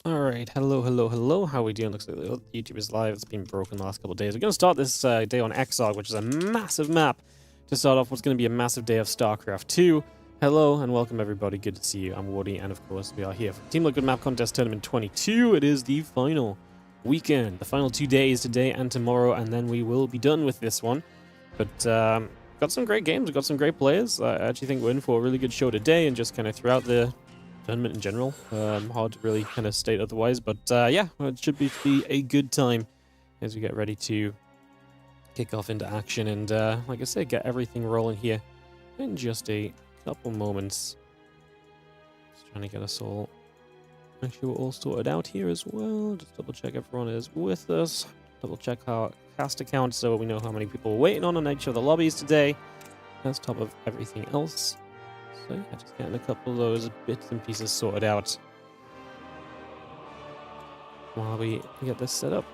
Alright, hello. How are we doing? Looks like the YouTube is live. It's been broken the last couple of days. We're going to start this day on Exog, which is a massive map to start off what's going to be a massive day of StarCraft 2. Hello and welcome everybody. Good to see you. I'm Wardy, and of course we are here for Team Liquid Map Contest Tournament 22. It is the final weekend, the final 2 days, today and tomorrow, and then we will be done with this one. But got some great games, we've got some great players. I actually think we're in for a really good show today, and just kind of throughout the tournament in general. Hard to really kind of state otherwise, but yeah, it should be a good time as we get ready to kick off into action and, like I said, get everything rolling here in just a couple moments. Just trying to get us all... Actually, we're all sorted out here as well. Just double check everyone is with us. Double check our cast account so we know how many people we're waiting on each of the lobbies today. That's top of everything else. So yeah, just getting a couple of those bits and pieces sorted out while we get this set up.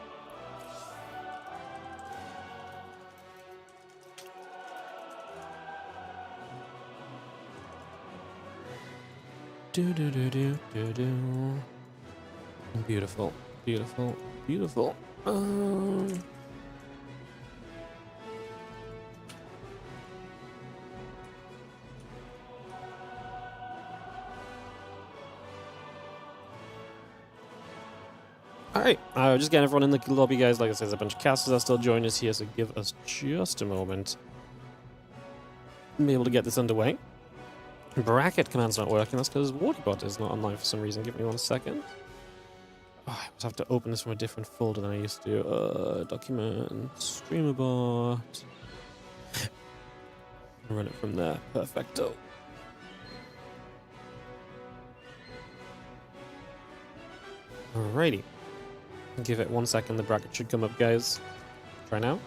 Beautiful, beautiful, beautiful. Alright, just getting everyone in the lobby, guys. Like I said, there's a bunch of casters that still join us here, so give us just a moment to be able to get this underway. Bracket command's not working. That's because WardiBot is not online for some reason. Give me 1 second. Oh, I must have to open this from a different folder than I used to. Document, StreamerBot. Run it from there. Perfecto. Alrighty. Give it 1 second. The bracket should come up, guys. Try now.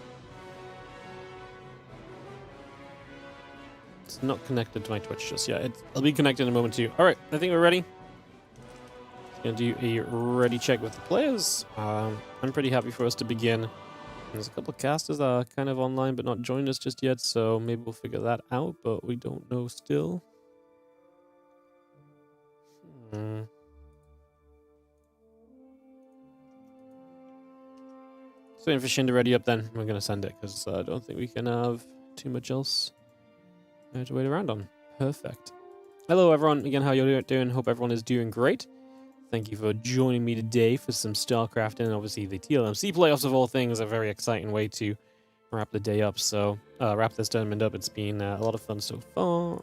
It's not connected to my Twitch just yet. It'll be connected in a moment too. Alright, I think we're ready. Gonna do a ready check with the players. I'm pretty happy for us to begin. There's a couple of casters that are kind of online but not joined us just yet, so maybe we'll figure that out, but we don't know still. Just waiting for Shin to ready up then. We're going to send it because I don't think we can have too much else to wait around on. Perfect. Hello everyone. Again, how you doing? Hope everyone is doing great. Thank you for joining me today for some StarCraft and obviously the TLMC playoffs of all things. A very exciting way to wrap the day up. So, wrap this tournament up. It's been a lot of fun so far.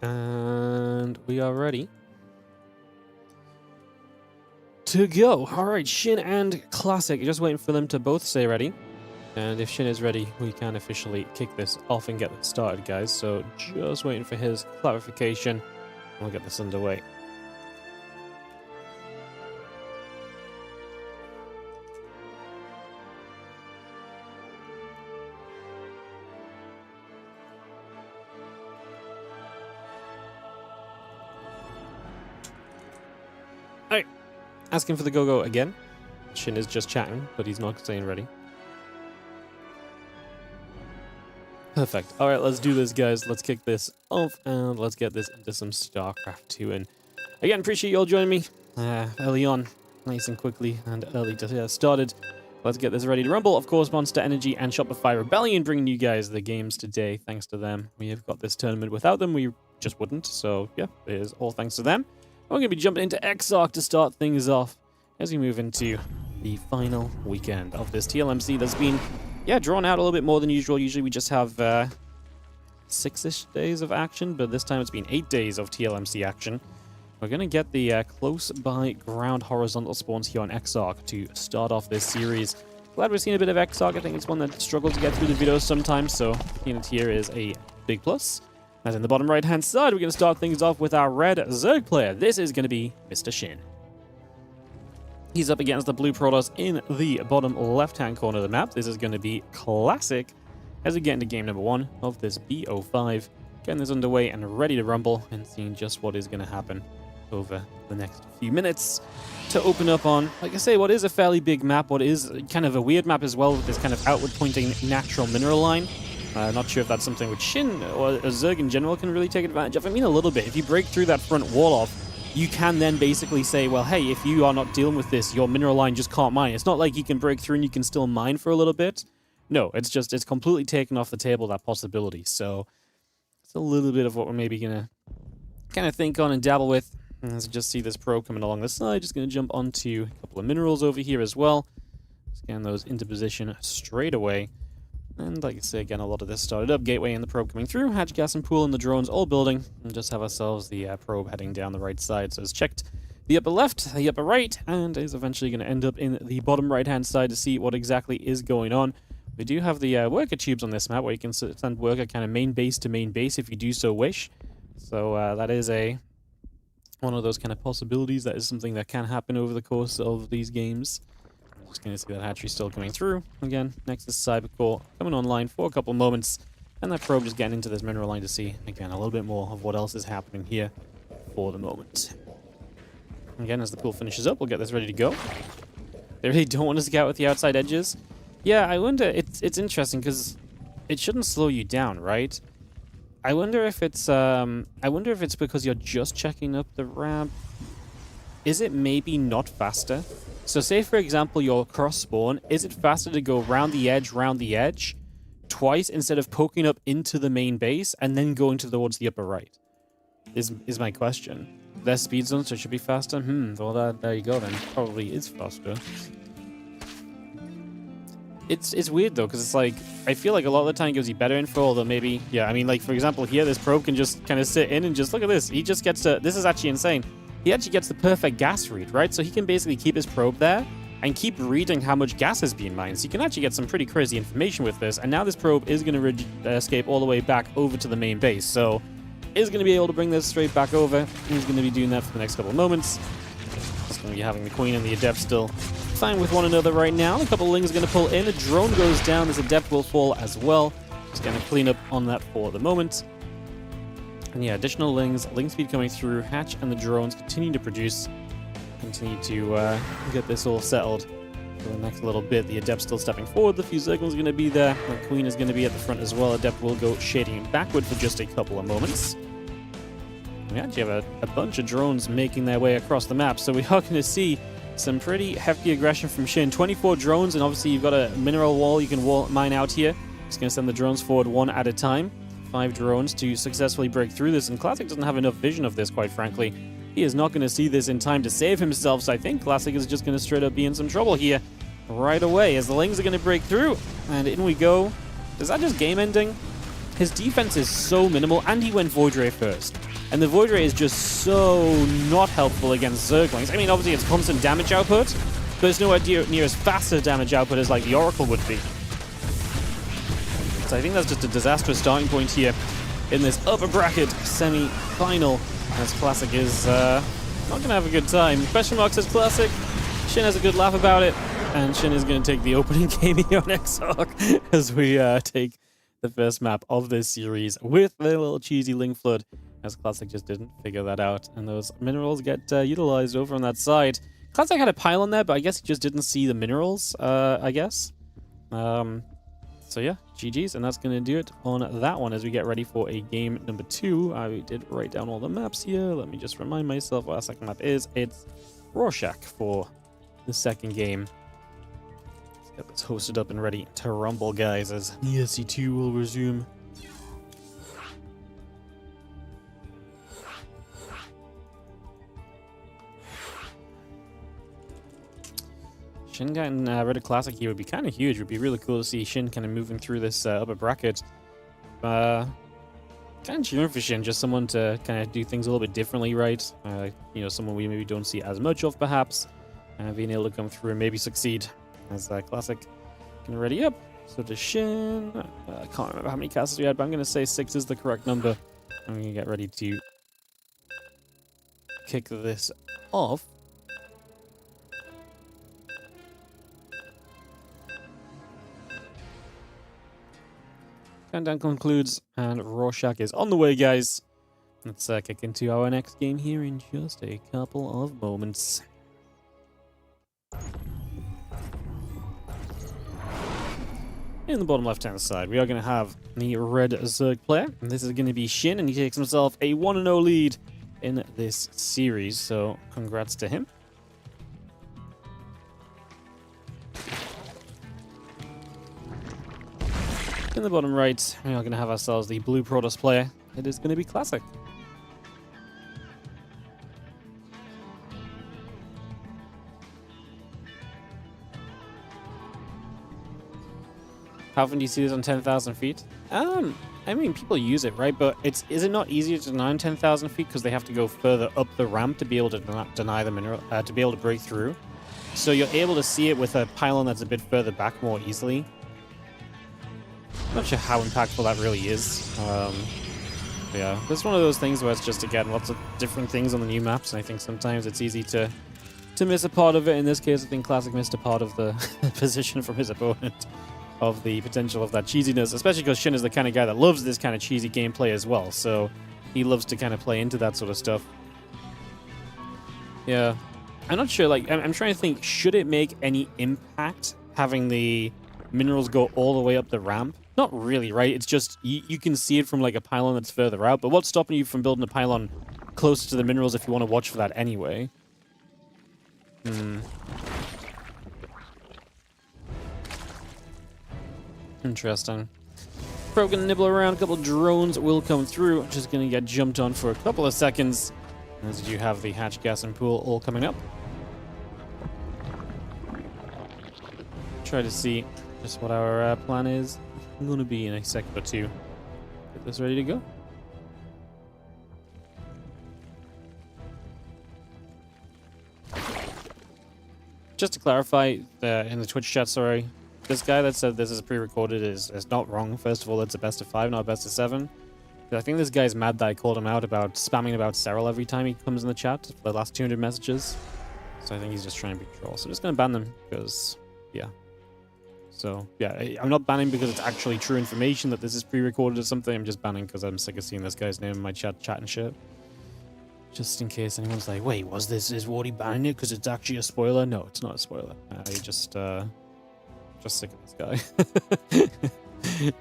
And we are ready to go. Alright, Shin and Classic. Just waiting for them to both stay ready. And if Shin is ready, we can officially kick this off and get this started, guys. So just waiting for his clarification. We'll get this underway. Alright, asking for the go-go again. Shin is just chatting, but he's not staying ready. Perfect. Alright, let's do this, guys. Let's kick this off, and let's get this into some StarCraft 2. And again, appreciate you all joining me early on, nice and quickly, and early to get started. Let's get this ready to rumble. Of course, Monster Energy and Shopify Rebellion bringing you guys the games today. Thanks to them, we have got this tournament. Without them, we just wouldn't. So, yeah, it is all thanks to them. We're going to be jumping into Exarch to start things off as we move into the final weekend of this TLMC that's been, yeah, drawn out a little bit more than usual. Usually we just have 6-ish days of action, but this time it's been 8 days of TLMC action. We're going to get the close-by ground horizontal spawns here on Exarch to start off this series. Glad we've seen a bit of Exarch. I think it's one that struggles to get through the videos sometimes, so seeing it here is a big plus. And in the bottom right-hand side, we're going to start things off with our red Zerg player. This is going to be Mr. Shin. He's up against the blue Protoss in the bottom left-hand corner of the map. This is going to be Classic as we get into game number 1 of this BO5. Getting this underway and ready to rumble and seeing just what is going to happen over the next few minutes to open up on, like I say, what is a fairly big map, what is kind of a weird map as well, with this kind of outward-pointing natural mineral line. Not sure if that's something which Shin or Zerg in general can really take advantage of. I mean, a little bit. If you break through that front wall off, you can then basically say, well, hey, if you are not dealing with this, your mineral line just can't mine. It's not like you can break through and you can still mine for a little bit. No, it's completely taken off the table, that possibility. So it's a little bit of what we're maybe going to kind of think on and dabble with. As you just see this probe coming along the side, just going to jump onto a couple of minerals over here as well. Scan those into position straight away. And like I say, again, a lot of this started up. Gateway and the probe coming through. Hatch, gas, and pool and the drones all building. And just have ourselves the probe heading down the right side. So it's checked the upper left, the upper right, and is eventually going to end up in the bottom right-hand side to see what exactly is going on. We do have the worker tubes on this map where you can send worker kind of main base to main base if you do so wish. So that is one of those kind of possibilities. That is something that can happen over the course of these games. Just going to see that hatchery still coming through. Again, next is Cybercore coming online for a couple moments. And that probe just getting into this mineral line to see, again, a little bit more of what else is happening here for the moment. Again, as the pool finishes up, we'll get this ready to go. They really don't want to scout with the outside edges. Yeah, I wonder, it's interesting because it shouldn't slow you down, right? I wonder if it's because you're just checking up the ramp. Is it maybe not faster? So say, for example, your cross spawn, is it faster to go round the edge, twice instead of poking up into the main base and then going towards the upper right? Is my question. Less speed zone, so it should be faster? Well, there you go then. Probably is faster. It's weird though, because it's like, I feel like a lot of the time it gives you better info, although maybe, yeah, I mean, like, for example, here, this probe can just kind of sit in and just, look at this. He just gets to, this is actually insane. He actually gets the perfect gas read, right? So he can basically keep his probe there and keep reading how much gas is being mined. So you can actually get some pretty crazy information with this. And now this probe is going to escape all the way back over to the main base. So is going to be able to bring this straight back over. He's going to be doing that for the next couple of moments. Just going to be having the Queen and the Adept still fine with one another right now. A couple of Lings are going to pull in. A drone goes down. This Adept will fall as well. Just going to clean up on that for the moment. And yeah, additional Lings, Ling speed coming through. Hatch and the drones continue to produce. Continue to get this all settled for the next little bit. The Adept still stepping forward. The few Zerglings are going to be there. The Queen is going to be at the front as well. Adept will go shading backward for just a couple of moments. We actually have a bunch of drones making their way across the map, so we are going to see some pretty hefty aggression from Shin. 24 drones, and obviously you've got a mineral wall you can mine out here. Just going to send the drones forward one at a time. 5 drones to successfully break through this, and Classic doesn't have enough vision of this, quite frankly. He is not going to see this in time to save himself, so I think Classic is just going to straight up be in some trouble here right away, as the Lings are going to break through, and in we go. Is that just game ending? His defense is so minimal, and he went Void Ray first. And the Void Ray is just so not helpful against Zerglings. I mean, obviously it's constant damage output, but it's nowhere near as fast a damage output as like the Oracle would be. So I think that's just a disastrous starting point here in this upper bracket semi-final, as Classic is not going to have a good time. Question mark says Classic. Shin has a good laugh about it, and Shin is going to take the opening game here on Exarch as we take the first map of this series with the little cheesy Ling Flood, as Classic just didn't figure that out, and those minerals get utilized over on that side. Classic had a pylon there, but I guess he just didn't see the minerals, I guess. So yeah, GG's, and that's going to do it on that one as we get ready for a game number 2. I did write down all the maps here. Let me just remind myself what our second map is. It's Rorschach for the second game. Let's get this hosted up and ready to rumble, guys, as ESC2 will resume. Shin getting rid of Classic here would be kind of huge. It would be really cool to see Shin kind of moving through this upper bracket. Kind of cheering for Shin, just someone to kind of do things a little bit differently, right? You know, someone we maybe don't see as much of, perhaps. Being able to come through and maybe succeed. As Classic can ready up. So to Shin. I can't remember how many castles we had, but I'm going to say 6 is the correct number. I'm going to get ready to kick this off. Countdown concludes, and Rorschach is on the way, guys. Let's kick into our next game here in just a couple of moments. in the bottom left-hand side, we are going to have the red Zerg player. And this is going to be Shin, and he takes himself a 1-0 lead in this series. So congrats to him. In the bottom right, we are going to have ourselves the blue Protoss player. It is going to be Classic. How often do you see this on 10,000 feet? I mean, people use it, right? But is it not easier to deny on 10,000 feet because they have to go further up the ramp to be able to deny the mineral, to be able to break through? So you're able to see it with a pylon that's a bit further back more easily. I'm not sure how impactful that really is. Yeah, it's one of those things where it's just, again, lots of different things on the new maps, and I think sometimes it's easy to miss a part of it. In this case, I think Classic missed a part of the position from his opponent, of the potential of that cheesiness, especially because Shin is the kind of guy that loves this kind of cheesy gameplay as well, so he loves to kind of play into that sort of stuff. Yeah, I'm not sure, like, I'm trying to think, should it make any impact having the minerals go all the way up the ramp? Not really, right? It's just, you can see it from like a pylon that's further out, but what's stopping you from building a pylon closer to the minerals if you want to watch for that anyway? Interesting. Probably gonna nibble around, a couple of drones will come through, just gonna get jumped on for a couple of seconds, as you have the hatch, gas, and pool all coming up. Try to see just what our plan is. I'm gonna be in a second or two. Get this ready to go. Just to clarify, in the Twitch chat, sorry, this guy that said this is pre-recorded is not wrong. First of all, it's a best of 5, not a best of 7. I think this guy's mad that I called him out about spamming about Cyril every time he comes in the chat for the last 200 messages. So I think he's just trying to be troll. So I'm just going to ban them because, yeah. So, yeah, I'm not banning because it's actually true information that this is pre-recorded or something. I'm just banning because I'm sick of seeing this guy's name in my chat and shit. Just in case anyone's like, wait, is Wardy banning it because it's actually a spoiler? No, it's not a spoiler. I just sick of this guy.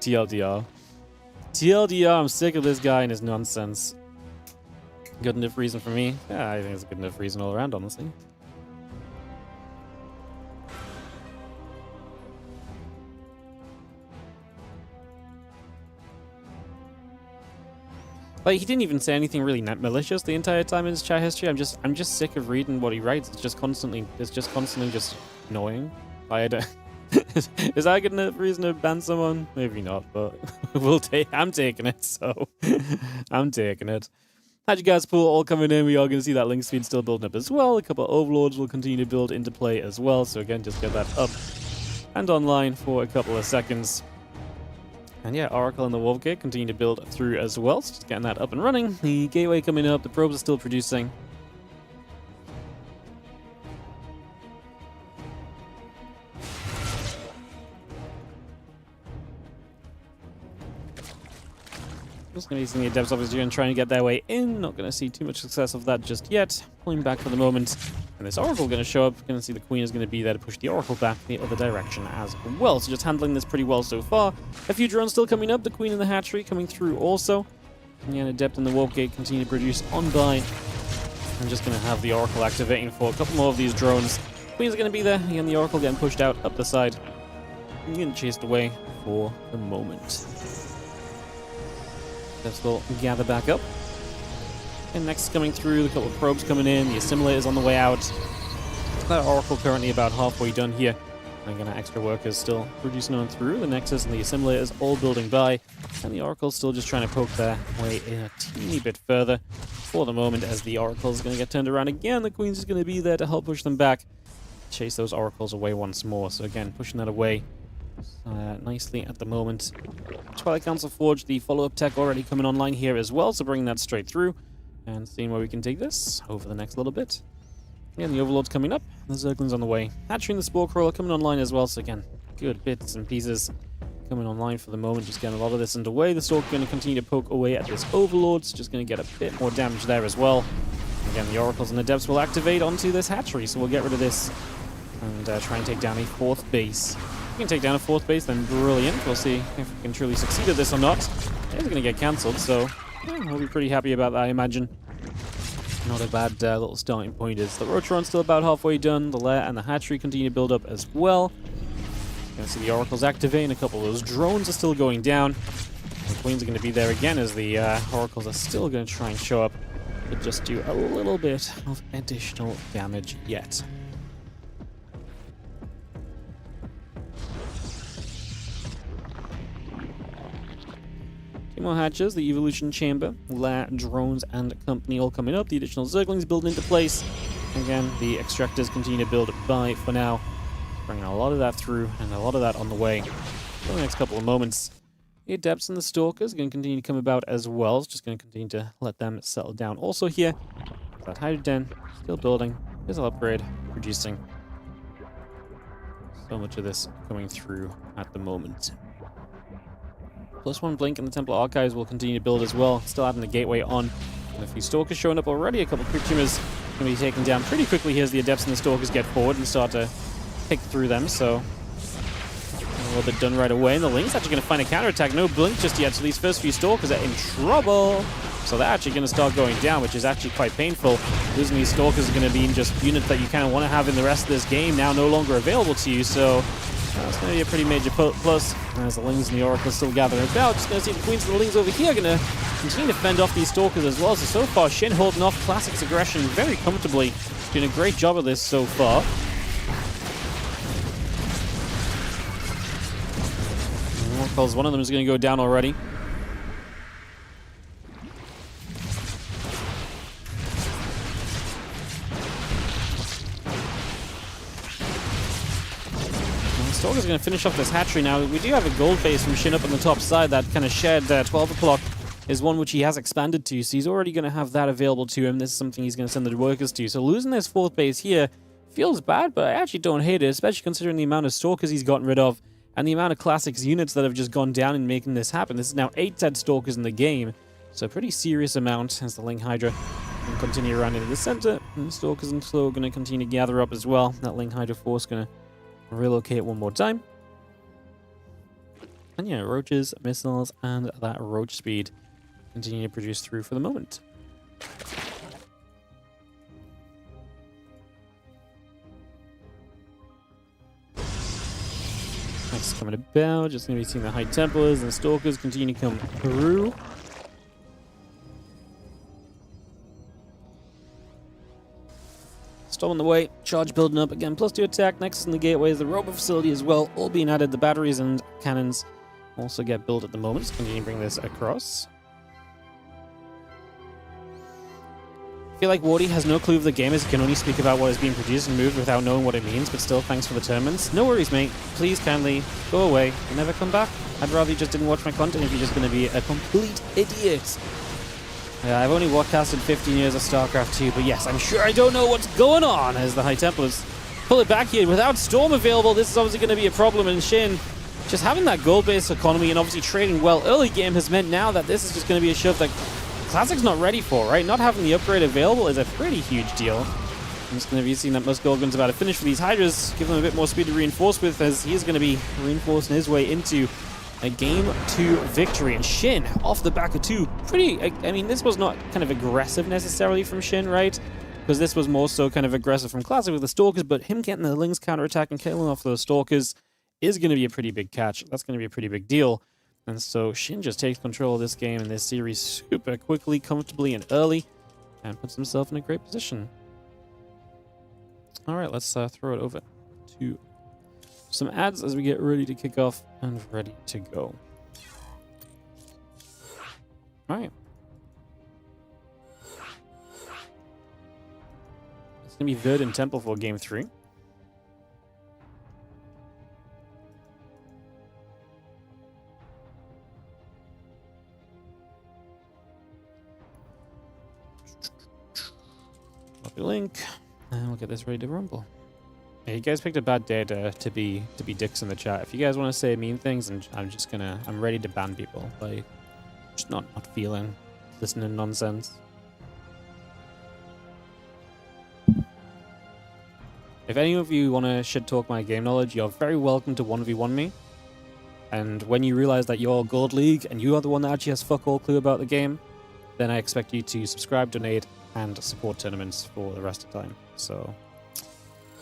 TLDR. TLDR, I'm sick of this guy and his nonsense. Good enough reason for me? Yeah, I think it's a good enough reason all around, honestly. Like, he didn't even say anything really malicious the entire time in his chat history. I'm just sick of reading what he writes. It's just constantly just annoying. Is that a good enough reason to ban someone? Maybe not, but I'm taking it, so I'm taking it. Hatch, gas, pool all coming in. We are going to see that link speed still building up as well. A couple of overlords will continue to build into play as well. So again, just get that up and online for a couple of seconds. And yeah, Oracle and the Wolf Gate continue to build through as well. So just getting that up and running. The gateway coming up. The probes are still producing. Just going to be using the devs obviously and trying to get their way in. Not going to see too much success of that just yet. Pulling back for the moment. And this Oracle going to show up. Going to see the Queen is going to be there to push the Oracle back the other direction as well. So just handling this pretty well so far. A few drones still coming up. The Queen in the hatchery coming through also. And yeah, Adept in the Warp Gate continue to produce on by. I'm just going to have the Oracle activating for a couple more of these drones. Queen's going to be there. Again, the Oracle getting pushed out up the side. And getting chased away for the moment. Let's go gather back up. And next coming through, a couple of probes coming in. The assimilator's on the way out. That Oracle currently about halfway done here. I'm gonna extra workers still producing on through. The Nexus and the assimilators all building by. And the Oracle's still just trying to poke their way in a teeny bit further for the moment as the Oracle's gonna get turned around again. The Queen's just gonna be there to help push them back. Chase those Oracles away once more. So again, pushing that away nicely at the moment. Twilight Council Forge, the follow-up tech already coming online here as well, so bringing that straight through and seeing where we can take this over the next little bit. Again, the Overlord's coming up, the Zergling's on the way. Hatchery and the Spore Crawler coming online as well, so again, good bits and pieces coming online for the moment, just getting a lot of this underway. The Stalk going to continue to poke away at this Overlord, so just going to get a bit more damage there as well. Again, the Oracles and the Depths will activate onto this hatchery, so we'll get rid of this and try and take down a 4th base. we can take down a 4th base, then brilliant. We'll see if we can truly succeed at this or not. It is going to get cancelled, so yeah, we'll be pretty happy about that, I imagine. Not a bad little starting point. Is the Rotron's still about halfway done. The lair and the hatchery continue to build up as well. You can see the oracles activating. A couple of those drones are still going down. The queens are going to be there again as the oracles are still going to try and show up, but just do a little bit of additional damage yet. Two more hatches, the evolution chamber, lair, drones, and company all coming up. The additional zerglings building into place. Again, the extractors continue to build by for now. Bringing a lot of that through and a lot of that on the way for the next couple of moments. The adepts and the stalkers are going to continue to come about as well. It's just going to continue to let them settle down. Also here, that hydro den still building. There's an upgrade, producing. So much of this coming through at the moment. +1 blink and the Temple Archives will continue to build as well. Still having the gateway on. And a few stalkers showing up already. A couple of quick tumors going to be taken down pretty quickly here as the adepts and the stalkers get forward and start to pick through them. So a little bit done right away. And the Link's actually going to find a counterattack. No blink just yet. So these first few stalkers are in trouble. So they're actually going to start going down, which is actually quite painful. Losing these stalkers is going to be just units that you kind of want to have in the rest of this game now no longer available to you. So it's going to be a pretty major plus. As the Lings and the Oracles still gathering about. Just going to see the Queens and the Lings over here going to continue to fend off these Stalkers as well. So far, Shin holding off Classic's aggression very comfortably. Doing a great job of this so far. Oracles, one of them is going to go down already. Stalker's going to finish off this hatchery now. We do have a gold base from Shin up on the top side. That kind of shed 12 o'clock is one which he has expanded to. So he's already going to have that available to him. This is something he's going to send the workers to. So losing this 4th base here feels bad, but I actually don't hate it, especially considering the amount of Stalkers he's gotten rid of and the amount of Classics units that have just gone down in making this happen. This is now 8 dead Stalkers in the game. So a pretty serious amount as the Ling Hydra can continue around into the center. And the Stalkers and Slow are going to continue to gather up as well. That Ling Hydra force going to relocate one more time. And yeah, roaches, missiles, and that roach speed continue to produce through for the moment. Next coming about, just going to be seeing the High Templars and Stalkers continue to come through. Storm on the way, charge building up again, +2 attack. Next in the gateway is the robot facility as well, all being added. The batteries and cannons also get built at the moment. Just continue to bring this across. I feel like Wardy has no clue of the game as he can only speak about what is being produced and moved without knowing what it means, but still, thanks for the tournaments. No worries, mate. Please kindly go away and never come back. I'd rather you just didn't watch my content if you're just going to be a complete idiot. I've only broadcasted 15 years of StarCraft 2, but yes, I'm sure I don't know what's going on as the High Templars pull it back here. Without Storm available, this is obviously going to be a problem, and Shin just having that gold-based economy and obviously trading well early game has meant now that this is just going to be a shove that Classic's not ready for, right? Not having the upgrade available is a pretty huge deal. I'm just going to be seeing that Musk Gorgon's about to finish for these Hydras, give them a bit more speed to reinforce with, as he is going to be reinforcing his way into a Game 2 victory. And Shin, off the back of 2, pretty, I mean, this was not kind of aggressive necessarily from Shin, right? Because this was more so kind of aggressive from Classic with the Stalkers, but him getting the Lings counterattack and killing off those Stalkers is going to be a pretty big catch. That's going to be a pretty big deal. And so Shin just takes control of this game and this series super quickly, comfortably, and early, and puts himself in a great position. All right, let's throw it over to some ads as we get ready to kick off and ready to go. All right. It's going to be Verdant Temple for Game 3. Copy link, and we'll get this ready to rumble. Yeah, you guys picked a bad day to be dicks in the chat. If you guys want to say mean things, and I'm ready to ban people. Like, just not feeling listening nonsense. If any of you want to shit talk my game knowledge, you're very welcome to 1v1 me. And when you realize that you're Gold League and you are the one that actually has fuck all clue about the game, then I expect you to subscribe, donate, and support tournaments for the rest of the time. So,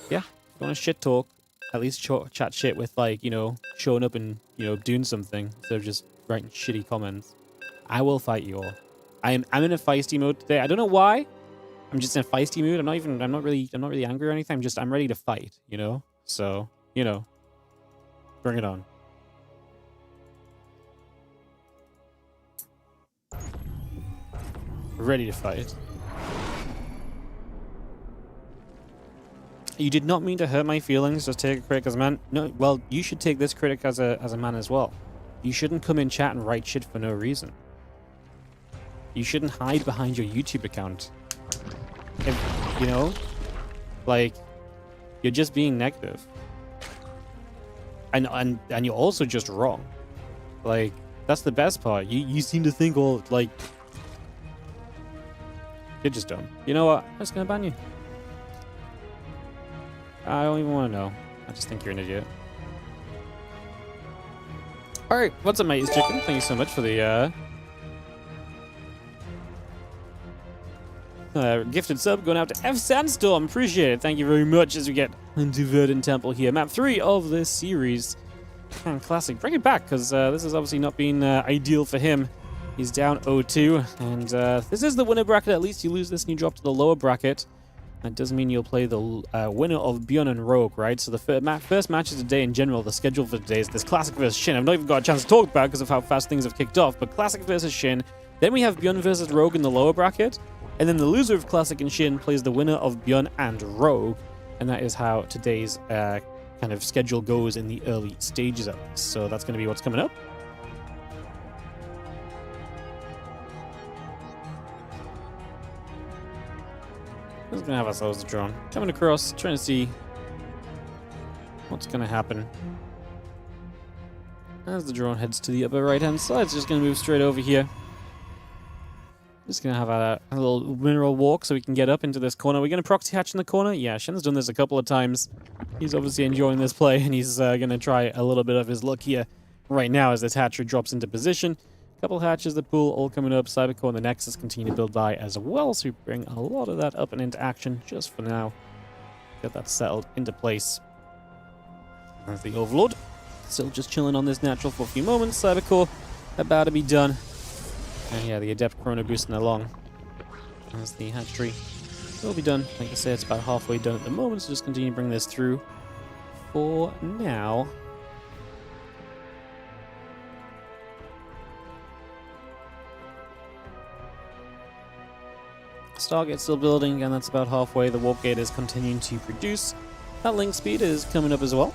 yeah, if you want to shit talk, at least chat shit with, like, you know, showing up and, you know, doing something instead of just writing shitty comments. I will fight you all. I'm in a feisty mode today. I don't know why. I'm just in a feisty mood. I'm not really angry or anything. I'm ready to fight, you know? So, you know, bring it on. Ready to fight. You did not mean to hurt my feelings. Just take a critic as a man. No, well, you should take this critic as a man as well. You shouldn't come in chat and write shit for no reason. You shouldn't hide behind your YouTube account. If, you know, like, you're just being negative. And you're also just wrong. Like, that's the best part. You seem to think all, like, you're just dumb. You know what? I'm just gonna ban you. I don't even want to know. I just think you're an idiot. Alright, what's up, mate? It's Chicken. Thank you so much for the gifted sub going out to F Sandstorm. Appreciate it. Thank you very much as we get into Verdant Temple here. Map 3 of this series. Man, classic. Bring it back, because this has obviously not been ideal for him. He's down 0-2, and this is the winner bracket. At least you lose this and you drop to the lower bracket. That does mean you'll play the winner of Bion and herO, right? So the first match of the day in general, the schedule for today is this Classic versus Shin. I've not even got a chance to talk about it because of how fast things have kicked off, but Classic versus Shin. Then we have Bion versus herO in the lower bracket. And then the loser of Classic and Shin plays the winner of Bion and herO. And that is how today's kind of schedule goes in the early stages of this. So that's going to be what's coming up. We're going to have ourselves a drone. Coming across, trying to see what's going to happen. As the drone heads to the upper right-hand side, it's just going to move straight over here. Just going to have a little mineral walk so we can get up into this corner. We're going to proxy hatch in the corner. Yeah, Shin's done this a couple of times. He's obviously enjoying this play, and he's going to try a little bit of his luck here right now as this hatchery drops into position. A couple hatches, the pool, all coming up. Cybercore and the Nexus continue to build by as well, so we bring a lot of that up and into action just for now. Get that settled into place. There's the Overlord. Still just chilling on this natural for a few moments. Cybercore about to be done. And yeah, the Adept Chrono boosting along. As the hatchery will be done. Like I said, it's about halfway done at the moment, so just continue to bring this through for now. Stargate's still building, and that's about halfway. The Warp Gate is continuing to produce. That link speed is coming up as well.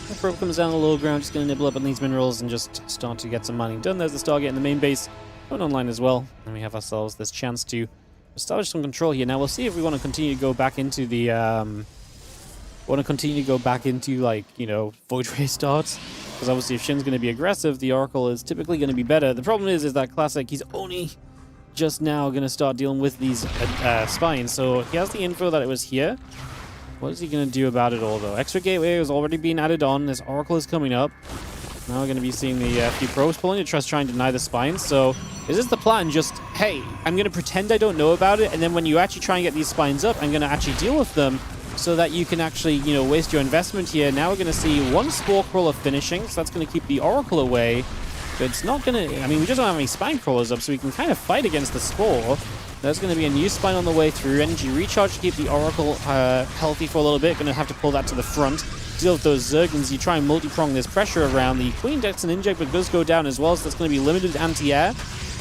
The probe comes down the low ground, just going to nibble up on these minerals and just start to get some mining done. There's the Stargate in the main base going online as well, and we have ourselves this chance to establish some control here. Now we'll see if we want to continue to go back into the like, you know, Void Ray starts, because obviously if Shin's going to be aggressive, the Oracle is typically going to be better. The problem is that Classic, he's only just now going to start dealing with these spines, so he has the info that it was here. What is he going to do about it all, though? Extra gateway has already been added on. This Oracle is coming up. Now we're going to be seeing the few probes pulling to try and deny the spines. So is this the plan? Just, hey, I'm going to pretend I don't know about it, and then when you actually try and get these spines up, I'm going to actually deal with them so that you can actually, you know, waste your investment here. Now we're going to see one Spore Crawler finishing, so that's going to keep the Oracle away. But it's not going to... I mean, we just don't have any Spine Crawlers up, so we can kind of fight against the Spore. There's going to be a new spine on the way through. Energy recharge to keep the Oracle healthy for a little bit. Going to have to pull that to the front. Deal with those Zerglings. You try and multi-prong this pressure around. The Queen decks an inject, but does go down as well, so that's going to be limited anti-air.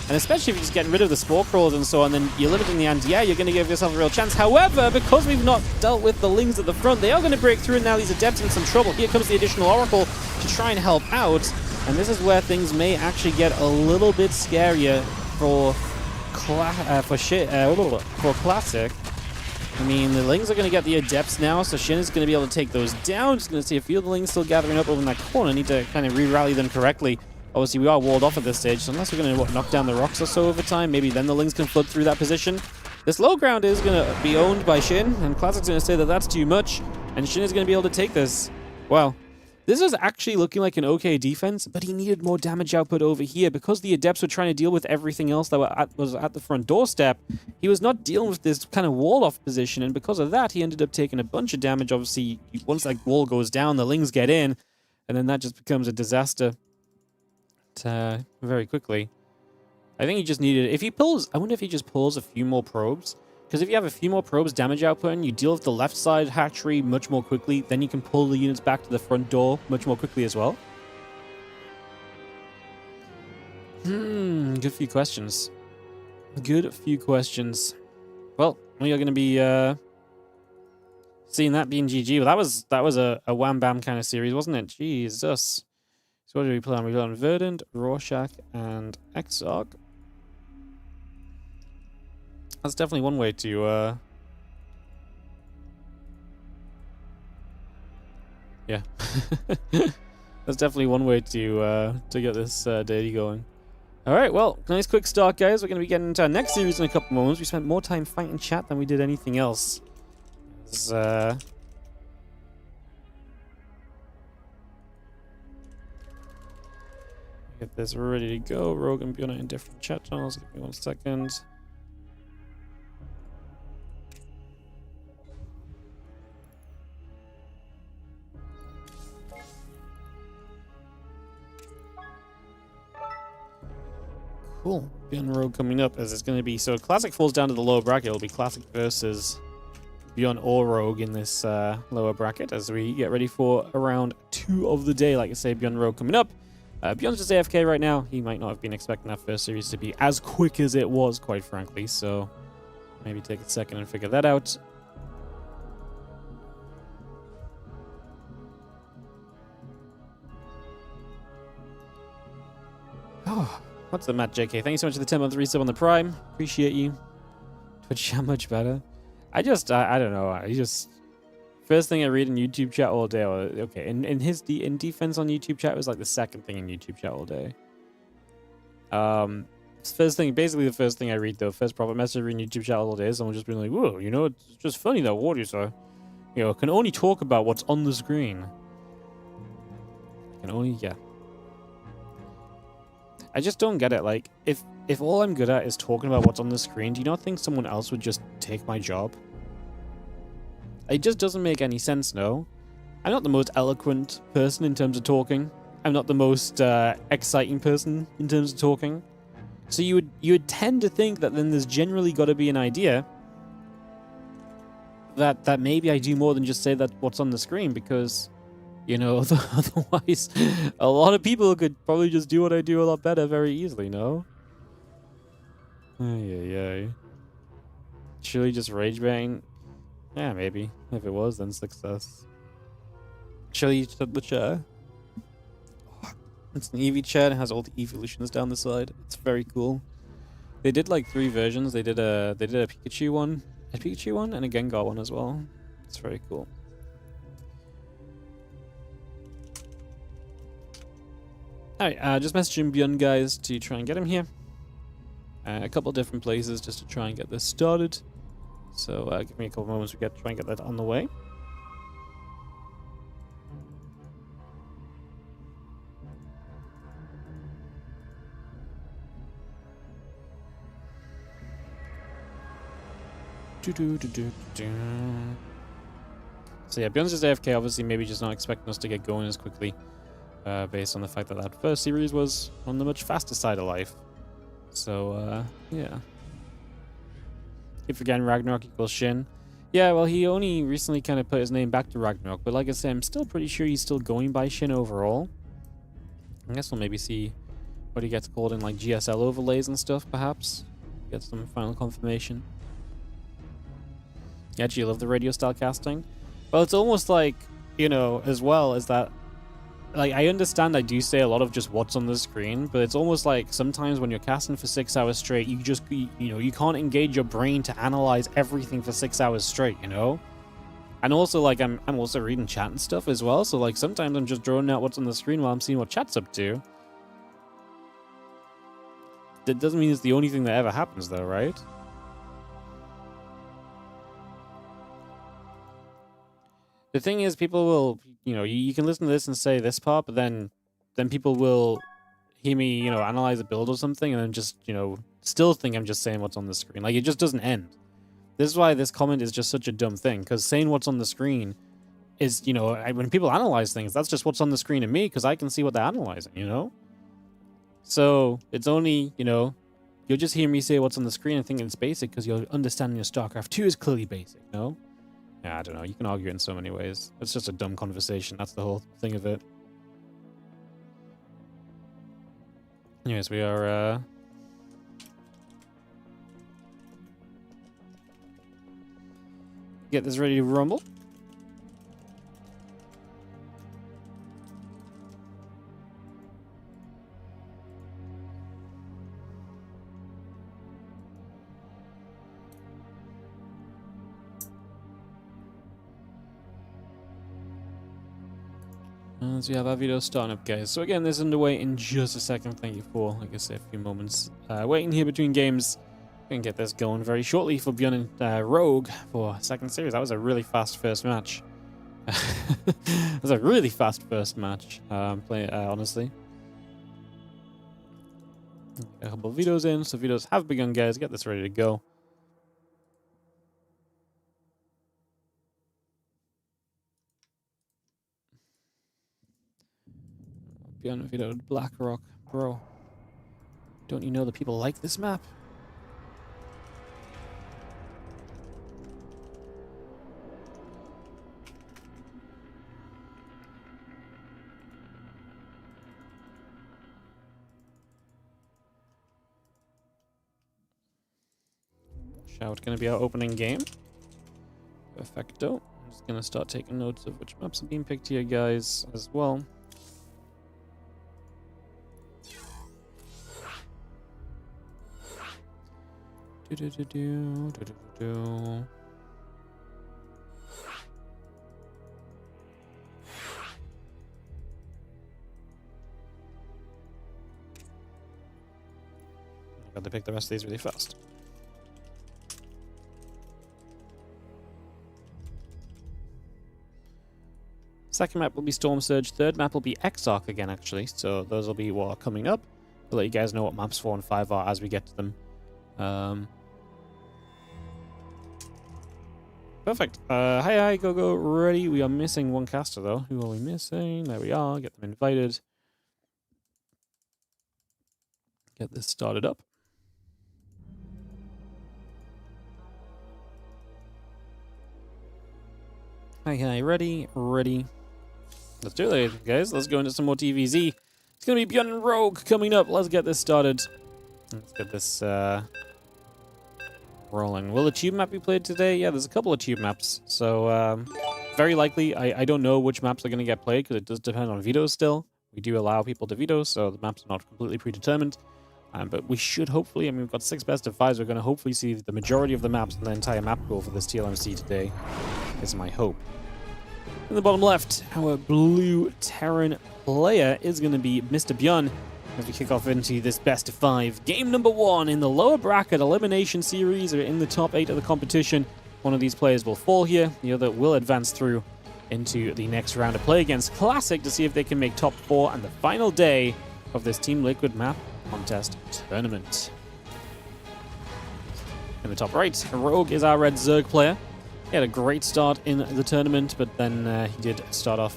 And especially if you're just getting rid of the Spore Crawlers and so on, then you're limiting the anti-air, you're going to give yourself a real chance. However, because we've not dealt with the Lings at the front, they are going to break through, and now these Adepts in some trouble. Here comes the additional Oracle to try and help out. And this is where things may actually get a little bit scarier for Classic. I mean, the Lings are going to get the Adepts now, so Shin is going to be able to take those down. Just going to see a few of the Lings still gathering up over in that corner. Need to kind of re-rally them correctly. Obviously, we are walled off at this stage, so unless we're going to knock down the rocks or so over time, maybe then the Lings can flood through that position. This low ground is going to be owned by Shin, and Classic's going to say that that's too much, and Shin is going to be able to take this. Wow. This was actually looking like an okay defense, but he needed more damage output over here. Because the Adepts were trying to deal with everything else that was at the front doorstep, he was not dealing with this kind of wall-off position, and because of that, he ended up taking a bunch of damage. Obviously, once that wall goes down, the Lings get in, and then that just becomes a disaster very quickly. I think he just needed... If he pulls... I wonder if he just pulls a few more probes. Because if you have a few more probes damage output and you deal with the left side hatchery much more quickly, then you can pull the units back to the front door much more quickly as well. Good few questions. Good few questions. Well, we are going to be seeing that being GG. Well, that was a wham bam kind of series, wasn't it? Jesus. So what did we play on? We played on Verdant, Rorschach, and Exarch. That's definitely one way to, yeah. That's definitely one way to get this daily going. Alright, well, nice quick start, guys. We're going to be getting into our next series in a couple moments. We spent more time fighting chat than we did anything else. Get this ready to go. Rogue and Bion in different chat channels. Give me 1 second. Cool. Bion Rogue coming up as it's going to be... So Classic falls down to the lower bracket. It'll be Classic versus Bion or Rogue in this lower bracket as we get ready for round 2 of the day. Like I say, Bion Rogue coming up. Bion's just AFK right now. He might not have been expecting that first series to be as quick as it was, quite frankly. So maybe take a second and figure that out. Oh, what's the Matt JK? Thank you so much for the 10-month resub on the Prime. Appreciate you. Twitch, how much better? I don't know. I just... First thing I read in YouTube chat all day. Okay, in defense on YouTube chat, it was like the second thing in YouTube chat all day. Basically the first thing I read though, first proper message I read in YouTube chat all day is someone just being like, whoa, you know, it's just funny that Warriors are, you know, can only talk about what's on the screen. Can only, yeah. I just don't get it. Like, if all I'm good at is talking about what's on the screen, do you not think someone else would just take my job? It just doesn't make any sense, no. I'm not the most eloquent person in terms of talking. I'm not the most exciting person in terms of talking. So you would tend to think that then there's generally got to be an idea that maybe I do more than just say that what's on the screen, because, you know, otherwise a lot of people could probably just do what I do a lot better very easily, no? Ay. Surely just rage bang. Yeah, maybe. If it was, then success. Surely you took the chair. It's an Eevee chair. It has all the evolutions down the side. It's very cool. They did like 3 versions. They did a Pikachu one, and a Gengar one as well. It's very cool. Alright, just messaging Bion guys to try and get him here. A couple different places just to try and get this started. So give me a couple moments. We try and get that on the way. So yeah, Bion's just AFK. Obviously, maybe just not expecting us to get going as quickly, based on the fact that that first series was on the much faster side of life. So yeah. Keep forgetting Ragnarok equals Shin. Yeah, well, he only recently kind of put his name back to Ragnarok, but like I said, I'm still pretty sure he's still going by Shin overall. I guess we'll maybe see what he gets called in like GSL overlays and stuff, perhaps. Get some final confirmation. Yeah, do you love the radio style casting? Well, it's almost like, you know, as well as that, like, I understand I do say a lot of just what's on the screen, but it's almost like sometimes when you're casting for 6 hours straight, you just, you know, you can't engage your brain to analyze everything for 6 hours straight, you know? And also, like, I'm also reading chat and stuff as well, so, like, sometimes I'm just drawing out what's on the screen while I'm seeing what chat's up to. that doesn't mean it's the only thing that ever happens, though, right? The thing is, people will, you know, you can listen to this and say this part, but then people will hear me, you know, analyze a build or something, and then just, you know, still think I'm just saying what's on the screen. Like, it just doesn't end. This is why this comment is just such a dumb thing, because saying what's on the screen is, you know, when people analyze things, that's just what's on the screen to me, because I can see what they're analyzing, you know? So, it's only, you know, you'll just hear me say what's on the screen and think it's basic, because your understanding of StarCraft 2 is clearly basic, no? Yeah, I don't know. You can argue it in so many ways. It's just a dumb conversation. That's the whole thing of it. Anyways, we are, get this ready to rumble. So we have our video starting up, guys. So again, this is underway in just a second. Thank you for, like I say, a few moments. Waiting here between games. We can get this going very shortly for Bion and herO for second series. That was a really fast first match. That was a really fast first match, honestly. A couple of videos in, so videos have begun, guys. Get this ready to go. Bion video BlackRock, bro. Don't you know that people like this map? Shout gonna be our opening game. Perfecto. I'm just gonna start taking notes of which maps are being picked here, guys, as well. Do-do-do-do. Got to pick the rest of these really fast. Second map will be Storm Surge. Third map will be Exarch again, actually. So those will be what are coming up. We'll let you guys know what maps 4 and 5 are as we get to them. Perfect. Hi, go, ready. We are missing one caster, though. Who are we missing? There we are. Get them invited. Get this started up. Hi, ready. Let's do it, guys. Let's go into some more TVZ. It's going to be Bion and herO coming up. Let's get this started. Let's get this rolling. Will the tube map be played today? Yeah, there's a couple of tube maps. So, very likely. I don't know which maps are going to get played because it does depend on vetoes still. We do allow people to veto, so the maps are not completely predetermined. But we should hopefully, I mean, we've got 6 best of 5s. We're going to hopefully see the majority of the maps and the entire map pool for this TLMC today, is my hope. In the bottom left, our blue Terran player is going to be Mr. Bion as we kick off into this best of 5. Game number 1 in the lower bracket elimination series, or in the top 8 of the competition. One of these players will fall here, the other will advance through into the next round to play against Classic to see if they can make top 4 on the final day of this Team Liquid map contest tournament. In the top right, herO is our red Zerg player. He had a great start in the tournament, but then he did start off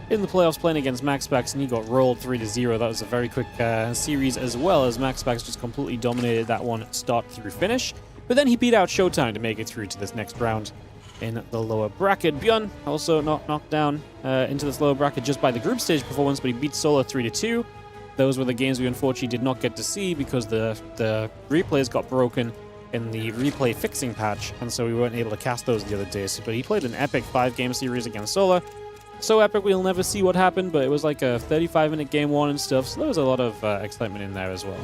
in the playoffs playing against MaxPax, and he got rolled 3-0. That was a very quick series, as well as MaxPax just completely dominated that one start through finish. But then he beat out Showtime to make it through to this next round in the lower bracket. Bion also not knocked down into this lower bracket just by the group stage performance, but he beat Solar 3-2. Those were the games we unfortunately did not get to see because the replays got broken in the replay fixing patch, and so we weren't able to cast those the other days. But he played an epic 5-game series against Solar. So epic we'll never see what happened, but it was like a 35-minute game 1 and stuff, so there was a lot of excitement in there as well.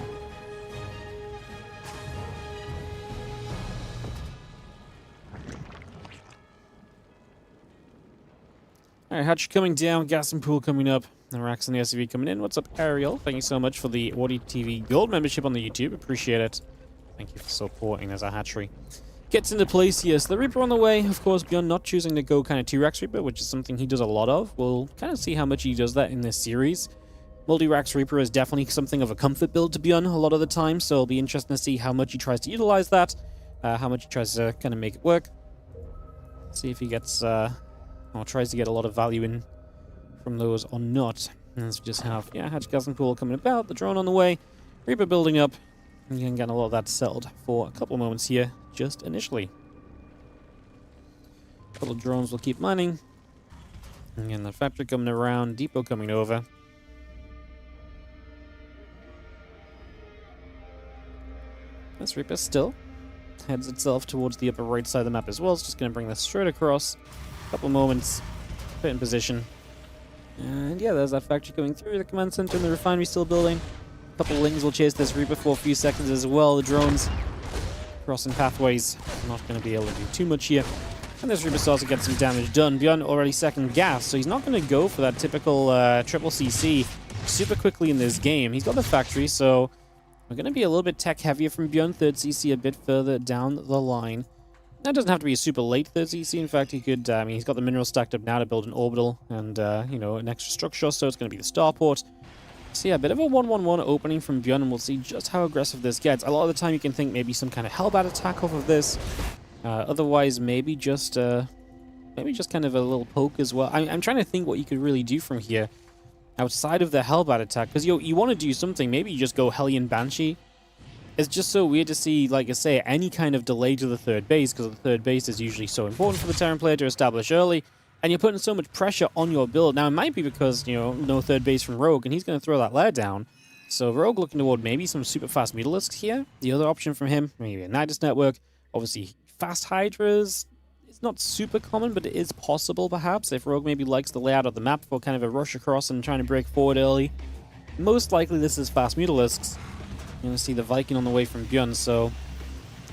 Alright, Hatch coming down, Gas and Pool coming up. Rax and the SUV coming in. What's up, Ariel? Thank you so much for the WardiTV Gold membership on the YouTube. Appreciate it. Thank you for supporting as a hatchery gets into place here. So the Reaper on the way. Of course, Bion not choosing to go kind of 2-Rax Reaper, which is something he does a lot of. We'll kind of see how much he does that in this series. Multi-Rax Reaper is definitely something of a comfort build to Bion a lot of the time, so it'll be interesting to see how much he tries to utilize that, how much he tries to kind of make it work. See if he gets, or tries to get a lot of value in from those or not. And let's just have, Hatch Gas and Pool coming about, the drone on the way, Reaper building up, and you can get a lot of that settled for a couple moments here, just initially. A couple of drones will keep mining. And again, the factory coming around, depot coming over. This Reaper still heads itself towards the upper right side of the map as well. It's just going to bring this straight across. A couple moments, put in position. And yeah, there's that factory coming through. The command center and the refinery still building. A couple Lings will chase this Reaper for a few seconds as well. The drones crossing pathways. Not going to be able to do too much here. And this Reaper starts to get some damage done. Bion already second gas, so he's not going to go for that typical triple CC super quickly in this game. He's got the factory, so we're going to be a little bit tech heavier from Bion. Third CC a bit further down the line. That doesn't have to be a super late third CC. In fact, he could, he's got the minerals stacked up now to build an orbital and, an extra structure, so it's going to be the starport. So yeah, a bit of a 1-1-1 opening from Bion, and we'll see just how aggressive this gets. A lot of the time you can think maybe some kind of Hellbat attack off of this. Otherwise, maybe just kind of a little poke as well. I'm trying to think what you could really do from here outside of the Hellbat attack, because you want to do something. Maybe you just go Hellion Banshee. It's just so weird to see, like I say, any kind of delay to the third base, because the third base is usually so important for the Terran player to establish early, and you're putting so much pressure on your build. Now, it might be because, no third base from Rogue, and he's going to throw that lair down. So Rogue looking toward maybe some super fast Mutalisks here. The other option from him, maybe a Nidus network. Obviously, fast Hydras. It's not super common, but it is possible, perhaps, if Rogue maybe likes the layout of the map for kind of a rush across and trying to break forward early. Most likely this is fast Mutalisks. You're going to see the Viking on the way from Bion, so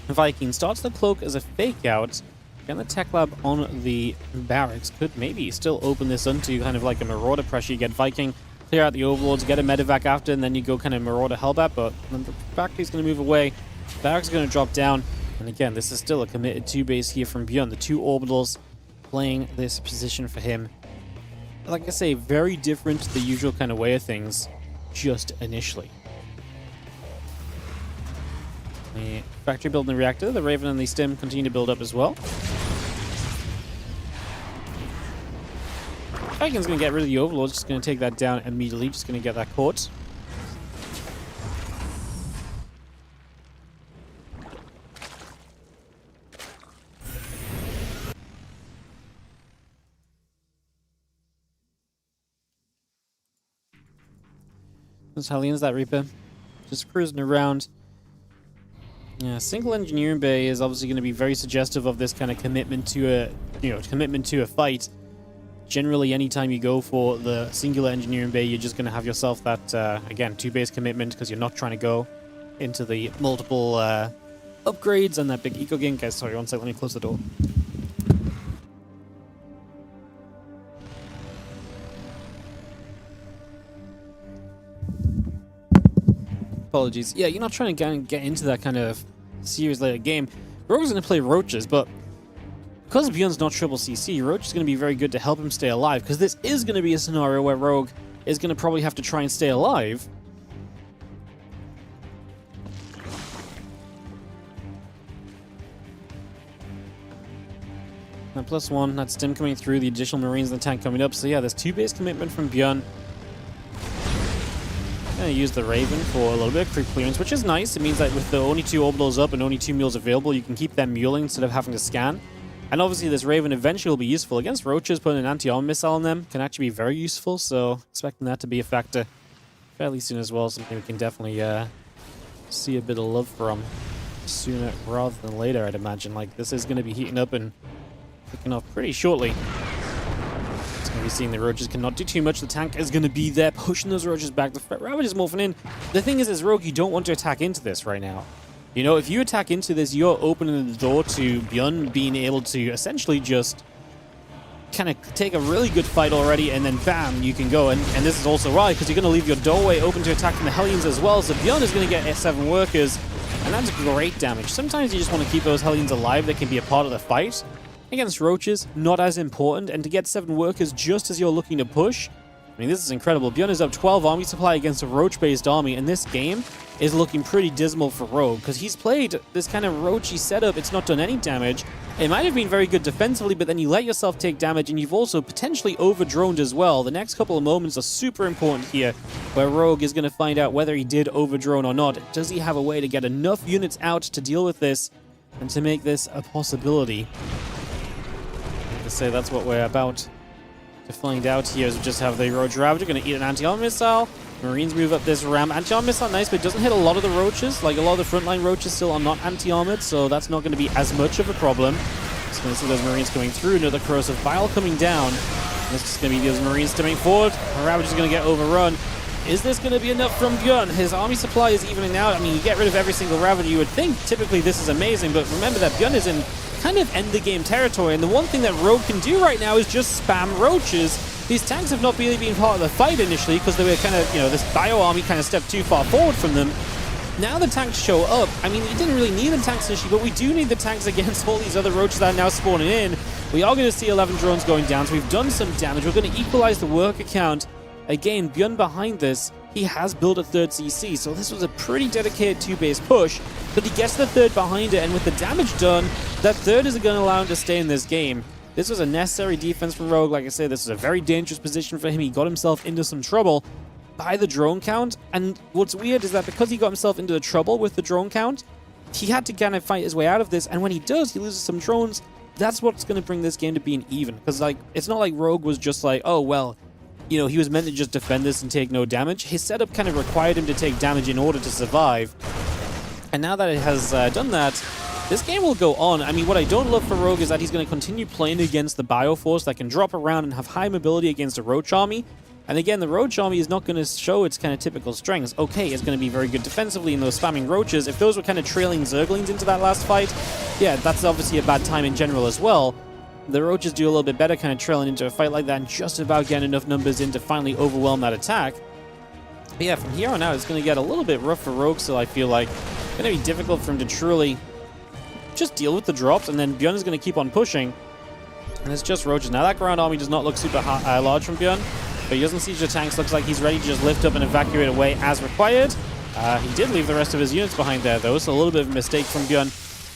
Viking starts the cloak as a fake out. And the tech lab on the barracks could maybe still open this into kind of like a Marauder pressure. You get Viking, clear out the Overlords, get a medevac after, and then you go kind of Marauder Hellbat, but then the factory's going to move away. Barracks is going to drop down, and again, this is still a committed 2-base here from Bion. The 2 orbitals playing this position for him. Like I say, very different to the usual kind of way of things, just initially. The factory building the reactor, the Raven and the Stim continue to build up as well. Viking's going to get rid of the Overlords, just going to take that down immediately, just going to get that caught. Those Hellions, that Reaper, just cruising around. Yeah, single engineering bay is obviously going to be very suggestive of this kind of commitment to a fight. Generally, anytime you go for the singular engineering bay, you're just going to have yourself that, again, 2-base commitment, because you're not trying to go into the multiple upgrades and that big eco game. Guys, sorry, one sec, let me close the door. Apologies. Yeah, you're not trying to get into that kind of series later game. Rogue's going to play Roaches, but because Bion's not triple CC, Roach is going to be very good to help him stay alive, because this is going to be a scenario where Rogue is going to probably have to try and stay alive. And +1, that's Stim coming through, the additional Marines in the tank coming up. So yeah, there's 2-base commitment from Bion. Gonna use the Raven for a little bit of creep clearance, which is nice. It means that with the only 2 orbitals up and only 2 mules available, you can keep them muling instead of having to scan. And obviously this Raven eventually will be useful against Roaches. Putting an anti-armor missile on them can actually be very useful, so expecting that to be a factor fairly soon as well. Something we can definitely see a bit of love from sooner rather than later, I'd imagine. Like, this is going to be heating up and kicking off pretty shortly. It's going to be seeing the Roaches cannot do too much. The tank is going to be there, pushing those Roaches back. The Ravage is morphing in. The thing is, as Rogue, you don't want to attack into this right now. You know, if you attack into this, you're opening the door to Bion being able to essentially just kind of take a really good fight already, and then bam, you can go. And this is also right, because you're going to leave your doorway open to attack from the Hellions as well. So Bion is going to get S7 workers, and that's great damage. Sometimes you just want to keep those Hellions alive. They can be a part of the fight. Against roaches, not as important. And to get 7 workers just as you're looking to push, I mean, this is incredible. Bion is up 12 army supply against a roach-based army, and this game is looking pretty dismal for Rogue, because he's played this kind of roachy setup. It's not done any damage. It might have been very good defensively, but then you let yourself take damage, and you've also potentially over-droned as well. The next couple of moments are super important here, where Rogue is going to find out whether he did over-drone or not. Does he have a way to get enough units out to deal with this, and to make this a possibility? I have to say, that's what we're about to find out here, is we just have the Roach Ravager going to eat an anti-armor missile. Marines move up this ramp. Anti-armor missile, nice, but it doesn't hit a lot of the roaches. Like, a lot of the frontline roaches still are not anti-armored, so that's not going to be as much of a problem. Just going to see those Marines coming through. Another corrosive bile coming down. This is going to be those Marines stepping forward. The Ravager's going to get overrun. Is this going to be enough from Bion? His army supply is evening out. I mean, you get rid of every single Ravager. You would think typically this is amazing, but remember that Bion is in kind of end-the-game territory, and the one thing that Rogue can do right now is just spam roaches. These tanks have not really been part of the fight initially, because they were kind of, this Bio army kind of stepped too far forward from them. Now the tanks show up. I mean, you didn't really need the tanks initially, but we do need the tanks against all these other roaches that are now spawning in. We are going to see 11 drones going down, so we've done some damage. We're going to equalize the worker count. Again, Bion behind this, he has built a 3rd CC, so this was a pretty dedicated 2-base push, but he gets the 3rd behind it, and with the damage done, that 3rd is going to allow him to stay in this game. This was a necessary defense from Rogue. Like I said, this is a very dangerous position for him. He got himself into some trouble by the drone count, and what's weird is that because he got himself into the trouble with the drone count, he had to kind of fight his way out of this, and when he does, he loses some drones. That's what's going to bring this game to being even, because like, it's not like Rogue was just like, oh, well, he was meant to just defend this and take no damage. His setup kind of required him to take damage in order to survive. And now that it has done that, this game will go on. I mean, what I don't love for Rogue is that he's going to continue playing against the Bioforce that can drop around and have high mobility against a Roach army. And again, the Roach army is not going to show its kind of typical strengths. Okay, it's going to be very good defensively in those spamming Roaches. If those were kind of trailing Zerglings into that last fight, yeah, that's obviously a bad time in general as well. The Roaches do a little bit better kind of trailing into a fight like that and just about getting enough numbers in to finally overwhelm that attack. But yeah, from here on out, it's going to get a little bit rough for Rogue still, I feel like. It's going to be difficult for him to truly just deal with the drops, and then Bion is going to keep on pushing. And it's just Roaches. Now, that ground army does not look super large from Bion, but he doesn't siege the tanks. Looks like he's ready to just lift up and evacuate away as required. He did leave the rest of his units behind there, though, so a little bit of a mistake from Bion.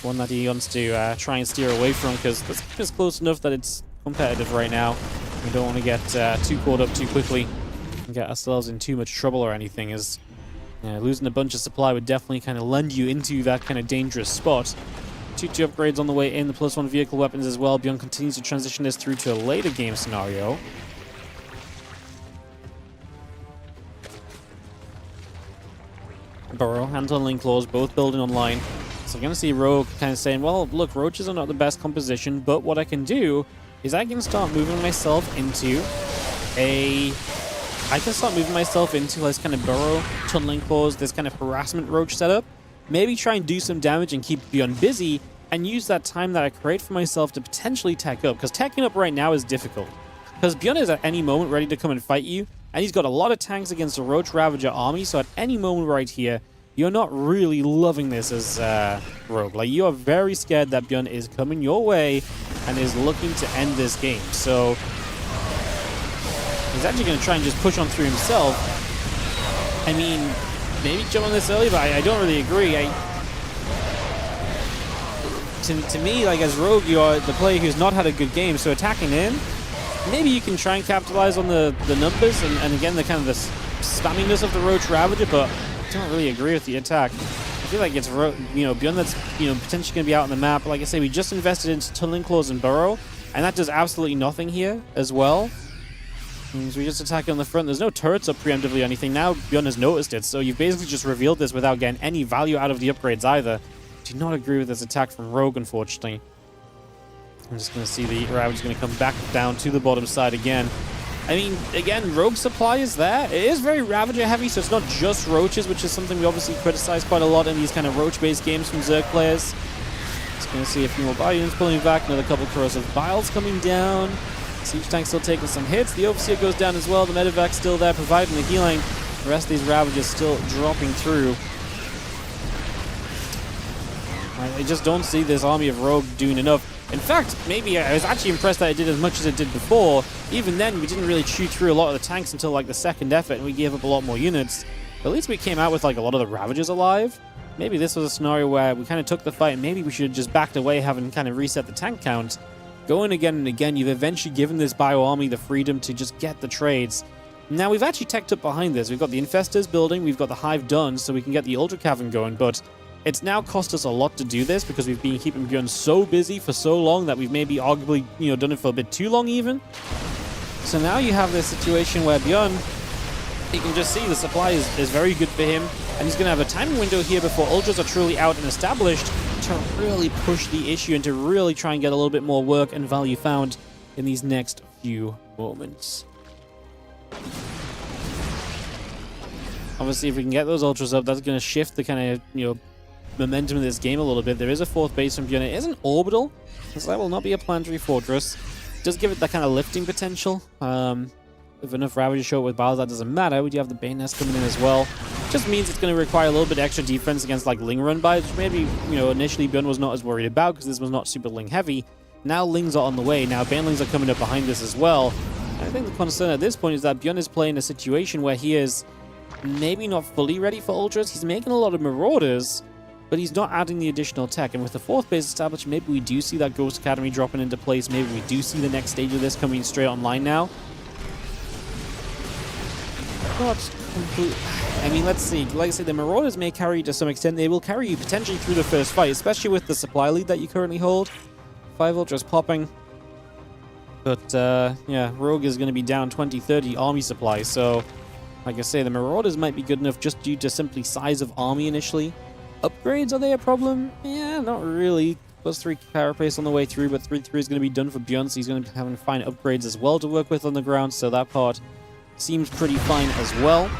One that he wants to try and steer away from, because this game is close enough that it's competitive right now. We don't want to get too caught up too quickly and get ourselves in too much trouble or anything, as losing a bunch of supply would definitely kind of lend you into that kind of dangerous spot. 2 upgrades on the way in, the +1 vehicle weapons as well. Bion continues to transition this through to a later game scenario. Burrow and Tunneling Claws both building online. So I'm going to see Rogue kind of saying, well, look, Roaches are not the best composition, but what I can do is I can start moving myself into this kind of Burrow, Tunneling Claws, this kind of harassment Roach setup. Maybe try and do some damage and keep Bion busy, and use that time that I create for myself to potentially tech up, because teching up right now is difficult. Because Bion is at any moment ready to come and fight you, and he's got a lot of tanks against a Roach Ravager army, so at any moment right here, you're not really loving this as Rogue. Like, you are very scared that Bion is coming your way and is looking to end this game. So he's actually going to try and just push on through himself. I mean, maybe jump on this early, but I don't really agree. To me, like, as Rogue, you're the player who's not had a good game, so attacking in, maybe you can try and capitalize on the numbers and again, the kind of the spamminess of the Roach Ravager, but I don't really agree with the attack. I feel like it's, Bion that's, potentially going to be out on the map. Like I say, we just invested into Tunneling Claws and Burrow, and that does absolutely nothing here as well. So we just attack on the front. There's no turrets up preemptively or anything. Now Bion has noticed it, so you've basically just revealed this without getting any value out of the upgrades either. Do not agree with this attack from Rogue, unfortunately. I'm just going to see the Ravager's going to come back down to the bottom side again. I mean, again, Rogue supply is there. It is very Ravager heavy, so it's not just Roaches, which is something we obviously criticize quite a lot in these kind of Roach-based games from Zerg players. Just going to see a few more Bions pulling back, another couple corrosive Biles coming down. Siege tank still taking some hits. The Overseer goes down as well. The Medevac's still there providing the healing. The rest of these Ravagers still dropping through. I just don't see this army of Rogue doing enough. In fact, maybe I was actually impressed that it did as much as it did before. Even then, we didn't really chew through a lot of the tanks until like the second effort, and we gave up a lot more units. But at least we came out with like a lot of the Ravagers alive. Maybe this was a scenario where we kind of took the fight, and maybe we should have just backed away, having kind of reset the tank count. Going again and again, you've eventually given this Bio army the freedom to just get the trades. Now, we've actually teched up behind this. We've got the Infestors building, we've got the Hive done, so we can get the Ultra Cavern going, but it's now cost us a lot to do this because we've been keeping Bion so busy for so long that we've maybe arguably, done it for a bit too long even. So now you have this situation where Bion, you can just see the supply is very good for him, and he's going to have a timing window here before Ultras are truly out and established to really push the issue and to really try and get a little bit more work and value found in these next few moments. Obviously, if we can get those Ultras up, that's going to shift the kind of, momentum of this game a little bit. There is a fourth base from Bion. It is an orbital, so that will not be a planetary fortress. It does give it that kind of lifting potential. If enough Ravagers show up with Biles, that doesn't matter. We do have the Bane Nest coming in as well. Just means it's going to require a little bit extra defense against like Ling run by, which maybe, initially Bion was not as worried about because this was not super Ling heavy. Now Lings are on the way. Now Banelings are coming up behind this as well. I think the concern at this point is that Bion is playing a situation where he is maybe not fully ready for Ultras. He's making a lot of Marauders, but he's not adding the additional tech. And with the fourth base established, maybe we do see that Ghost Academy dropping into place. Maybe we do see the next stage of this coming straight online now. Not complete. I mean, let's see. Like I said, the Marauders may carry you to some extent. They will carry you potentially through the first fight, especially with the supply lead that you currently hold. 5 Ultras popping. But, yeah, Rogue is going to be down 20-30 army supply. So, like I say, the Marauders might be good enough just due to simply size of army initially. Upgrades, are they a problem? Yeah, not really. +3 carapace on the way through, but 3-3 is going to be done for Bion, so he's going to be having fine upgrades as well to work with on the ground, so that part seems pretty fine as well.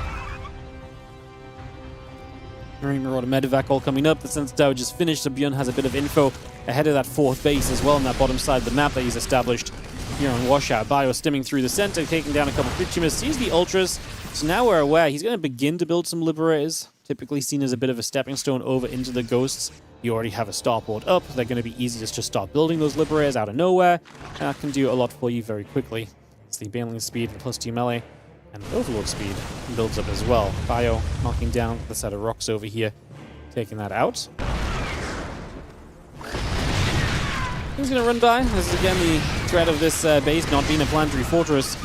Marine Marauder Medevac all coming up. The Sense Tower just finished, so Bion has a bit of info ahead of that fourth base as well on that bottom side of the map that he's established here on Washout. Bio stimming through the center, taking down a couple of creatures, sees the Ultras. So now we're aware he's going to begin to build some Liberators, typically seen as a bit of a stepping stone over into the Ghosts. You already have a starport up. They're going to be easy to just start building those Liberators out of nowhere, and that can do a lot for you very quickly. It's the Baneling speed and +2 melee, and Overlord speed builds up as well. Bio knocking down the set of rocks over here, taking that out. He's going to run by. This is again the threat of this base not being a planetary fortress.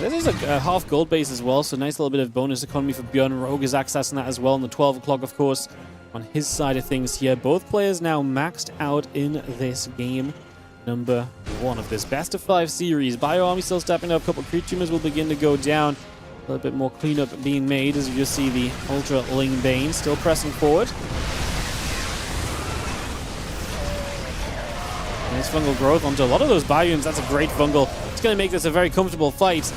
This is a half gold base as well, so nice little bit of bonus economy for Bion. Rogue is accessing that as well, and the 12 o'clock, of course, on his side of things here. Both players now maxed out in this game number 1 of this best of 5 series. Bio Army still stepping up. A couple of creature tumors will begin to go down. A little bit more cleanup being made as you just see the Ultra Ling Bane still pressing forward. Nice fungal growth onto a lot of those Bions. That's a great fungal. It's going to make this a very comfortable fight.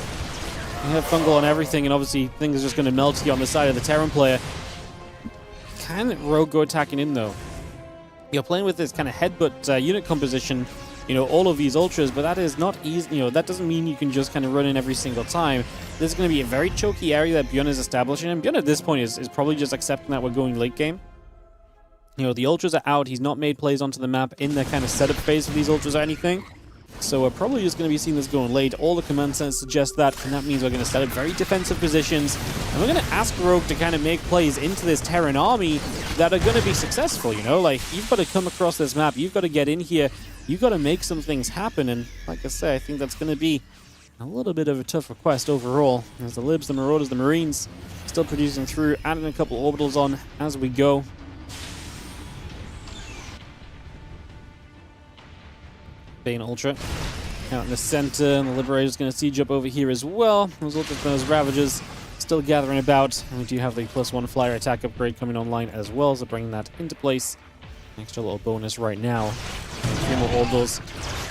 You have fungal on everything, and obviously things are just going to melt here on the side of the Terran player. Can Rogue go attacking in, though? You're playing with this kind of headbutt unit composition, all of these Ultras, but that is not easy. That doesn't mean you can just kind of run in every single time. This is going to be a very choky area that Bion is establishing, and Bion at this point is probably just accepting that we're going late game. The Ultras are out. He's not made plays onto the map in the kind of setup phase for these Ultras or anything. So we're probably just going to be seeing this going late. All the command centers suggest that, and that means we're going to set up very defensive positions. And we're going to ask Rogue to kind of make plays into this Terran army that are going to be successful, Like, you've got to come across this map. You've got to get in here. You've got to make some things happen. And like I say, I think that's going to be a little bit of a tough request overall. As the Libs, the Marauders, the Marines still producing through, adding a couple orbitals on as we go. Bane Ultra out in the center, and the Liberator's going to siege up over here as well. Those Ultras, those Ravagers still gathering about, and we do have the +1 flyer attack upgrade coming online as well, so bringing that into place. Extra little bonus right now. 3 more orbitals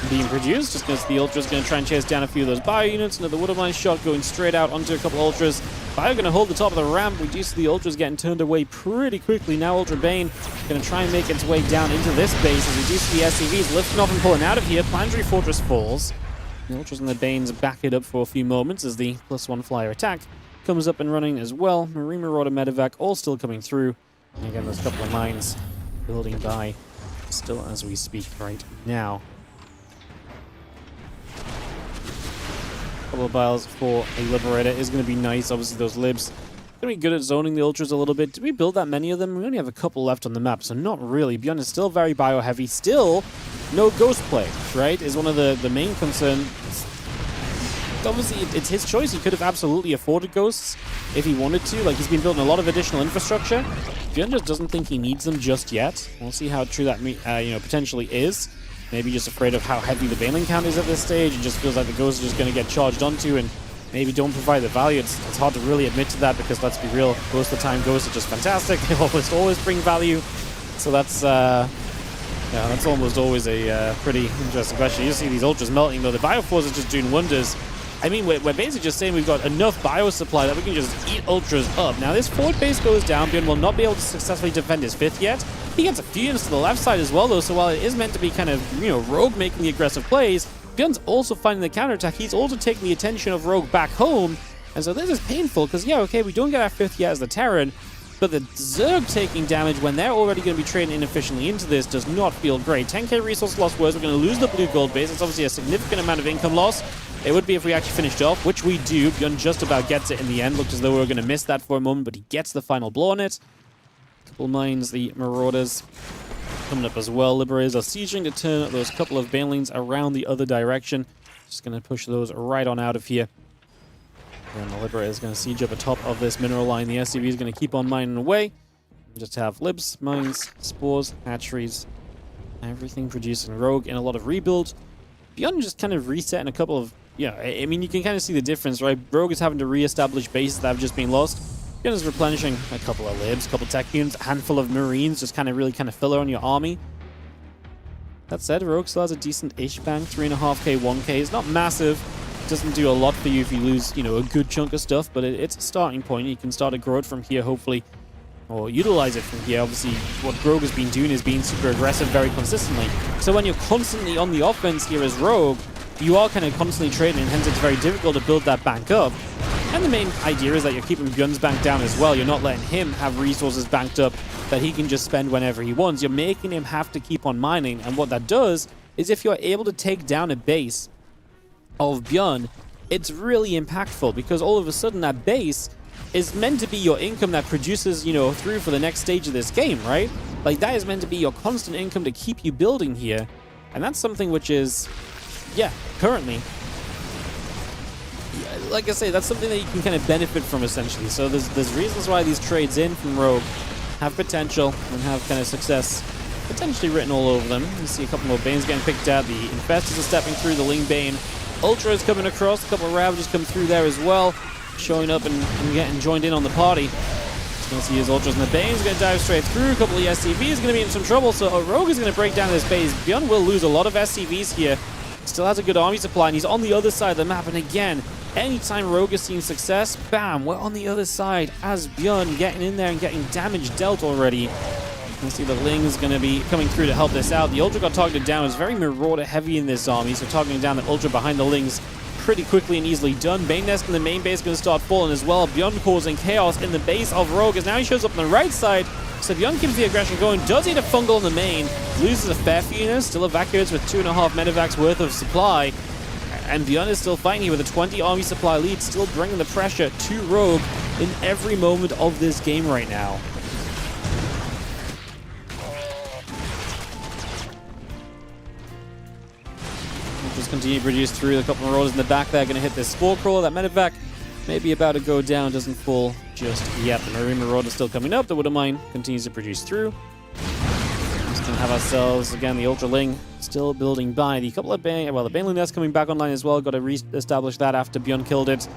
being produced, just because the Ultra's going to try and chase down a few of those Bio units. Another Woodline shot going straight out onto a couple of Ultras. Bio going to hold the top of the ramp. We do see the Ultras getting turned away pretty quickly. Now Ultra Bane going to try and make its way down into this base as we do see the SCVs lifting off and pulling out of here. Planetary Fortress falls. The Ultras and the Banes back it up for a few moments as the +1 flyer attack comes up and running as well. Marine Marauder Medevac all still coming through. And again, there's a couple of mines building by still as we speak right now. A couple of biles for a Liberator is going to be nice. Obviously, those libs going to be good at zoning the Ultras a little bit. Did we build that many of them? We only have a couple left on the map, so not really. Bion is still very bio-heavy. Still, no ghost play, right? Is one of the main concerns. Obviously, it's his choice. He could have absolutely afforded ghosts if he wanted to. Like, he's been building a lot of additional infrastructure. Bion just doesn't think he needs them just yet. We'll see how true that potentially is. Maybe just afraid of how heavy the Baneling count is at this stage. It just feels like the ghosts are just going to get charged onto and maybe don't provide the value. It's hard to really admit to that because, let's be real, most of the time ghosts are just fantastic. They always bring value. So that's almost always a pretty interesting question. You see these Ultras melting, though. The Bioforce are just doing wonders. I mean, we're basically just saying we've got enough bio supply that we can just eat Ultras up. Now, this forward base goes down. Bion will not be able to successfully defend his 5th yet. He gets a few units to the left side as well, though, so while it is meant to be kind of, Rogue making the aggressive plays, Bion's also finding the counterattack. He's also taking the attention of Rogue back home, and so this is painful, because, yeah, okay, we don't get our 5th yet as the Terran, but the Zerg taking damage when they're already going to be trading inefficiently into this does not feel great. 10k resource loss worse. We're going to lose the blue gold base. It's obviously a significant amount of income loss. It would be if we actually finished off, which we do. Bion just about gets it in the end. Looked as though we were going to miss that for a moment, but he gets the final blow on it. Couple mines, the Marauders coming up as well. Liberators are sieging to turn those couple of Banelings around the other direction. Just going to push those right on out of here. And the Liberator is going to siege up atop of this mineral line. The SCV is going to keep on mining away. Just have libs, mines, spores, hatcheries, everything producing Rogue in a lot of rebuild. Bion just kind of resetting a couple of... Yeah, I mean, you can kind of see the difference, right? Rogue is having to re-establish bases that have just been lost. Bion is replenishing a couple of libs, a couple of tech units, a handful of marines, just really filler on your army. That said, Rogue still has a decent-ish bang, 3.5k, 1k. It's not massive. It doesn't do a lot for you if you lose, a good chunk of stuff, but it's a starting point. You can start to grow it from here, hopefully, or utilize it from here. Obviously, what Rogue has been doing is being super aggressive very consistently. So when you're constantly on the offense here as Rogue, you are kind of constantly trading, and hence it's very difficult to build that bank up. And the main idea is that you're keeping Bion's bank down as well. You're not letting him have resources banked up that he can just spend whenever he wants. You're making him have to keep on mining, and what that does is if you're able to take down a base of Bion, it's really impactful, because all of a sudden that base is meant to be your income that produces, through for the next stage of this game, right? Like, that is meant to be your constant income to keep you building here. And that's something which is, yeah, currently, like I say, that's something that you can kind of benefit from, essentially. So there's reasons why these trades in from Rogue have potential and have kind of success potentially written all over them. You see a couple more Banes getting picked out. The Infestors are stepping through. The Ling Bane Ultra is coming across. A couple of Ravages come through there as well, showing up and getting joined in on the party. Just going to see his Ultras, and the Bane's going to dive straight through. A couple of SCVs is going to be in some trouble, so Rogue is going to break down this base. Bion will lose a lot of SCVs here. Still has a good army supply, and he's on the other side of the map. And again, anytime Rogue has seen success, bam, we're on the other side as Bion getting in there and getting damage dealt already. You can see the Ling is going to be coming through to help this out. The Ultra got targeted down. It's very Marauder heavy in this army, so targeting down the Ultra behind the Lings pretty quickly and easily done. Bane Nest in the main base is going to start falling as well. Bion causing chaos in the base of Rogue, as now he shows up on the right side. So Bion keeps the aggression going. Does hit a fungal in the main. Loses a fair few units. Still evacuates with 2.5 medevacs worth of supply. And Bion is still fighting here with a 20 army supply lead. Still bringing the pressure to Rogue in every moment of this game right now. Just continue to produce through. A couple of Marauders in the back there. Going to hit this Spore Crawler. That medevac maybe about to go down. Doesn't fall just yet. The Marine Marauder still coming up. The Widowmine continues to produce through. Just going to have ourselves, again, the Ultra Ling still building by. The couple of the Baneling Nest coming back online as well. Got to re-establish that after Bion killed it.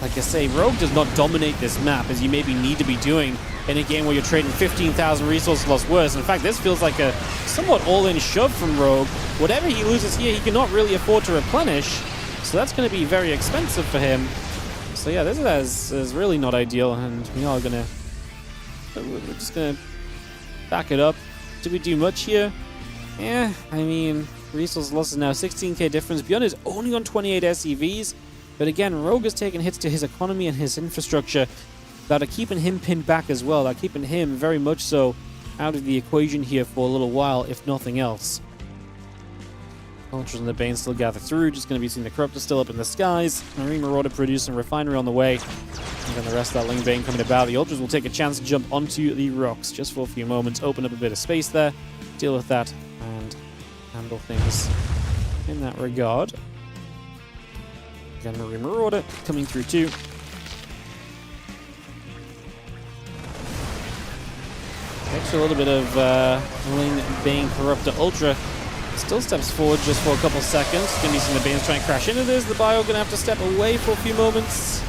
Like I say, Rogue does not dominate this map as you maybe need to be doing in a game where you're trading 15,000 resource loss worse. In fact, this feels like a somewhat all-in shove from Rogue. Whatever he loses here, he cannot really afford to replenish. So that's going to be very expensive for him. So yeah, this is really not ideal, and we're just going to back it up. Did we do much here? Yeah, I mean, Resource losses now 16k difference. Bion is only on 28 SCVs. But again, Rogue has taken hits to his economy and his infrastructure that are keeping him pinned back as well. That are keeping him very much so out of the equation here for a little while, if nothing else. Ultras and the Bane still gather through. Just going to be seeing the Corruptor still up in the skies. Marine Marauder producing Refinery on the way. And then the rest of that Ling Bane coming about. The Ultras will take a chance to jump onto the rocks just for a few moments. Open up a bit of space there. Deal with that and handle things in that regard. Again, Marine Marauder coming through too. Extra little bit of Ling Bane Corruptor Ultra. Still steps forward just for a couple seconds. Gonna be some of the Banes trying to crash into this. The Bio gonna have to step away for a few moments.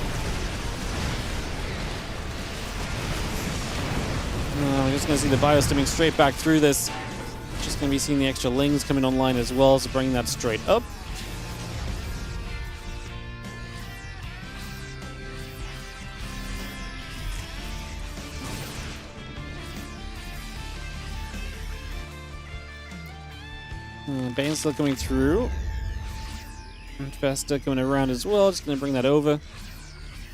We're just gonna see the Bio stepping straight back through this. Just gonna be seeing the extra Lings coming online as well, so bringing that straight up. Bane still coming through. Infesta coming around as well. Just going to bring that over.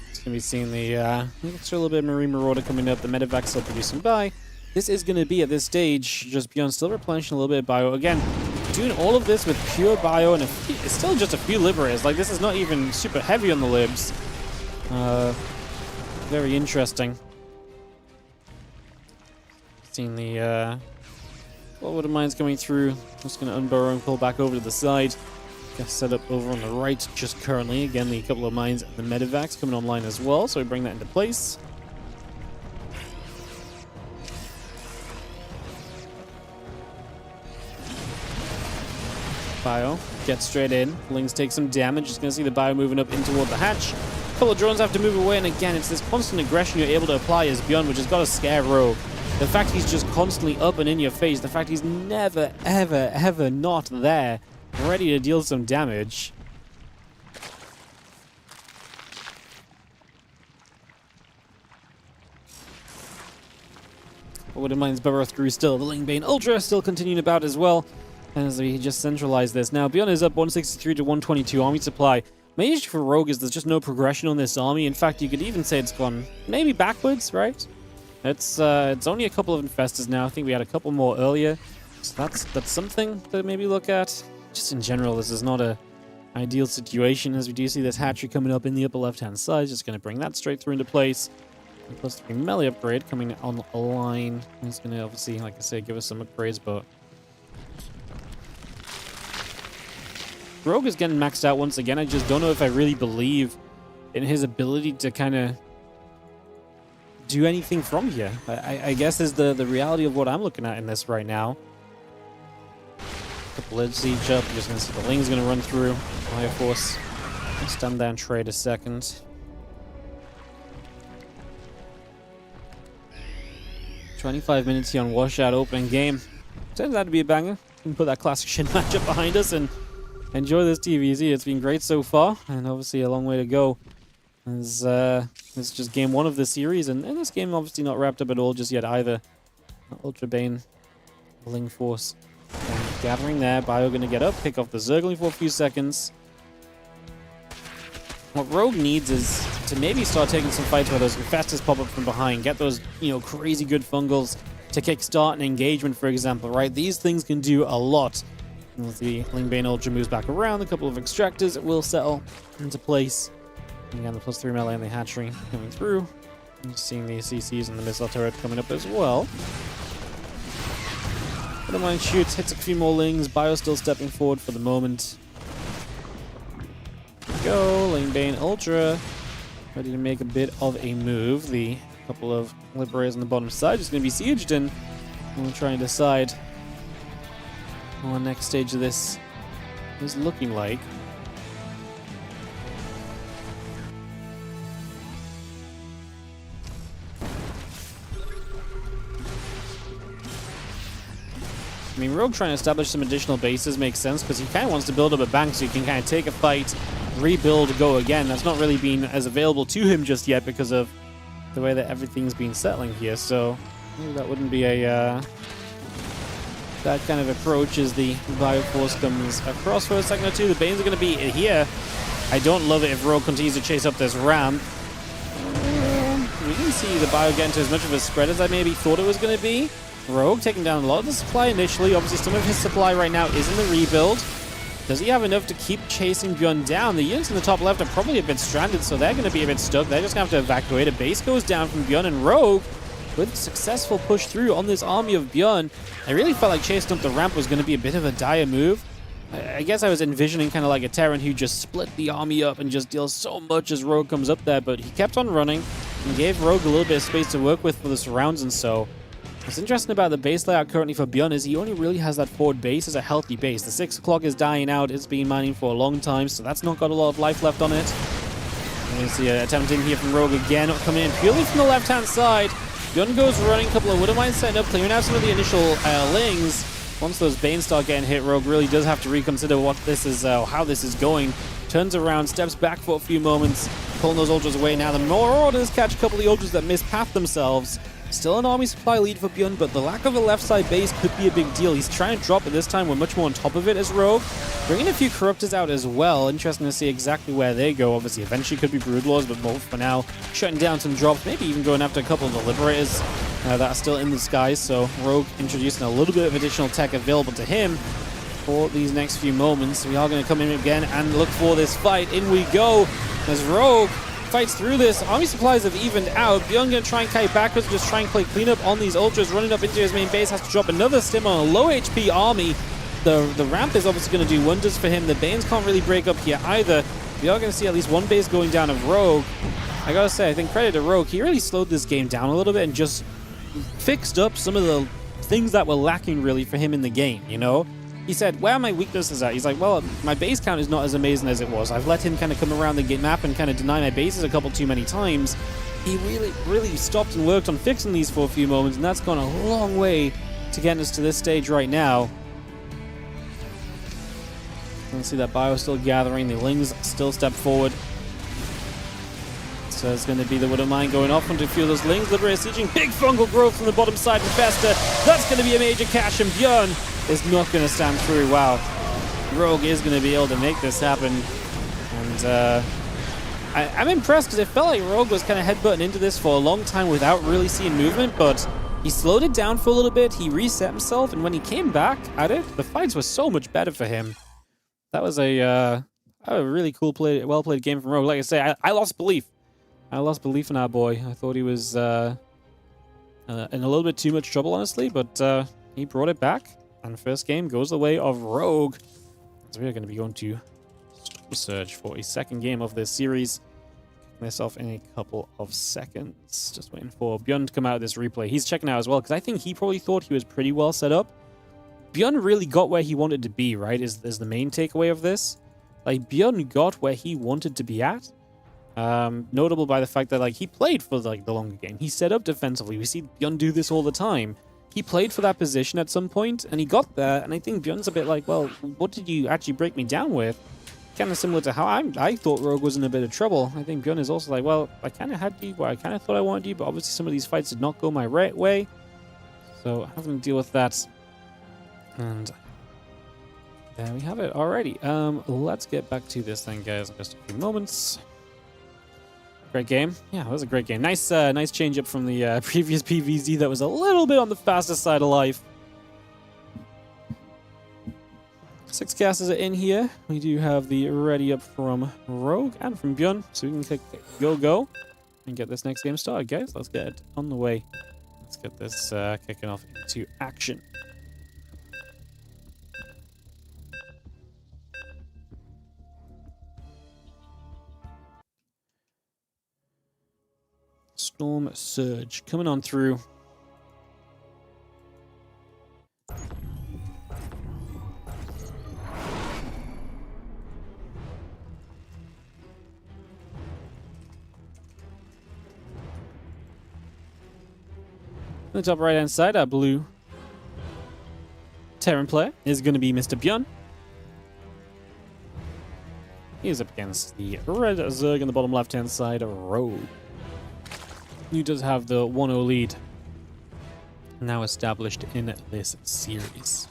Just going to be seeing the extra little bit of Marine Marauder coming up. The Medevac still producing by. This is going to be, at this stage, just Bion still replenishing a little bit of Bio. Again, doing all of this with pure Bio and it's still just a few Liberators. Like, this is not even super heavy on the Libs. Very interesting. Seeing the Forward mines coming through. Just going to unburrow and pull back over to the side. Get set up over on the right just currently. Again, the couple of mines and the Medevacs coming online as well, so we bring that into place. Bio gets straight in. Lings take some damage. Just going to see the Bio moving up in toward the hatch. A couple of drones have to move away, and again, it's this constant aggression you're able to apply as Bion, which has got to scare Rogue. The fact he's just constantly up and in your face, the fact he's never, ever, ever not there, ready to deal some damage. Forward mines burrow through still. The Ling Bane Ultra still continuing about as well, as we just centralize this. Now, Bion is up 163 to 122 army supply. Main issue for Rogue is there's just no progression on this army. In fact, you could even say it's gone maybe backwards, right? It's only a couple of infestors now. I think we had a couple more earlier. So that's something to maybe look at. Just in general, this is not a ideal situation, as we do see this hatchery coming up in the upper left-hand side. Just going to bring that straight through into place. And plus the melee upgrade coming on the line. It's going to obviously, like I say, give us some upgrades, but Rogue is getting maxed out once again. I just don't know if I really believe in his ability to kind of do anything from here. I guess is the reality of what I'm looking at in this right now. Couple edge siege up. You're just going to see the Ling's going to run through. Fire Force. Stand down trade a second. 25 minutes here on Washout opening game. Turns out to be a banger. We can put that classic Shin matchup behind us and enjoy this TVZ. It's been great so far, and obviously a long way to go. As it's just game one of the series, and this game obviously not wrapped up at all just yet either. Ultra Bane, Ling Force, gathering there. Bio gonna get up, pick off the Zergling for a few seconds. What Rogue needs is to maybe start taking some fights where those infestors pop up from behind, get those, crazy good fungals to kickstart an engagement, for example, right? These things can do a lot. And with the Ling Bane Ultra moves back around, a couple of extractors will settle into place. Again, the +3 melee and the hatchery coming through. And seeing the CCs and the missile turret coming up as well. But mine shoots, hits a few more Lings. Bio still stepping forward for the moment. There we go, Ling Bane Ultra. Ready to make a bit of a move. The couple of Liberators on the bottom side just going to be sieged, and we'll try and decide what the next stage of this is looking like. I mean, Rogue trying to establish some additional bases makes sense because he kind of wants to build up a bank so he can kind of take a fight, rebuild, go again. That's not really been as available to him just yet because of the way that everything's been settling here. So maybe that wouldn't be a that kind of approach as the Bioforce comes across for a second or two. The Banes are going to be here. I don't love it if rogue continues to chase up this ramp. We didn't see the Bio get into as much of a spread as I maybe thought it was going to be. rogue taking down a lot of the supply initially. Obviously, some of his supply right now is in the rebuild. Does he have enough to keep chasing Bion down? The units in the top left are probably a bit stranded, so they're going to be a bit stuck. They're just going to have to evacuate. A base goes down from Bion, and rogue, with a successful push through on this army of Bion, I really felt like chasing up the ramp was going to be a bit of a dire move. I guess I was envisioning kind of like a Terran who just split the army up and just deals so much as rogue comes up there, but he kept on running and gave rogue a little bit of space to work with for the surrounds. And so what's interesting about the base layout currently for Bion is he only really has that forward base as a healthy base. The 6 o'clock is dying out. It's been mining for a long time, so that's not got a lot of life left on it. You can see an attempt in here from rogue again, coming in purely from the left-hand side. Bion goes running, a couple of Wood Mines setting up, clearing out some of the initial lings. Once those Banes start getting hit, rogue really does have to reconsider what this is, how this is going. Turns around, steps back for a few moments, pulling those Ultras away. Now the Marauders catch a couple of the Ultras that mispath themselves. Still an army supply lead for Bion, but the lack of a left side base could be a big deal. He's trying to drop it this time. We're much more on top of it as rogue. Bringing a few Corruptors out as well. Interesting to see exactly where they go. Obviously, eventually could be Broodlords, but more for now. Shutting down some drops, maybe even going after a couple of the Liberators that are still in the skies. So rogue introducing a little bit of additional tech available to him for these next few moments. We are going to come in again and look for this fight. In we go as rogue fights through this. Army supplies have evened out. Bion going to try and kite backwards, just try and play cleanup on these Ultras, running up into his main base, has to drop another stim on a low HP army. The ramp is obviously going to do wonders for him. The Banes can't really break up here either. We are going to see at least one base going down of rogue. I gotta say, I think credit to rogue, he really slowed this game down a little bit and just fixed up some of the things that were lacking really for him in the game, you know? He said, where are my weaknesses at? He's like, well, my base count is not as amazing as it was. I've let him kind of come around the map and kind of deny my bases a couple too many times. He really stopped and worked on fixing these for a few moments, and that's gone a long way to getting us to this stage right now. You can see that Bio still gathering. The Lings still step forward. So it's going to be the Widow Mine going off onto a few of those Lings. Liberator sieging. Big fungal growth from the bottom side of Festa. That's going to be a major cash, and Bion is not going to stand through. Wow. Rogue is going to be able to make this happen. And I'm impressed because it felt like Rogue was kind of headbutting into this for a long time without really seeing movement, but he slowed it down for a little bit. He reset himself, and when he came back at it, the fights were so much better for him. That was a really cool well-played game from Rogue. Like I say, I lost belief. I lost belief in our boy. I thought he was in a little bit too much trouble, honestly, but he brought it back. And first game goes the way of rogue. So we are going to be going to Storm Surge for a second game of this series. Kicking this off in a couple of seconds. Just waiting for Bion to come out of this replay. He's checking out as well, because I think he probably thought he was pretty well set up. Bion really got where he wanted to be, right? Is the main takeaway of this. Like, Bion got where he wanted to be at. Notable by the fact that, like, he played for, like, the longer game. He set up defensively. We see Bion do this all the time. He played for that position at some point, and he got there, and I think Bion's a bit like, well, what did you actually break me down with? Kind of similar to how I thought Rogue was in a bit of trouble. I think Bion is also like, well, I kind of had you, but I kind of thought I wanted you, but obviously some of these fights did not go my right way. So having to deal with that. And there we have it. Alrighty, let's get back to this thing, guys, in just a few moments. Great game. Yeah, it was a great game. Nice change up from the previous PvZ that was a little bit on the faster side of life. 6 casters are in here. We do have the ready up from Rogue and from Bion, so we can click go and get this next game started, guys. Let's get it on the way. Let's get this kicking off into action. Storm Surge coming on through. On the top right hand side, our blue Terran player is going to be Mr. Bion. He is up against the red Zerg on the bottom left hand side, Rogue. He does have the 1-0 lead now established in this series.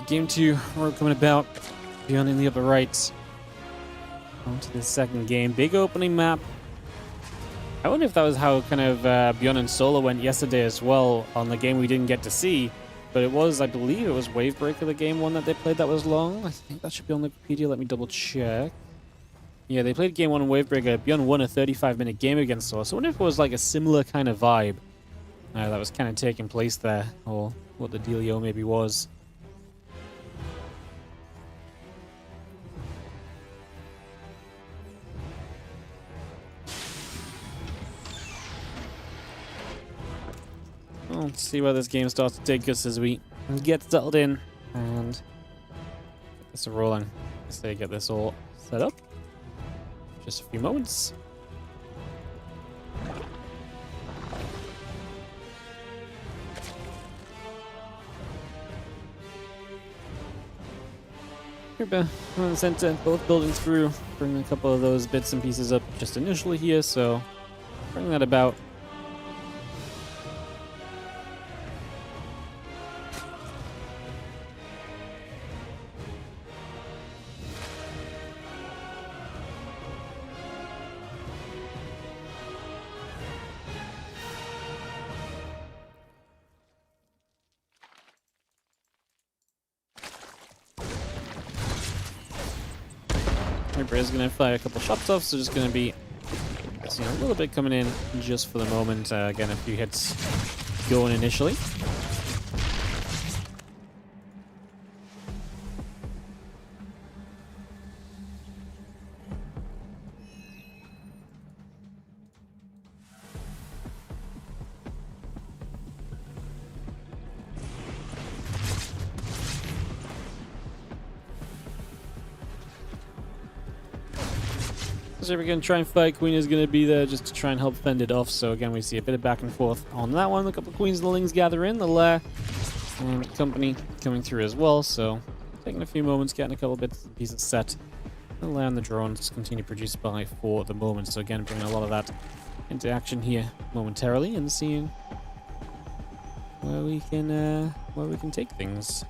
Alright, game 2, we're coming about. Bion in the upper right. On to the second game. Big opening map. I wonder if that was how kind of Bion and Solo went yesterday as well on the game we didn't get to see. But it was, I believe it was Wavebreaker, the game one that they played that was long. I think that should be on the Wikipedia. Let me double check. Yeah, they played game 1 in Wavebreaker. Bion won a 35-minute game against Solo. So I wonder if it was like a similar kind of vibe that was kind of taking place there. Or what the dealio maybe was. Well, let's see where this game starts to take us as we get settled in and get this rolling. Let's say get this all set up. Just a few moments. Here, on the center, both buildings through. Bring a couple of those bits and pieces up just initially here, so bring that about. Reaper is going to fire a couple shots off, so just going to be a little bit coming in just for the moment. Again, a few hits going initially. So we're going to try and fight. Queen is going to be there just to try and help fend it off. So again, we see a bit of back and forth on that one. A couple of Queens and the Lings gather in. The Lair and company coming through as well. So taking a few moments, getting a couple bits and pieces set. The Lair and the drones continue to produce by for the moment. So again, bringing a lot of that into action here momentarily and seeing where we can take things.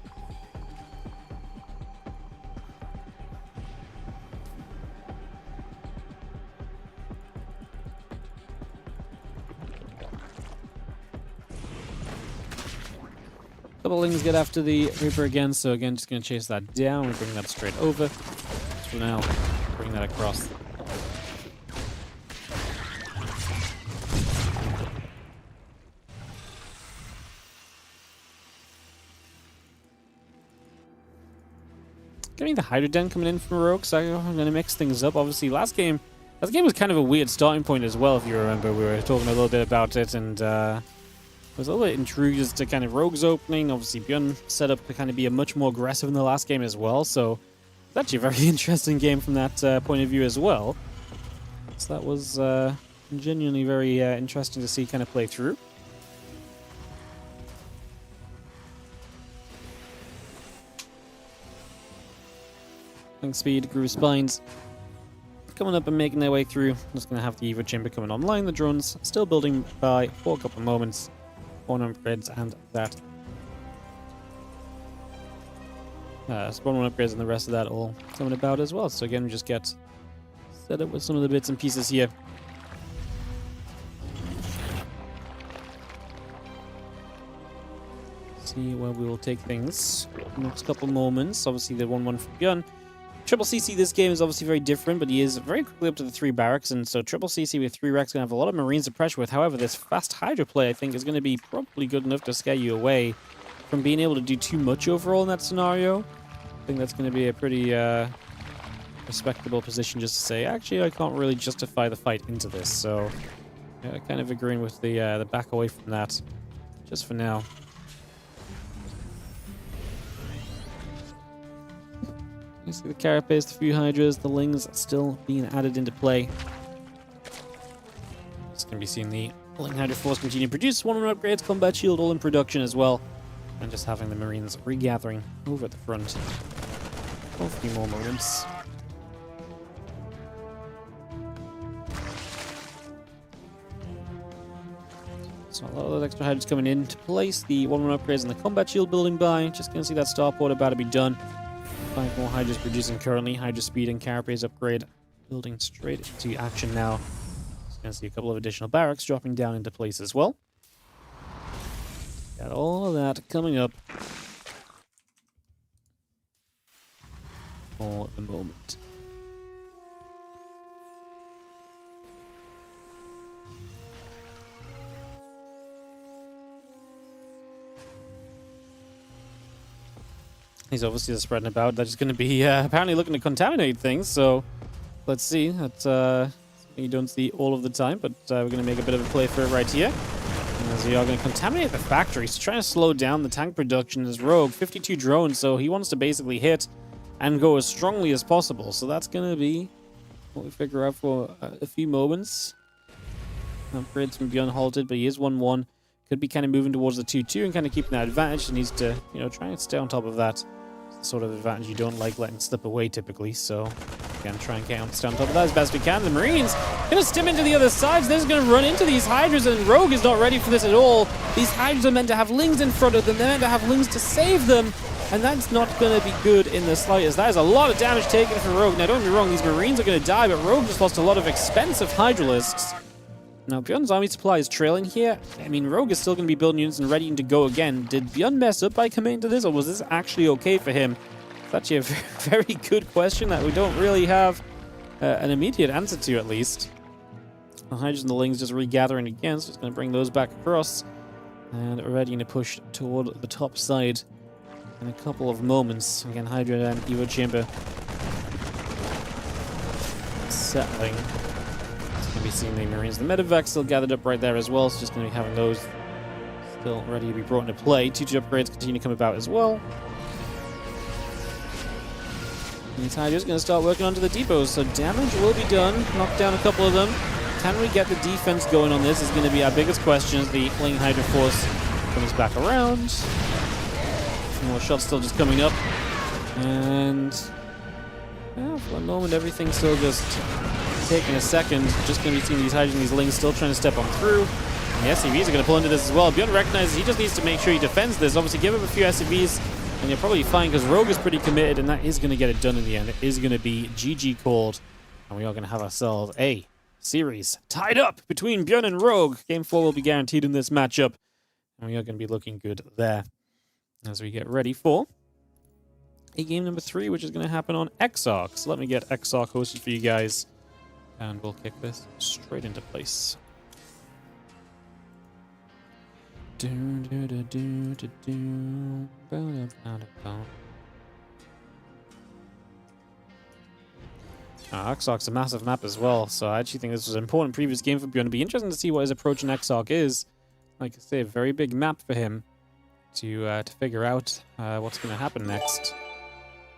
Couple Lings get after the Reaper again, so again, just going to chase that down. We bring that straight over. So now, bring that across. Getting the Hydra Den coming in from herO, so I'm going to mix things up. Obviously, last game was kind of a weird starting point as well, if you remember. We were talking a little bit about it, and was a little bit intrigued as to kind of Rogue's opening. Obviously, Bion set up to kind of be a much more aggressive in the last game as well. So it's actually a very interesting game from that point of view as well. So that was genuinely very interesting to see kind of play through. Think speed, Groove Spines coming up and making their way through. Just going to have the Evo Chamber coming online. The drones still building by for a couple of moments. 1 upgrades and that. Spawn 1 upgrades and the rest of that all coming about as well. So again, we just get set up with some of the bits and pieces here. See where we will take things in the next couple moments. Obviously, the 1-1 from Bion. Triple CC this game is obviously very different, but he is very quickly up to the 3 barracks, and so Triple CC with 3 racks going to have a lot of Marines to pressure with. However, this fast Hydra play, I think, is going to be probably good enough to scare you away from being able to do too much overall in that scenario. I think that's going to be a pretty respectable position just to say, actually, I can't really justify the fight into this. So, yeah, kind of agreeing with the back away from that, just for now. You see the Carapace, the few Hydras, the Lings still being added into play. Just going to be seeing the Ling Hydra Force continue to produce 1-1 upgrades, combat shield all in production as well. And just having the Marines regathering over at the front. For a few more moments. So a lot of those extra hydras coming into place. The 1-1 upgrades and the combat shield building by. Just going to see that starport about to be done. 5 more hydras producing currently. Hydra speed and carapace upgrade building straight into action now. Just going to see a couple of additional barracks dropping down into place as well. Got all of that coming up for the moment. He's obviously just spreading about. They're just going to be apparently looking to contaminate things, so let's see. That's you don't see all of the time, but we're going to make a bit of a play for it right here. As we are going to contaminate the factory. He's trying to slow down the tank production as Rogue. 52 drones, so he wants to basically hit and go as strongly as possible. So that's going to be what we figure out for a few moments. Upgrades from Bion halted, but he is 1-1. Could be kind of moving towards the 2-2 and kind of keeping that advantage. He needs to, try and stay on top of that. It's the sort of advantage you don't like letting slip away typically. So, again, try and stay on top of that as best we can. The Marines going to stim into the other sides. They're just going to run into these Hydras, and Rogue is not ready for this at all. These Hydras are meant to have Lings in front of them. They're meant to have Lings to save them. And that's not going to be good in the slightest. That is a lot of damage taken from Rogue. Now, don't get me wrong, these Marines are going to die, but Rogue just lost a lot of expensive Hydralisks. Now, Bion's army supply is trailing here. I mean, Rogue is still going to be building units and ready to go again. Did Bion mess up by committing to this, or was this actually okay for him? It's actually a very good question that we don't really have an immediate answer to, at least. The Hydras and the Lings just regathering again, so it's going to bring those back across. And ready to push toward the top side in a couple of moments. Again, Hydra and Evo Chamber settling. Be seeing the Marines. The medevac still gathered up right there as well, so just going to be having those still ready to be brought into play. 2-2 upgrades continue to come about as well. These Hydras going to start working onto the depots, so damage will be done. Knock down a couple of them. Can we get the defense going on this is going to be our biggest question as the fleeing Hydra force comes back around. More shots still just coming up. And for a moment, everything's still just taking a second. Just going to be seeing these Hydras and these Lings still trying to step on through. And the SCVs are going to pull into this as well. Bion recognizes he just needs to make sure he defends this. Obviously, give him a few SCVs, and you're probably fine because Rogue is pretty committed, and that is going to get it done in the end. It is going to be GG called, and we are going to have ourselves a series tied up between Bion and Rogue. Game 4 will be guaranteed in this matchup, and we are going to be looking good there as we get ready for game number 3, which is going to happen on Exarch. So let me get Exarch hosted for you guys. And we'll kick this straight into place. Exarch's a massive map as well, so I actually think this was an important previous game for Bion. It'll be interesting to see what his approach in Exarch is. Like I say, a very big map for him to figure out what's going to happen next.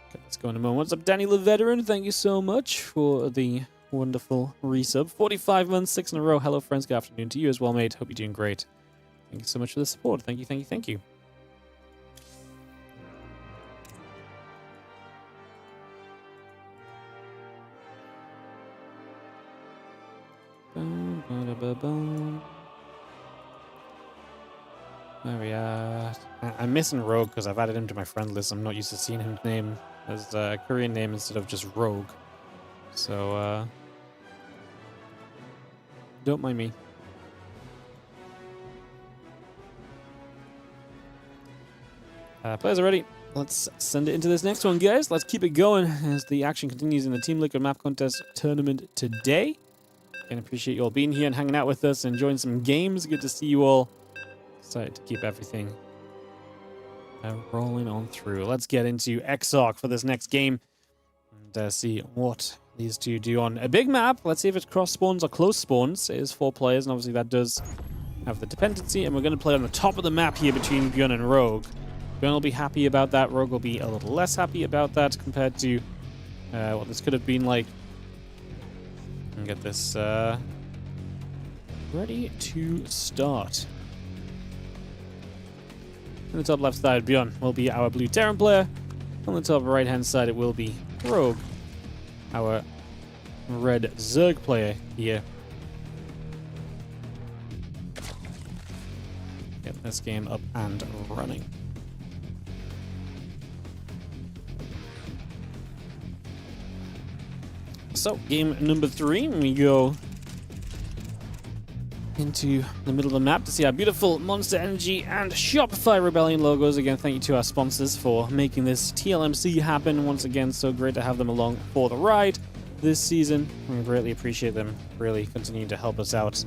Okay, let's go in a moment. What's up, Danny the Veteran? Thank you so much for the wonderful resub. 45 months, 6 in a row. Hello, friends. Good afternoon to you as well, mate. Hope you're doing great. Thank you so much for the support. Thank you, thank you, thank you. There we are. I'm missing Rogue because I've added him to my friend list. I'm not used to seeing him name as a Korean name instead of just Rogue. So, don't mind me. Players are ready. Let's send it into this next one, guys. Let's keep it going as the action continues in the Team Liquid Map Contest tournament today. And appreciate you all being here and hanging out with us and enjoying some games. Good to see you all. Excited to keep everything rolling on through. Let's get into Exarch for this next game and see what these two do on a big map. Let's see if it's cross spawns or close spawns. It is 4 players, and obviously that does have the dependency. And we're going to play on the top of the map here between Bion and Rogue. Bion will be happy about that. Rogue will be a little less happy about that compared to what this could have been like. And get this ready to start. On the top left side, Bion will be our blue Terran player. On the top right hand side, it will be Rogue, our red Zerg player here. this game up and running. So, game number 3, we go into the middle of the map to see our beautiful Monster Energy and Shopify Rebellion logos. Again, thank you to our sponsors for making this TLMC happen. Once again, so great to have them along for the ride this season. We greatly appreciate them really continuing to help us out.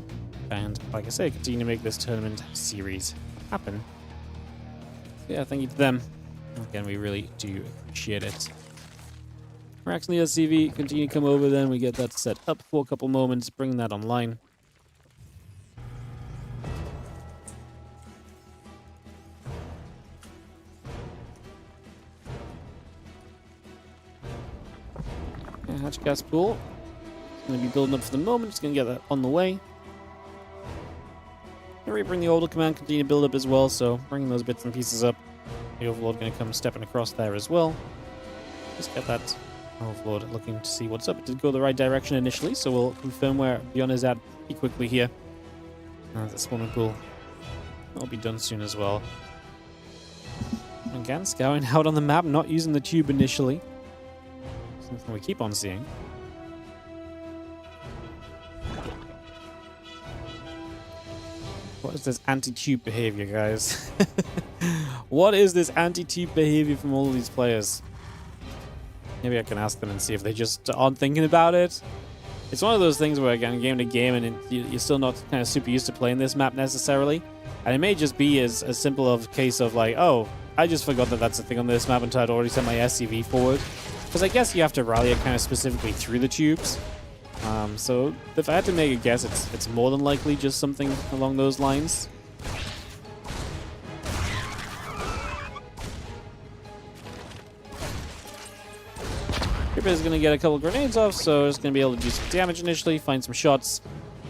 And like I say, continue to make this tournament series happen. So yeah, thank you to them. Again, we really do appreciate it. Rax and the SCV continue to come over, then we get that set up for a couple moments, bring that online. Hatch gas pool. It's going to be building up for the moment. It's going to get that on the way. Here we bring the orbital command, continue to build up as well, so bringing those bits and pieces up. The Overlord going to come stepping across there as well. Just get that Overlord looking to see what's up. It did go the right direction initially, so we'll confirm where Bion is at pretty quickly here. And the spawning pool will be done soon as well. Again, scouring out on the map, not using the tube initially. Something we keep on seeing. What is this anti-tube behavior, guys? What is this anti-tube behavior from all of these players? Maybe I can ask them and see if they just aren't thinking about it. It's one of those things where, again, game to game, and you're still not kind of super used to playing this map necessarily. And it may just be as simple of a case of like, oh, I just forgot that that's a thing on this map until I'd already sent my SCV forward. Because I guess you have to rally it kind of specifically through the tubes. So if I had to make a guess, it's more than likely just something along those lines. Reaper is going to get a couple grenades off, so it's going to be able to do some damage initially, find some shots.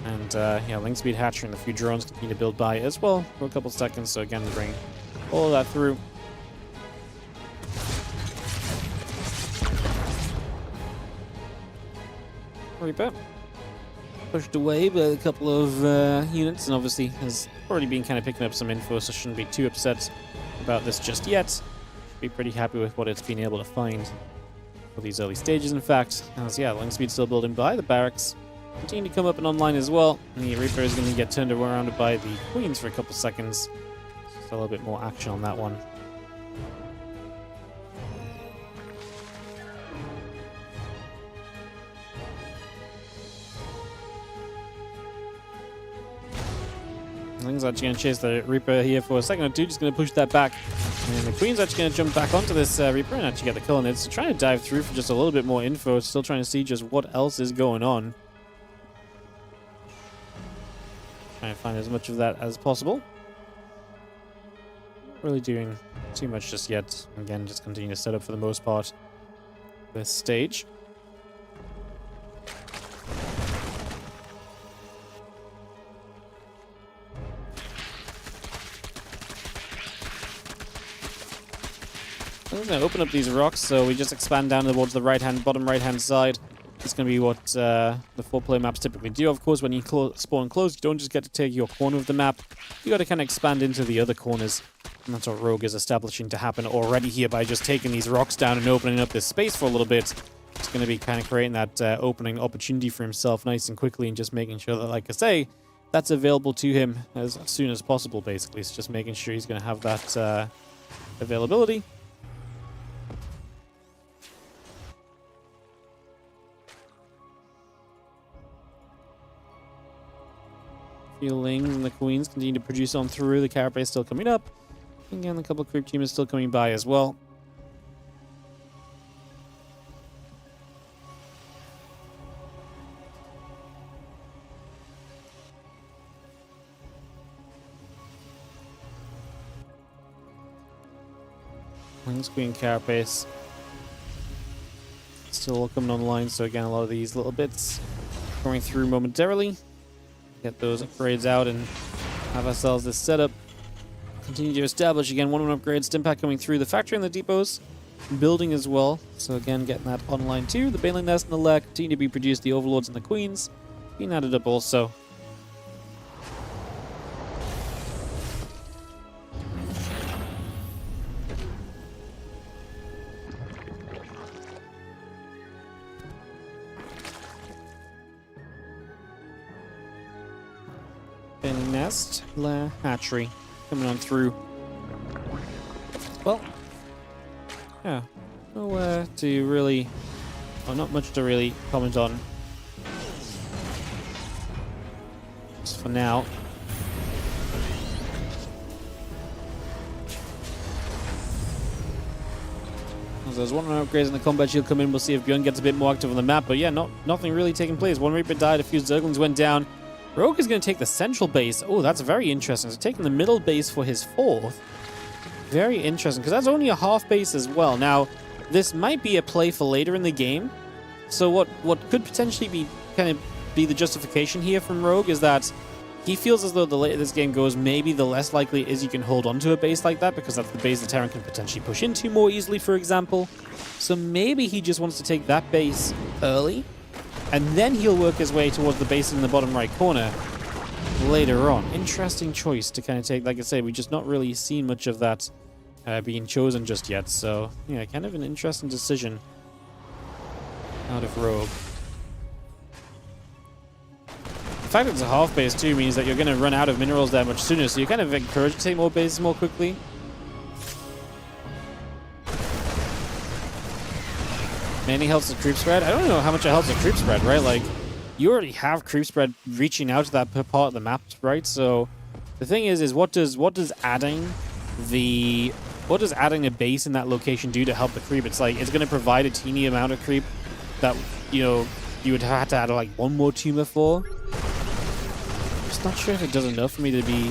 And yeah, Link Speed Hatcher and a few drones continue to build by as well for a couple seconds. So again, bring all of that through. Reaper pushed away by a couple of units, and obviously has already been kind of picking up some info, so shouldn't be too upset about this just yet. Should be pretty happy with what it's been able to find for these early stages, in fact. As yeah, Link Speed still building by the barracks. Continue to come up and online as well. And the Reaper is going to get turned around by the Queens for a couple seconds. Just a little bit more action on that one. Link's actually going to chase the Reaper here for a second or two, just going to push that back. And the Queen's actually going to jump back onto this Reaper and actually get the kill on it. So trying to dive through for just a little bit more info, still trying to see just what else is going on. Trying to find as much of that as possible. Not really doing too much just yet. Again, just continue to set up for the most part this stage. I'm going to open up these rocks, so we just expand down towards the bottom right-hand side. It's going to be what the 4-player maps typically do. Of course, when you spawn close, you don't just get to take your corner of the map. You got to kind of expand into the other corners. And that's what Rogue is establishing to happen already here by just taking these rocks down and opening up this space for a little bit. It's going to be kind of creating that opening opportunity for himself nice and quickly, and just making sure that, like I say, that's available to him as soon as possible, basically. It's just making sure he's going to have that availability. Lings and the Queens continue to produce on through. The Carapace still coming up. Again, a couple of creep teamers still coming by as well. Lings, Queen, Carapace still coming online. So again, a lot of these little bits going through momentarily. Get those upgrades out and have ourselves this setup. Continue to establish again 1-1 upgrades. Stimpack coming through. The factory and the depots building as well. So again, getting that online too. The Baneling Nest and the Lair continue to be produced. The Overlords and the Queens being added up also. Spinning nest. Hatchery. Coming on through. Well. Yeah. Nowhere to really... Well, not much to really comment on. Just for now. There's one upgrades in the combat shield come in. We'll see if Bion gets a bit more active on the map. But yeah, nothing really taking place. One Reaper died, a few Zerglings went down. Rogue is going to take the central base. Oh, that's very interesting. So taking the middle base for his fourth. Very interesting, because that's only a half base as well. Now, this might be a play for later in the game. So what could potentially be the justification here from Rogue is that he feels as though the later this game goes, maybe the less likely it is you can hold onto a base like that, because that's the base the Terran can potentially push into more easily, for example. So maybe he just wants to take that base early, and then he'll work his way towards the base in the bottom right corner later on. Interesting choice to kind of take. Like I say, we've just not really seen much of that being chosen just yet. So, yeah, kind of an interesting decision out of Rogue. The fact that it's a half base too means that you're going to run out of minerals that much sooner, so you're kind of encouraged to take more bases more quickly. Mainly helps the creep spread. I don't know how much it helps the creep spread, right? Like, you already have creep spread reaching out to that part of the map, right? So the thing is what does adding a base in that location do to help the creep? It's like it's going to provide a teeny amount of creep that, you know, you would have to add like one more tumor for. Just not sure if it does enough for me to be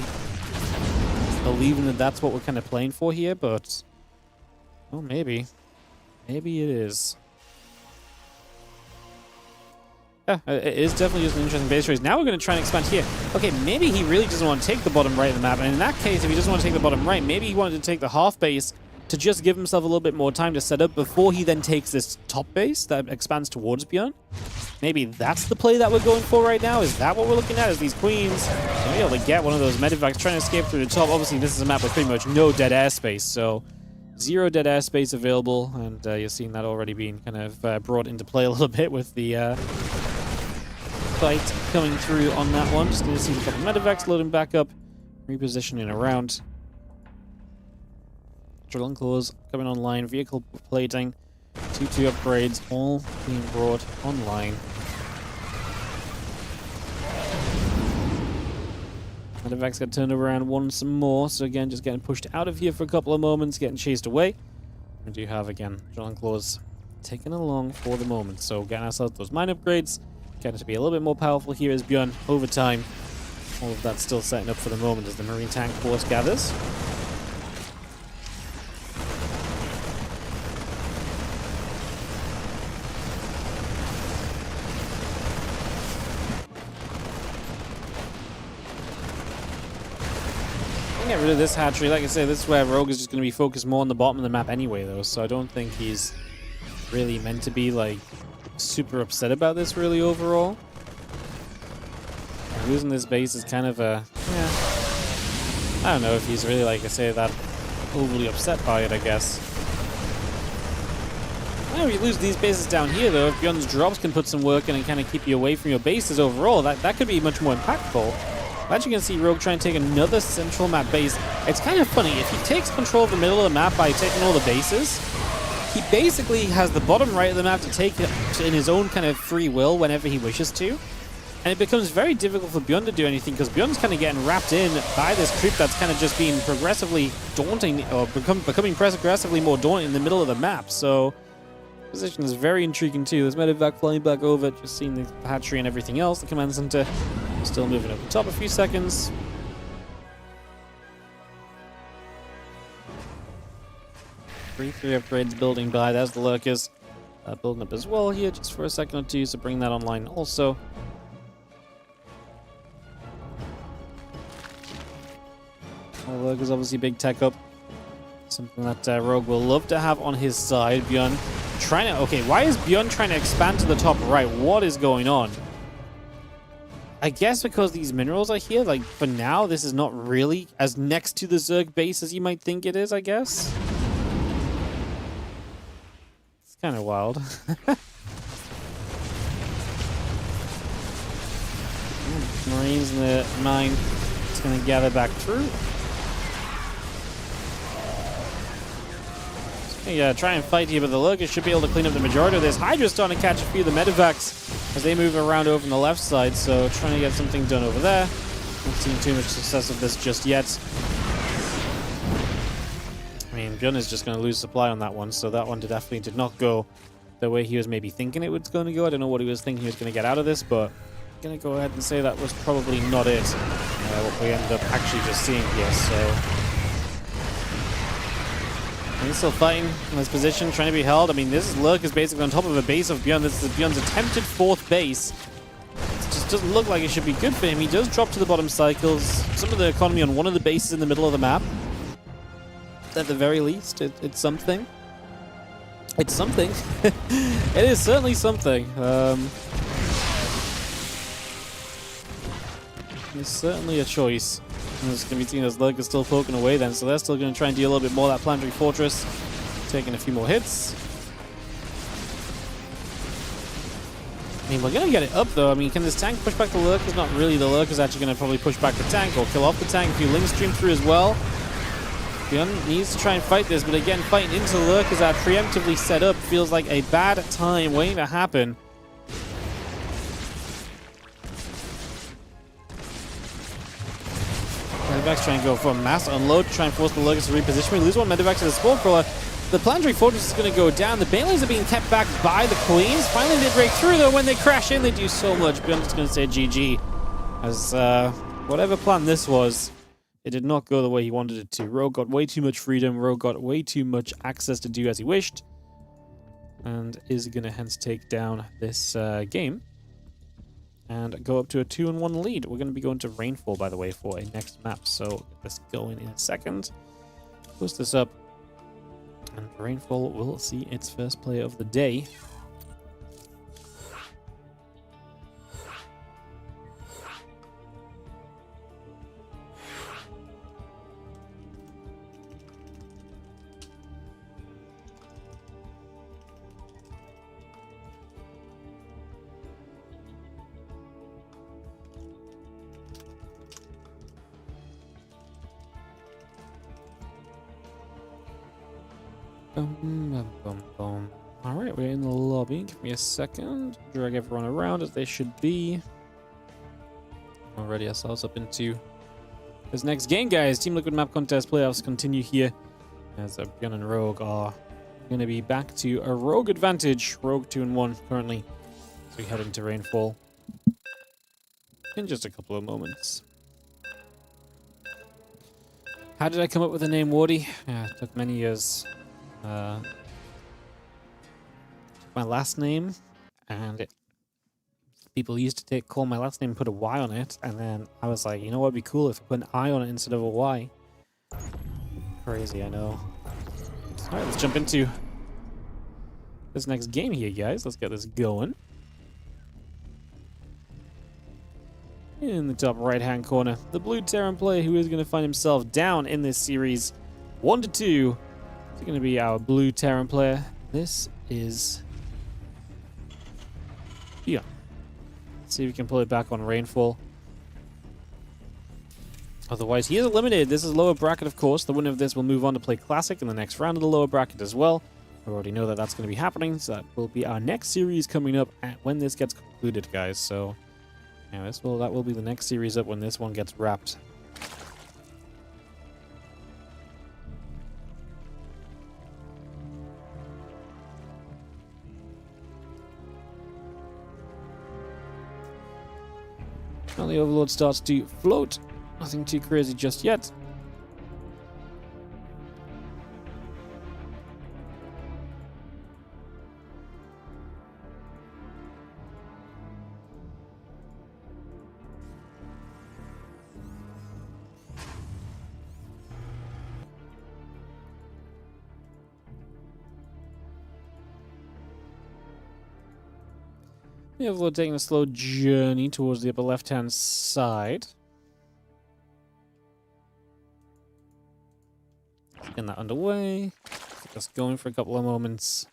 believing that that's what we're kind of playing for here, but well, maybe it is. Yeah, it is definitely just an interesting base race. Now we're going to try and expand here. Okay, maybe he really doesn't want to take the bottom right of the map, and in that case, if he doesn't want to take the bottom right, maybe he wanted to take the half base to just give himself a little bit more time to set up before he then takes this top base that expands towards Bion. Maybe that's the play that we're going for right now. Is that what we're looking at? Is these queens going to be able to get one of those medevacs trying to escape through the top? Obviously, this is a map with pretty much no dead airspace, so 0 dead airspace available, and you're seeing that already being kind of brought into play a little bit with the fight coming through on that one. Just going to see a couple of medevacs loading back up, repositioning around. Drilling claws coming online, vehicle plating, 2-2 upgrades, all being brought online. Medevacs got turned around one some more, so again, just getting pushed out of here for a couple of moments, getting chased away. We do have, again, drilling claws taking along for the moment, so getting ourselves those mine upgrades, getting to be a little bit more powerful here as Bion over time. All of that still setting up for the moment as the Marine Tank Force gathers. Get rid of this hatchery. Like I say, this is where Rogue is just going to be focused more on the bottom of the map anyway, though, so I don't think he's really meant to be, like, super upset about this, really, overall. Losing this base is kind of a... yeah. I don't know if he's really, like I say, that overly upset by it, I guess. If you lose these bases down here, though, if Bion's drops can put some work in and kind of keep you away from your bases overall, that could be much more impactful. I'm actually going to see Rogue try and take another central map base. It's kind of funny. If he takes control of the middle of the map by taking all the bases, he basically has the bottom right of the map to take it in his own kind of free will whenever he wishes to. And it becomes very difficult for Bion to do anything because Bion's kind of getting wrapped in by this creep that's kind of just being progressively daunting, or becoming progressively more daunting in the middle of the map. So, position is very intriguing too. There's medevac flying back over, just seeing the hatchery and everything else. The command center still moving up the top a few seconds. Three upgrades building by. There's the lurkers building up as well here just for a second or two, so bring that online also. Lurkers obviously big tech up. Something that Rogue will love to have on his side. Bion trying to... okay, why is Bion trying to expand to the top right? What is going on? I guess because these minerals are here, like, for now, this is not really as next to the Zerg base as you might think it is, I guess. It's kind of wild. Marines in the mine going to gather back through. Yeah, try and fight here, but the Lurkers should be able to clean up the majority of this. Hydra's starting to catch a few of the medevacs as they move around over on the left side, so trying to get something done over there. Not seeing too much success of this just yet. I mean, Bion is just going to lose supply on that one, so that one definitely did not go the way he was maybe thinking it was going to go. I don't know what he was thinking he was going to get out of this, but I'm going to go ahead and say that was probably not it. What we ended up actually just seeing here, so... And he's still fighting in this position, trying to be held. I mean, this Lurk is basically on top of a base of Bion. This is Bion's attempted 4th base. It just doesn't look like it should be good for him. He does drop to the bottom cycles. Some of the economy on one of the bases in the middle of the map. At the very least, it's something. It's something. It is certainly something. It's certainly a choice. And it's going to be seen as Lurk is still poking away then, so they're still going to try and deal a little bit more of that planetary fortress. Taking a few more hits. I mean, we're going to get it up though. I mean, can this tank push back the Lurkers? Not really. The Lurker's actually going to probably push back the tank or kill off the tank. A few Lings stream through as well. Bion needs to try and fight this, but again, fighting into Lurkers that are preemptively set up feels like a bad time waiting to happen. Medevac's trying to go for a mass unload, try and force the Lurkers to reposition. We lose one Medevac to the Spawn Crawler. The planetary fortress is going to go down. The Banelings are being kept back by the Queens. Finally, they break through, though. When they crash in, they do so much. Bion's just going to say GG. As whatever plan this was, it did not go the way he wanted it to. herO got way too much freedom. herO got way too much access to do as he wished. And is going to hence take down this game. And go up to a 2-1 lead. We're going to be going to Rainfall, by the way, for a next map. So let's go in a second. Post this up. And Rainfall will see its first play of the day. Alright, we're in the lobby. Give me a second. Drag everyone around as they should be. Already ourselves up into this next game, guys. Team Liquid Map Contest playoffs continue here. As Bion and Rogue are going to be back to a Rogue advantage. Rogue 2-1 currently. So we head into Rainfall in just a couple of moments. How did I come up with the name Wardy? Yeah, it took many years. My last name, and people used to call my last name and put a Y on it, and then I was like, you know what would be cool if I put an I on it instead of a Y. Crazy, I know. Alright, let's jump into this next game here, guys. Let's get this going. In the top right-hand corner, the blue Terran player who is going to find himself down in this series 1-2. It's going to be our blue Terran player. This is Bion. Let's see if we can pull it back on Rainfall. Otherwise, he is eliminated. This is lower bracket, of course. The winner of this will move on to play Classic in the next round of the lower bracket as well. We already know that that's going to be happening, so that will be our next series coming up when this gets concluded, guys. So, yeah, that will be the next series up when this one gets wrapped. Now the Overlord starts to float. Nothing too crazy just yet. The Overlord taking a slow journey towards the upper left-hand side. Getting that underway. Just going for a couple of moments.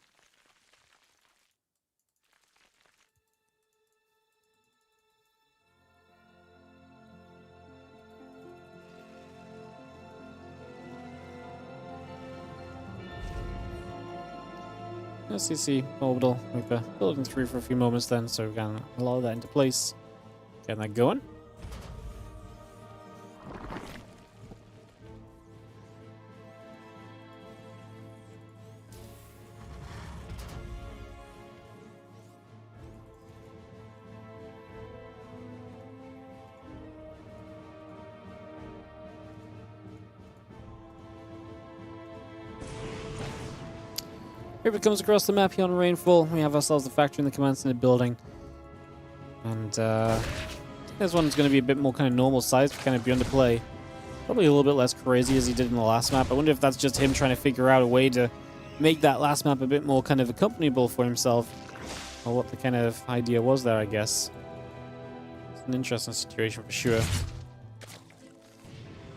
SCC orbital. We've building through for a few moments then, so we can allow that into place. Getting that going. Here it comes across the map here on Rainfall. We have ourselves the factory and the command center building. And this one's going to be a bit more kind of normal size for kind of Bion to play. Probably a little bit less crazy as he did in the last map. I wonder if that's just him trying to figure out a way to make that last map a bit more kind of accompanyable for himself. Or what the kind of idea was there, I guess. It's an interesting situation for sure.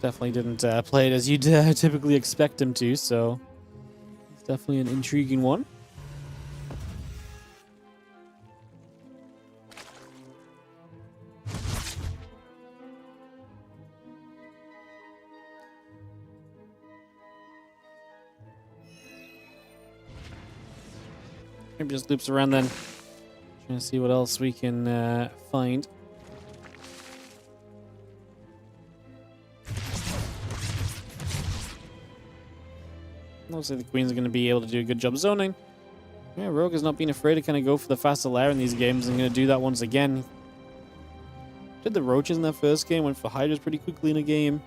Definitely didn't play it as you'd typically expect him to, so... definitely an intriguing one. Maybe just loops around then. Trying to see what else we can find. Looks like the Queens are going to be able to do a good job zoning. Yeah, Rogue has not been afraid to kind of go for the faster lair in these games. I'm going to do that once again. Did the Roaches in that first game, went for Hydras pretty quickly in a game.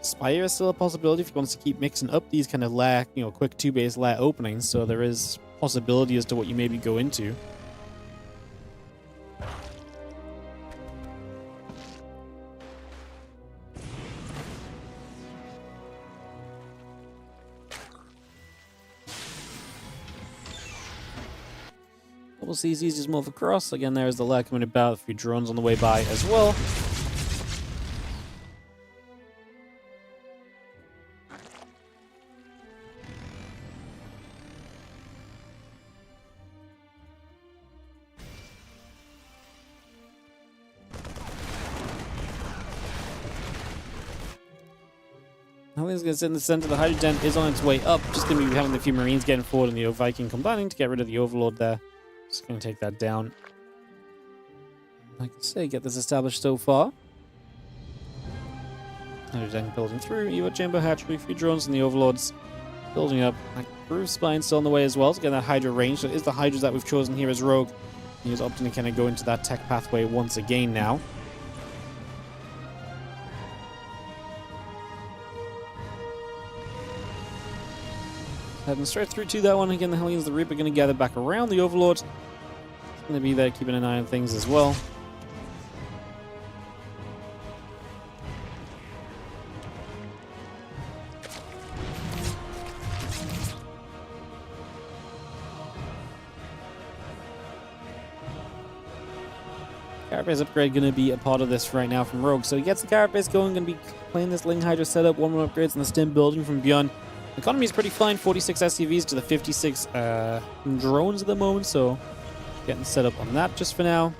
Spire is still a possibility if he wants to keep mixing up these kind of lair, quick 2-base lair openings. So there is possibility as to what you maybe go into. Double CC's just move across. Again, there's the lair coming about. A few drones on the way by as well. I think it's going to sit in the center. The Hydra Den is on its way up. Just going to be having a few Marines getting forward and the Viking combining to get rid of the Overlord there. Just going to take that down. Like I say, get this established so far. Hydra Den building through. Evo Chamber, Hatchery, a few drones and the Overlords building up. Groove Spine still on the way as well to get that Hydra range. So it is the Hydras that we've chosen here as Rogue. He's opting to kind of go into that tech pathway once again now. Heading straight through to that one. Again, the Hellions, the Reaper, going to gather back around the Overlord. It's going to be there, keeping an eye on things as well. Carapace upgrade going to be a part of this right now from Rogue. So he gets the Carapace going, going to be playing this Ling Hydra setup, 1-1 upgrades in the stim building from Bion. Economy is pretty fine, 46 SCVs to the 56 drones at the moment, so getting set up on that just for now.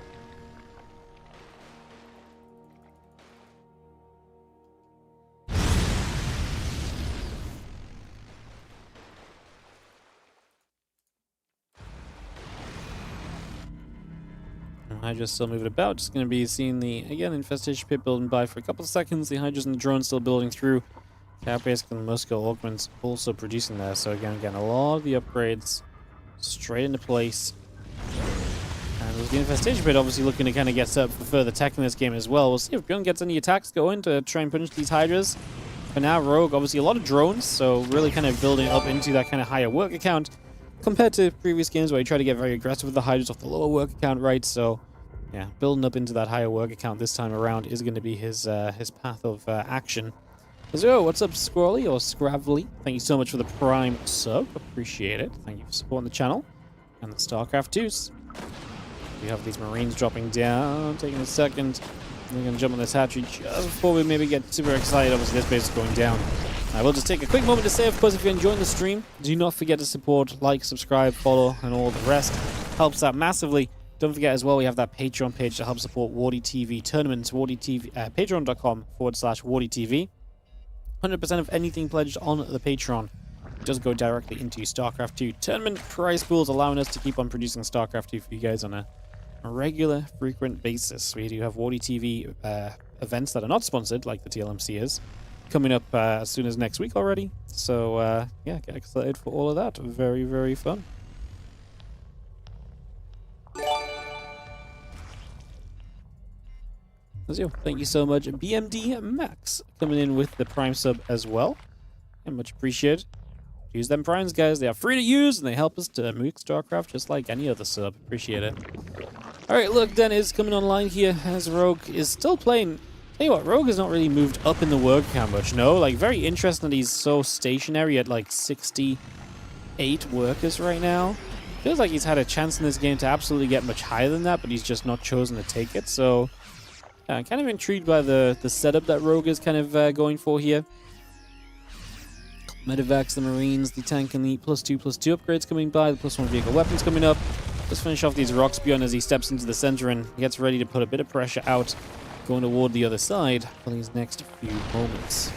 Hydra's still moving about, just going to be seeing the, again, Infestation Pit building by for a couple of seconds. The Hydras and the drones still building through. Carapace and Musco Augments also producing there, so again, getting a lot of the upgrades straight into place. And with the Infestation Pit obviously looking to kind of get set up for further tech in this game as well. We'll see if Bion gets any attacks going to try and punish these Hydras. For now, Rogue, obviously a lot of drones, so really kind of building up into that kind of higher work account compared to previous games where you try to get very aggressive with the Hydras off the lower work account, right? So, yeah, building up into that higher work account this time around is going to be his path of action. So, what's up, Squirrely or Scravely? Thank you so much for the Prime sub. Appreciate it. Thank you for supporting the channel. And the StarCraft 2s. We have these Marines dropping down. Taking a second. We're going to jump on this hatchery just before we maybe get super excited. Obviously, this base is going down. I will just take a quick moment to say, of course, if you're enjoying the stream, do not forget to support, like, subscribe, follow, and all the rest. Helps out massively. Don't forget as well, we have that Patreon page to help support WardiTV tournaments. WardiTV, patreon.com/WardiTV. 100% of anything pledged on the Patreon It does go directly into StarCraft 2 tournament prize pools, allowing us to keep on producing StarCraft 2 for you guys on a regular, frequent basis. We do have WardiTV events that are not sponsored, like the TLMC is, coming up as soon as next week already. So, yeah, get excited for all of that. Very, very fun. Thank you so much, BMD Max, coming in with the Prime sub as well. And much appreciated. Use them primes, guys. They are free to use, and they help us to make StarCraft just like any other sub. Appreciate it. Alright, look, Den is coming online here as Rogue is still playing. Tell you what, Rogue has not really moved up in the work count much, no? Like, very interesting that he's so stationary at, like, 68 workers right now. Feels like he's had a chance in this game to absolutely get much higher than that, but he's just not chosen to take it, so... I'm kind of intrigued by the setup that Rogue is kind of going for here. Medevacs, the Marines, the tank, and the +2/+2 upgrades coming by. The +1 vehicle weapons coming up. Let's finish off these rocks Bion as he steps into the center and gets ready to put a bit of pressure out, going toward the other side for these next few moments.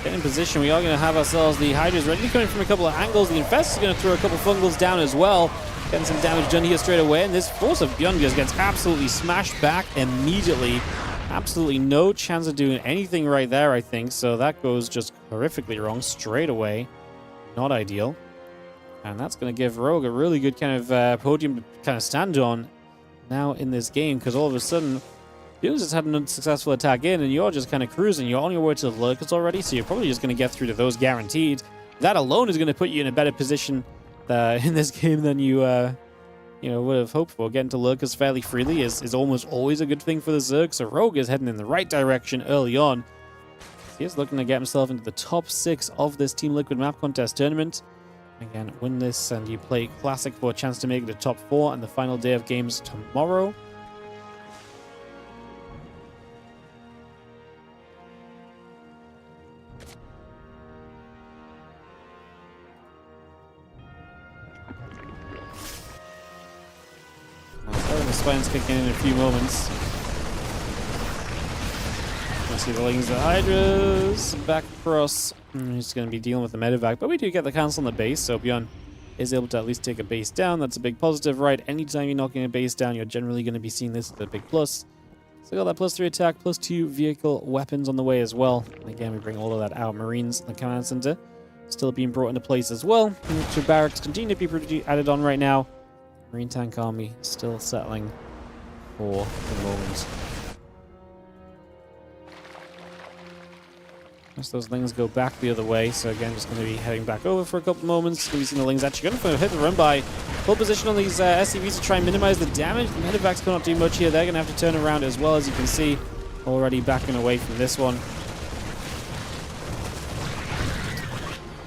Get in position. We are going to have ourselves the Hydras ready, coming from a couple of angles. The Infest is going to throw a couple of fungals down as well. Getting some damage done here straight away. And this force of Bion just gets absolutely smashed back immediately. Absolutely no chance of doing anything right there, I think. So that goes just horrifically wrong straight away. Not ideal. And that's going to give Rogue a really good kind of podium to kind of stand on now in this game. Because all of a sudden... Bion's just had an unsuccessful attack in, and you're just kind of cruising. You're on your way to the lurkers already, so you're probably just going to get through to those guaranteed. That alone is going to put you in a better position in this game than you would have hoped for. Getting to lurkers fairly freely is almost always a good thing for the Zerg, so Rogue is heading in the right direction early on. He is looking to get himself into the top 6 of this Team Liquid map contest tournament. Again, win this, and you play Classic for a chance to make it to top 4 on the final day of games tomorrow. Spines kicking in a few moments. We'll see the Lings, the Hydras, back across. He's going to be dealing with the medevac, but we do get the cancel on the base, so Bion is able to at least take a base down. That's a big positive, right? Anytime you're knocking a base down, you're generally going to be seeing this as a big plus. So got that +3 attack, +2 vehicle weapons on the way as well. And again, we bring all of that out. Marines in the command center still being brought into place as well. Military barracks continue to be added on right now. Marine tank army still settling for the moment. As those Lings go back the other way, so again, just going to be heading back over for a couple moments. We've seen the Lings actually going to hit the run by. Full position on these SCVs to try and minimize the damage. The medevacs cannot do much here. They're going to have to turn around as well, as you can see. Already backing away from this one.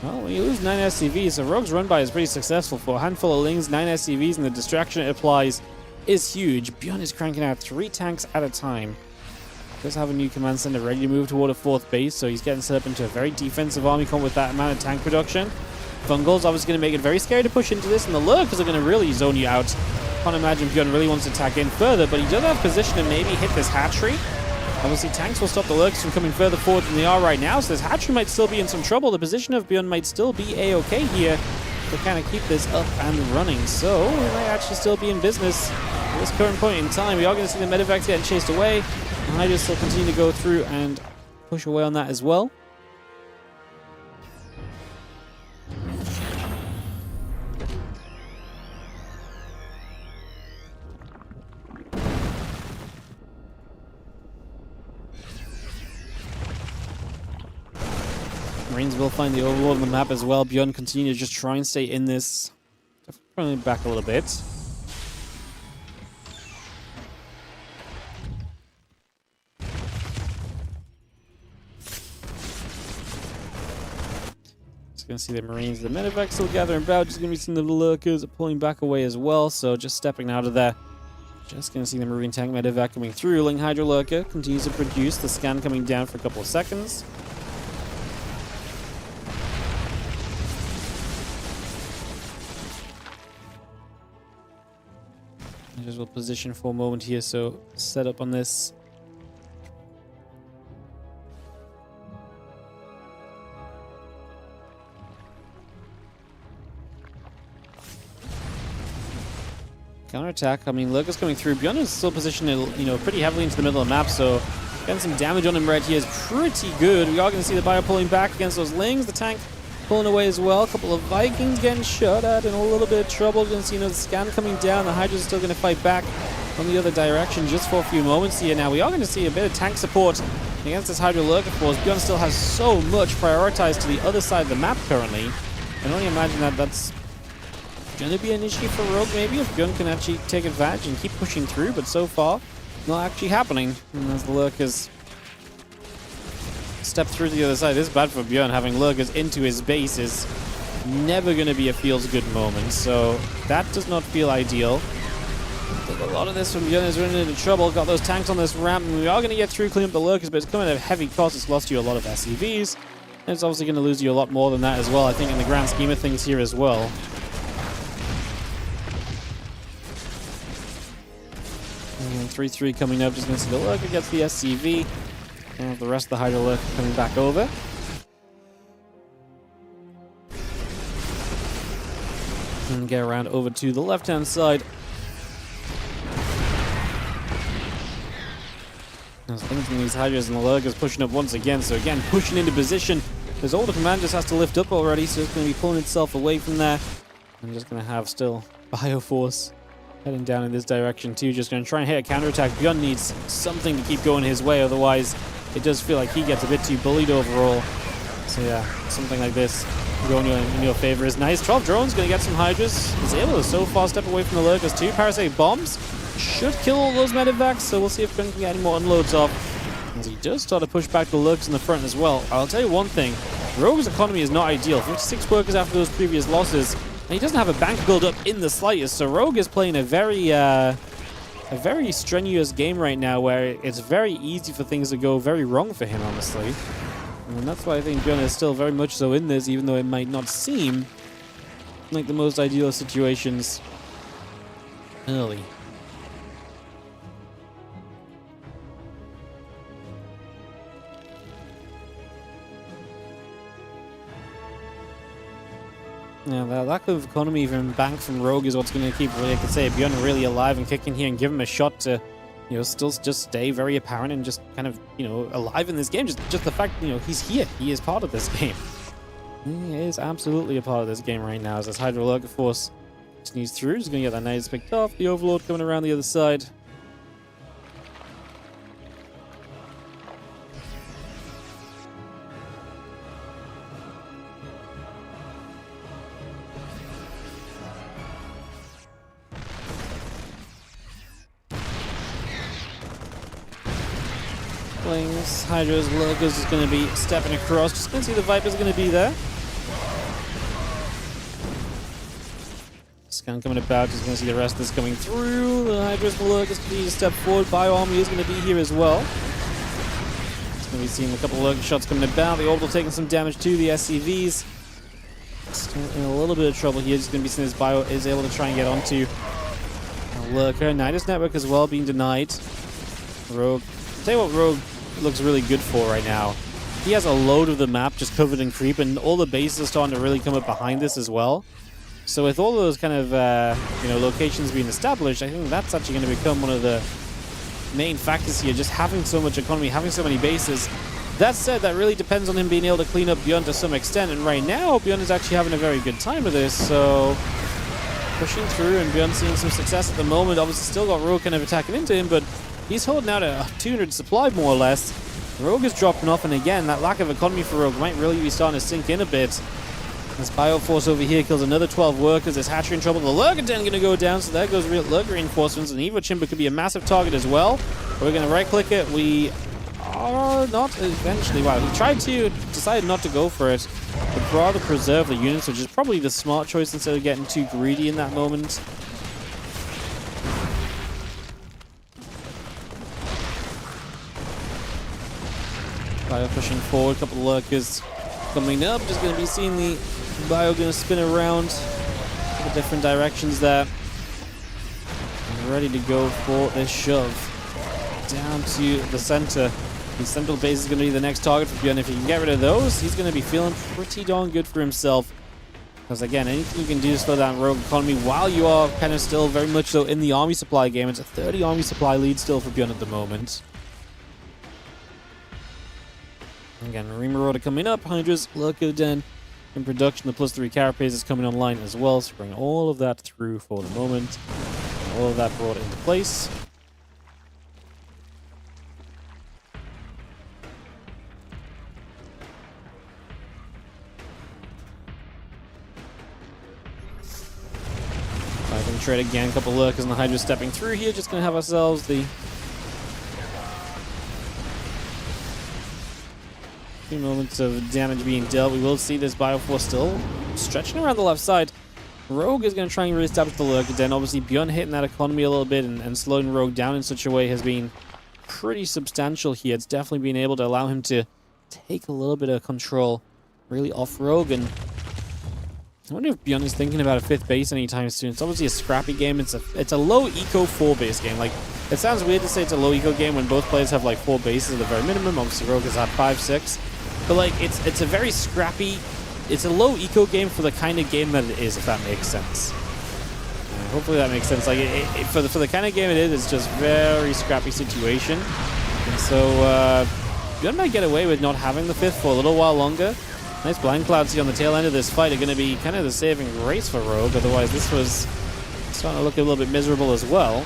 Well, when you lose 9 SCVs, so Rogue's run by is pretty successful. For a handful of Lings, 9 SCVs, and the distraction it applies is huge. Bion is cranking out 3 tanks at a time. Does have a new command center ready to move toward a 4th base, so he's getting set up into a very defensive army comp with that amount of tank production. Fungals obviously going to make it very scary to push into this, and the lurkers are going to really zone you out. Can't imagine Bion really wants to attack in further, but he does have position to maybe hit this hatchery. Obviously, tanks will stop the lurkers from coming further forward than they are right now, so this hatchery might still be in some trouble. The position of Bion might still be a-okay here to kind of keep this up and running, so we might actually still be in business at this current point in time. We are going to see the medevacs getting chased away, and I just will continue to go through and push away on that as well. Marines will find the overlord on the map as well. Bion continue to just try and stay in this. Definitely back a little bit. Just gonna see the Marines, the medevacs still gathering about. Just gonna be seeing the lurkers pulling back away as well. So just stepping out of there. Just gonna see the Marine tank medevac coming through. Ling Hydra lurker continues to produce. The scan coming down for a couple of seconds. I just will position for a moment here, so set up on this Counterattack. I mean, Lurk is coming through. Bion is still positioned, you know, pretty heavily into the middle of the map, so getting some damage on him right here is pretty good. We are going to see the Bion pulling back against those Lings. The tank pulling away as well. A couple of Vikings getting shot at in a little bit of trouble. You're going to see another scan coming down. The Hydra's still going to fight back on the other direction just for a few moments here. Now, we are going to see a bit of tank support against this Hydra Lurk, of course. Bion still has so much prioritized to the other side of the map currently. I can only imagine that that's going to be an issue for Rogue, maybe, if Bion can actually take advantage and keep pushing through, but so far, not actually happening. And as the Lurkers step through to the other side, this is bad for Bion. Having Lurkers into his base is never going to be a feels-good moment, so that does not feel ideal. I think a lot of this from Bion is running into trouble. Got those tanks on this ramp, and we are going to get through, clean up the Lurkers, but it's coming at a heavy cost. It's lost you a lot of SCVs, and it's obviously going to lose you a lot more than that as well, I think, in the grand scheme of things here as well. 3-3 coming up, just going to see the Lurker gets the SCV, and the rest of the Hydra Lurker coming back over. And get around over to the left-hand side. As thinking these Hydras and the Lurkers pushing up once again, so again, pushing into position. Because all the command just has to lift up already, so it's going to be pulling itself away from there. I'm just going to have still Bioforce heading down in this direction too, just going to try and hit a counterattack. Bion needs something to keep going his way, otherwise it does feel like he gets a bit too bullied overall. So yeah, something like this going in your favor is nice. 12 drones, going to get some Hydras. He's able to so far step away from the Lurkers too. Parasite bombs should kill all those medevacs, so we'll see if Bion can get any more unloads off. As he does start to push back the Lurkers in the front as well. I'll tell you one thing, Rogue's economy is not ideal. 56 workers after those previous losses. And he doesn't have a bank build up in the slightest, so Rogue is playing a very strenuous game right now, where it's very easy for things to go very wrong for him, honestly. And that's why I think Bion is still very much so in this, even though it might not seem like the most ideal situations early. Yeah, that lack of economy from bank from Rogue is what's going to keep, really, I could say, Bion really alive and kicking here and give him a shot to, you know, still just stay very apparent and just kind of, you know, alive in this game. Just the fact, you know, he's here. He is part of this game. He is absolutely a part of this game right now. As this Hydra Lurker Force sneeze through, he's going to get that Knights picked off. The Overlord coming around the other side. Hydra's Lurkers is going to be stepping across. Just going to see the Viper's going to be there. Scan coming about. Just going to see the rest of this coming through. The Hydra's Lurkers continue to step forward. Bio Army is going to be here as well. Just going to be seeing a couple of Lurker shots coming about. The Orbital taking some damage to the SCVs. Still in a little bit of trouble here. Just going to be seeing this Bio is able to try and get onto Lurker. Nidus Network as well being denied. Rogue. I'll tell you what Rogue looks really good for right now. He has a load of the map just covered in creep, and all the bases are starting to really come up behind this as well. So with all those kind of you know, locations being established, I think that's actually going to become one of the main factors here, just having so much economy, having so many bases. That said, that really depends on him being able to clean up Bion to some extent, and right now Bion is actually having a very good time with this, so pushing through and Bion seeing some success at the moment. Obviously still got Rogue kind of attacking into him, but he's holding out a 200 supply, more or less. Rogue is dropping off, and again, that lack of economy for Rogue might really be starting to sink in a bit. This Bioforce over here kills another 12 workers. There's Hatchery in trouble. The Lurker Den going to go down, so there goes real Lurker reinforcements, and Evo Chimber could be a massive target as well. We're going to right-click it. We are not eventually. Wow, he decided not to go for it, but rather preserve the units, which is probably the smart choice instead of getting too greedy in that moment. Bio pushing forward, a couple of Lurkers coming up. Just going to be seeing the Bio going to spin around a couple different directions there. And ready to go for this shove down to the center. The central base is going to be the next target for Bion. If he can get rid of those, he's going to be feeling pretty darn good for himself. Because again, anything you can do to slow down Rogue economy while you are kind of still very much so in the army supply game. It's a 30 army supply lead still for Bion at the moment. Again, Marauder coming up, Hydra's Lurker Den in production. The +3 carapace is coming online as well, so bring all of that through for the moment. And all of that brought into place. I can trade again, a couple of Lurkers and the Hydra stepping through here. Just going to have ourselves the few moments of damage being dealt. We will see this Bioforce still stretching around the left side. Rogue is going to try and reestablish the Lurker Den. Obviously, Bion hitting that economy a little bit and slowing Rogue down in such a way has been pretty substantial here. It's definitely been able to allow him to take a little bit of control really off Rogue. And I wonder if Bion is thinking about a 5th base anytime soon. It's obviously a scrappy game. It's a low eco 4-base game. Like, it sounds weird to say it's a low eco game when both players have like 4 bases at the very minimum. Obviously, Rogue has had 5, 6. But like, it's a very scrappy, it's a low eco game for the kind of game that it is, if that makes sense. Hopefully that makes sense. Like, for the kind of game it is, it's just very scrappy situation. And so, Bion might get away with not having the 5th for a little while longer. Nice blind clouds here on the tail end of this fight are going to be kind of the saving grace for Rogue. Otherwise, this was starting to look a little bit miserable as well.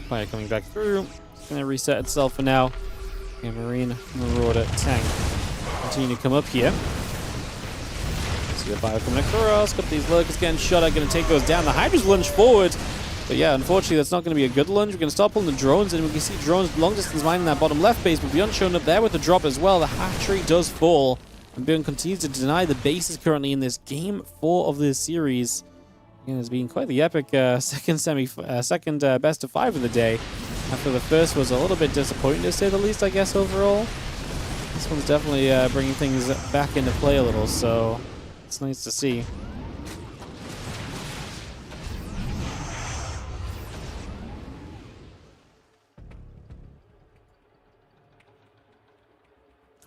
Fire coming back through. It's going to reset itself for now. And Marauder tank continue to come up here. See the Bio coming across. Got these Lurkers getting shot at. Going to take those down. The Hydra's lunge forward. But yeah, unfortunately, that's not going to be a good lunge. We're going to start pulling the drones, and we can see drones long distance mining that bottom left base. But Bion showing up there with the drop as well. The hatchery does fall. And Bion continues to deny the bases currently in this game 4 of this series. Again, it's been quite the epic second best of 5 of the day. After the first was a little bit disappointing, to say the least, I guess, overall. This one's definitely bringing things back into play a little, so it's nice to see.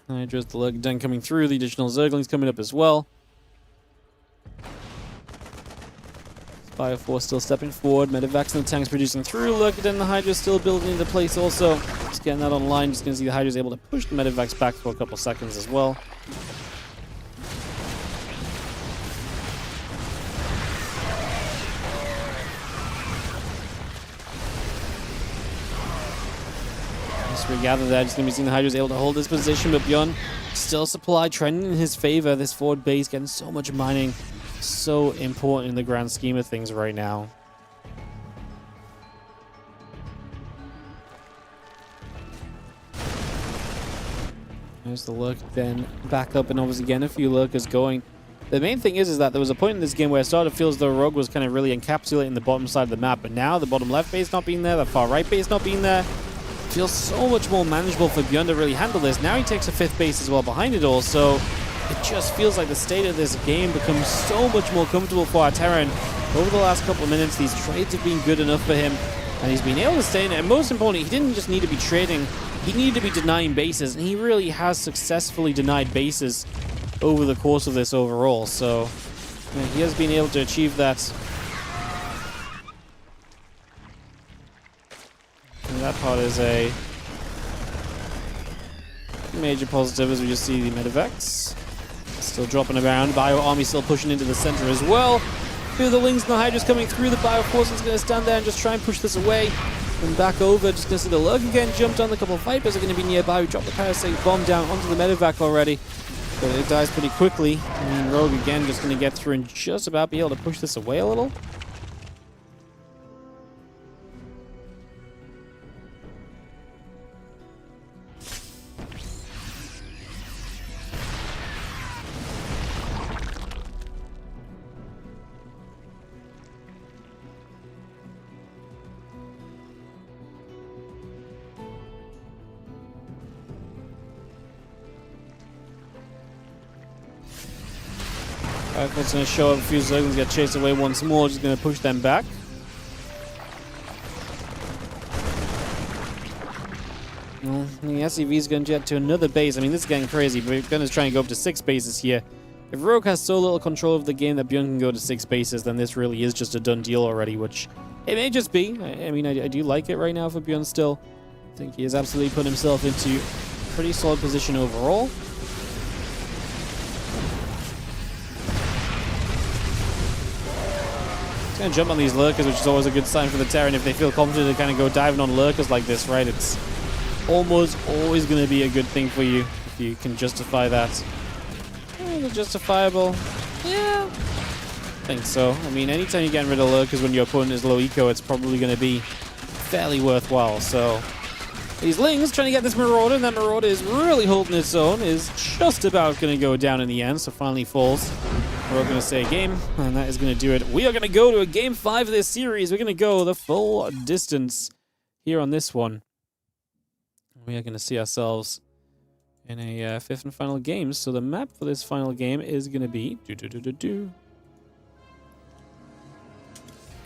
Hydra's the Lurker Den coming through, the additional Zerglings coming up as well. Bioforce still stepping forward, Medivacs and the tanks producing through, Lurker Den, the Hydra still building into place also. Just getting that online, just going to see the Hydra's able to push the Medivacs back for a couple seconds as well. Just regather there, just going to be seeing the Hydra's able to hold this position, but Bion still supply trending in his favor. This forward base getting so much mining. So important in the grand scheme of things right now. There's the Lurker Den back up, and obviously again a few Lurkers going. The main thing is that there was a point in this game where it started to feel as though Rogue was kind of really encapsulating the bottom side of the map, but now the bottom left base not being there, the far right base not being there, feels so much more manageable for Bion to really handle this. Now he takes a 5th base as well behind it all, so it just feels like the state of this game becomes so much more comfortable for our Terran. Over the last couple of minutes, these trades have been good enough for him, and he's been able to stay in it. And most importantly, he didn't just need to be trading, he needed to be denying bases, and he really has successfully denied bases over the course of this overall. So he has been able to achieve that. And that part is a major positive, as we just see the Medivacs still dropping around. Bio Army still pushing into the center as well. Through the Lings and the Hydras coming through. The Bioforce is going to stand there and just try and push this away. And back over. Just going to see the Lurk again jumped on. The couple of Vipers are going to be nearby. We dropped the Parasite bomb down onto the Medivac already. But it dies pretty quickly. And Rogue again just going to get through and just about be able to push this away a little. Rifle's going to show up. A few Zerglings get chased away once more. Just going to push them back. Well, the SCV is going to jet to another base. I mean, this is getting crazy. We're going to try and go up to 6 bases here. If Rogue has so little control of the game that Bion can go to 6 bases, then this really is just a done deal already, which it may just be. I mean, I do like it right now for Bion still. I think he has absolutely put himself into a pretty solid position overall. He's going to jump on these lurkers, which is always a good sign for the Terran if they feel confident to kind of go diving on lurkers like this, right? It's almost always going to be a good thing for you if you can justify that. Is it justifiable? Yeah, I think so. I mean, anytime you're getting rid of lurkers when your opponent is low eco, it's probably going to be fairly worthwhile. So these Lings trying to get this Marauder, and that Marauder is really holding its own, is just about going to go down in the end, so finally falls. We're going to say game, and that is going to do it. We are going to go to a game 5 of this series. We're going to go the full distance here on this one. We are going to see ourselves in a 5th and final game. So the map for this final game is going to be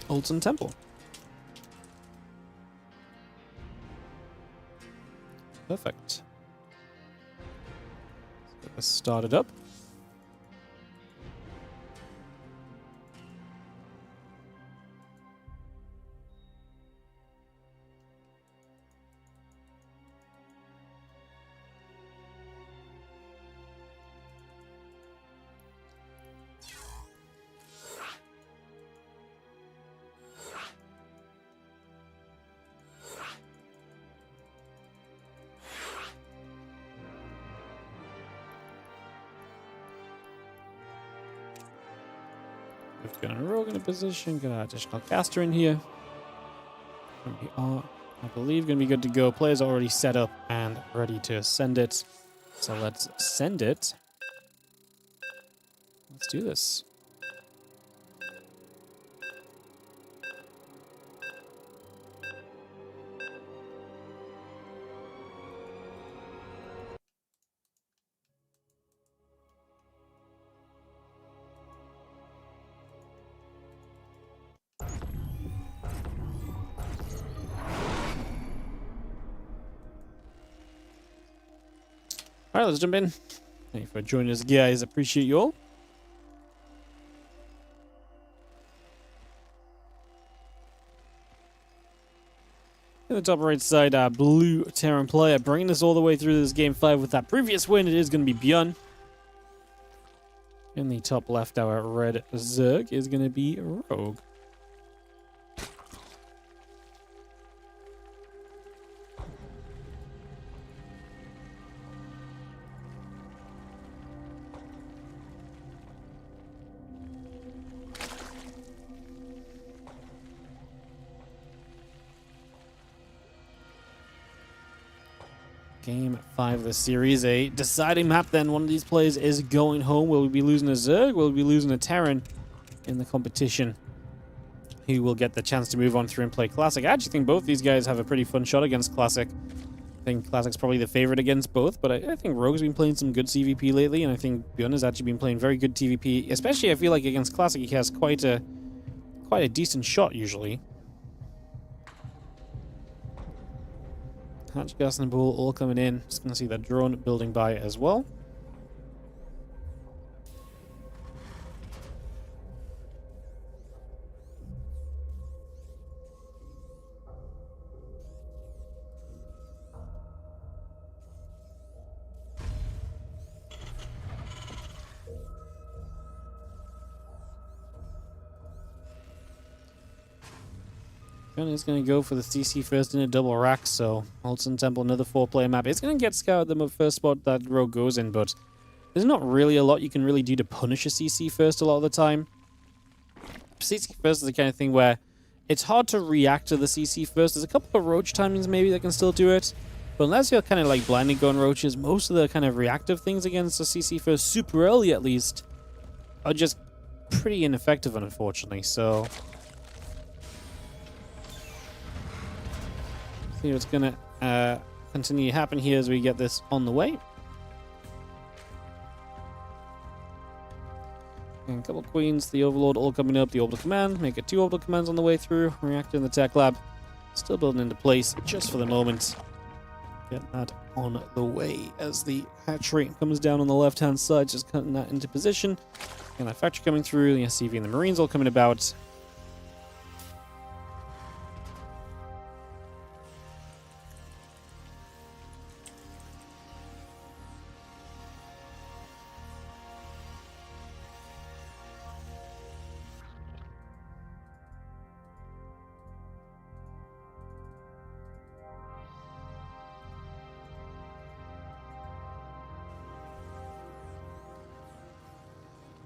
Olsen Temple. Perfect. Let's start it up. We've got a rogue in a position, got an additional caster in here. We are, I believe, going to be good to go. Players are already set up and ready to send it. So let's send it. Let's do this. Alright, let's jump in. Thank you for joining us, guys. Appreciate you all. In the top right side, our blue Terran player bringing us all the way through this game 5 with that previous win. It is going to be Bion. In the top left, our red Zerg is going to be Rogue. Game 5 of the series, a deciding map then. One of these players is going home. Will we be losing a Zerg? Will we be losing a Terran in the competition? Who will get the chance to move on through and play Classic? I actually think both these guys have a pretty fun shot against Classic. I think Classic's probably the favorite against both, but I think Rogue's been playing some good CVP lately, and I think Bion has actually been playing very good TVP. Especially, I feel like against Classic, he has quite a decent shot usually. Hatch, gas, and bull all coming in. Just going to see that drone building by as well. Is going to go for the CC first in a double rack, so Olsen Temple, another 4-player map. It's going to get scouted the first spot that Rogue goes in, but there's not really a lot you can really do to punish a CC first a lot of the time. CC first is the kind of thing where it's hard to react to the CC first. There's a couple of roach timings maybe that can still do it, but unless you're kind of like blinding going roaches, most of the kind of reactive things against the CC first, super early at least, are just pretty ineffective, unfortunately, so see what's going to continue to happen here as we get this on the way. And a couple of queens, the overlord all coming up, the orbital command, make it 2 orbital commands on the way through, reactor in the tech lab, still building into place just for the moment. Get that on the way as the hatchery comes down on the left-hand side, just cutting that into position. And that factory coming through, the SCV and the Marines all coming about.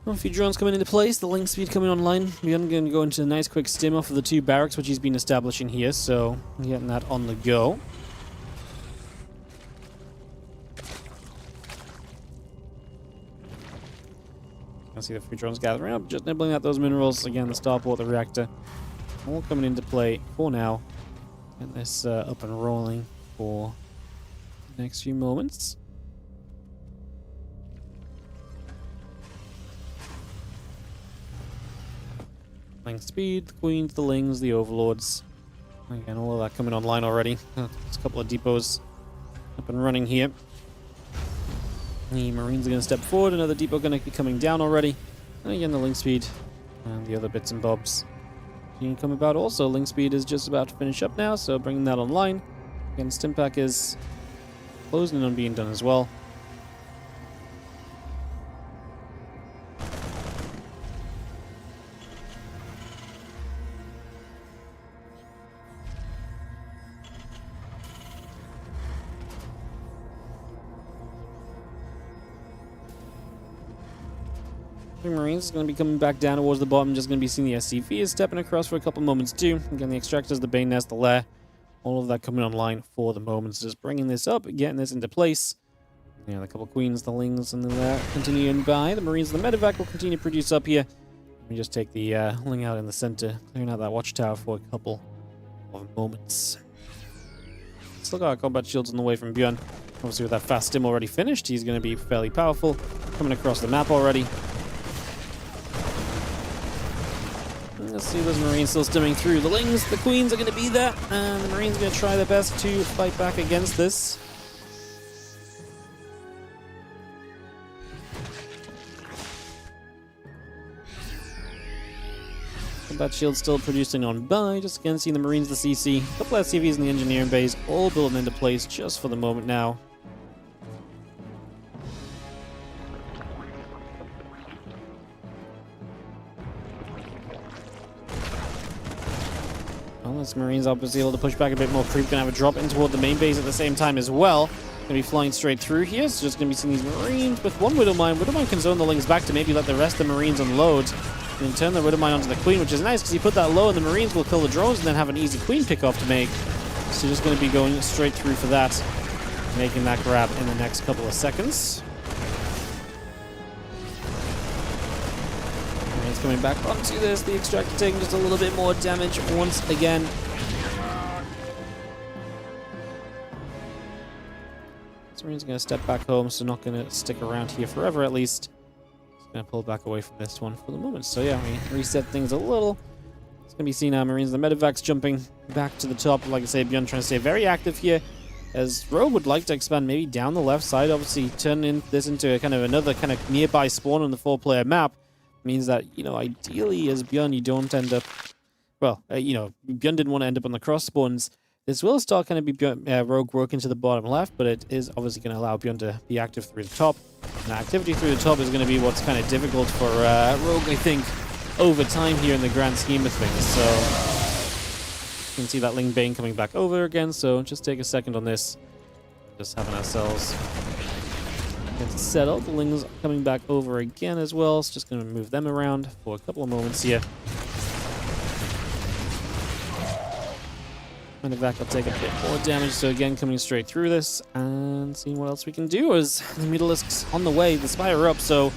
A few drones coming into place, the link speed coming online. We're going to go into a nice quick stim off of the 2 barracks, which he's been establishing here, so getting that on the go. You can see the few drones gathering up, just nibbling at those minerals. Again, the starport, the reactor, all coming into play for now. Get this up and rolling for the next few moments. Speed, the queens, the lings, the overlords. Again, all of that coming online already. There's a couple of depots up and running here. The Marines are going to step forward. Another depot going to be coming down already. And again, the link speed and the other bits and bobs can come about also. Link speed is just about to finish up now, so bringing that online. Again, Stimpack is closing in on being done as well. Marines is going to be coming back down towards the bottom. Just going to be seeing the SCV is stepping across for a couple moments too. Again, the extractors, the Bane Nest, the lair, all of that coming online for the moment. So just bringing this up, getting this into place. Yeah, the couple queens, the lings, and the lair continuing by. The Marines and the medevac will continue to produce up here. We just take the ling out in the center, clearing out that watchtower for a couple of moments. Still got our combat shields on the way from Bion. Obviously, with that fast stim already finished, he's going to be fairly powerful. Coming across the map already. Let's see those Marines still stimming through. The lings, the queens are going to be there, and the Marines are going to try their best to fight back against this. Combat shield still producing on by. Just again seeing the Marines, the CC, a couple of SCVs in the engineering base, all building into place just for the moment now. This Marines obviously able to push back a bit more. Creep gonna have a drop in toward the main base at the same time as well. Gonna be flying straight through here. So just gonna be seeing these Marines with one Widow Mine. Widow Mine can zone the lings back to maybe let the rest of the Marines unload. And then turn the Widow Mine onto the Queen, which is nice because you put that low and the Marines will kill the drones and then have an easy Queen pickoff to make. So just gonna be going straight through for that. Making that grab in the next couple of seconds. Coming back onto this, the extractor taking just a little bit more damage once again. Marine's going to step back home, so not going to stick around here forever at least. Just going to pull back away from this one for the moment. So yeah, we reset things a little. It's going to be seen now, Marines and the medevacs jumping back to the top. Like I say, Bion trying to stay very active here. As herO would like to expand maybe down the left side, obviously turning this into a kind of another kind of nearby spawn on the 4-player map. Means that, you know, ideally as Bion, you don't end up, well, you know, Bion didn't want to end up on the cross spawns. This will start kind of be herO working to the bottom left, but it is obviously going to allow Bion to be active through the top. And activity through the top is going to be what's kind of difficult for herO, I think, over time here in the grand scheme of things. So you can see that Ling Bane coming back over again, so just take a second on this. Just having ourselves settled. The Lings coming back over again as well. It's just going to move them around for a couple of moments here. And the back will take a bit more damage. So again, coming straight through this and seeing what else we can do as the Mutalisks on the way. The Spire are up. So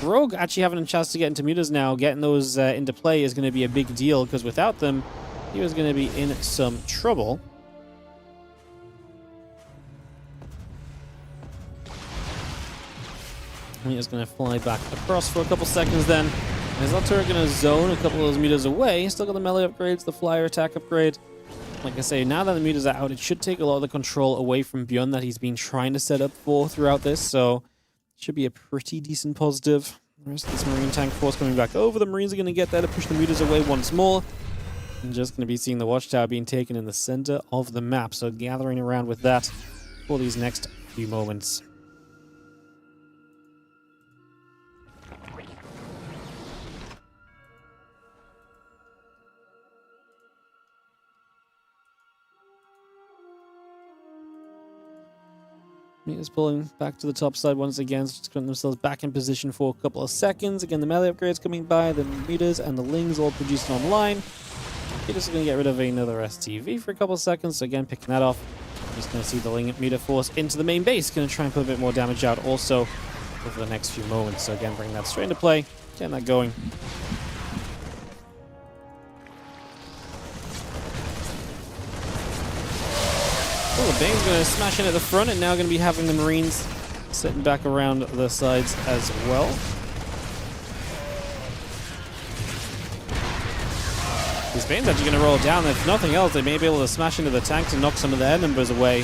Rogue actually having a chance to get into Mutas now. Getting those into play is going to be a big deal because without them, he was going to be in some trouble. He's just going to fly back across for a couple seconds then. Is that turret going to zone a couple of those meters away? Still got the melee upgrades, the flyer attack upgrade. Like I say, now that the meters are out, it should take a lot of the control away from Bion that he's been trying to set up for throughout this, so it should be a pretty decent positive. The rest of this Marine tank force coming back over. The Marines are going to get there to push the meters away once more. And just going to be seeing the watchtower being taken in the center of the map, so gathering around with that for these next few moments. Meters pulling back to the top side once again, so just putting themselves back in position for a couple of seconds. Again, the melee upgrades coming by, the meters and the lings all produced online. You're just going to get rid of another STV for a couple of seconds, so again, picking that off. I'm just going to see the ling meter force into the main base, going to try and put a bit more damage out also over the next few moments. So again, bring that straight into play, getting that going. Oh, the Bane's going to smash in at the front, and now going to be having the Marines sitting back around the sides as well. These Bane's actually going to roll down. If nothing else, they may be able to smash into the tanks and knock some of their numbers away.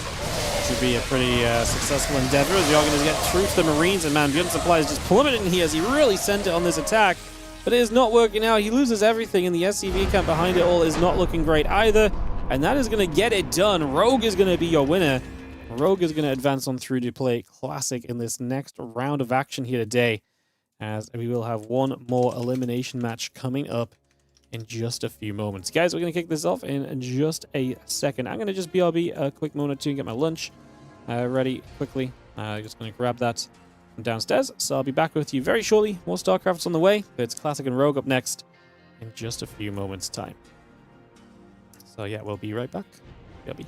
Should be a pretty successful endeavor as you're going to get through to the Marines. And man, Bion Supply is just plummeting here as he really sent it on this attack. But it is not working out. He loses everything, and the SCV camp behind it all is not looking great either. And that is going to get it done. Rogue is going to be your winner. Rogue is going to advance on through to play Classic in this next round of action here today, as we will have one more elimination match coming up in just a few moments. Guys, we're going to kick this off in just a second. I'm going to just BRB a quick moment or two and get my lunch ready quickly. Just going to grab that from downstairs. So I'll be back with you very shortly. More StarCraft's on the way. It's Classic and Rogue up next in just a few moments' time. So yeah, we'll be right back. BRB.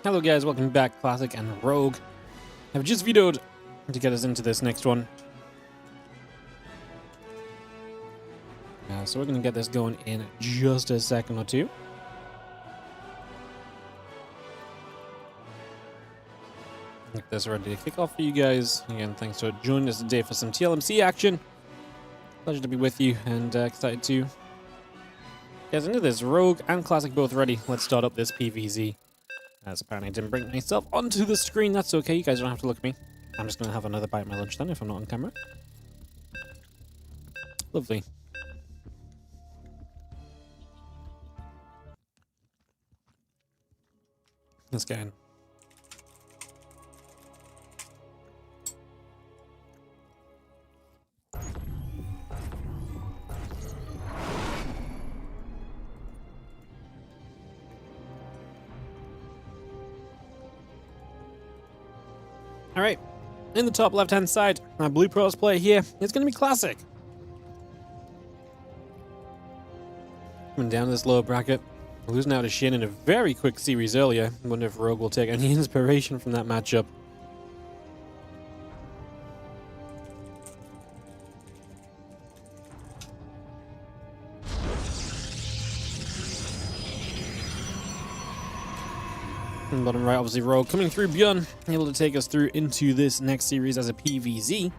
Hello guys, welcome back, Classic and Rogue. I've just vetoed to get us into this next one. So we're going to get this going in just a second or two. Get this ready to kick off for you guys. Again, thanks for joining us today for some TLMC action. Pleasure to be with you and excited to get into this. Rogue and Classic both ready. Let's start up this PvZ. As apparently I didn't bring myself onto the screen. That's okay, you guys don't have to look at me. I'm just going to have another bite of my lunch then if I'm not on camera. Lovely. Let's get in. Alright, in the top left-hand side, our Blue Pros player here is going to be Classic. Coming down to this lower bracket, losing out to Shin in a very quick series earlier. I wonder if Rogue will take any inspiration from that matchup. And bottom right, obviously Rogue coming through Bion, able to take us through into this next series as a PvZ.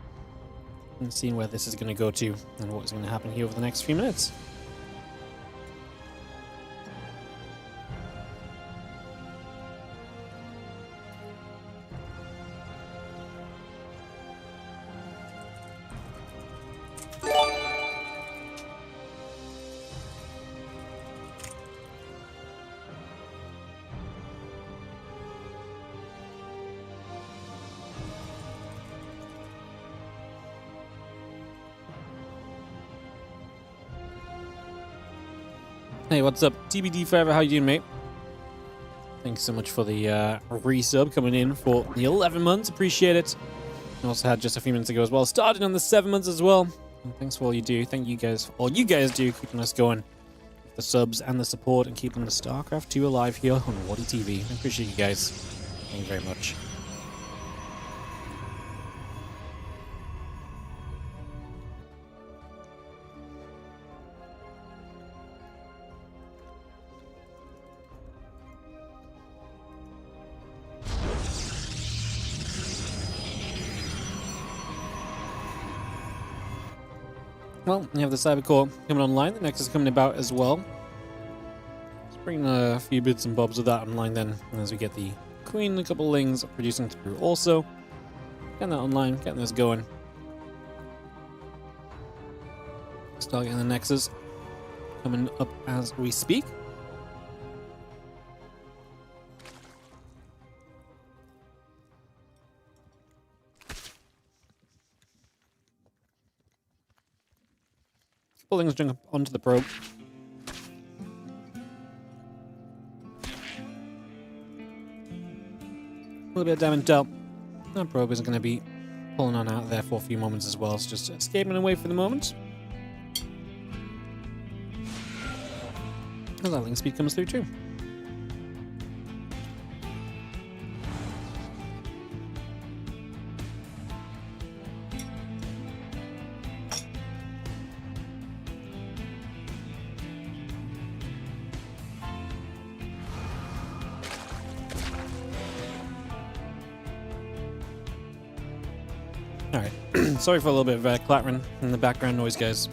And seeing where this is going to go to and what's going to happen here over the next few minutes. Hey, what's up? TBD Forever, how you doing, mate? Thanks so much for the resub coming in for the 11 months. Appreciate it. I also had just a few minutes ago as well. Started on the 7 months as well. And thanks for all you do. Thank you guys for all you guys do, keeping us going. The subs and the support and keeping the StarCraft 2 alive here on WardiTV. I appreciate you guys. Thank you very much. Well, you have the Cybercore coming online. The Nexus coming about as well. Let's bring a few bits and bobs of that online then, as we get the Queen and a couple of Lings producing through also. Getting that online, getting this going. Start getting the Nexus coming up as we speak. Lings jump onto the probe. A little bit of damage dealt. That probe isn't going to be pulling on out there for a few moments as well. It's just escaping away for the moment. As that link speed comes through too. Alright, sorry for a little bit of clattering in the background noise, guys.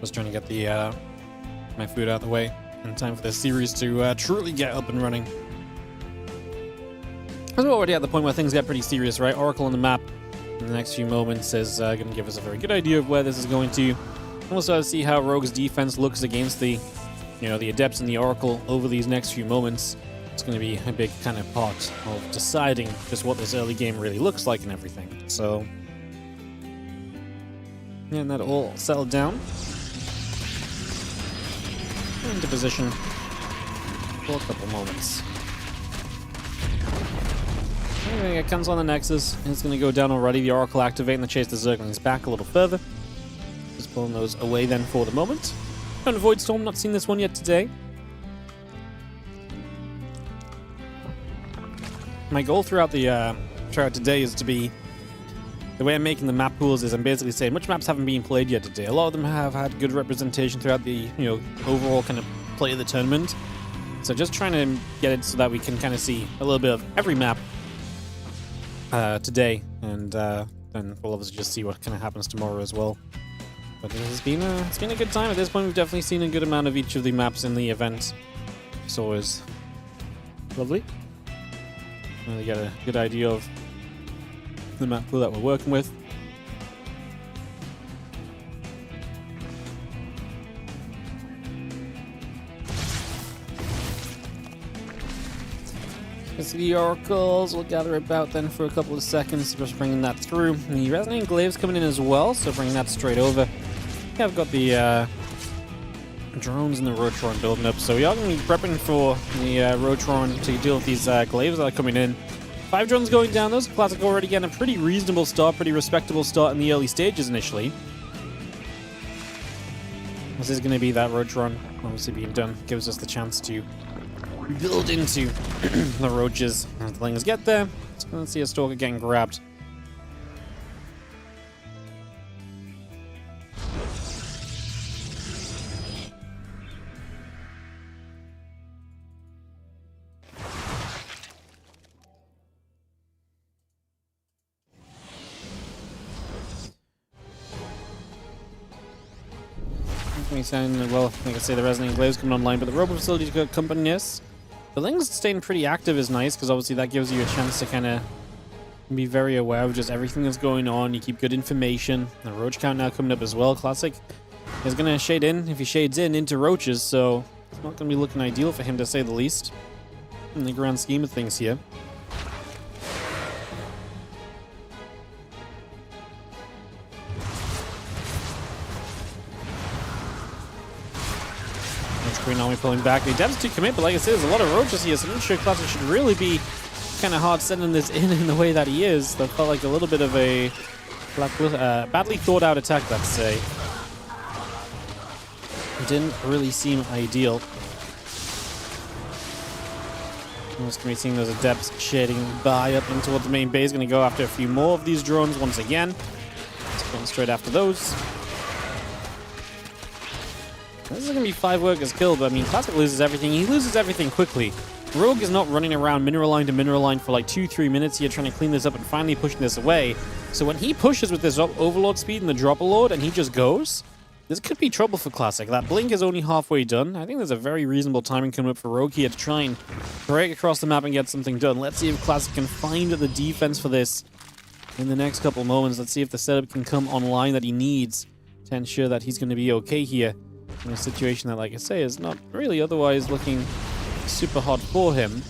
Just trying to get the my food out of the way in time for this series to truly get up and running. We're already at the point where things get pretty serious, right? Oracle on the map in the next few moments is going to give us a very good idea of where this is going to. And we'll start to see how Rogue's defense looks against the, the Adepts and the Oracle over these next few moments. It's going to be a big kind of part of deciding just what this early game really looks like and everything. So, and that all settled down. Into position for a couple moments. Anyway, it comes on the Nexus, and it's going to go down already. The Oracle activating the chase the Zerglings back a little further. Just pulling those away then for the moment. And Void Storm, not seen this one yet today. my goal throughout the throughout today is to be, the way I'm making the map pools is I'm basically saying which maps haven't been played yet today. A lot of them have had good representation throughout the, you know, overall kind of play of the tournament. So just trying to get it so that we can kind of see a little bit of every map today, and then we'll obviously just see what kind of happens tomorrow as well. But it's been a good time. At this point, we've definitely seen a good amount of each of the maps in the event. It's always lovely. Really get a good idea of the map pool that we're working with. As the oracles, we'll gather about then for a couple of seconds, just bringing that through. And the resonating glaives coming in as well, so bringing that straight over. Yeah, I've got the drones and the Rotron building up, so we are going to be prepping for the Rotron to deal with these glaives that are coming in. 5 drones going down. Those Classic already getting a pretty reasonable start, pretty respectable start in the early stages initially. This is going to be that Rotron obviously being done. Gives us the chance to build into the roaches as the Lings get there. It's going to see a Stalker getting grabbed. Well, like I say, the Resonating Glaives coming online, but the Robo Facility's got companies. The Lings staying pretty active is nice, because obviously that gives you a chance to kind of be very aware of just everything that's going on. You keep good information. The Roach count now coming up as well. Classic is going to shade in, if he shades in, into Roaches, so it's not going to be looking ideal for him, to say the least, in the grand scheme of things here. Green Army pulling back. The Adepts do commit, but like I said, there's a lot of Roaches here, so I'm not sure Classic should really be kind of hard sending this in the way that he is. That felt like a little bit of a badly thought out attack, let's say. It didn't really seem ideal. I'm just going to be seeing those Adepts shading by up in toward the main base. Going to go after a few more of these drones once again. Just going straight after those. This is going to be 5 workers killed, but I mean, Classic loses everything. He loses everything quickly. Rogue is not running around mineral line to mineral line for like 2-3 minutes here trying to clean this up and finally pushing this away. So when he pushes with this Overlord speed and the Dropper Lord and he just goes, this could be trouble for Classic. That blink is only halfway done. I think there's a very reasonable timing coming up for Rogue here to try and break across the map and get something done. Let's see if Classic can find the defense for this in the next couple moments. Let's see if the setup can come online that he needs to ensure that he's going to be okay here in a situation that, like I say, is not really otherwise looking super hot for him.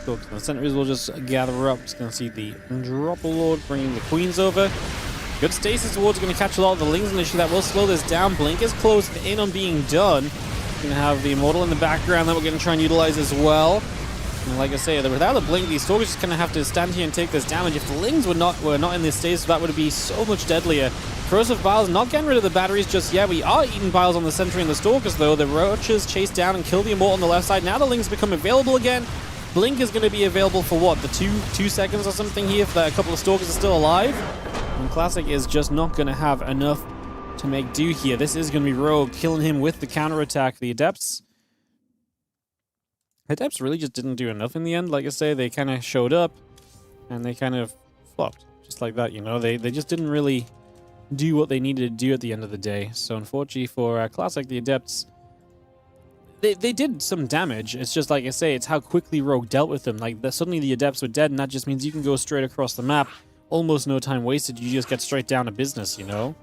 So the sentries will just gather up. Just going to see the Dropper Lord bringing the Queens over. Good stasis ward's going to catch a lot of the Lings initially. That will slow this down. Blink is close in on being done. Going to have the Immortal in the background that we're going to try and utilize as well. And like I say, without a blink, these Stalkers just kind of have to stand here and take this damage. If the Lings were not in this stage, that would be so much deadlier. Corrosive Biles not getting rid of the batteries just yet. We are eating Biles on the Sentry and the Stalkers, though. The Roaches chase down and kill the Immortal on the left side. Now the Lings become available again. Blink is going to be available for what? The 2 seconds or something here if a couple of Stalkers are still alive. And Classic is just not going to have enough to make do here. This is going to be Rogue killing him with the counterattack. The Adepts really just didn't do enough in the end. Like I say, they kind of showed up and they kind of flopped just like that, you know. They just didn't really do what they needed to do at the end of the day. So unfortunately for Classic, the Adepts, they did some damage. It's just like I say, it's how quickly Rogue dealt with them. Like suddenly the Adepts were dead, and that just means you can go straight across the map. Almost no time wasted. You just get straight down to business, you know.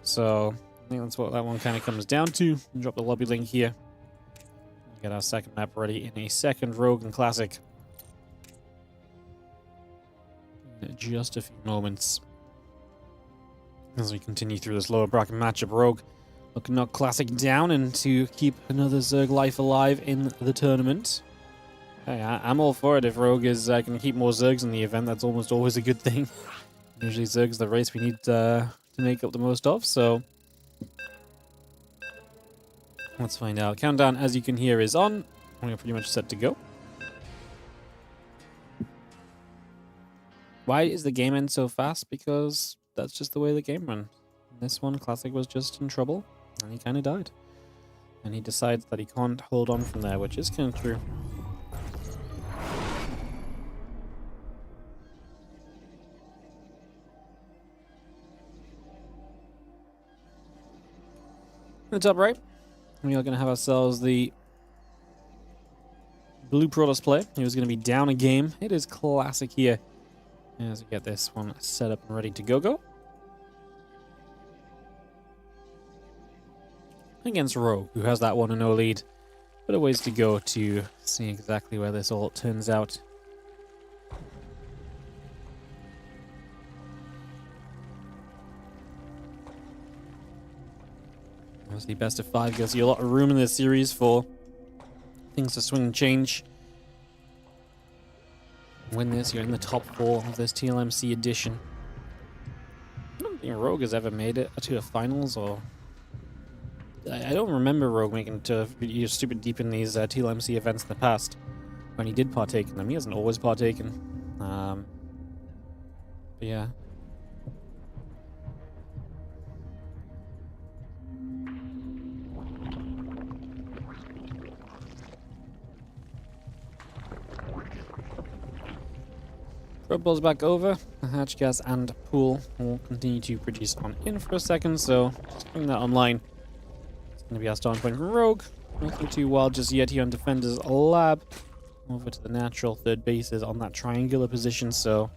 So I think that's what that one kind of comes down to. Drop the lobby link here. Get our second map ready in a second. Rogue and Classic in just a few moments as we continue through this lower bracket matchup. Rogue looking to knock Classic down and to keep another Zerg life alive in the tournament. Hey, I'm all for it. If Rogue is going to keep more Zergs in the event, that's almost always a good thing. Usually Zerg's the race we need to make up the most of, so Let's find out. Countdown, as you can hear, is on. We're pretty much set to go. Why is the game end so fast? Because that's just the way the game runs. This one, Classic was just in trouble, and he kind of died. And he decides that he can't hold on from there, which is kind of true. In the top right, we are going to have ourselves the Blue Protoss player, who's going to be down a game. It is Classic here. As we get this one set up and ready to go. Against herO, who has that 1-0 lead. But a ways to go to see exactly where this all turns out. Obviously, best of 5 gives you a lot of room in this series for things to swing and change. Win this, you're in the top 4 of this TLMC edition. I don't think Rogue has ever made it to the finals, or I don't remember Rogue making it to stupid deep in these TLMC events in the past. When he did partake in them, he hasn't always partaken. But yeah. Probe balls back over. The hatch gas and pool will continue to produce on in for a second, so just bring that online. It's going to be our starting point for Rogue. Nothing too wild just yet here on Defender's Lab. Over to the natural third bases on that triangular position, so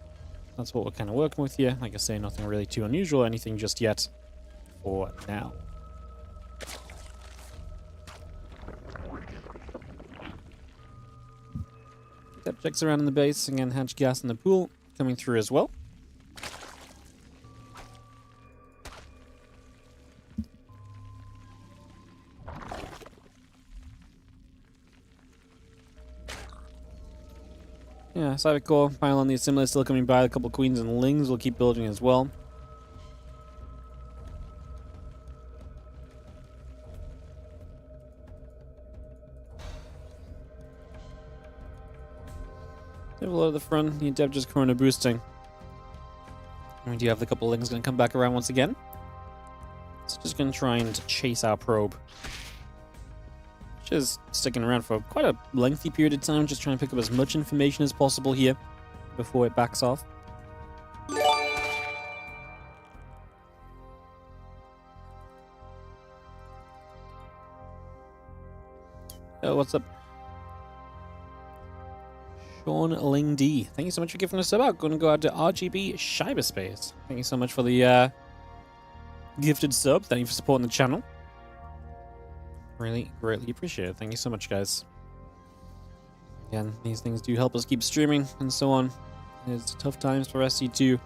that's what we're kind of working with here. Like I say, nothing really too unusual, anything just yet for now. Depth checks around in the base, again, hatch gas in the pool coming through as well. Yeah, Cyber Core, Bion, the assembler still coming by. A couple queens and lings will keep building as well. Level at the front, the Dev just corner boosting. And we do have the couple lings going to come back around once again. So just going to try and chase our probe. Which is sticking around for quite a lengthy period of time, just trying to pick up as much information as possible here before it backs off. Oh, what's up? Sean Ling D. Thank you so much for giving us a sub out. Going to go out to RGB Cyberspace. Thank you so much for the gifted sub. Thank you for supporting the channel. Really greatly appreciate it. Thank you so much, guys. Again, these things do help us keep streaming and so on. It's tough times for SC2.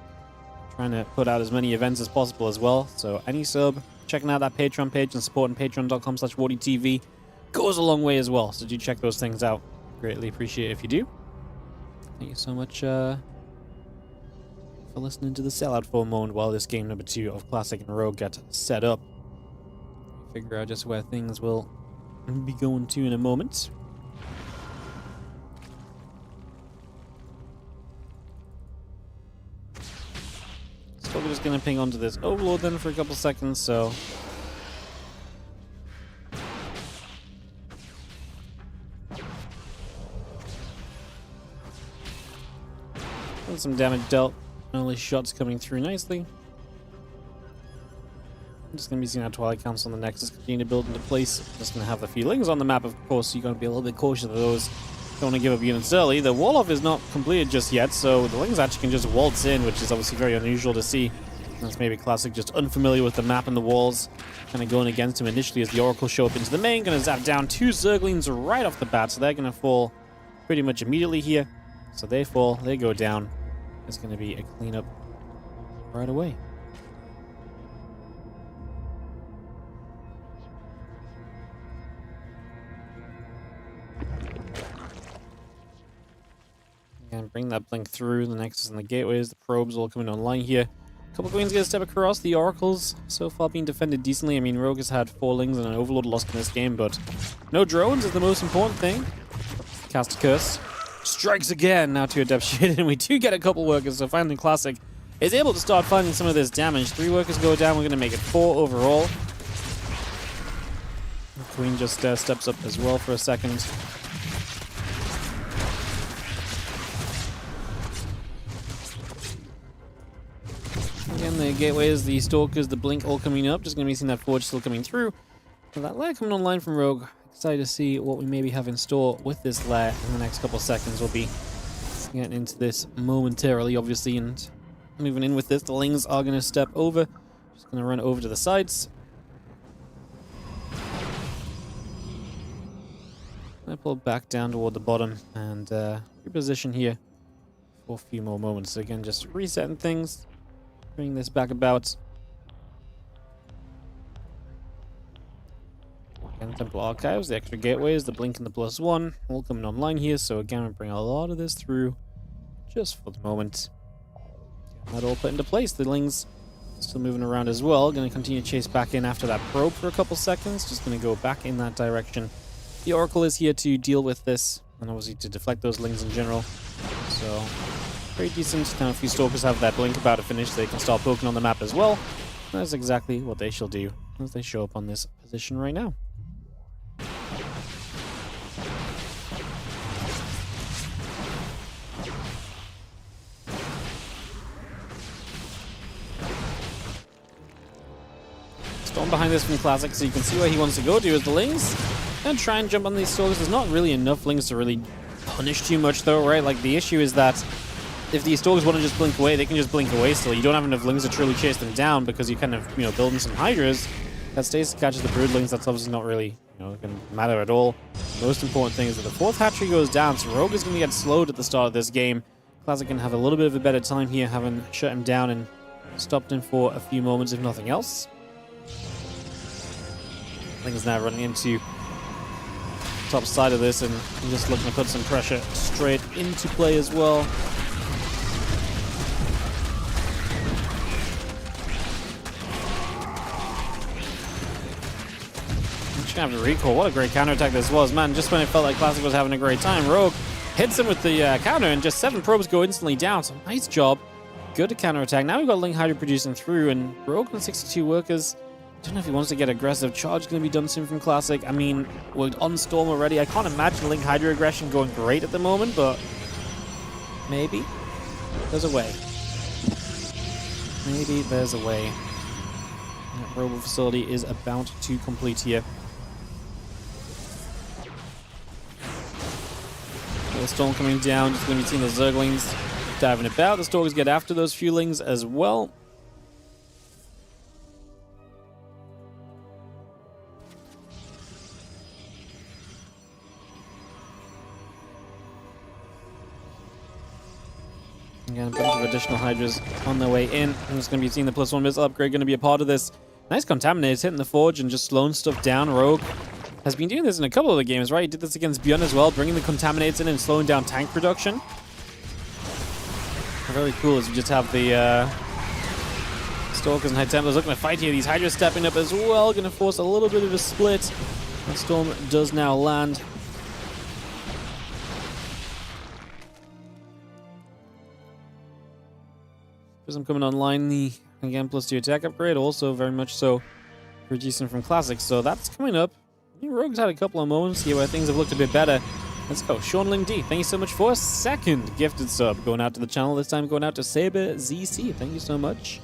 Trying to put out as many events as possible as well. So any sub, checking out that Patreon page and supporting patreon.com/WardiTV goes a long way as well. So do check those things out. Greatly appreciate it if you do. Thank you so much for listening to the sellout for a moment while this game number 2 of Classic and Rogue gets set up. Figure out just where things will be going to in a moment. So we're just going to ping onto this Overlord then for a couple seconds, so... And some damage dealt. Early shots coming through nicely. I'm just going to be seeing how Twilight Council on the Nexus continue to build into place. Just going to have a few lings on the map, of course, so you're going to be a little bit cautious of those. Don't want to give up units early. The wall-off is not completed just yet, so the lings actually can just waltz in, which is obviously very unusual to see. That's maybe Classic just unfamiliar with the map and the walls. Kind of going against him initially as the Oracle show up into the main. Going to zap down 2 Zerglings right off the bat, so they're going to fall pretty much immediately here. So they fall, they go down. It's going to be a cleanup right away. Again, bring that blink through the Nexus and the gateways. The probes all coming online here. Couple queens get a step across. The oracles so far being defended decently. I mean, rogue has had 4 lings and an overlord lost in this game, but no drones is the most important thing. Cast a curse. Strikes again, now to adept shade, and we do get a couple workers, so finally Classic is able to start finding some of this damage. 3 workers go down, we're going to make it 4 overall. The queen just steps up as well for a second. Again, the gateways, the stalkers, the blink all coming up. Just going to be seeing that forge still coming through. So that lair coming online from rogue. Excited to see what we maybe have in store with this lair in the next couple of seconds. We'll be getting into this momentarily, obviously, and moving in with this. The lings are going to step over. Just going to run over to the sides. I pull back down toward the bottom and reposition here for a few more moments. So again, just resetting things. Bring this back about. Again, Temple Archives, the extra gateways, the blink and the +1, all coming online here. So again, we'll bring a lot of this through just for the moment. That all put into place. The lings still moving around as well. Going to continue to chase back in after that probe for a couple seconds. Just going to go back in that direction. The Oracle is here to deal with this, and obviously to deflect those lings in general. So very decent. Now, if you stalkers have that blink about to finish, they can start poking on the map as well. That's exactly what they shall do as they show up on this position right now. Storm behind this from Classic, so you can see where he wants to go to is the lings. And try and jump on these stalkers. There's not really enough lings to really punish too much though, right? Like, the issue is that if these stalkers want to just blink away, they can just blink away still. You don't have enough lings to truly chase them down because you kind of, building some hydras. That stays catches the broodlings. That's obviously not really, going to matter at all. Most important thing is that the 4th hatchery goes down, so Rogue is going to get slowed at the start of this game. Classic can have a little bit of a better time here, having shut him down and stopped him for a few moments, if nothing else. Lings now running into top side of this, and I'm just looking to put some pressure straight into play as well. I'm just gonna have to recall. What a great counterattack this was, man. Just when it felt like Classic was having a great time, Rogue hits him with the counter, and just 7 probes go instantly down. So nice job. Good to counterattack. Now we've got Ling Hydra producing through, and Rogue on 62 workers. Don't know if he wants to get aggressive. Charge is going to be done soon from Classic. I mean, we're on Storm already. I can't imagine Ling Hydra aggression going great at the moment, but maybe there's a way. Maybe there's a way. That Robo facility is about to complete here. The Storm coming down. Just going to be seeing the Zerglings diving about. The Stalkers get after those Fulings as well. Again, a bunch of additional Hydras on their way in. I'm just going to be seeing the +1 missile upgrade going to be a part of this. Nice Contaminates hitting the Forge and just slowing stuff down. Rogue has been doing this in a couple of the games, right? He did this against Bion as well, bringing the Contaminates in and slowing down tank production. Very cool as we just have the Stalkers and High Templars looking to fight here. These Hydras stepping up as well, going to force a little bit of a split. And Storm does now land. Prism coming online, the again +2 attack upgrade, also very much so reducing from Classic. So that's coming up. I mean, Rogue's had a couple of moments here where things have looked a bit better. Let's go. Sean Ling D, thank you so much for a 2nd gifted sub. Going out to the channel, this time going out to Saber ZC. Thank you so much.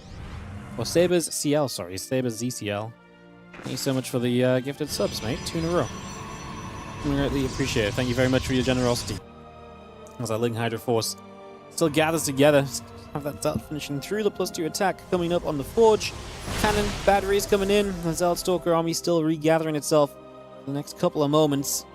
Or Saber's CL, sorry. Saber ZCL. Thank you so much for the gifted subs, mate. 2 in a row. I greatly appreciate it. Thank you very much for your generosity. As our Ling Hydra force still gathers together. Have that Zealot finishing through the +2 attack coming up on the Forge. Cannon batteries coming in. The Zealot Stalker army still regathering itself for the next couple of moments.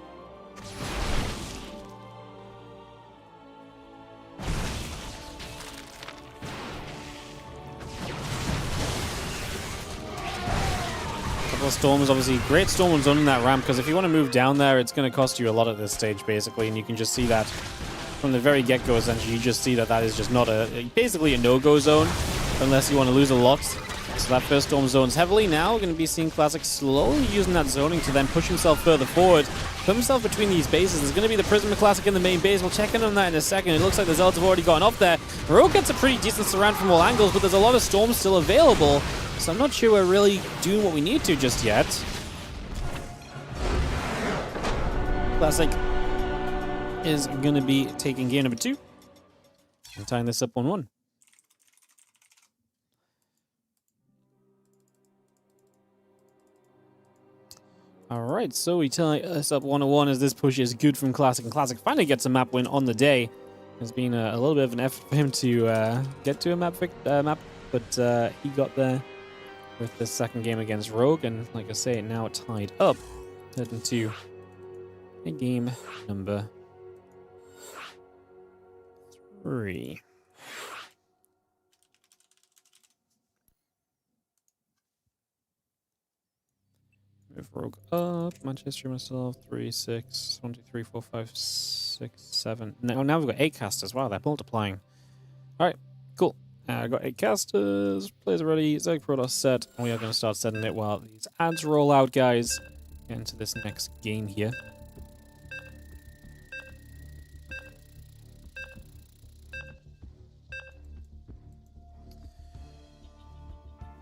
Couple of Storms, obviously. Great Storm was on that ramp, because if you want to move down there, it's going to cost you a lot at this stage, basically, and you can just see that from the very get-go. Essentially, you just see that that is just not basically a no-go zone. unless you want to lose a lot. So that first storm zones heavily. Now we're going to be seeing Classic slowly using that zoning to then push himself further forward. Put himself between these bases. There's going to be the Prism Classic in the main base. We'll check in on that in a second. It looks like the Zealots have already gone off there. herO gets a pretty decent surround from all angles, but there's a lot of storms still available. So I'm not sure we're really doing what we need to just yet. Classic is going to be taking game number 2 and tying this up 1-1. Alright, so we tie us up 1-1 as this push is good from Classic, and Classic finally gets a map win on the day. It's been a little bit of an effort for him to get to a map, but he got there with the second game against Rogue, and like I say, now tied up, heading to game number 3. Move Rogue up, match history myself, 3, 6, 1, 2, 3, 4, 5, 6, 7. Now we've got 8 casters. Wow, they're multiplying. Alright, cool. I've got 8 casters, players are ready, Zerg Protoss set, and we are going to start setting it while these ads roll out, guys. Get into this next game here.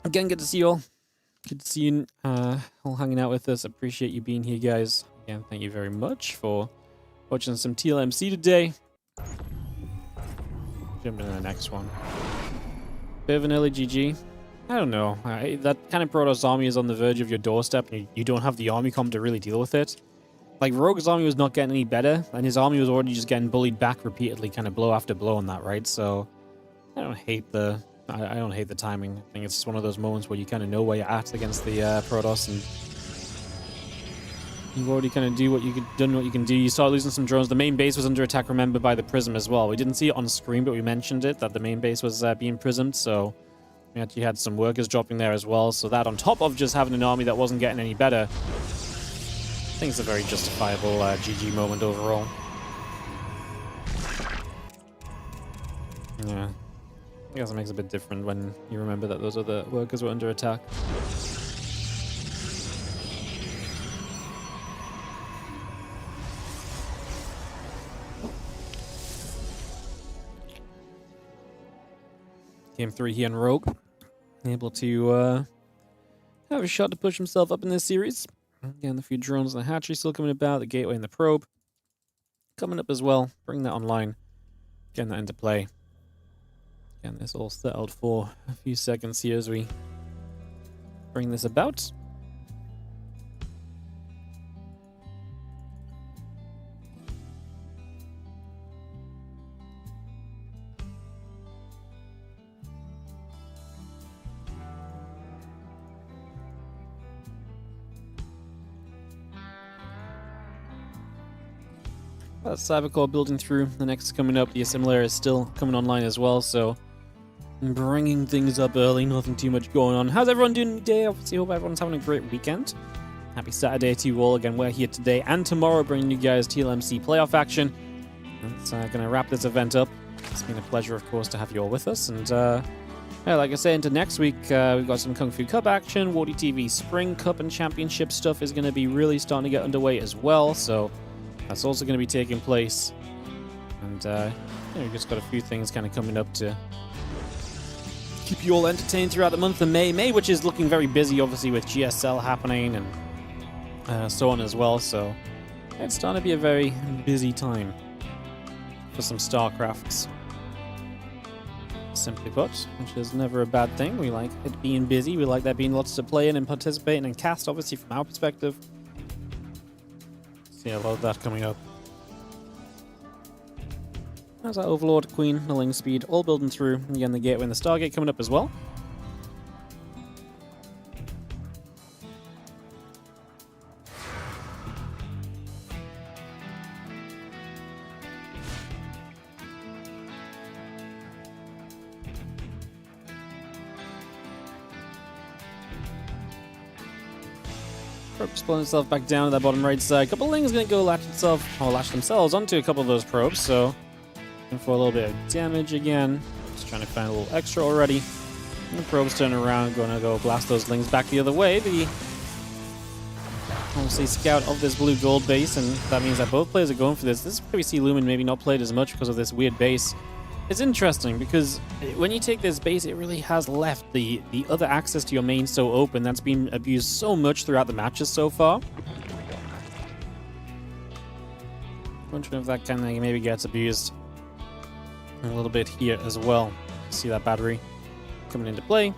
Again, good to see you all. Good to see you all hanging out with us. Appreciate you being here, guys. Again, thank you very much for watching some TLMC today. Jumping to the next one. Bit of an early GG. I don't know. That kind of Protoss army is on the verge of your doorstep, and you don't have the army comp to really deal with it. Like, Rogue's army was not getting any better, and his army was already just getting bullied back repeatedly, kind of blow after blow on that, right? So, I don't hate the timing. I think it's just one of those moments where you kind of know where you're at against the Protoss, and you've already kind of done what you can do. You start losing some drones. The main base was under attack, remember, by the Prism as well. We didn't see it on screen, but we mentioned it, that the main base was being prismed, so we actually had some workers dropping there as well. So that, on top of just having an army that wasn't getting any better, I think it's a very justifiable GG moment overall. Yeah. I guess it makes it a bit different when you remember that those other workers were under attack. Game 3 here in Rogue. Able to have a shot to push himself up in this series. Again, a few drones and the hatchery still coming about, the gateway and the probe coming up as well. Bring that online. Getting that into play. Again, this all settled for a few seconds here as we bring this about. That's Cybercore building through. The next coming up, the assimilator is still coming online as well, so bringing things up early, nothing too much going on. How's everyone doing today? Obviously, hope everyone's having a great weekend. Happy Saturday to you all. Again, we're here today and tomorrow bringing you guys TLMC playoff action. That's going to wrap this event up. It's been a pleasure, of course, to have you all with us. And yeah, like I said, into next week, we've got some Kung Fu Cup action. WardiTV Spring Cup and Championship stuff is going to be really starting to get underway as well. So that's also going to be taking place. And we've just got a few things kind of coming up to keep you all entertained throughout the month of May. Which is looking very busy, obviously, with GSL happening and so on as well. So it's starting to be a very busy time for some StarCrafts. Simply put, which is never a bad thing. We like it being busy. We like there being lots to play in and participate in and cast, obviously, from our perspective. See a lot of that coming up. How's that Overlord, Queen, Nulling Speed, all building through. Again, the Gateway and the Stargate coming up as well. Probe's pulling itself back down to that bottom right side. A couple of things going to go latch themselves onto a couple of those probes, so for a little bit of damage again. Just trying to find a little extra already. The probes turn around, gonna go blast those lings back the other way. The obviously scout of this blue gold base, and that means that both players are going for this. This is why we see Lumen maybe not played as much because of this weird base. It's interesting because when you take this base, it really has left the other access to your main so open. That's been abused so much throughout the matches so far. Wondering if that kind of maybe gets abused a little bit here as well. See that battery coming into play.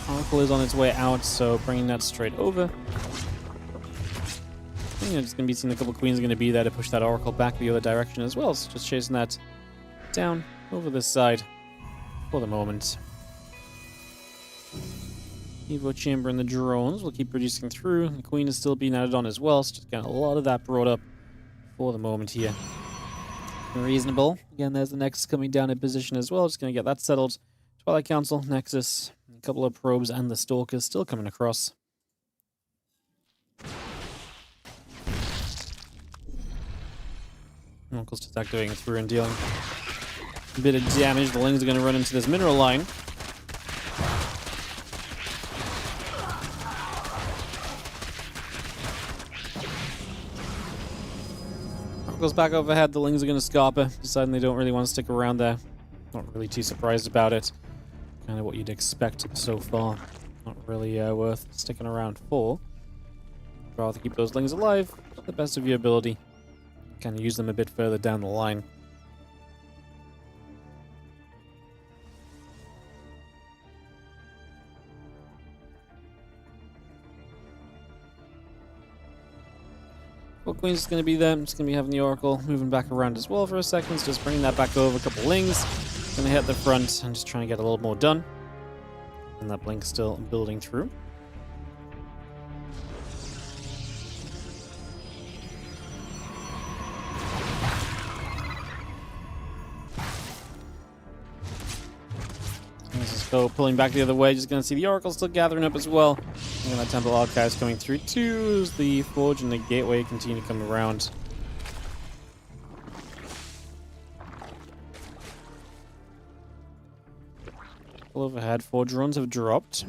Oracle is on its way out, so bringing that straight over. And, just going to be seeing a couple queens are going to be there to push that Oracle back the other direction as well. So just chasing that down over this side for the moment. Evo Chamber and the drones will keep producing through. The queen is still being added on as well, so just getting a lot of that brought up for the moment here. Reasonable. Again, there's the Nexus coming down in position as well. Just going to get that settled. Twilight Council, Nexus, a couple of probes, and the Stalkers still coming across. Oracle's just activating through and dealing a bit of damage. The Lings are going to run into this mineral line. Goes back overhead, the Lings are going to scarper, deciding they don't really want to stick around there. Not really too surprised about it. Kind of what you'd expect so far. Not really worth sticking around for. I'd rather keep those Lings alive to the best of your ability. Kind of use them a bit further down the line. Queen's going to be there. I'm just going to be having the Oracle moving back around as well for a second. So just bringing that back over. A couple Lings. Going to hit the front and just trying to get a little more done. And that Blink's still building through. Let's just go pulling back the other way. Just going to see the Oracle still gathering up as well. And that Temple Archives coming through too as the Forge and the Gateway continue to come around. Overhead, 4 drones have dropped.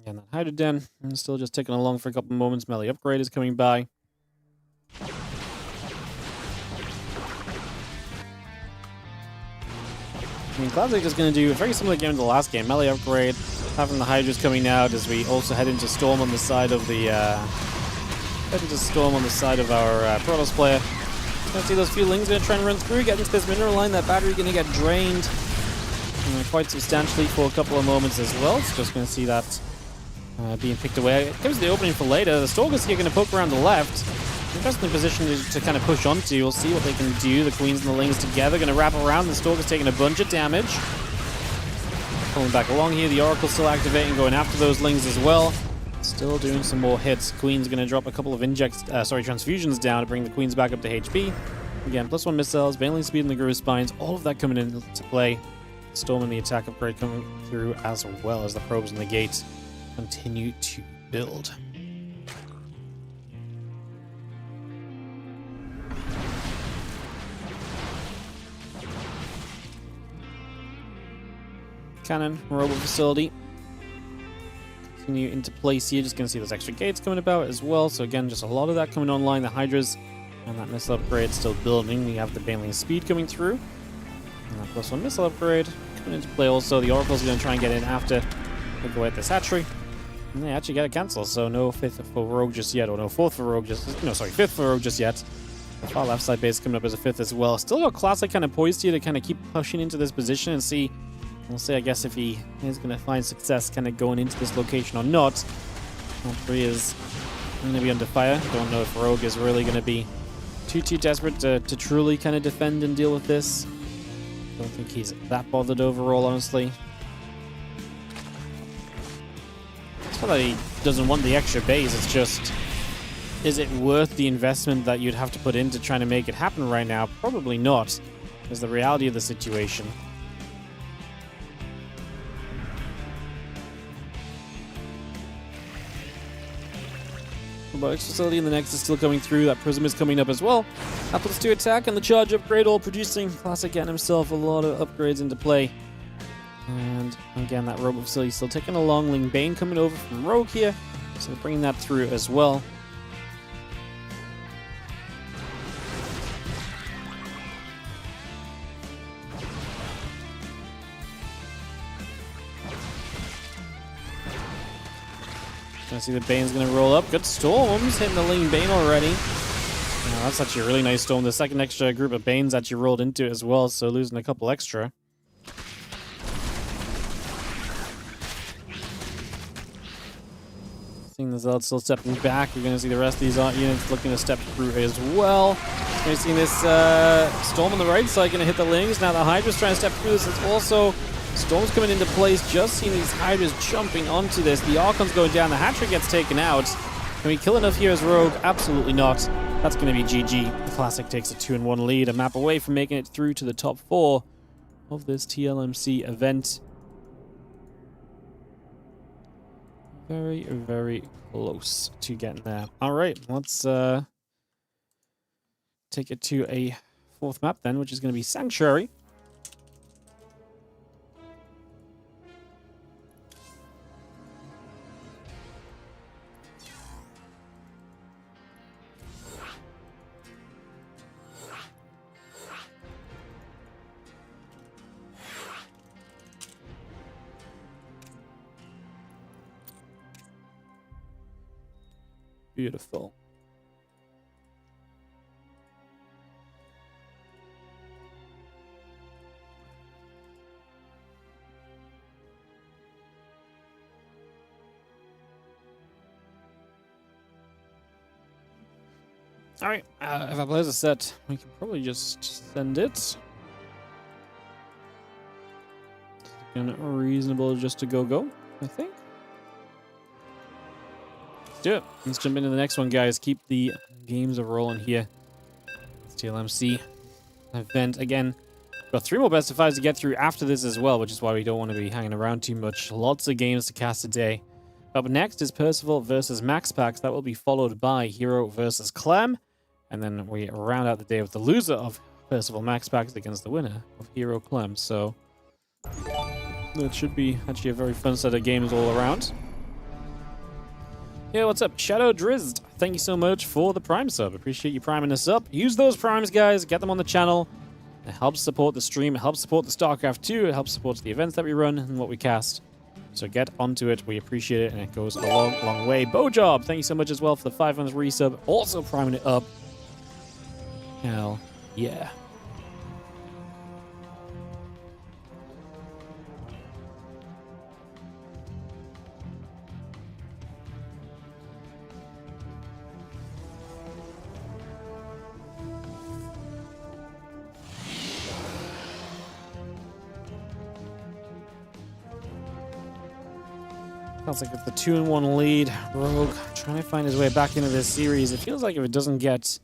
Again, that Hydra Den, and still just ticking along for a couple moments. Melee upgrade is coming by. I mean, Cloud's just going to do a very similar game to the last game. Melee upgrade, having the Hydras coming out as we also head into Storm on the side of the our Protoss player. Gonna see those few Lings gonna try and run through, get into this mineral line. That battery gonna get drained quite substantially for a couple of moments as well. So just gonna see that being picked away. It gives the opening for later. The Stalkers here gonna poke around the left. Interesting position to kind of push onto. We'll see what they can do. The Queens and the Lings together gonna wrap around. The Stalker's taking a bunch of damage. Pulling back along here. The Oracle still activating, going after those Lings as well. Still doing some more hits. Queen's going to drop a couple of transfusions down to bring the Queens back up to HP. Again, +1 missiles, bailing speed in the Groove Spines, all of that coming into play. Storm and the attack upgrade coming through as well as the probes and the gates continue to build. Cannon, robot facility. Continue into place here. Just going to see those extra gates coming about as well. So again, just a lot of that coming online. The Hydras and that missile upgrade still building. We have the bailing speed coming through. And that +1 missile upgrade coming into play also. The Oracle's going to try and get in after they go at this hatchery. And they actually get a cancel. So no 5th for Rogue just yet. Or no 4th for Rogue just... No, sorry, 5th for Rogue just yet. The far left side base coming up as a 5th as well. Still got Classic kind of poised here to kind of keep pushing into this position and see... We'll see, I guess, if he is going to find success kind of going into this location or not. All 3 is going to be under fire. Don't know if Rogue is really going to be too desperate to truly kind of defend and deal with this. Don't think he's that bothered overall, honestly. It's not that he doesn't want the extra base. It's just, is it worth the investment that you'd have to put into trying to make it happen right now? Probably not, is the reality of the situation. robotics facility, and the next is still coming through. That prism is coming up as well. Apples to attack, and the charge upgrade all producing. Classic getting himself a lot of upgrades into play. And again, that robot facility still taking along. Ling Bane coming over from Rogue here, so bringing that through as well. I see the Bane's going to roll up. Good storms hitting the Ling Bane already. Now, that's actually a really nice storm. The second extra group of Banes actually rolled into it as well, so losing a couple extra. Seeing the Zealot still stepping back. We're going to see the rest of these units looking to step through as well. We're seeing this storm on the right side going to hit the Lings. Now the Hydra's trying to step through this. It's also storms coming into place. Just seeing these Hydras jumping onto this. The Archon's going down. The Hatchery gets taken out. Can we kill enough here as Rogue? Absolutely not. That's going to be GG. The Classic takes a 2-1 lead. A map away from making it through to the top 4 of this TLMC event. Very, very close to getting there. All right, let's take it to a 4th map then, which is going to be Sanctuary. Beautiful. All right, if our players are set, we can probably just send it. Looking reasonable just to go, I think. Let's do it. Let's jump into the next one, guys. Keep the games rolling here. It's TLMC event. Again, got 3 more best of 5s to get through after this as well, which is why we don't want to be hanging around too much. Lots of games to cast today. Up next is Percival versus Max Pax. That will be followed by herO versus Clem. And then we round out the day with the loser of Percival Max Pax against the winner of herO Clem. So that should be actually a very fun set of games all around. Yeah, what's up? Shadow Drizzed, thank you so much for the Prime sub. Appreciate you priming us up. Use those primes, guys. Get them on the channel. It helps support the stream. It helps support the StarCraft 2. It helps support the events that we run and what we cast. So get onto it. We appreciate it, and it goes a long, long way. Bojob, thank you so much as well for the 500 resub. Also priming it up. Hell yeah. Sounds like it's the 2-1 lead. Rogue trying to find his way back into this series. It feels like if it doesn't get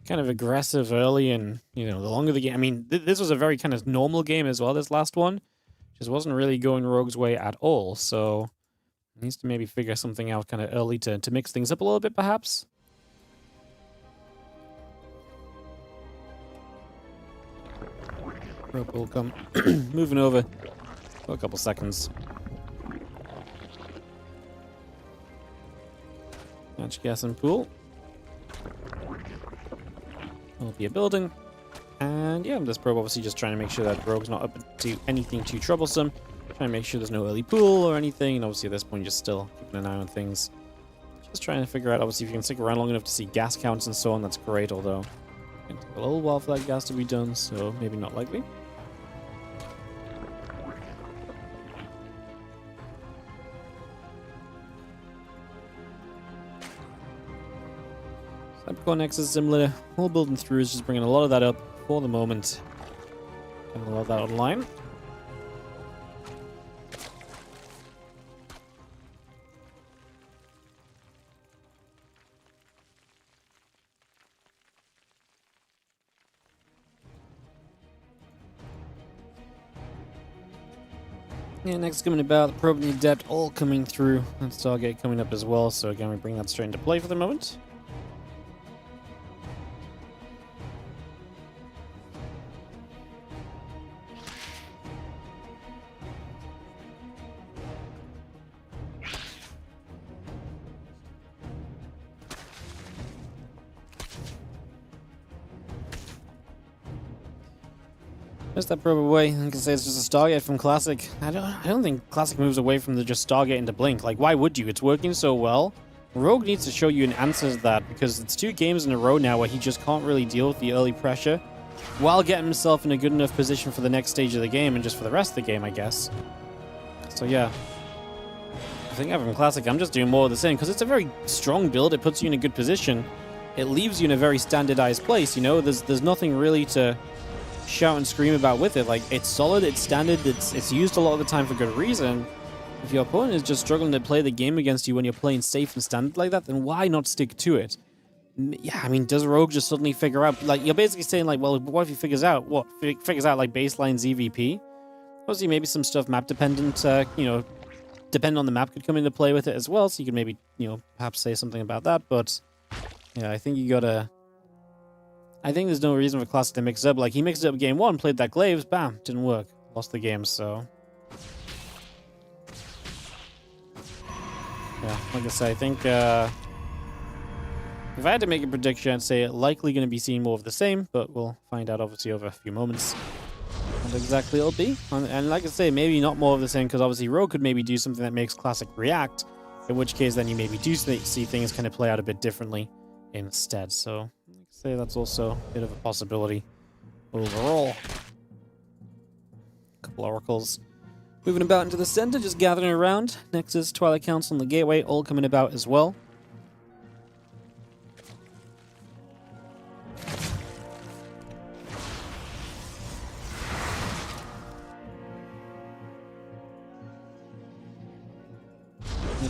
kind of aggressive early and, you know, the longer the game... I mean, this was a very kind of normal game as well, this last one. Just wasn't really going Rogue's way at all, so... he needs to maybe figure something out kind of early to mix things up a little bit, perhaps. Rogue will come moving over for a couple seconds. Match gas and pool. Will be a building. And yeah, this probe obviously just trying to make sure that Rogue's not up to anything too troublesome. Trying to make sure there's no early pool or anything. And obviously at this point, just still keeping an eye on things. Just trying to figure out, obviously, if you can stick around long enough to see gas counts and so on, that's great. Although, it's going to take a little while for that gas to be done, so maybe not likely. Cybercore Nexus is similar. All building through is just bringing a lot of that up for the moment. Getting a lot of that online. Yeah, next coming about, the Probe and the Adept all coming through, and Stargate coming up as well, so again we bring that straight into play for the moment. Just that probe away. I can say it's just a Stargate from Classic. I don't think Classic moves away from the just Stargate into Blink. Like, why would you? It's working so well. Rogue needs to show you an answer to that, because it's 2 games in a row now where he just can't really deal with the early pressure while getting himself in a good enough position for the next stage of the game and just for the rest of the game, I guess. So yeah, I think from Classic, I'm just doing more of the same, because it's a very strong build. It puts you in a good position. It leaves you in a very standardized place. You know, there's nothing really to shout and scream about with it. Like, it's solid, it's standard, it's used a lot of the time for good reason. If your opponent is just struggling to play the game against you when you're playing safe and standard like that, then why not stick to it? Yeah, I mean, does Rogue just suddenly figure out, like, you're basically saying, like, well, what if he figures out, what, figures out, like, baseline ZVP? Obviously, maybe some stuff map dependent, you know, depending on the map could come into play with it as well, so you could maybe, you know, perhaps say something about that, but, yeah, I think you gotta, I think there's no reason for Classic to mix it up. Like, he mixed it up game 1, played that Glaives, bam, didn't work. Lost the game, so. Yeah, like I said, I think, if I had to make a prediction, I'd say likely going to be seeing more of the same, but we'll find out, obviously, over a few moments what exactly it'll be. And like I say, maybe not more of the same, because obviously Rogue could maybe do something that makes Classic react, in which case then you maybe do see things kind of play out a bit differently instead. So, say that's also a bit of a possibility overall. Couple oracles moving about into the center, just gathering around. Nexus, Twilight Council, and the Gateway all coming about as well.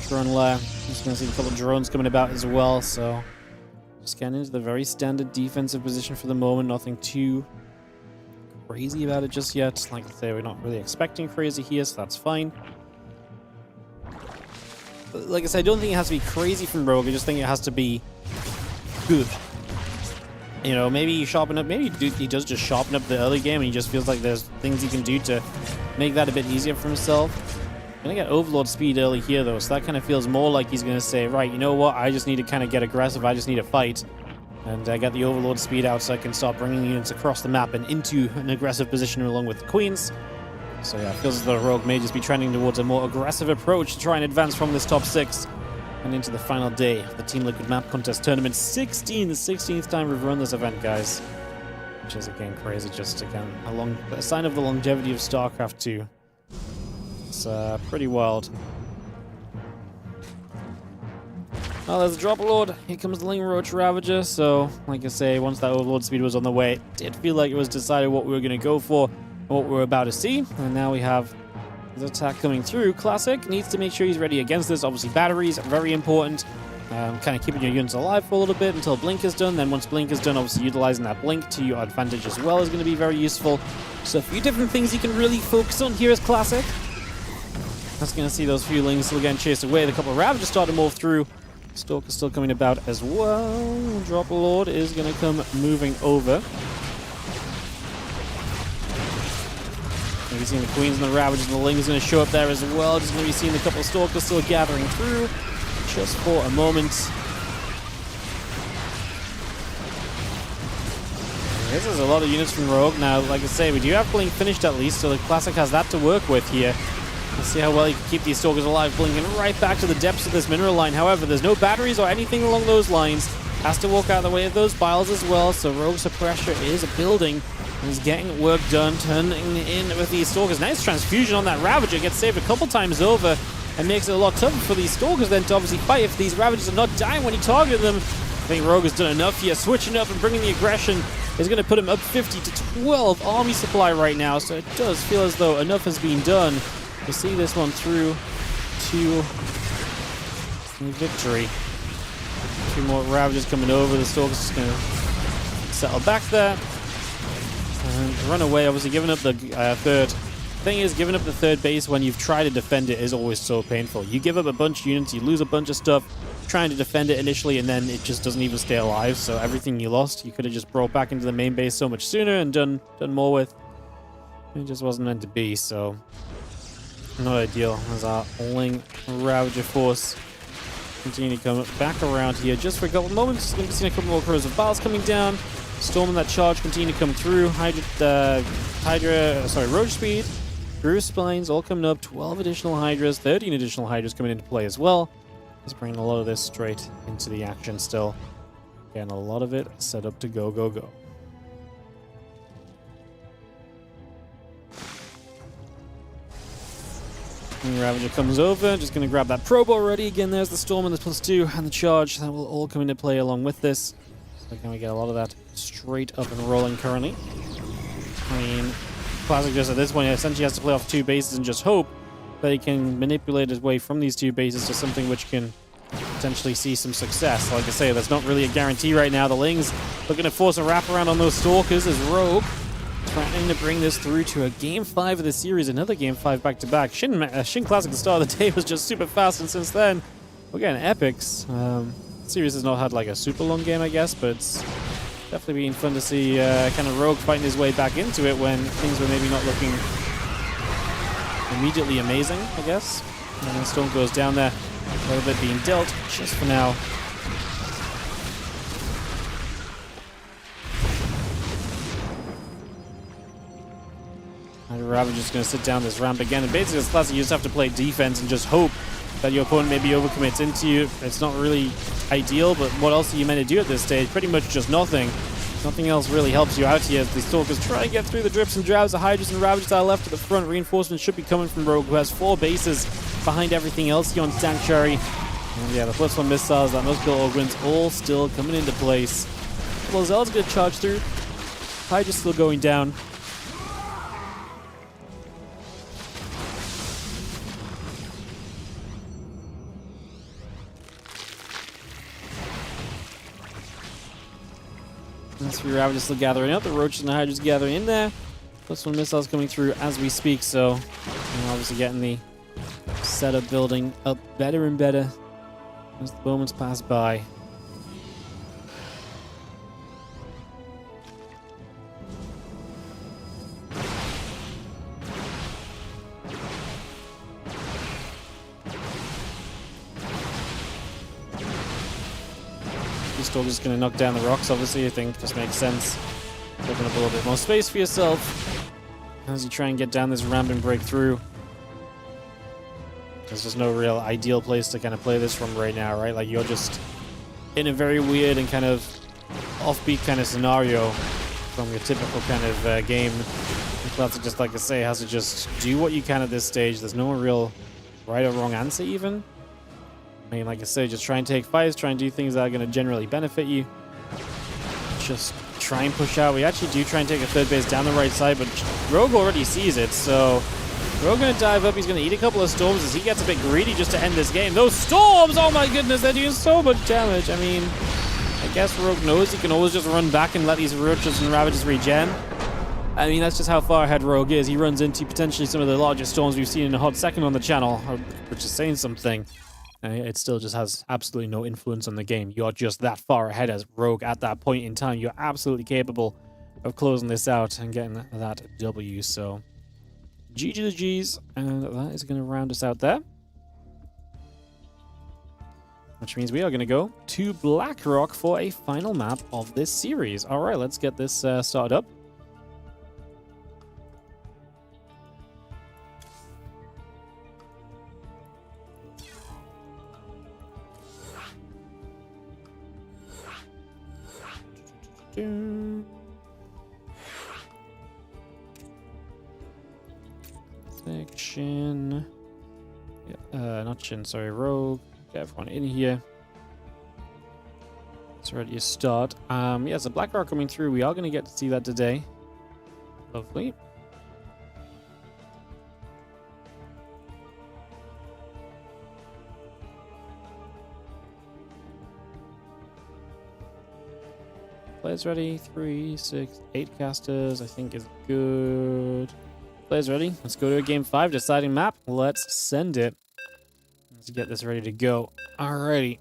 Drone lair. Just going to see a couple of drones coming about as well, so just getting into the very standard defensive position for the moment. Nothing too crazy about it just yet. Like I say, we're not really expecting crazy here, so that's fine. But like I said, I don't think it has to be crazy from Rogue. I just think it has to be good. You know, maybe you sharpen up, maybe he does just sharpen up the early game and he just feels like there's things he can do to make that a bit easier for himself. Gonna get Overlord speed early here though, so that kind of feels more like he's gonna say, right, you know what, I just need to kind of get aggressive, I just need to fight. And I got the Overlord speed out so I can start bringing units across the map and into an aggressive position along with the Queens. So yeah, it feels as though Rogue may just be trending towards a more aggressive approach to try and advance from this top 6 and into the final day of the Team Liquid Map Contest Tournament 16, the 16th time we've run this event, guys. Which is again crazy, just again a sign of the longevity of StarCraft 2. It's pretty wild. Oh, there's a Drop Lord. Here comes the Ling Roach Ravager. So, like I say, once that Overlord speed was on the way, it did feel like it was decided what we were going to go for and what we were about to see. And now we have the attack coming through. Classic needs to make sure he's ready against this. Obviously, batteries are very important. Kind of keeping your units alive for a little bit until Blink is done. Then once Blink is done, obviously utilizing that Blink to your advantage as well is going to be very useful. So a few different things you can really focus on here as Classic. That's going to see those few Lings still getting chased away. The couple of Ravagers start to move through. Stalker's still coming about as well. Drop Lord is going to come moving over. Maybe seeing the Queens and the Ravagers and the Ling is going to show up there as well. Just going to be seeing a couple of Stalkers still gathering through. Just for a moment. This is a lot of units from Rogue. Now, like I say, we do have Blink finished at least, so the Classic has that to work with here. Let's see how well he can keep these Stalkers alive, blinking right back to the depths of this mineral line. However, there's no batteries or anything along those lines. Has to walk out of the way of those biles as well, so Rogue's pressure is building. He's getting work done, turning in with these Stalkers. Nice transfusion on that Ravager, gets saved a couple times over, and makes it a lot tougher for these Stalkers then to obviously fight if these Ravagers are not dying when he targeted them. I think Rogue has done enough here. Switching up and bringing the aggression is going to put him up 50 to 12 army supply right now, so it does feel as though enough has been done to see this one through to victory. 2 more Ravagers coming over. The Stalker's just going to settle back there and run away, obviously giving up the third thing is, giving up the third base when you've tried to defend it is always so painful. You give up a bunch of units, you lose a bunch of stuff trying to defend it initially, and then it just doesn't even stay alive. So everything you lost, you could have just brought back into the main base so much sooner and done more with. It just wasn't meant to be, so not ideal. As our Ling Ravager force continue to come back around here just for a couple of moments. Going to see a couple more Crows of Baals coming down. Storm and that charge continue to come through. Roach Speed, Groove Spines all coming up. 12 additional Hydras, 13 additional Hydras coming into play as well. Just bringing a lot of this straight into the action still. Again, a lot of it set up to go, go, go. And Ravager comes over, just going to grab that probe already. Again, there's the Storm and the +2 and the charge. That will all come into play along with this. So can we get a lot of that straight up and rolling currently? I mean, Classic just at this point essentially has to play off 2 bases and just hope that he can manipulate his way from these 2 bases to something which can potentially see some success. Like I say, that's not really a guarantee right now. The Lings looking to force a wraparound on those Stalkers as Rogue trying to bring this through to a Game 5 of the series, another Game 5 back-to-back. Shin Classic at the start of the day was just super fast, and since then, we're getting epics. The series has not had like a super long game, I guess, but it's definitely been fun to see kind of Rogue fighting his way back into it when things were maybe not looking immediately amazing, I guess. And then Storm goes down there, a little bit being dealt just for now. And Ravager's going to sit down this ramp again, and basically this classic, you just have to play defense and just hope that your opponent maybe overcommits into you. It's not really ideal, but what else are you meant to do at this stage? Pretty much just nothing. Nothing else really helps you out here as the Stalkers try and get through the drips and drabs. The Hydras and Ravagers are left at the front. Reinforcements should be coming from Rogue, who has 4 bases behind everything else here on Sanctuary. And yeah, the +1 missiles, that no-skill augments, all still coming into place. Lozel's going to charge through. Hydra's still going down. That's 3 Ravagers still gathering up. The Roaches and the Hydras gathering in there. +1 missiles coming through as we speak, so obviously getting the setup building up better and better as the moments pass by. Still just going to knock down the rocks, obviously. I think just makes sense. Open up a little bit more space for yourself as you try and get down this ramp and break through. There's just no real ideal place to kind of play this from right now, right? Like, you're just in a very weird and kind of offbeat kind of scenario from your typical kind of game. The Classic, just like I say, has to just do what you can at this stage. There's no real right or wrong answer even. I mean, like I say, just try and take fights, try and do things that are going to generally benefit you. Just try and push out. We actually do try and take a third base down the right side, but Rogue already sees it, so Rogue going to dive up. He's going to eat a couple of storms as he gets a bit greedy just to end this game. Those storms! Oh my goodness, they're doing so much damage. I mean, I guess Rogue knows he can always just run back and let these Roaches and Ravagers regen. I mean, that's just how far ahead Rogue is. He runs into potentially some of the largest storms we've seen in a hot second on the channel, which is saying something. It still just has absolutely no influence on the game. You're just that far ahead as Rogue at that point in time. You're absolutely capable of closing this out and getting that W. So, GG to the G's, and that is going to round us out there. Which means we are going to go to Blackrock for a final map of this series. All right, let's get this started up. Shin. Yeah, not Shin, sorry, Rogue. Get everyone in here. It's ready to start. Yeah, so Blackrock coming through. We are going to get to see that today. Lovely. Players ready. 3, 6, 8 casters, I think is good. Players ready? Let's go to a game 5 deciding map. Let's send it. Let's get this ready to go. Alrighty.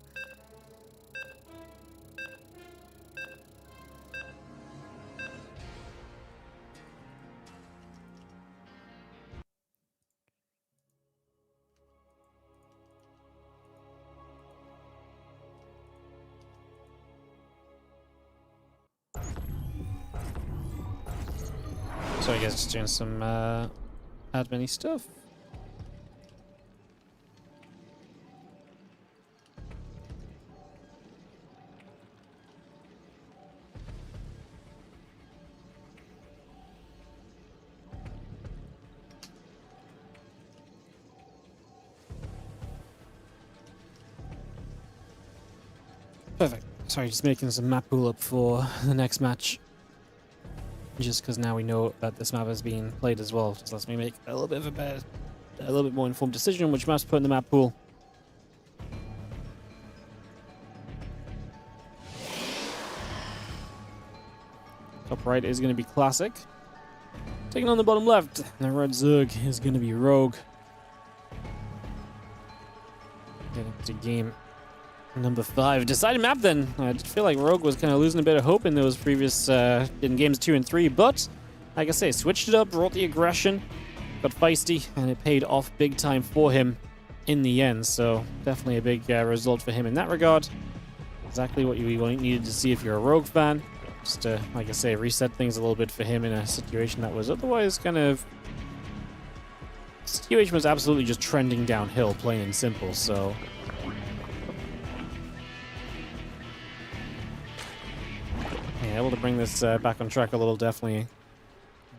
So I guess just doing some admin-y stuff. Perfect. Sorry, just making some map pool up for the next match. Just because now we know that this map is being played as well, just lets me make a little bit of a little bit more informed decision on which maps to put in the map pool. Top right is going to be Classic. Taking on the bottom left, the red Zerg is going to be Rogue. Getting to game number 5. Decided map then. I feel like Rogue was kind of losing a bit of hope in those previous, in games 2 and 3, but like I say, switched it up, brought the aggression, got feisty, and it paid off big time for him in the end. So definitely a big result for him in that regard. Exactly what you needed to see if you're a Rogue fan. Just to, like I say, reset things a little bit for him in a situation that was otherwise kind of... The situation was absolutely just trending downhill, plain and simple, so... Yeah, able to bring this back on track a little, definitely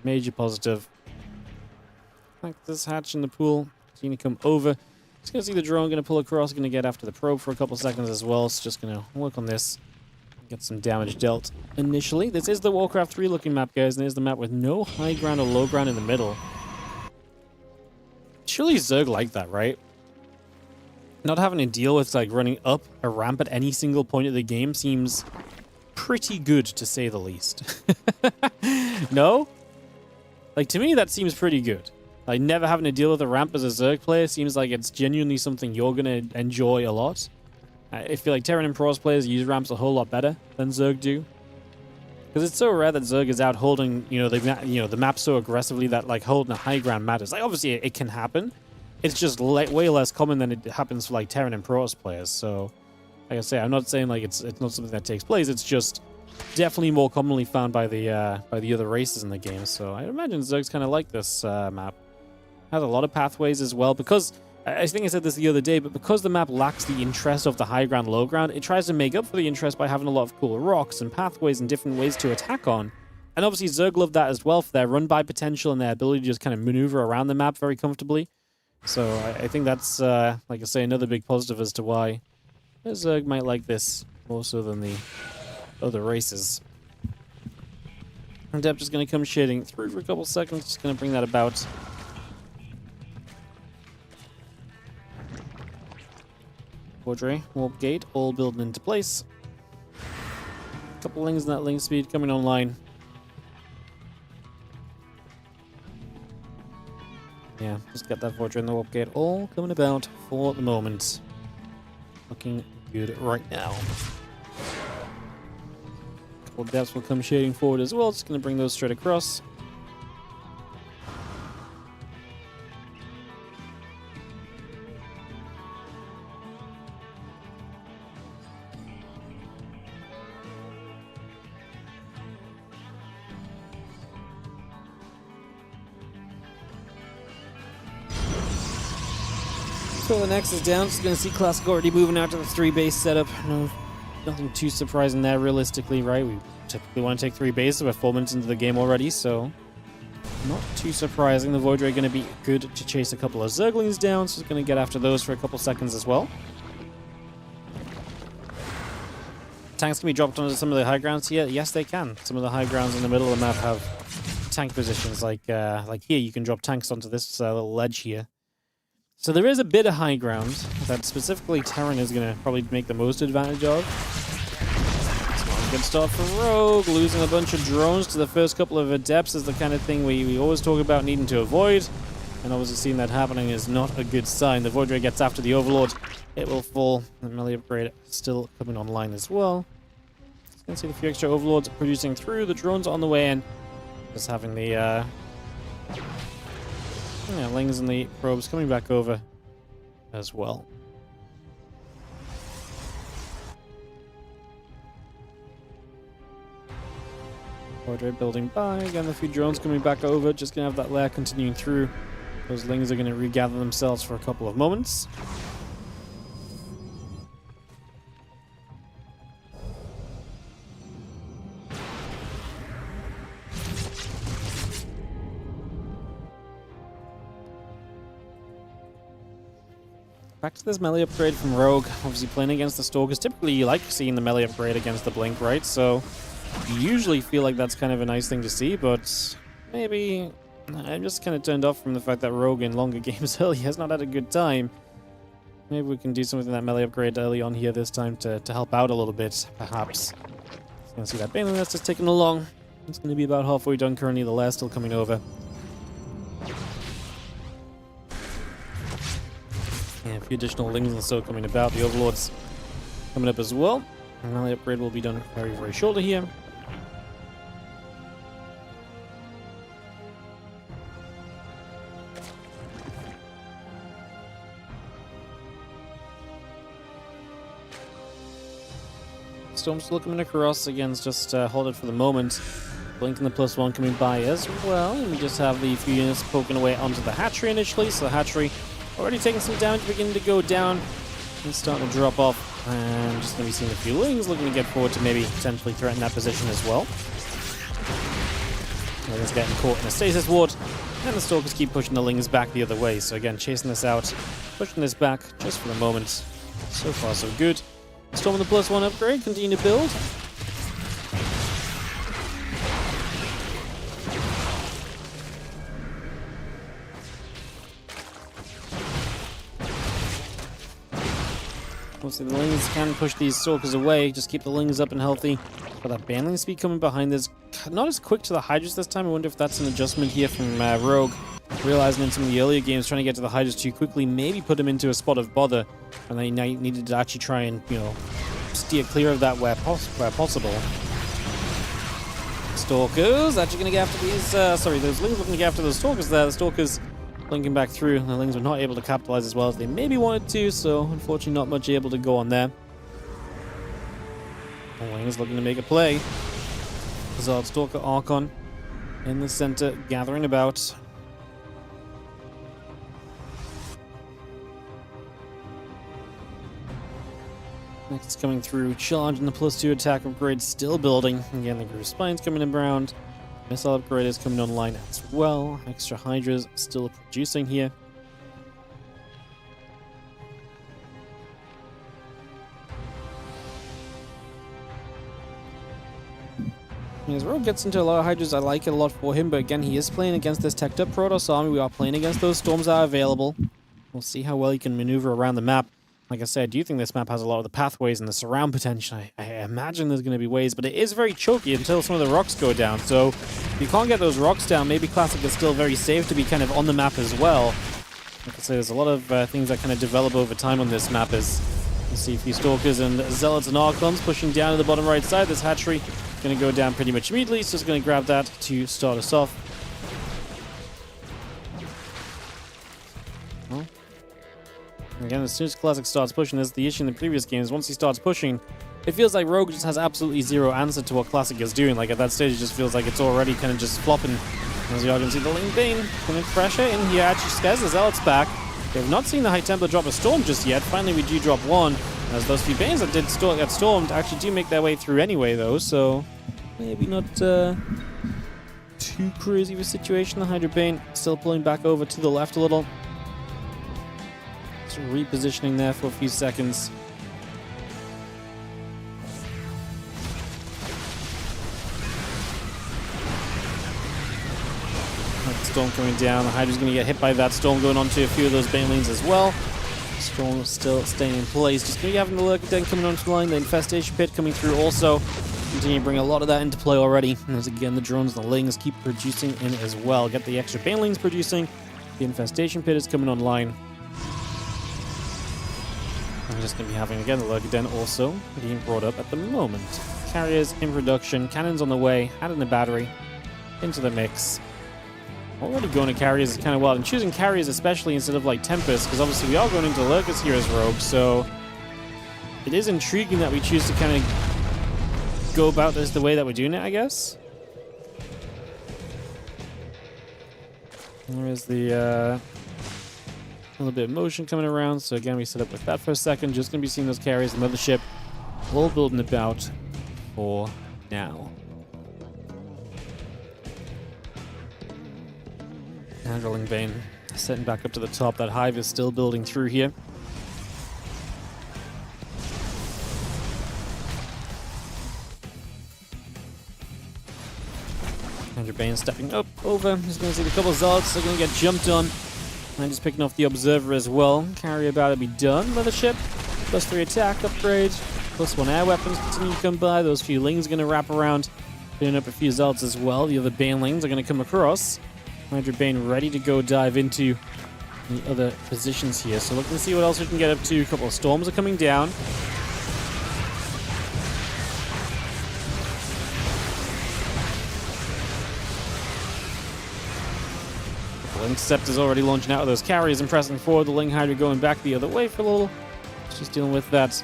major positive. Like this hatch in the pool, it's going to come over. Just going to see the drone, going to pull across, going to get after the probe for a couple seconds as well. It's just going to work on this, get some damage dealt initially. This is the Warcraft 3 looking map, guys, and there's the map with no high ground or low ground in the middle. Surely Zerg like that, right? Not having to deal with like running up a ramp at any single point of the game seems pretty good, to say the least. No? Like, to me, that seems pretty good. Like, never having to deal with a ramp as a Zerg player seems like it's genuinely something you're going to enjoy a lot. I feel like Terran and Pros players use ramps a whole lot better than Zerg do. Because it's so rare that Zerg is out holding, the map so aggressively that, like, holding a high ground matters. Like, obviously, it can happen. It's just way less common than it happens for, like, Terran and Pros players, so... Like I say, I'm not saying like it's not something that takes place. It's just definitely more commonly found by the other races in the game. So I imagine Zerg's kind of like this map. Has a lot of pathways as well because I think I said this the other day, but because the map lacks the interest of the high ground, low ground, it tries to make up for the interest by having a lot of cool rocks and pathways and different ways to attack on. And obviously Zerg love that as well for their run by potential and their ability to just kind of maneuver around the map very comfortably. So I think that's like I say, another big positive as to why Zerg might like this more so than the other races. And Dep just going to come shading through for a couple seconds, just going to bring that about. Vordre, Warp Gate, all building into place. Couple lings in that link speed coming online. Yeah, just get that Vordre and the Warp Gate all coming about for the moment. Looking good right now. A couple of depths will come shading forward as well. Just going to bring those straight across. So the next is down. Just going to see Classic already moving out to the 3-base setup. No, nothing too surprising there realistically, right? We typically want to take 3 bases. We're 4 minutes into the game already, so not too surprising. The Void Ray going to be good to chase a couple of Zerglings down, so it's going to get after those for a couple seconds as well. Tanks can be dropped onto some of the high grounds here. Yes, they can. Some of the high grounds in the middle of the map have tank positions. Like here, you can drop tanks onto this little ledge here. So there is a bit of high ground that specifically Terran is going to probably make the most advantage of. So good start for Rogue. Losing a bunch of drones to the first couple of Adepts is the kind of thing we always talk about needing to avoid. And obviously seeing that happening is not a good sign. The Void Ray gets after the Overlord. It will fall. The melee upgrade still coming online as well. You can see the few extra Overlords producing through. The drones on the way in. Just having the Lings and the probes coming back over as well. Void Ray building by. Again, a few drones coming back over. Just going to have that layer continuing through. Those Lings are going to regather themselves for a couple of moments. Back to this melee upgrade from Rogue. Obviously playing against the Stalkers. Typically you like seeing the melee upgrade against the Blink, right? So you usually feel like that's kind of a nice thing to see, but maybe I'm just kind of turned off from the fact that Rogue in longer games early has not had a good time. Maybe we can do something with that melee upgrade early on here this time to help out a little bit, perhaps. You can see that Baneling that's just ticking along. It's going to be about halfway done currently. The lair's still coming over. Yeah, a few additional Lings and so coming about. The Overlord's coming up as well. The melee upgrade will be done very, very shortly here. Storm still coming across. Again, just hold it for the moment. Blink and the +1 coming by as well. And we just have the few units poking away onto the hatchery initially. So the hatchery already taking some damage, beginning to go down and starting to drop off. And just going to be seeing a few Lings looking to get forward to maybe potentially threaten that position as well. Lings getting caught in a stasis ward. And the Stalkers keep pushing the Lings back the other way. So again, chasing this out, pushing this back just for the moment. So far, so good. Storm and the +1 upgrade, continue to build. Obviously the Lings can push these Stalkers away, just keep the Lings up and healthy. But that Baneling speed coming behind is not as quick to the Hydras this time. I wonder if that's an adjustment here from Rogue. Realizing in some of the earlier games, trying to get to the Hydras too quickly, maybe put him into a spot of bother, and they needed to actually try and, steer clear of that where possible. Stalkers actually going to get after these, those Lings looking to get after those Stalkers there. The Stalkers blinking back through, and the Lings were not able to capitalize as well as they maybe wanted to, so unfortunately not much able to go on there. The Lings looking to make a play. Zard Stalker Archon in the center, gathering about. Next coming through, charge and the +2 attack upgrade still building. Again, the Groove Spine's coming around. Missile upgrade is coming online as well. Extra Hydras still producing here. As Rogue gets into a lot of Hydras, I like it a lot for him, but again, he is playing against this teched up Protoss army. We are playing against those Storms that are available. We'll see how well he can maneuver around the map. Like I said, I do think this map has a lot of the pathways and the surround potential. I imagine there's going to be ways, but it is very choky until some of the rocks go down. So if you can't get those rocks down, maybe Classic is still very safe to be kind of on the map as well. Like I say, there's a lot of things that kind of develop over time on this map. As you see a few Stalkers and Zealots and Archons pushing down to the bottom right side. This hatchery going to go down pretty much immediately. So just going to grab that to start us off. Well, again, as soon as Classic starts pushing, this is the issue in the previous games. Once he starts pushing, it feels like Rogue just has absolutely zero answer to what Classic is doing. Like at that stage, it just feels like it's already kind of just flopping. As you all can see, the Ling Bane coming pressure in here. Actually scares the Zealots back. We have not seen the High Templar drop a Storm just yet. Finally, we do drop one. As those few Banes that did get stormed actually do make their way through anyway, though. So maybe not too crazy of a situation. The Hydra Bane still pulling back over to the left a little. Just repositioning there for a few seconds. Storm coming down. The Hydra's going to get hit by that Storm, going on to a few of those Banelings as well. Storm still staying in place. Just going to be having the Lurker Den coming onto the line. The Infestation Pit coming through also. Continue to bring a lot of that into play already. As again, the drones and the lings keep producing in as well. Get the extra banelings producing. The infestation pit is coming online. I'm just going to be having, again, the Lurker Den also being brought up at the moment. Carriers in production, cannons on the way, adding the battery into the mix. Already going to carriers is kind of wild. And choosing carriers especially instead of like Tempest, because obviously we are going into Lurkers here as rogues, so it is intriguing that we choose to kind of go about this the way that we're doing it, I guess. There is the little bit of motion coming around, so again we set up with that for a second. Just going to be seeing those carriers, the mothership, all building about for now. And Rolling Bane setting back up to the top. That hive is still building through here. Andrew Bane stepping up over. He's going to see the couple of Zealots. They're going to get jumped on. And just picking off the Observer as well. Carry about to be done. Mothership. +3 attack upgrade. +1 air weapons continue to come by. Those few Lings are going to wrap around. Putting up a few Zealots as well. The other Banelings are going to come across. Andrew Bane ready to go dive into the other positions here. So looking to see what else we can get up to. A couple of Storms are coming down. The Interceptor's already launching out of those carriers and pressing forward. The Ling Hydra going back the other way for a little. Just dealing with that.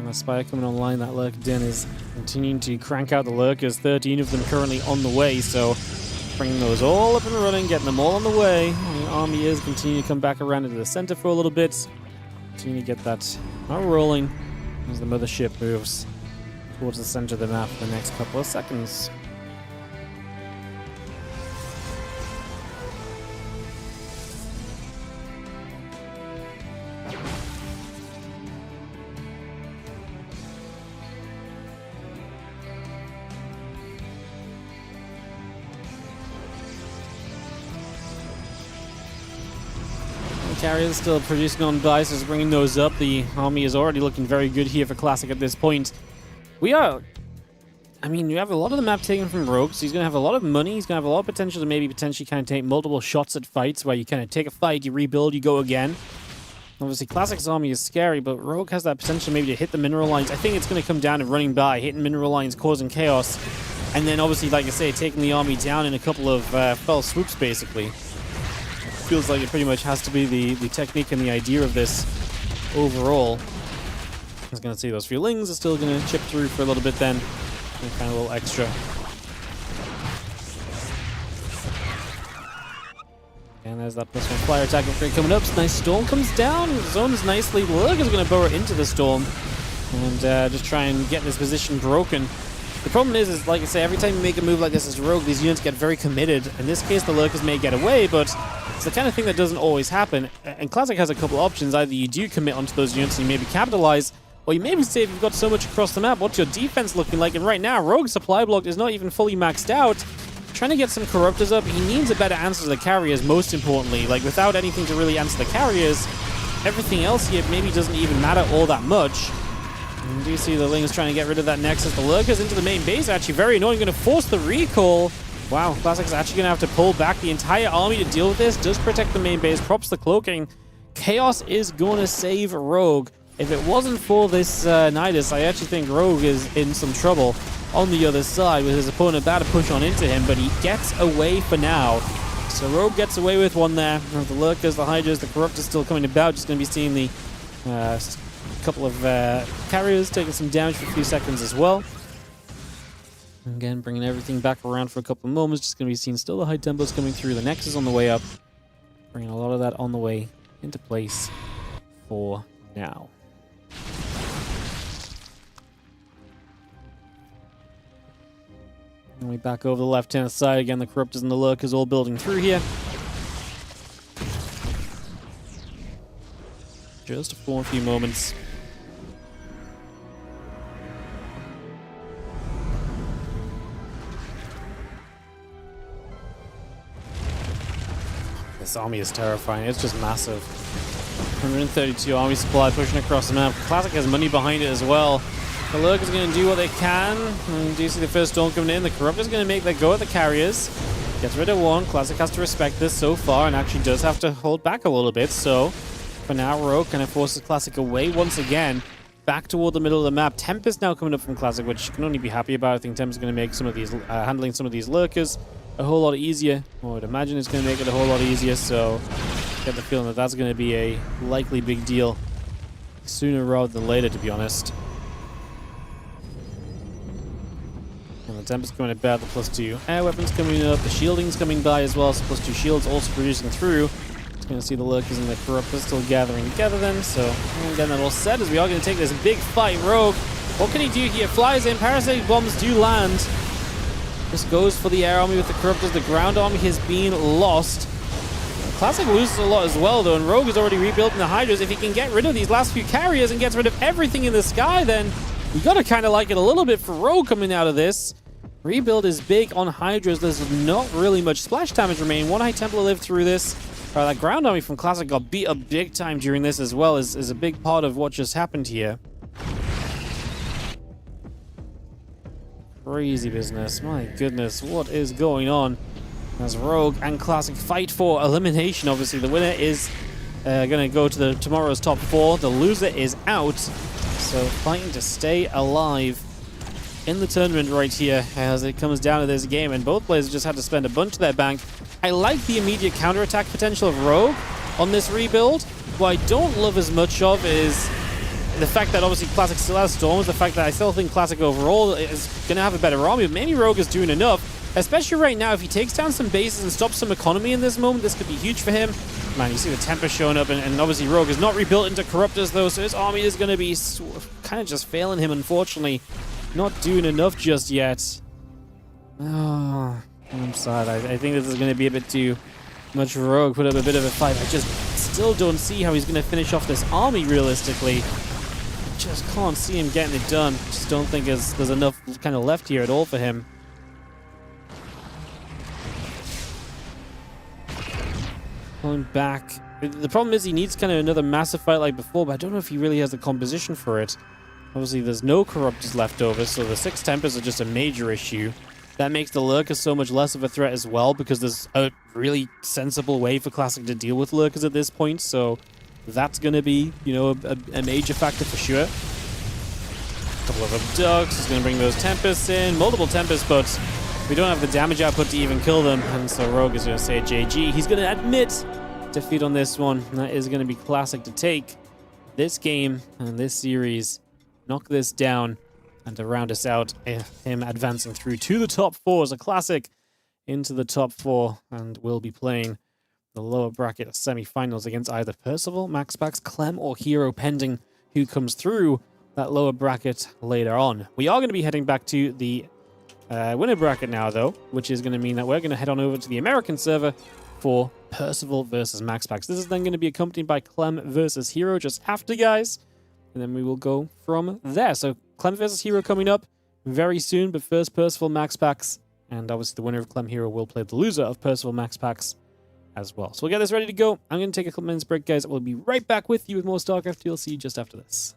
The Spire coming online. That Lurker Den is continuing to crank out the Lurkers. 13 of them currently on the way, so bringing those all up and running, getting them all on the way. And the army is continuing to come back around into the center for a little bit. Continue to get that rolling as the mothership moves towards the center of the map for the next couple of seconds. Carriers still producing on dice, is bringing those up. The army is already looking very good here for Classic at this point. We have a lot of the map taken from Rogue, so he's going to have a lot of money. He's going to have a lot of potential to potentially kind of take multiple shots at fights where you kind of take a fight, you rebuild, you go again. Obviously, Classic's army is scary, but Rogue has that potential maybe to hit the mineral lines. I think it's going to come down to running by, hitting mineral lines, causing chaos, and then obviously, like I say, taking the army down in a couple of fell swoops, basically. Feels like it pretty much has to be the technique and the idea of this overall. I was going to say those few Lings are still going to chip through for a little bit then. And kind of a little extra. And there's that +1 flyer attack upgrade coming up. Nice Storm comes down. Zones nicely. Lurker's going to burrow into the Storm. And just try and get this position broken. The problem is like I say, every time you make a move like this as a rogue, these units get very committed. In this case, the Lurkers may get away, but it's the kind of thing that doesn't always happen. And Classic has a couple options. Either you do commit onto those units and you maybe capitalize, or you maybe say if you've got so much across the map, what's your defense looking like? And right now, Rogue's supply block is not even fully maxed out. Trying to get some Corruptors up, he needs a better answer to the carriers, most importantly. Like, without anything to really answer the carriers, everything else here maybe doesn't even matter all that much. And do you see the Lings trying to get rid of that Nexus? The Lurkers into the main base, actually very annoying, going to force the recall. Wow, Classic's actually going to have to pull back the entire army to deal with this. Does protect the main base, props the cloaking. Chaos is going to save Rogue. If it wasn't for this Nidus, I actually think Rogue is in some trouble on the other side with his opponent about to push on into him, but he gets away for now. So Rogue gets away with one there. The Lurkers, the Hydras, the Corruptors still coming about. Just going to be seeing the couple of carriers taking some damage for a few seconds as well. Again, bringing everything back around for a couple of moments. Just going to be seeing still the high tempos coming through. The Nexus on the way up. Bringing a lot of that on the way into place for now. And we back over the left-hand side. Again, the Corruptors and the Lurkers all building through here. Just for a few moments. This army is terrifying. It's just massive. 132 army supply pushing across the map. Classic has money behind it as well. The Lurkers are going to do what they can. And do you see the first storm coming in? The Corruptor's going to make their go at the carriers. Gets rid of one. Classic has to respect this so far and actually does have to hold back a little bit. So for now, herO kind of forces Classic away once again. Back toward the middle of the map. Tempest now coming up from Classic, which you can only be happy about. I think Tempest is going to make some of these, handling some of these Lurkers a whole lot easier. I would imagine it's going to make it a whole lot easier. So get the feeling that that's going to be a likely big deal sooner rather than later, to be honest. And the Tempest coming to bear the +2 air weapons coming up. The shielding's coming by as well, so +2 shields also producing through. Just going to see the Lurkers and the Corruptors still gathering together then. So getting that all set as we are going to take this big fight. herO, what can he do here? Flies in, parasitic bombs do land. Just goes for the air army with the Corruptors. The ground army has been lost. Classic loses a lot as well, though, and herO is already rebuilding the Hydras. If he can get rid of these last few carriers and gets rid of everything in the sky, then you gotta kind of like it a little bit for herO coming out of this. Rebuild is big on Hydras. There's not really much splash damage remaining. One High Templar lived through this. That ground army from Classic got beat up big time during this as well, is a big part of what just happened here. Crazy business. My goodness, what is going on? As herO and Classic fight for elimination, obviously. The winner is going to go to tomorrow's top 4. The loser is out. So fighting to stay alive in the tournament right here as it comes down to this game, and both players just had to spend a bunch of their bank. I like the immediate counterattack potential of herO on this rebuild. What I don't love as much of is the fact that obviously Classic still has Storms, the fact that I still think Classic overall is going to have a better army, but maybe herO is doing enough, especially right now. If he takes down some bases and stops some economy in this moment, this could be huge for him. Man, you see the Tempest showing up, and obviously herO is not rebuilt into Corruptors though, so his army is going to be kind of just failing him, unfortunately. Not doing enough just yet. Oh, I'm sad. I think this is going to be a bit too much herO. Put up a bit of a fight. I just still don't see how he's going to finish off this army realistically. Just can't see him getting it done. Just don't think there's enough kind of left here at all for him. Going back. The problem is he needs kind of another massive fight like before, but I don't know if he really has the composition for it. Obviously, there's no Corruptors left over, so the 6 Tempers are just a major issue. That makes the Lurkers so much less of a threat as well, because there's a really sensible way for Classic to deal with Lurkers at this point, so that's going to be, you know, a major factor for sure. A couple of Abducts, he's going to bring those Tempests in, multiple Tempests, but we don't have the damage output to even kill them, and so herO is going to say JG. He's going to admit defeat on this one, and that is going to be Classic to take this game and this series. Knock this down and to round us out, him advancing through to the top 4 as a Classic into the top 4, and we'll be playing the lower bracket semi-finals against either Percival, MaxPax, Clem, or herO, pending who comes through that lower bracket later on. We are going to be heading back to the winner bracket now, though, which is going to mean that we're going to head on over to the American server for Percival versus MaxPax. This is then going to be accompanied by Clem versus herO just after, guys. And then we will go from there. So Clem versus herO coming up very soon, but first Percival MaxPax, and obviously the winner of Clem herO will play the loser of Percival MaxPax as well. So we'll get this ready to go. I'm going to take a couple minutes break, guys. We'll be right back with you with more StarCraft DLC just after this.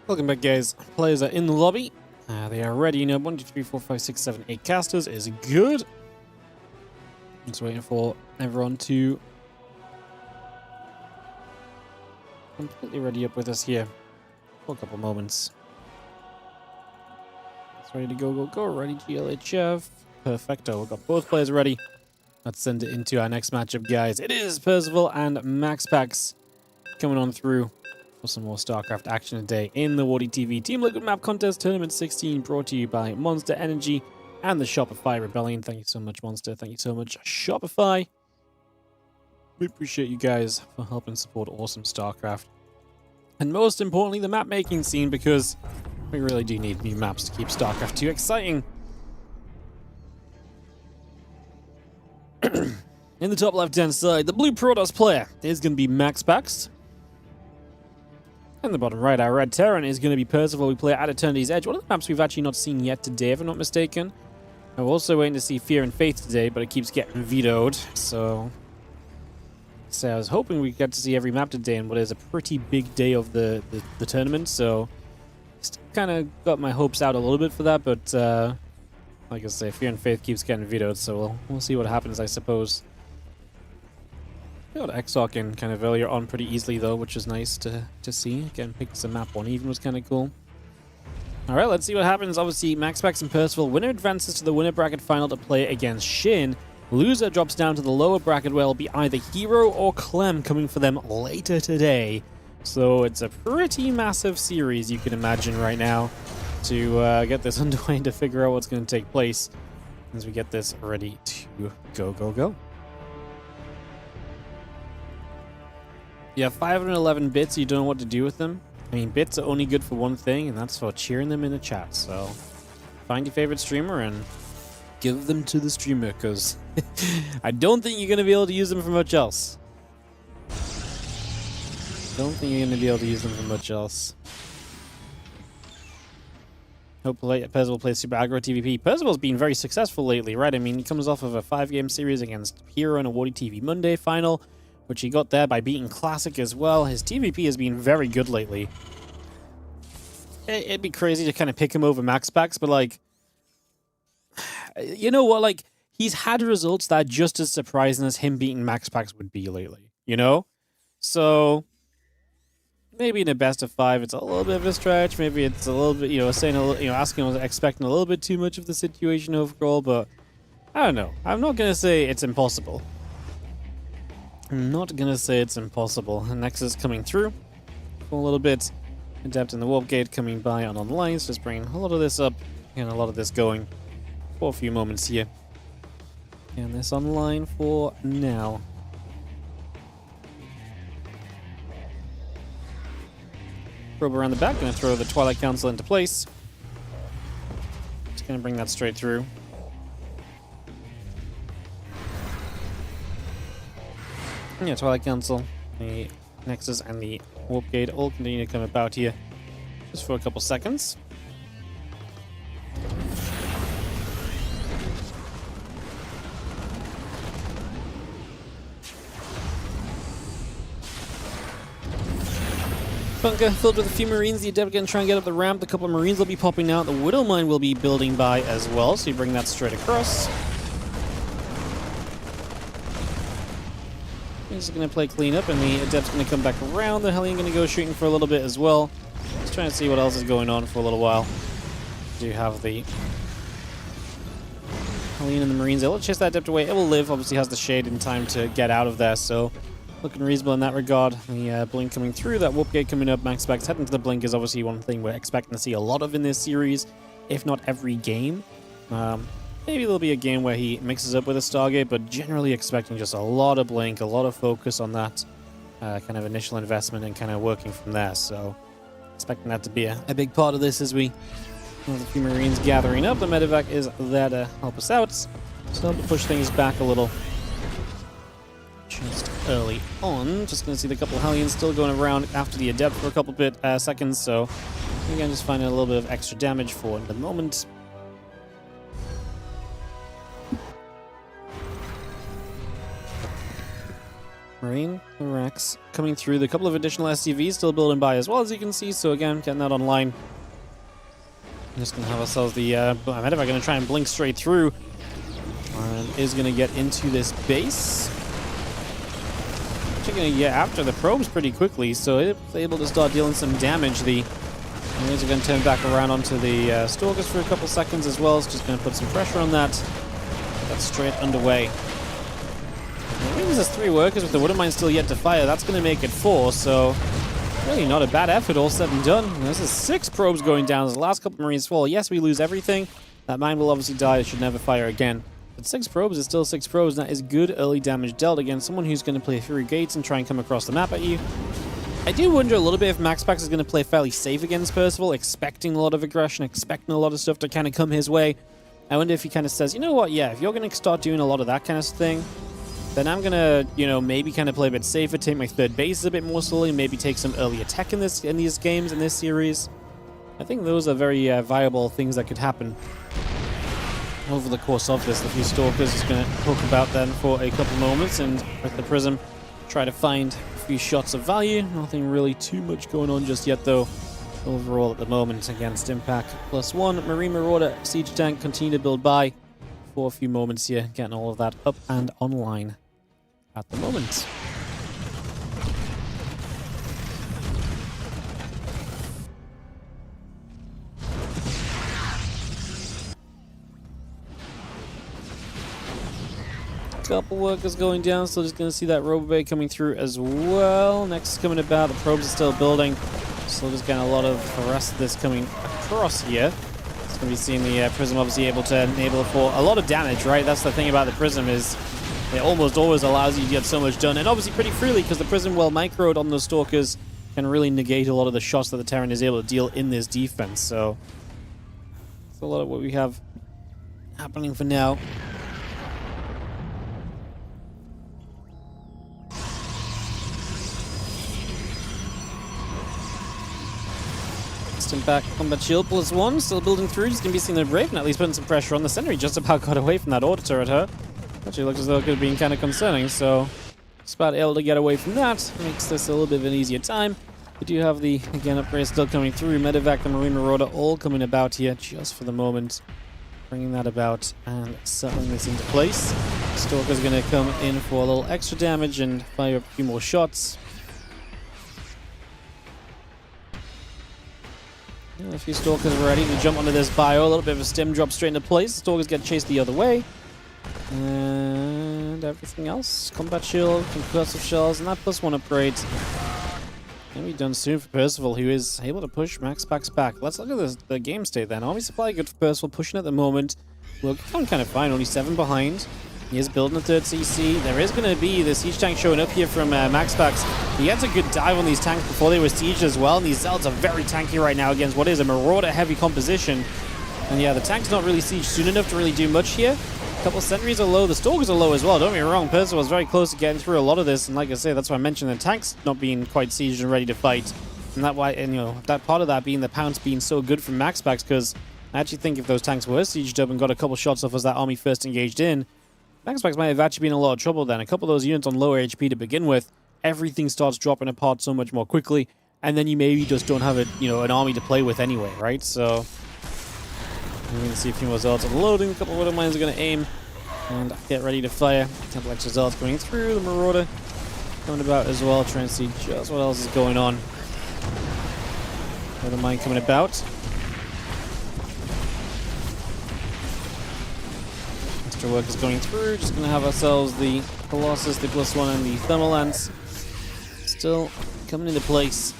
Welcome back, guys. Players are in the lobby. They are ready. You know, 1, 2, 3, 4, 5, 6, 7, 8 casters is good. Just waiting for everyone to completely ready up with us here for a couple moments. It's ready to go, go, go. Ready, GLHF. Perfecto. We've got both players ready. Let's send it into our next matchup, guys. It is Percival and MaxPax coming on through for some more StarCraft action today in the WardiTV Team Liquid Map Contest Tournament 16, brought to you by Monster Energy and the Shopify Rebellion. Thank you so much, Monster. Thank you so much, Shopify. We appreciate you guys for helping support awesome StarCraft. And most importantly, the map making scene, because we really do need new maps to keep StarCraft 2 exciting. In the top left-hand side, the blue Protoss player is going to be MaxPax. In the bottom right, our red Terran is going to be Percival. We play at Eternity's Edge. One of the maps we've actually not seen yet today, if I'm not mistaken. I'm also waiting to see Fear and Faith today, but it keeps getting vetoed. So I was hoping we get to see every map today in what is a pretty big day of the tournament. So kind of got my hopes out a little bit for that, but like I say, Fear and Faith keeps getting vetoed, so we'll see what happens, I suppose. Got Exarch in kind of earlier on pretty easily, though, which is nice to see. Again, picking some map 1 even was kind of cool. Alright, let's see what happens. Obviously, MaxPax and Percival. Winner advances to the winner bracket final to play against Shin. Loser drops down to the lower bracket where it'll be either herO or Clem coming for them later today. So it's a pretty massive series, you can imagine right now, to get this underway and to figure out what's going to take place as we get this ready to go, go, go. You have 511 bits, you don't know what to do with them. I mean, bits are only good for one thing, and that's for cheering them in the chat. So find your favorite streamer and give them to the streamer, because I don't think you're going to be able to use them for much else. Don't think you're going to be able to use them for much else. Hopefully, Percival plays Super Aggro TVP. Percival's been very successful lately, right? I mean, he comes off of a 5-game series against herO in a WardiTV Monday final, which he got there by beating Classic as well. His TVP has been very good lately. It'd be crazy to kind of pick him over MaxPax, but like, you know what? Like, he's had results that are just as surprising as him beating MaxPax would be lately, you know? So maybe in a best of 5, it's a little bit of a stretch. Maybe it's a little bit, saying a little, asking, expecting a little bit too much of the situation overall, but I don't know. I'm not going to say it's impossible. I'm not going to say it's impossible. Nexus coming through for a little bit. Adept in the Warp Gate coming by on online. So just bringing a lot of this up and a lot of this going for a few moments here. And this online for now. probe around the back. Gonna throw the Twilight Council into place. Just gonna bring that straight through. Yeah, Twilight Council, the Nexus, and the Warp Gate all continue to come about here just for a couple seconds. Bunker filled with a few Marines. The Adept going to try and get up the ramp. A couple of Marines will be popping out. The Widow Mine will be building by as well, so you bring that straight across. He's going to play cleanup, and the Adept's going to come back around. The Hellion going to go shooting for a little bit as well. Just trying to see what else is going on for a little while. Do have the Hellion and the Marines. It will chase that Adept away. It will live. Obviously has the shade in time to get out of there, so looking reasonable in that regard. The Blink coming through, that Warp Gate coming up. Max Specs heading to the Blink is obviously one thing we're expecting to see a lot of in this series, if not every game. Maybe there'll be a game where he mixes up with a Stargate, but generally expecting just a lot of Blink, a lot of focus on that kind of initial investment and kind of working from there. So expecting that to be a big part of this as we have a few Marines gathering up. The Medevac is there to help us out. So to push things back a little just early on. Just going to see the couple of Hellions still going around after the Adept for a couple bit seconds. So again, just finding a little bit of extra damage for the moment. Marine, Rex coming through. The couple of additional SCVs still building by as well, as you can see. So again, getting that online. I'm just going to have ourselves the Medevac going to try and blink straight through. And is going to get into this base. Actually going to get after the probes pretty quickly, so it's able to start dealing some damage. The Marines are going to turn back around onto the Stalkers for a couple seconds as well. It's just going to put some pressure on that. That's straight underway. Marines has 3 workers with the Widow Mine still yet to fire. That's going to make it 4, so really not a bad effort, all said and done. This is 6 probes going down as the last couple of Marines fall. Yes, we lose everything. That mine will obviously die. It should never fire again. But 6 probes is still 6 probes, and that is good early damage dealt against someone who's going to play through gates and try and come across the map at you. I do wonder a little bit if Max Pax is going to play fairly safe against Percival, expecting a lot of aggression, expecting a lot of stuff to kind of come his way. I wonder if he kind of says, you know what, yeah, if you're going to start doing a lot of that kind of thing, then I'm going to, you know, maybe kind of play a bit safer, take my third base a bit more slowly, maybe take some early attack in these games, in this series. I think those are very viable things that could happen over the course of this. The few Stalkers is going to poke about then for a couple moments, and with the Prism, try to find a few shots of value. Nothing really too much going on just yet, though. Overall, at the moment, against Impact +1, Marine Marauder, Siege Tank continue to build by for a few moments here, getting all of that up and online at the moment. Couple workers going down, so just going to see that Robobay coming through as well. Next is coming about, the probes are still building. So just getting a lot of the rest of this coming across here. It's going to be seeing the Prism obviously able to enable it for a lot of damage, right? That's the thing about the Prism is it almost always allows you to get so much done, and obviously pretty freely, because the Prism, well microed on those Stalkers, can really negate a lot of the shots that the Terran is able to deal in this defense. So that's a lot of what we have happening for now. Impact Combat Shield +1, still building through. Just going to be seeing the Brave, and at least putting some pressure on the center. He just about got away from that auto turret, her. Actually looks as though it could have been kind of concerning, so just about able to get away from that. Makes this a little bit of an easier time. We do have the, again, upgrade still coming through. Medevac, the Marine Marauder, all coming about here just for the moment. Bringing that about and settling this into place. Stalker's going to come in for a little extra damage and fire up a few more shots. A few Stalkers ready to jump onto this bio. A little bit of a stem drop straight into place. Stalkers get chased the other way. And everything else. Combat Shield, Concussive Shells, and that +1 upgrade. Going to be done soon for Percival, who is able to push Max Pax back. Let's look at the game state then. Army supply good for Percival, pushing at the moment. We're kind of fine, only 7 behind. He is building a third CC. There is going to be the siege tank showing up here from MaxPax. He gets a good dive on these tanks before they were sieged as well, and these Zealots are very tanky right now against what is a Marauder-heavy composition. And yeah, the tank's not really sieged soon enough to really do much here. A couple sentries are low. The Stalkers are low as well. Don't get me wrong, Percival was very close to getting through a lot of this, and like I say, that's why I mentioned the tanks not being quite sieged and ready to fight. And that why, and you know, that part of that being the pounce being so good from MaxPax, because I actually think if those tanks were sieged up and got a couple shots off as that army first engaged in, MaxPax might have actually been in a lot of trouble then. A couple of those units on lower HP to begin with, everything starts dropping apart so much more quickly, and then you maybe just don't have an army to play with anyway, right? So we're going to see a few more Zealots unloading. A couple of Widow Mines are going to aim and get ready to fire. Temple Extra Zealots going through. The Marauder coming about as well, trying to see just what else is going on. Widow Mine coming about. Extra work is going through. Just going to have ourselves the Colossus, the +1, and the Thermal Lance still coming into place.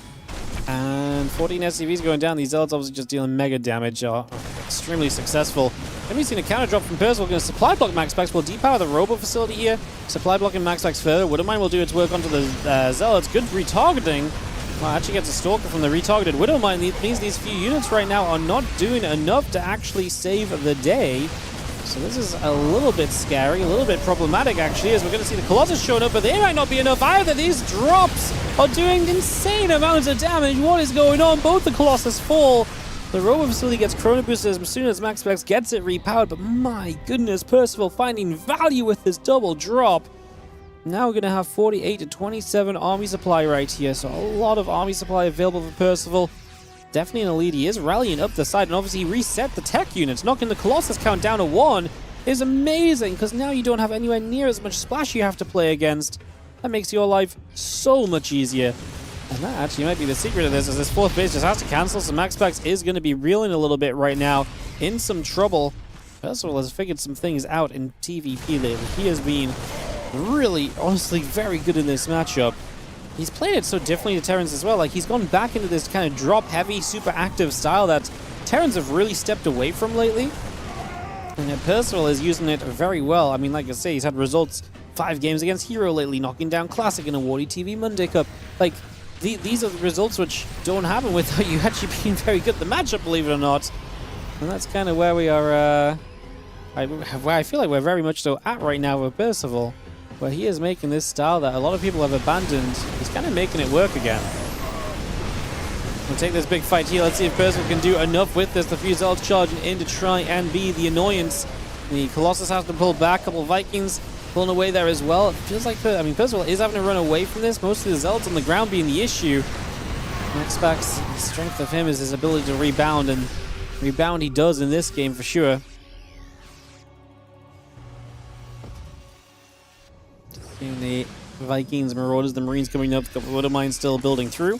And 14 SCVs going down. These Zealots obviously just dealing mega damage. Are extremely successful. Have we seen a counter drop from Percival? Going to supply block MaxPax. We'll depower the Robo facility here. Supply blocking MaxPax further. Widowmine will do its work onto the Zealots. Good retargeting. Well, actually gets a Stalker from the retargeted Widowmine. Means these few units right now are not doing enough to actually save the day. So this is a little bit scary, a little bit problematic actually, as we're going to see the Colossus showing up, but they might not be enough either. These drops are doing insane amounts of damage. What is going on? Both the Colossus fall. The Robo facility gets Chrono boosted as soon as MaxPax gets it repowered, but my goodness, Percival finding value with this double drop. Now we're going to have 48 to 27 army supply right here, so a lot of army supply available for Percival. Definitely in the lead. He is rallying up the side, and obviously he reset the tech units. Knocking the Colossus count down to 1 is amazing, because now you don't have anywhere near as much splash you have to play against. That makes your life so much easier. And that actually might be the secret of this, as this fourth base just has to cancel, so MaxPax is going to be reeling a little bit right now, in some trouble. Percival has figured some things out in TVP lately. He has been really, honestly, very good in this matchup. He's playing it so differently to Terrans as well. Like, he's gone back into this kind of drop-heavy, super active style that Terrans have really stepped away from lately. And Percival is using it very well. I mean, like I say, he's had results 5 games against herO lately, knocking down Classic in a WardiTV Monday Cup. Like, these are the results which don't happen without you actually being very good at the matchup, believe it or not. And that's kind of where we are, where I feel like we're very much so at right now with Percival, where he is making this style that a lot of people have abandoned. He's kind of making it work again. We'll take this big fight here. Let's see if Percival can do enough with this. The few Zealots charging in to try and be the annoyance. The Colossus has to pull back. A couple of Vikings pulling away there as well. It feels like, Percival is having to run away from this. Most of the Zealots on the ground being the issue. MaxPax, the strength of him is his ability to rebound, and rebound he does in this game for sure. Seeing the Vikings, Marauders, the Marines coming up. A couple of Widow Mines still building through.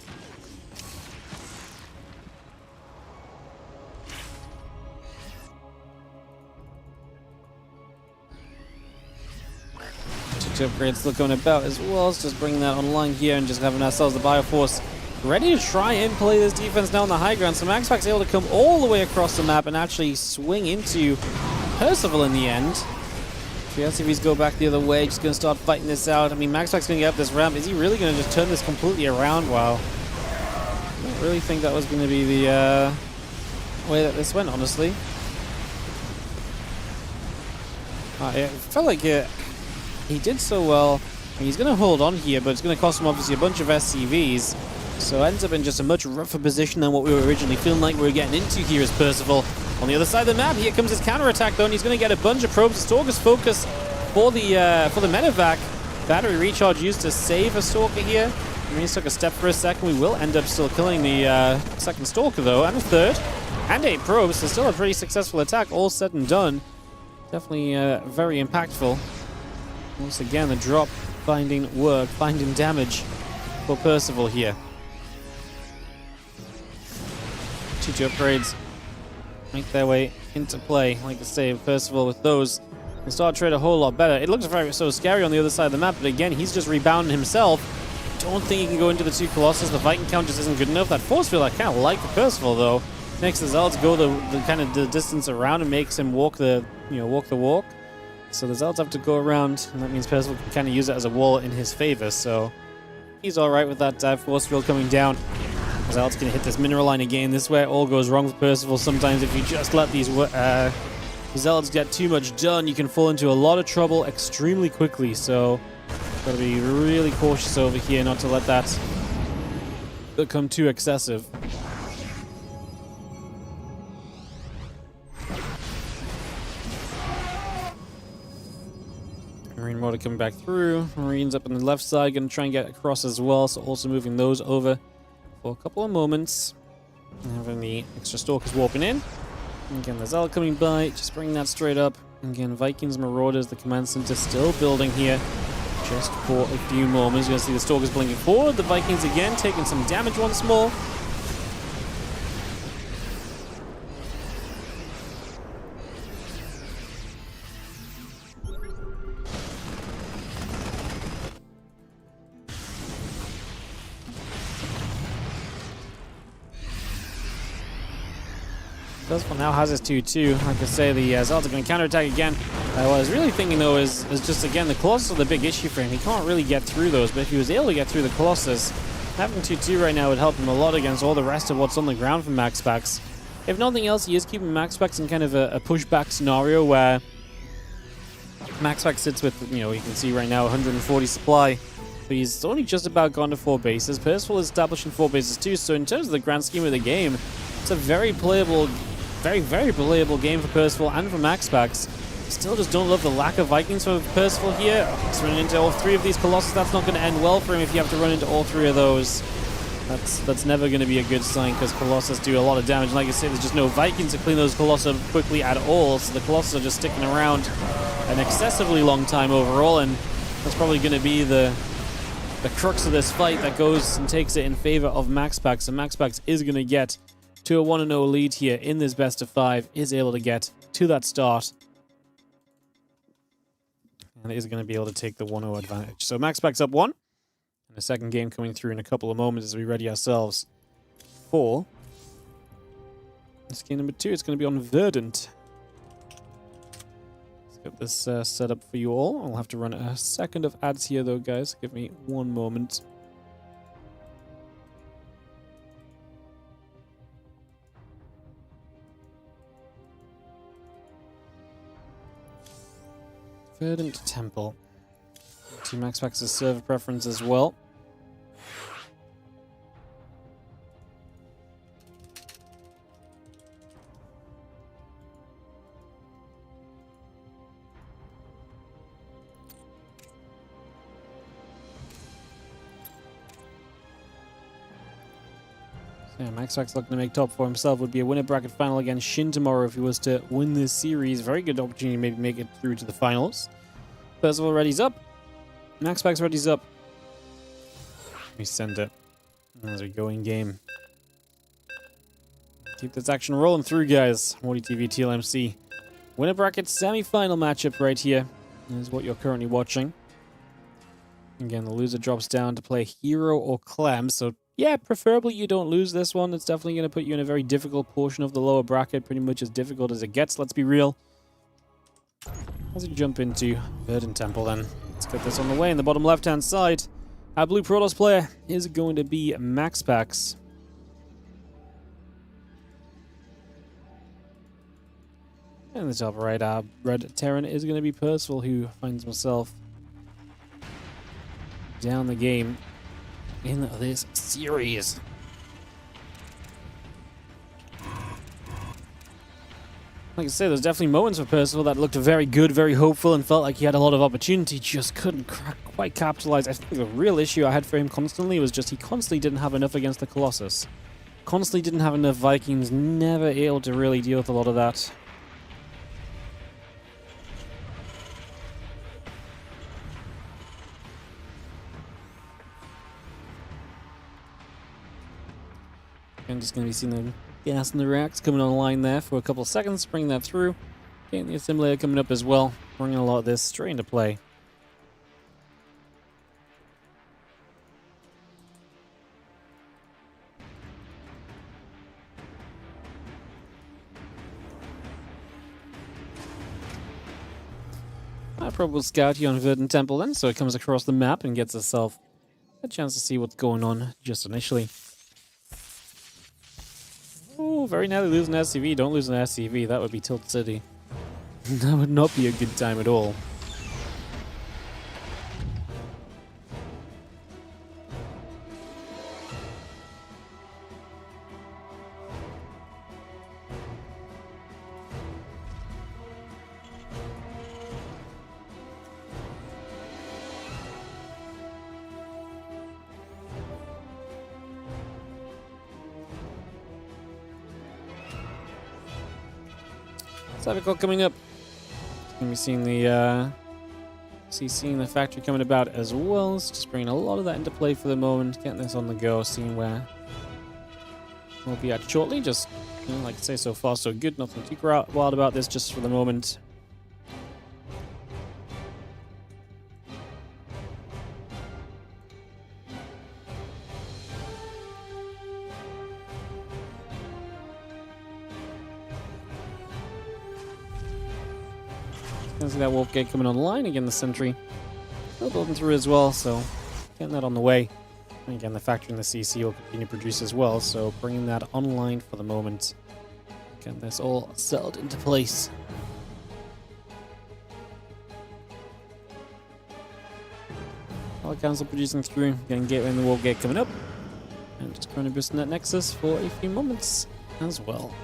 Two upgrades still going about as well. Let's just bring that online here and just having ourselves the Bioforce ready to try and play this defense now on the high ground. So MaxPax able to come all the way across the map and actually swing into Percival in the end. SCVs go back the other way, just going to start fighting this out. I mean, MaxPax going to get up this ramp. Is he really going to just turn this completely around? Wow. I don't really think that was going to be the way that this went, honestly. It felt like he did so well. I mean, he's going to hold on here, but it's going to cost him obviously a bunch of SCVs. So it ends up in just a much rougher position than what we were originally feeling like we were getting into here as Percival. On the other side of the map, here comes his counterattack though, and he's going to get a bunch of probes. Stalker's focus for the medevac. Battery recharge used to save a Stalker here. Marines took a step for a second. We will end up still killing the second Stalker though, and a third, and 8 probes. So still a pretty successful attack, all said and done. Definitely very impactful. Once again, the drop finding work, finding damage for Percival here. 2 upgrades make their way into play. Like I say, Percival with those can start trade a whole lot better. It looks very so scary on the other side of the map, but again, he's just rebounding himself. Don't think he can go into the 2 Colossus. The Viking count just isn't good enough. That force field I kind of like for Percival though. Makes the Zealots go the kind of the distance around and makes him walk the walk. So the Zealots have to go around, and that means Percival can kind of use it as a wall in his favor, so he's alright with that dive force field coming down. Zealots can hit this mineral line again. This is where it all goes wrong with Percival. Sometimes if you just let these Zealots get too much done, you can fall into a lot of trouble extremely quickly, so gotta be really cautious over here not to let that become too excessive. Marine Mortar coming back through. Marines up on the left side, going to try and get across as well, so also moving those over for a couple of moments. And having the extra Stalkers warping in. And again, the Zealot coming by, just bringing that straight up. And again, Vikings, Marauders, the command center still building here. Just for a few moments. You're going to see the Stalkers blinking forward. The Vikings again taking some damage once more. Percival now has his 2-2. Like I say, the Zealots are going to counterattack again. What I was really thinking, though, is just, again, the Colossus are the big issue for him. He can't really get through those, but if he was able to get through the Colossus, having 2-2 right now would help him a lot against all the rest of what's on the ground from MaxPax. If nothing else, he is keeping MaxPax in kind of a pushback scenario where MaxPax sits with, you know, you can see right now 140 supply. But he's only just about gone to 4 bases. Percival is establishing 4 bases too, so in terms of the grand scheme of the game, it's a very playable, very playable game for Percival and for MaxPax. Still just don't love the lack of Vikings for Percival here. He's running into all 3 of these Colossus. That's not going to end well for him if you have to run into all 3 of those. That's never going to be a good sign because Colossus do a lot of damage. Like I said, there's just no Vikings to clean those Colossus up quickly at all, so the Colossus are just sticking around an excessively long time overall, and that's probably going to be the crux of this fight that goes and takes it in favor of MaxPax. So MaxPax is going to get to a 1-0 lead here in this best of 5, is able to get to that start, and is going to be able to take the 1-0 advantage. So MaxPax up 1, and the second game coming through in a couple of moments as we ready ourselves for this game number 2. It's going to be on Verdant. Let's get this set up for you all. I'll have to run a second of ads here though, guys. Give me one moment. Verdant Temple. Team MaxPax's server preference as well. So yeah, MaxPax looking to make top for himself. Would be a winner bracket final against Shin tomorrow if he was to win this series. Very good opportunity to maybe make it through to the finals. Percival ready's up. MaxPax ready's up. We send it as we go in game. Keep this action rolling through, guys. WardiTV TLMC. Winner bracket semi-final matchup right here is what you're currently watching. Again, the loser drops down to play herO or Clem. So yeah, preferably you don't lose this one. It's definitely going to put you in a very difficult portion of the lower bracket. Pretty much as difficult as it gets, let's be real. As we jump into Verdant Temple then. Let's get this on the way. In the bottom left-hand side, our blue Protoss player is going to be MaxPax. And in the top right, our red Terran is going to be Percival, who finds himself down the game in this series. Like I said, there's definitely moments for Percival that looked very good, very hopeful, and felt like he had a lot of opportunity, just couldn't quite capitalize. I think the real issue I had for him constantly was just he constantly didn't have enough against the Colossus. Constantly didn't have enough Vikings, never able to really deal with a lot of that. I'm just going to be seeing the gas and the reacts coming online there for a couple of seconds, bring that through. Getting the assimilator coming up as well, bringing a lot of this straight into play. Probable scout here on Verdant Temple then, so it comes across the map and gets itself a chance to see what's going on just initially. Oh, very nearly lose an SCV. Don't lose an SCV. That would be Tilt City. That would not be a good time at all. Cybercore coming up. Gonna be seeing the seeing the factory coming about as well. It's just bringing a lot of that into play for the moment. Getting this on the go, seeing where we'll be at shortly. Just, you know, like I say, so far so good. Nothing too wild about this just for the moment. Can see that Wolf Gate coming online. Again, the sentry still building through as well, so getting that on the way. And again, the factory and the CC will continue to produce as well, so bringing that online for the moment. Getting this all settled into place. Power Council producing through, getting Gateway and the Wolf Gate coming up. And just going to boost that Nexus for a few moments as well.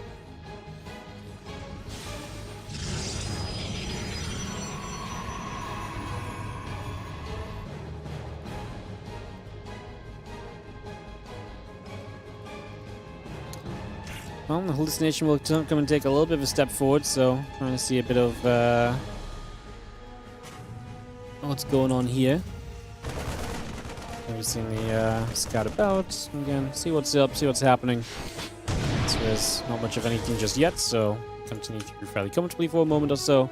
Well, the hallucination will come and take a little bit of a step forward, so trying to see a bit of what's going on here. We've seen the scout about again, see what's up, see what's happening. So there's not much of anything just yet, so continue through fairly comfortably for a moment or so.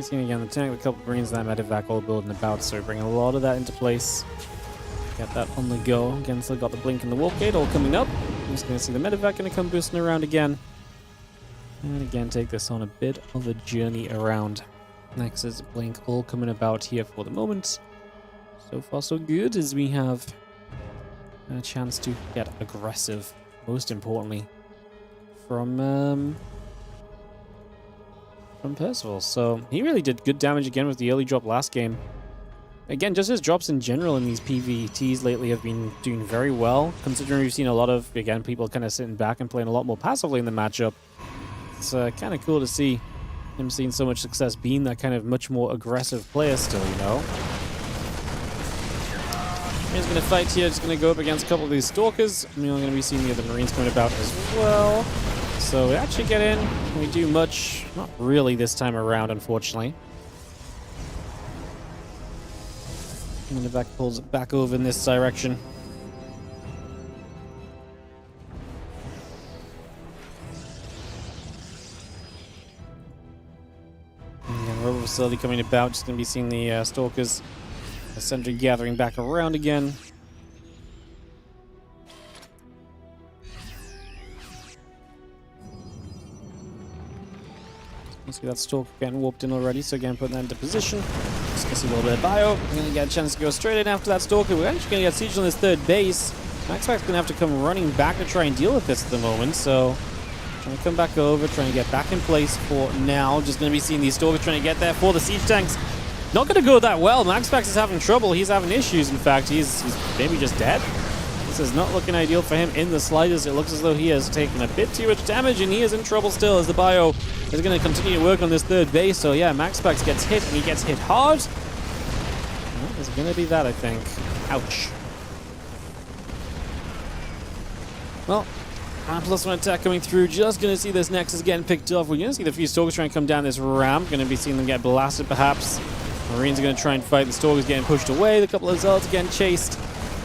Seeing again the tank, a couple of Marines, that medevac all building about, so we bring a lot of that into place. Get that on the go. Again, still got the blink and the Wolf Gate all coming up. I'm just going to see the medevac going to come boosting around again. And again, take this on a bit of a journey around. Next is blink all coming about here for the moment. So far so good, as we have a chance to get aggressive, most importantly, from Percival. So he really did good damage again with the early drop last game. Again, just his drops in general in these PvTs lately have been doing very well, considering we've seen a lot of, again, people kind of sitting back and playing a lot more passively in the matchup. It's kind of cool to see him seeing so much success being that kind of much more aggressive player still, you know. He's going to fight here, just going to go up against a couple of these Stalkers. We're going to be seeing the other Marines coming about as well. So we actually get in, we do much, not really this time around, unfortunately. And the back pulls it back over in this direction. And then Rover Facility coming about, just going to be seeing the Stalkers, the sentry gathering back around again. See that Stalker getting warped in already, so again, putting that into position. Just gonna see a little bit of bio. We're gonna get a chance to go straight in after that Stalker. We're actually gonna get siege on this third base. MaxPac's gonna have to come running back to try and deal with this at the moment, so trying to come back over, trying to get back in place for now. Just gonna be seeing these Stalkers trying to get there for the siege tanks. Not gonna go that well. MaxPac is having trouble. He's having issues, in fact. He's maybe just dead. This is not looking ideal for him in the slightest. It looks as though he has taken a bit too much damage, and he is in trouble still as the bio is going to continue to work on this third base. So yeah, MaxPac gets hit, and he gets hit hard. Well, it's going to be that, I think. Ouch. Well, +1 attack coming through. Just going to see this Nexus getting picked off. We're going to see the few Stalkers trying to come down this ramp. Going to be seeing them get blasted, perhaps. Marines are going to try and fight. The Stalkers getting pushed away. The couple of Zealots getting chased.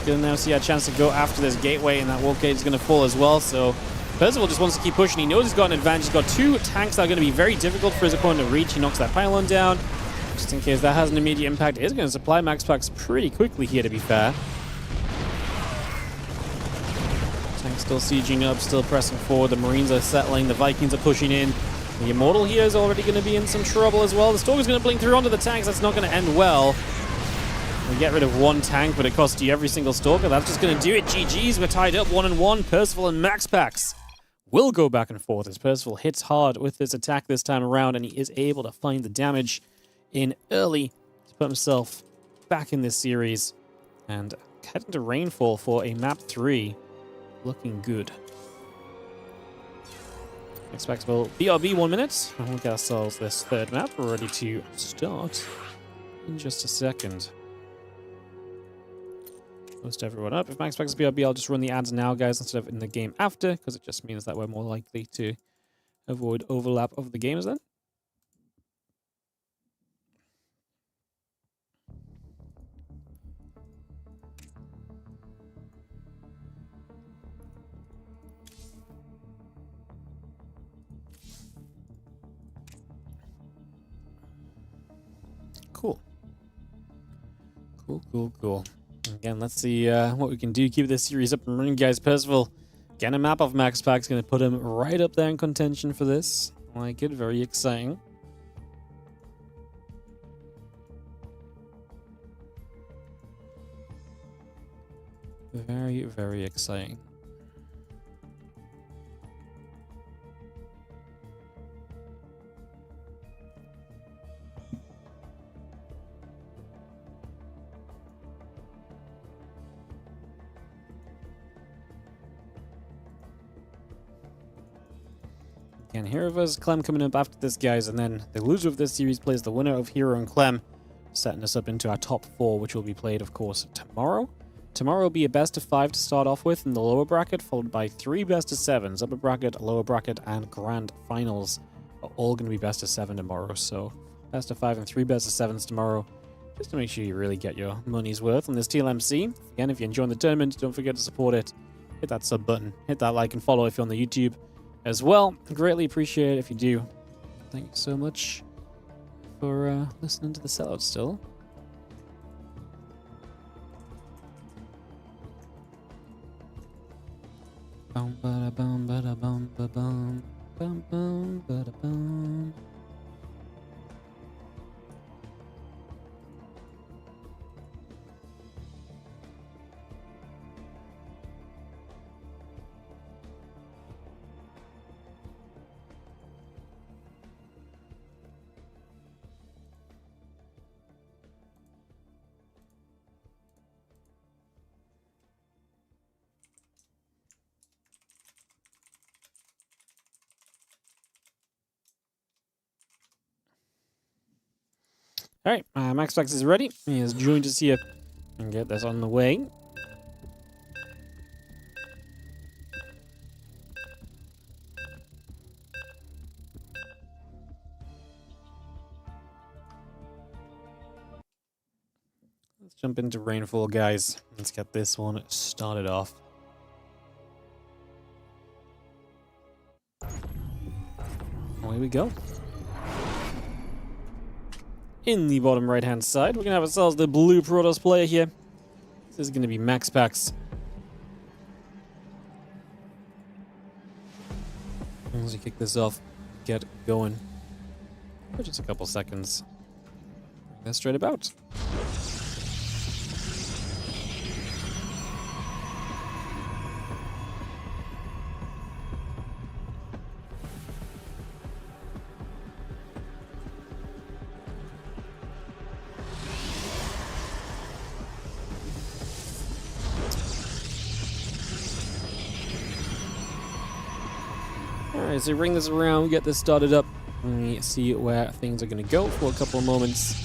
Gonna now see a chance to go after this gateway, and that Wolf Gate is going to fall as well. So Percival just wants to keep pushing. He knows he's got an advantage. He's got two tanks that are going to be very difficult for his opponent to reach. He knocks that pylon down. Just in case that has an immediate impact, it is going to supply MaxPac pretty quickly here, to be fair. Tank's still sieging up, still pressing forward. The Marines are settling. The Vikings are pushing in. The Immortal here is already going to be in some trouble as well. The Stalker's going to blink through onto the tanks. That's not going to end well. We get rid of one tank, but it costs you every single Stalker. That's just going to do it. GG's. We're tied up 1-1. Percival and MaxPax will go back and forth as Percival hits hard with this attack this time around, and he is able to find the damage in early to put himself back in this series. And head into Rainfall for a map 3. Looking good. Expectable BRB 1 minute. And we'll get ourselves this third map. We're ready to start in just a second. Post everyone up. If Max Specs BRB, I'll just run the ads now, guys, instead of in the game after, because it just means that we're more likely to avoid overlap of the games then. Cool. Cool. Again, let's see what we can do. Keep this series up and running, guys. Percival, again, a map of Max Pack's going to put him right up there in contention for this. Like it, very exciting. Very, very exciting. Again, herO vs. Clem coming up after this, guys, and then the loser of this series plays the winner of herO and Clem, setting us up into our top 4, which will be played, of course, tomorrow. Tomorrow will be a best of 5 to start off with in the lower bracket, followed by 3 best of 7s, upper bracket, lower bracket, and grand finals are all going to be best of 7 tomorrow. So best of 5 and 3 best of 7s tomorrow, just to make sure you really get your money's worth on this TLMC. Again, if you're enjoying the tournament, don't forget to support it. Hit that sub button, hit that like and follow if you're on the YouTube as well. Greatly appreciate it if you do. Thank you so much for listening to the sellout still. Bum ba da bum ba da bum ba bum bum ba da bum. All right, Max Pax is ready. He has joined us here and get this on the way. Let's jump into Rainfall, guys. Let's get this one started off. Away we go. In the bottom right-hand side, we're going to have ourselves the blue Protoss player here. This is going to be Max Pax. As we kick this off, get going. For just a couple seconds. Bring that straight about. Alright, so bring this around, get this started up, and we see where things are going to go for a couple of moments.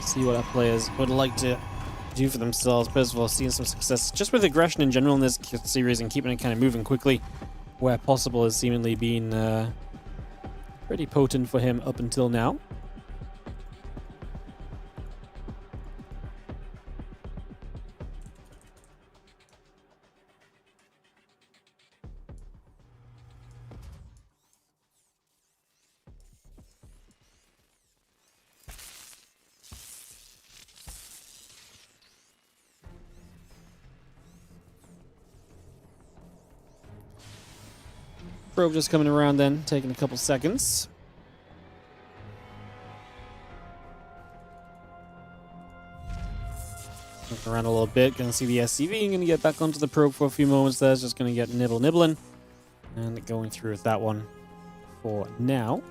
See what our players would like to do for themselves. First of all, seeing some success just with aggression in general in this series and keeping it kind of moving quickly where possible has seemingly been pretty potent for him up until now. Probe just coming around then, taking a couple seconds. Look around a little bit, gonna see the SCV, gonna get back onto the probe for a few moments there. It's just gonna get nibbling. And going through with that one for now.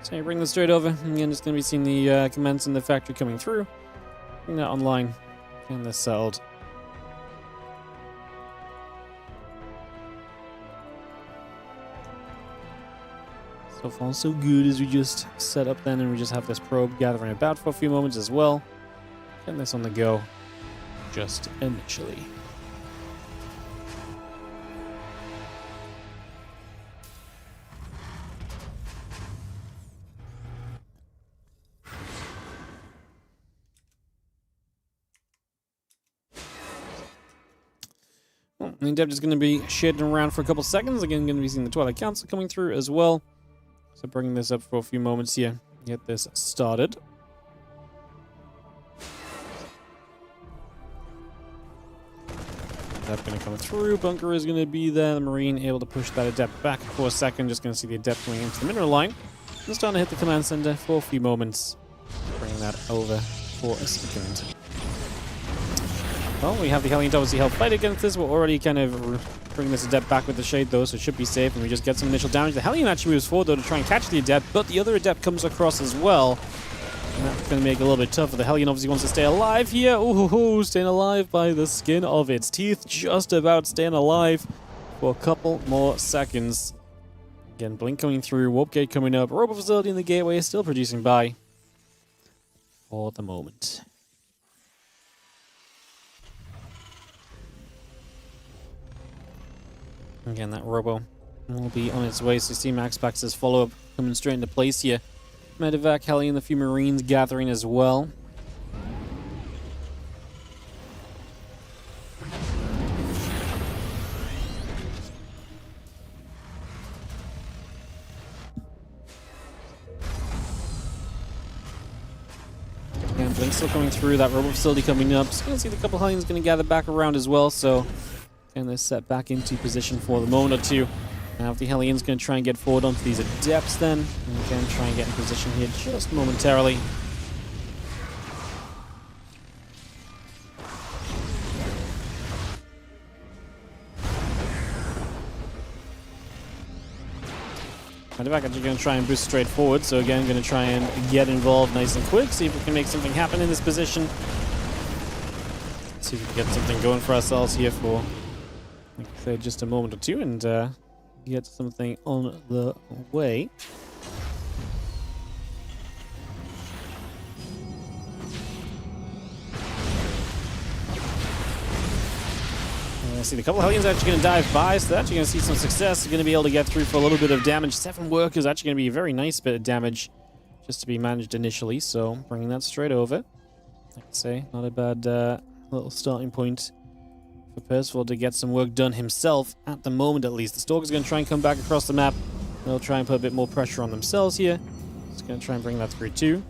So you bring this straight over. Again, just going to be seeing the commands in the factory coming through. Bring that online. And this settled. So far, so good as we just set up then, and we just have this probe gathering about for a few moments as well. Getting this on the go just initially. The Adept is going to be shading around for a couple seconds. Again, going to be seeing the Twilight Council coming through as well. So bringing this up for a few moments here. Get this started. Adept going to come through. Bunker is going to be there. The Marine able to push that Adept back for a second. Just going to see the Adept coming into the mineral line. And starting to hit the command center for a few moments. Bringing that over for a second. Well, we have the Hellion to obviously help fight against this. We're already kind of bringing this Adept back with the Shade, though, so it should be safe, and we just get some initial damage. The Hellion actually moves forward, though, to try and catch the Adept, but the other Adept comes across as well. And that's going to make it a little bit tougher. The Hellion obviously wants to stay alive here. Ooh, staying alive by the skin of its teeth. Just about staying alive for a couple more seconds. Again, Blink coming through, Warp Gate coming up. Robo Facility in the gateway is still producing by for the moment. Again, that Robo will be on its way, so you see Max Pax's follow-up coming straight into place here. Medevac, Hellion, a few Marines gathering as well. Again, Blink still coming through, that Robo Facility coming up. Just going to see the couple Hellions going to gather back around as well, so... And they're set back into position for the moment or two. Now if the Hellion's going to try and get forward onto these Adepts then. And again, try and get in position here just momentarily. Medevac actually going to try and boost straight forward. So again, going to try and get involved nice and quick. See if we can make something happen in this position. See if we can get something going for ourselves here for... like I said, just a moment or two, and get something on the way. I see the couple Hellions are actually going to dive by, so they're actually going to see some success. They're going to be able to get through for a little bit of damage. 7 workers actually going to be a very nice bit of damage just to be managed initially, so bringing that straight over. Like I say, not a bad little starting point for Percival to get some work done himself, at the moment at least. The Stalker's going to try and come back across the map. They'll try and put a bit more pressure on themselves here. Just going to try and bring that through too.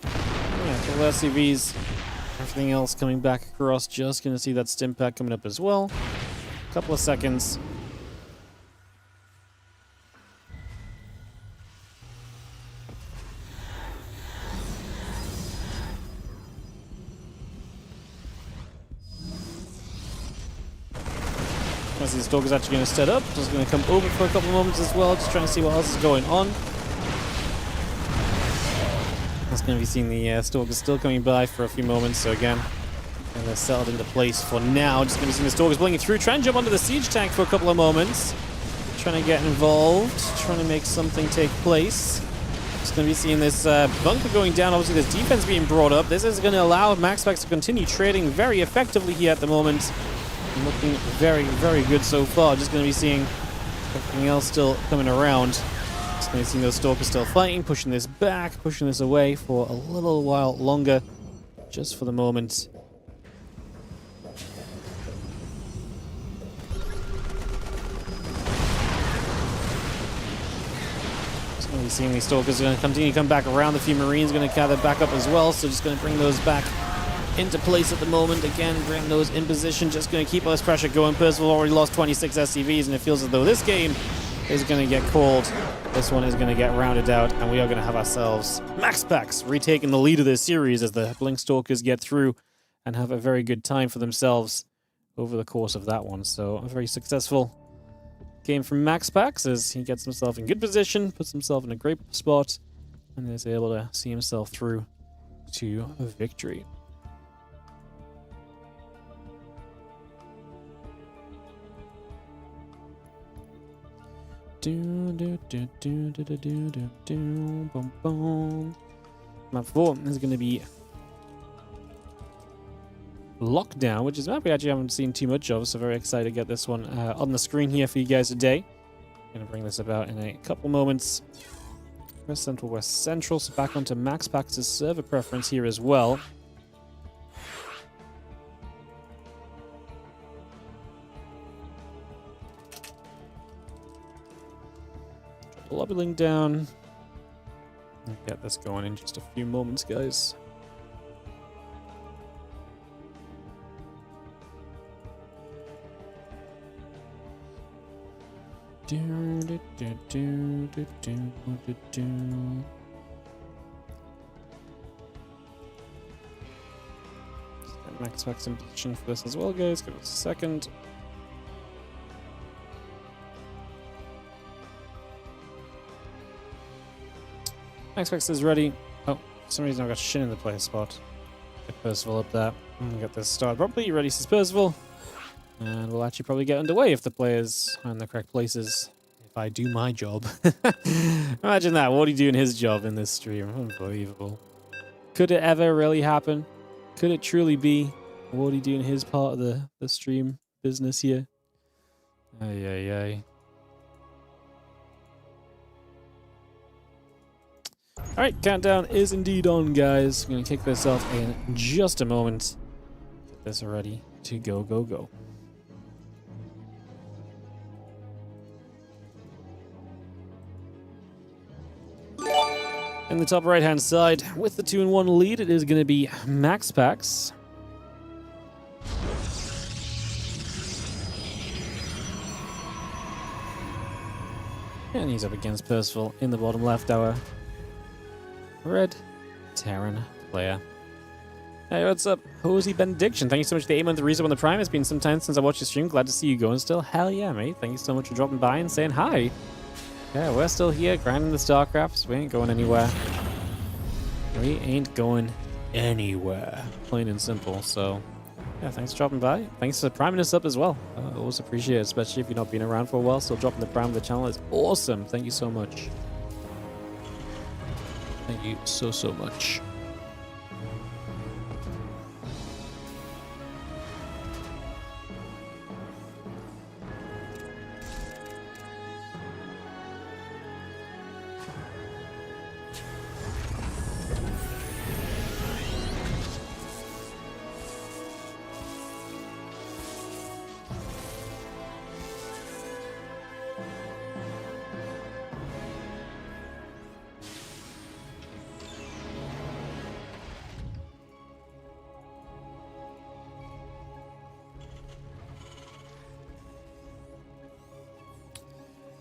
Yeah, full SCVs. Everything else coming back across. Just going to see that stim pack coming up as well. A couple of seconds. I see the Stalker's actually going to set up. Just going to come over for a couple of moments as well, just trying to see what else is going on. That's going to be seeing the Stalker still coming by for a few moments, so again, and they're settled into place for now. Just going to be seeing the Stalkers blinking through, trying to jump onto the siege tank for a couple of moments. Trying to get involved, trying to make something take place. Just going to be seeing this bunker going down. Obviously, there's defense being brought up. This is going to allow MaxPax to continue trading very effectively here at the moment. Looking very, very good so far. Just going to be seeing everything else still coming around. Just going to be seeing those Stalkers still fighting, pushing this back, pushing this away for a little while longer, just for the moment. You see these Stalkers are going to continue to come back around. The few Marines going to gather back up as well, so just going to bring those back into place at the moment. Again, bring those in position, just going to keep all this pressure going. Percival already lost 26 SCVs, and it feels as though this game is going to get called. This one is going to get rounded out, and we are going to have ourselves MaxPax retaking the lead of this series as the Blink Stalkers get through and have a very good time for themselves over the course of that one. So a very successful game from MaxPax as he gets himself in good position, puts himself in a great spot, and is able to see himself through to a victory. Map 4 is going to be Lockdown, which is a map we actually haven't seen too much of, so very excited to get this one on the screen here for you guys today. Going to bring this about in a couple moments. West Central, West Central, so back onto MaxPax's server preference here as well. Drop the lobby link down. I'll get this going in just a few moments, guys. MaxPax in position for this as well, guys. Give us a second. MaxPax is ready. Oh, for some reason I've got Shin in the play spot. Get Percival up there. And get this started properly. Ready, says Percival. And we'll actually probably get underway if the players are in the correct places. If I do my job. Imagine that. What are you doing his job in this stream? Unbelievable. Could it ever really happen? Could it truly be Wardy doing his part of the stream business here? Ay, ay, ay. Alright, countdown is indeed on, guys. I'm going to kick this off in just a moment. Get this ready to go, go, go. In the top right-hand side, with the 2-1 lead, it is going to be MaxPax. And he's up against Percival in the bottom left, our red Terran player. Hey, what's up? Hosey Benediction. Thank you so much for the 8-month resub on the Prime. It's been some time since I watched your stream. Glad to see you going still. Hell yeah, mate. Thank you so much for dropping by and saying hi. Yeah, we're still here, grinding the StarCrafts. We ain't going anywhere. We ain't going anywhere. Plain and simple. So, yeah, thanks for dropping by. Thanks for priming us up as well. Always appreciate it, especially if you've not been around for a while. So dropping the prime of the channel is awesome. Thank you so much. Thank you so, so much.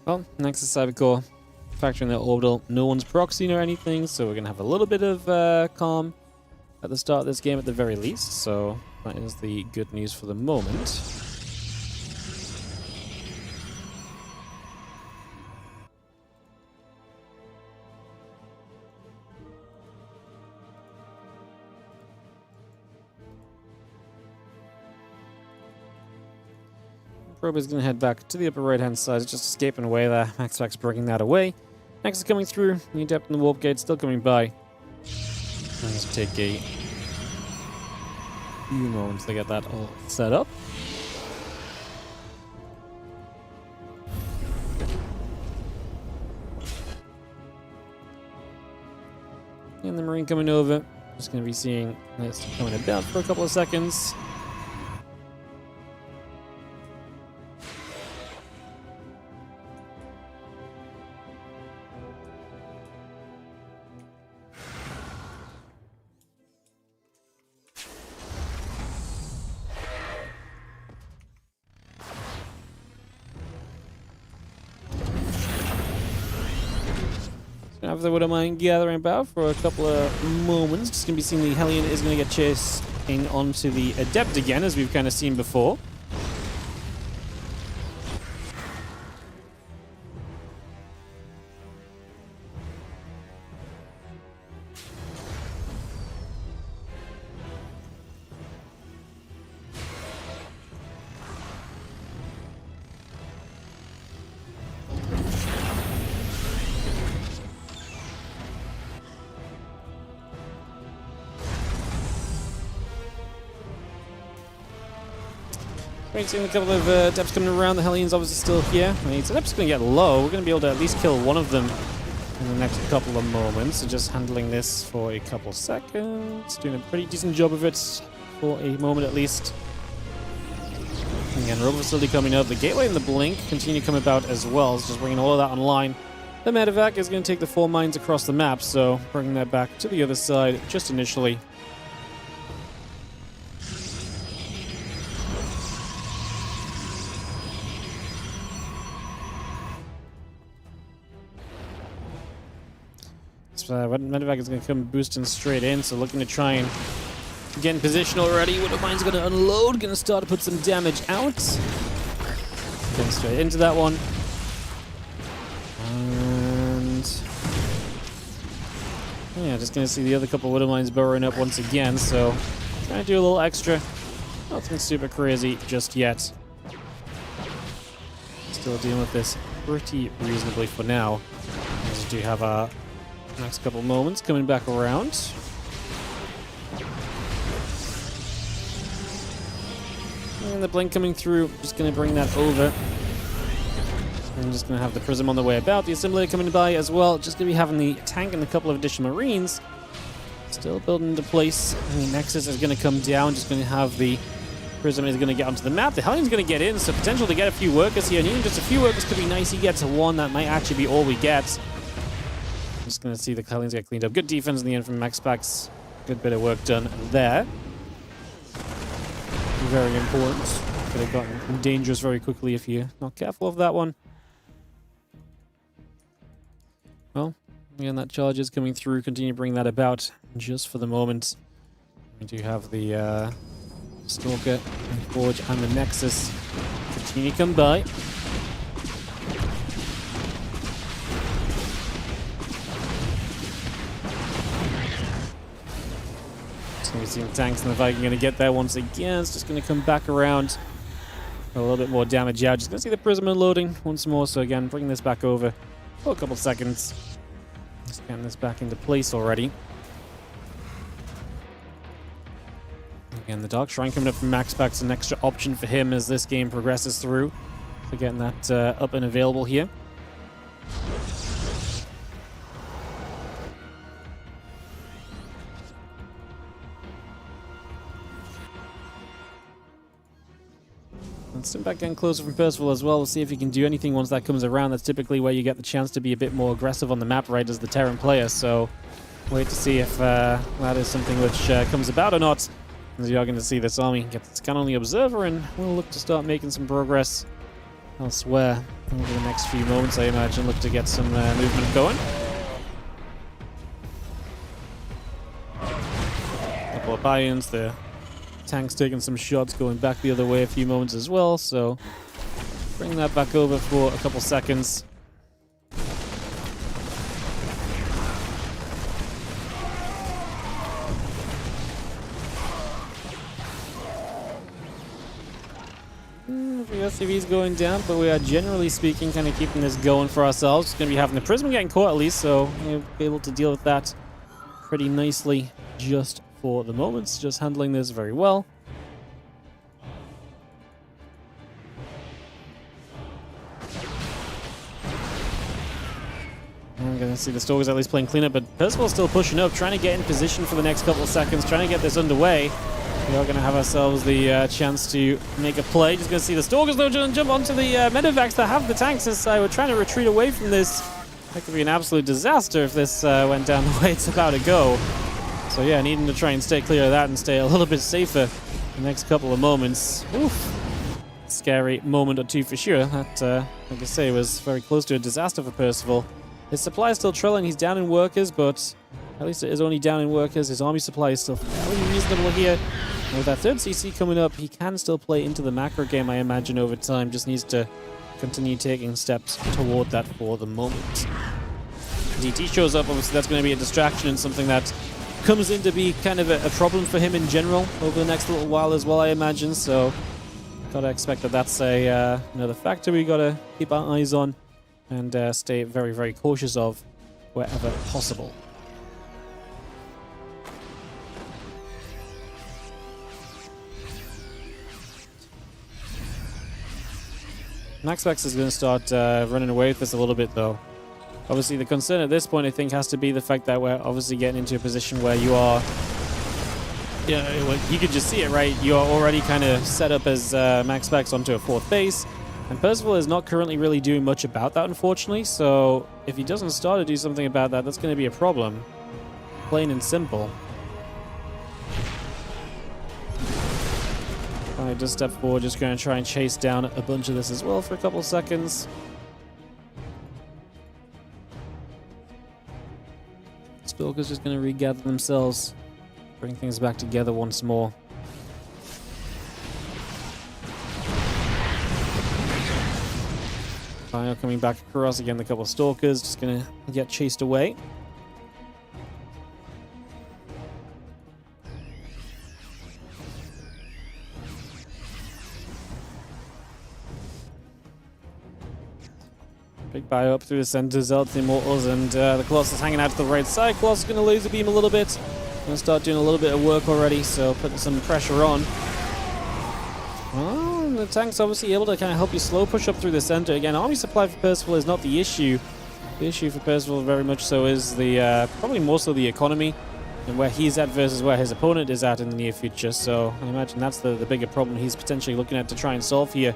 Well, next is Cybercore. Factoring their orbital. No one's proxying or anything, so we're going to have a little bit of calm at the start of this game at the very least. So that is the good news for the moment. Probe is going to head back to the upper right-hand side. It's just escaping away there. MaxPax breaking that away. Next is coming through. The Adept in the Warp Gate still coming by. Let's take a few moments to get that all set up. And the Marine coming over. Just going to be seeing this coming about for a couple of seconds. have the Widowmine gathering about for a couple of moments. Just going to be seeing the Hellion is going to get chased in onto the Adept again, as we've kind of seen before. We're seeing a couple of Adepts coming around. The Hellion's obviously still here. I mean, Adept's going to get low. We're going to be able to at least kill one of them in the next couple of moments. So just handling this for a couple seconds. Doing a pretty decent job of it for a moment at least. Again, Robo Facility coming up. The Gateway and the Blink continue to come about as well. It's just bringing all of that online. The Medevac is going to take the 4 mines across the map. So bringing that back to the other side just initially. Medevac is going to come boosting straight in, so looking to try and get in position already. Widowmine's going to unload, going to start to put some damage out. Getting straight into that one. And yeah, just going to see the other couple of Widowmines burrowing up once again, so trying to do a little extra. Nothing super crazy just yet. Still dealing with this pretty reasonably for now. We just do have a next couple moments coming back around. And the Blink coming through, just going to bring that over. I'm just going to have the Prism on the way about. The Assimilator coming by as well. Just going to be having the tank and a couple of additional Marines. Still building into place. And the Nexus is going to come down. Just going to have the Prism is going to get onto the map. The Hellion's going to get in, so potential to get a few workers here. And even just a few workers could be nice. He gets one. That might actually be all we get. Just going to see the Hellions get cleaned up. Good defense in the end from Max Packs. Good bit of work done there. Very important. Could have gotten dangerous very quickly if you're not careful of that one. Well, again, that charge is coming through. Continue to bring that about just for the moment. We do have the Stalker, and Forge, and the Nexus. Continue to come by. We've seen the tanks and the Viking going to get there once again. It's just going to come back around. A little bit more damage out. Just going to see the Prism unloading once more. So again, bring this back over for a couple seconds. Just getting this back into place already. Again, the Dark Shrine coming up from Max Pack's an extra option for him as this game progresses through. So getting that up and available here. And Sim back getting closer from Percival as well. We'll see if he can do anything once that comes around. That's typically where you get the chance to be a bit more aggressive on the map, right, as the Terran player. So wait to see if that is something which comes about or not. As you are going to see this army get the scan on the Observer, and we'll look to start making some progress elsewhere over the next few moments, I imagine. Look to get some movement going. A couple of Bions there. Tank's taking some shots going back the other way a few moments as well, so bring that back over for a couple seconds. The SCV's going down, but we are generally speaking kind of keeping this going for ourselves. It's going to be having the Prism getting caught at least, so we'll be able to deal with that pretty nicely just for the moments, just handling this very well. I'm going to see the Stalkers at least playing cleanup, but Percival's still pushing up, trying to get in position for the next couple of seconds, trying to get this underway. We are going to have ourselves the chance to make a play. Just going to see the Stalkers though jump onto the Medevacs that have the tanks this side. We're trying to retreat away from this. That could be an absolute disaster if this went down the way it's about to go. So yeah, needing to try and stay clear of that and stay a little bit safer the next couple of moments. Oof. Scary moment or two for sure. That, like I say, was very close to a disaster for Percival. His supply is still trailing. He's down in workers, but at least it is only down in workers. His army supply is still fairly reasonable here. And with that third CC coming up, he can still play into the macro game, I imagine, over time. Just needs to continue taking steps toward that for the moment. DT shows up. Obviously, that's going to be a distraction and something that comes in to be kind of a problem for him in general over the next little while as well, I imagine. So, gotta expect that that's another factor we gotta keep our eyes on and stay very, very cautious of wherever possible. MaxVex is going to start running away with this a little bit, though. Obviously, the concern at this point, I think, has to be the fact that we're obviously getting into a position where you are... you could just see it, right? You are already kind of set up as MaxVex onto a 4th base, and Percival is not currently really doing much about that, unfortunately, so if he doesn't start to do something about that, that's going to be a problem. Plain and simple. I just step forward, just going to try and chase down a bunch of this as well for a couple seconds. Stalker's just going to regather themselves, bring things back together once more. Bion coming back across again, the couple of Stalkers just going to get chased away. Big Bio up through the center, Zealots, the Immortals, and the Colossus hanging out to the right side. Colossus going to laser beam a little bit. Going to start doing a little bit of work already, so putting some pressure on. Oh, the tank's obviously able to kind of help you slow push up through the center. Again, army supply for Percival is not the issue. The issue for Percival very much so is the probably more so the economy and where he's at versus where his opponent is at in the near future. So I imagine that's the bigger problem he's potentially looking at to try and solve here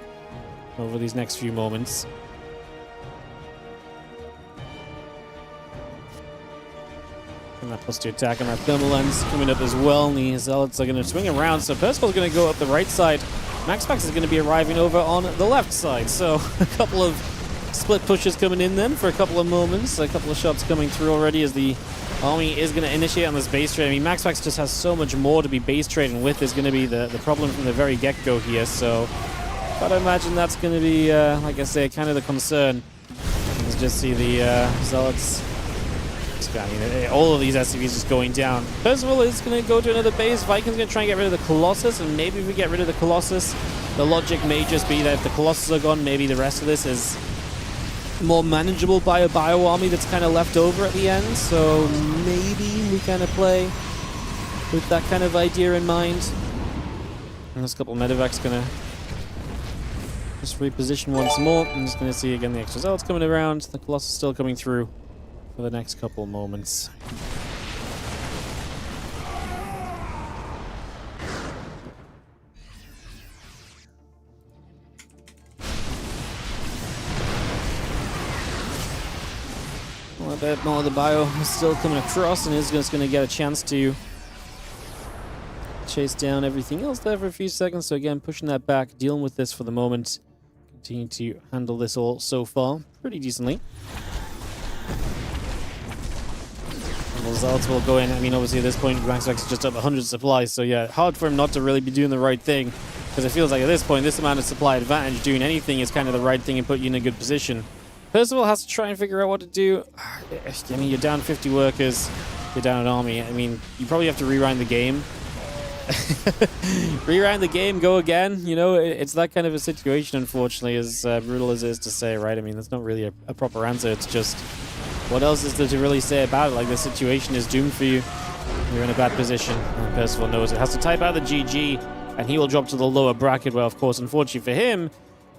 over these next few moments. And that +2 attack and that thermal lens coming up as well, and the Zealots are going to swing around, so Percival's going to go up the right side. MaxVex is going to be arriving over on the left side, so a couple of split pushes coming in then for a couple of moments, a couple of shots coming through already as the army is going to initiate on this base trade. I mean, MaxVex just has so much more to be base trading with, is going to be the problem from the very get-go here, so gotta imagine that's going to be, like I say, kind of the concern. Let's just see the Zealots. I mean, all of these SCVs just going down. Percival is going to go to another base. Viking's going to try and get rid of the Colossus, and maybe if we get rid of the Colossus, the logic may just be that if the Colossus are gone, maybe the rest of this is more manageable by a bio army that's kind of left over at the end. So maybe we kind of play with that kind of idea in mind. And this couple of Medivacs going to just reposition once more. I'm just going to see again the extra Zealots coming around. The Colossus still coming through for the next couple moments. A bit more of the Bio is still coming across and is just going to get a chance to chase down everything else there for a few seconds. So again, pushing that back, dealing with this for the moment. Continue to handle this all so far pretty decently. The Zealots will go in. I mean, obviously at this point, MaxVex is just up 100 supplies, so yeah, hard for him not to really be doing the right thing, because it feels like at this point, this amount of supply advantage, doing anything is kind of the right thing and put you in a good position. Percival has to try and figure out what to do. I mean, you're down 50 workers, you're down an army. I mean, you probably have to rewind the game. Rewind the game, go again. You know, it's that kind of a situation, unfortunately, as brutal as it is to say, right? I mean, that's not really a proper answer. It's just, what else is there to really say about it? Like, the situation is doomed for you. You're in a bad position. And Percival knows it. Has to type out the GG, and he will drop to the lower bracket, where, of course, unfortunately for him,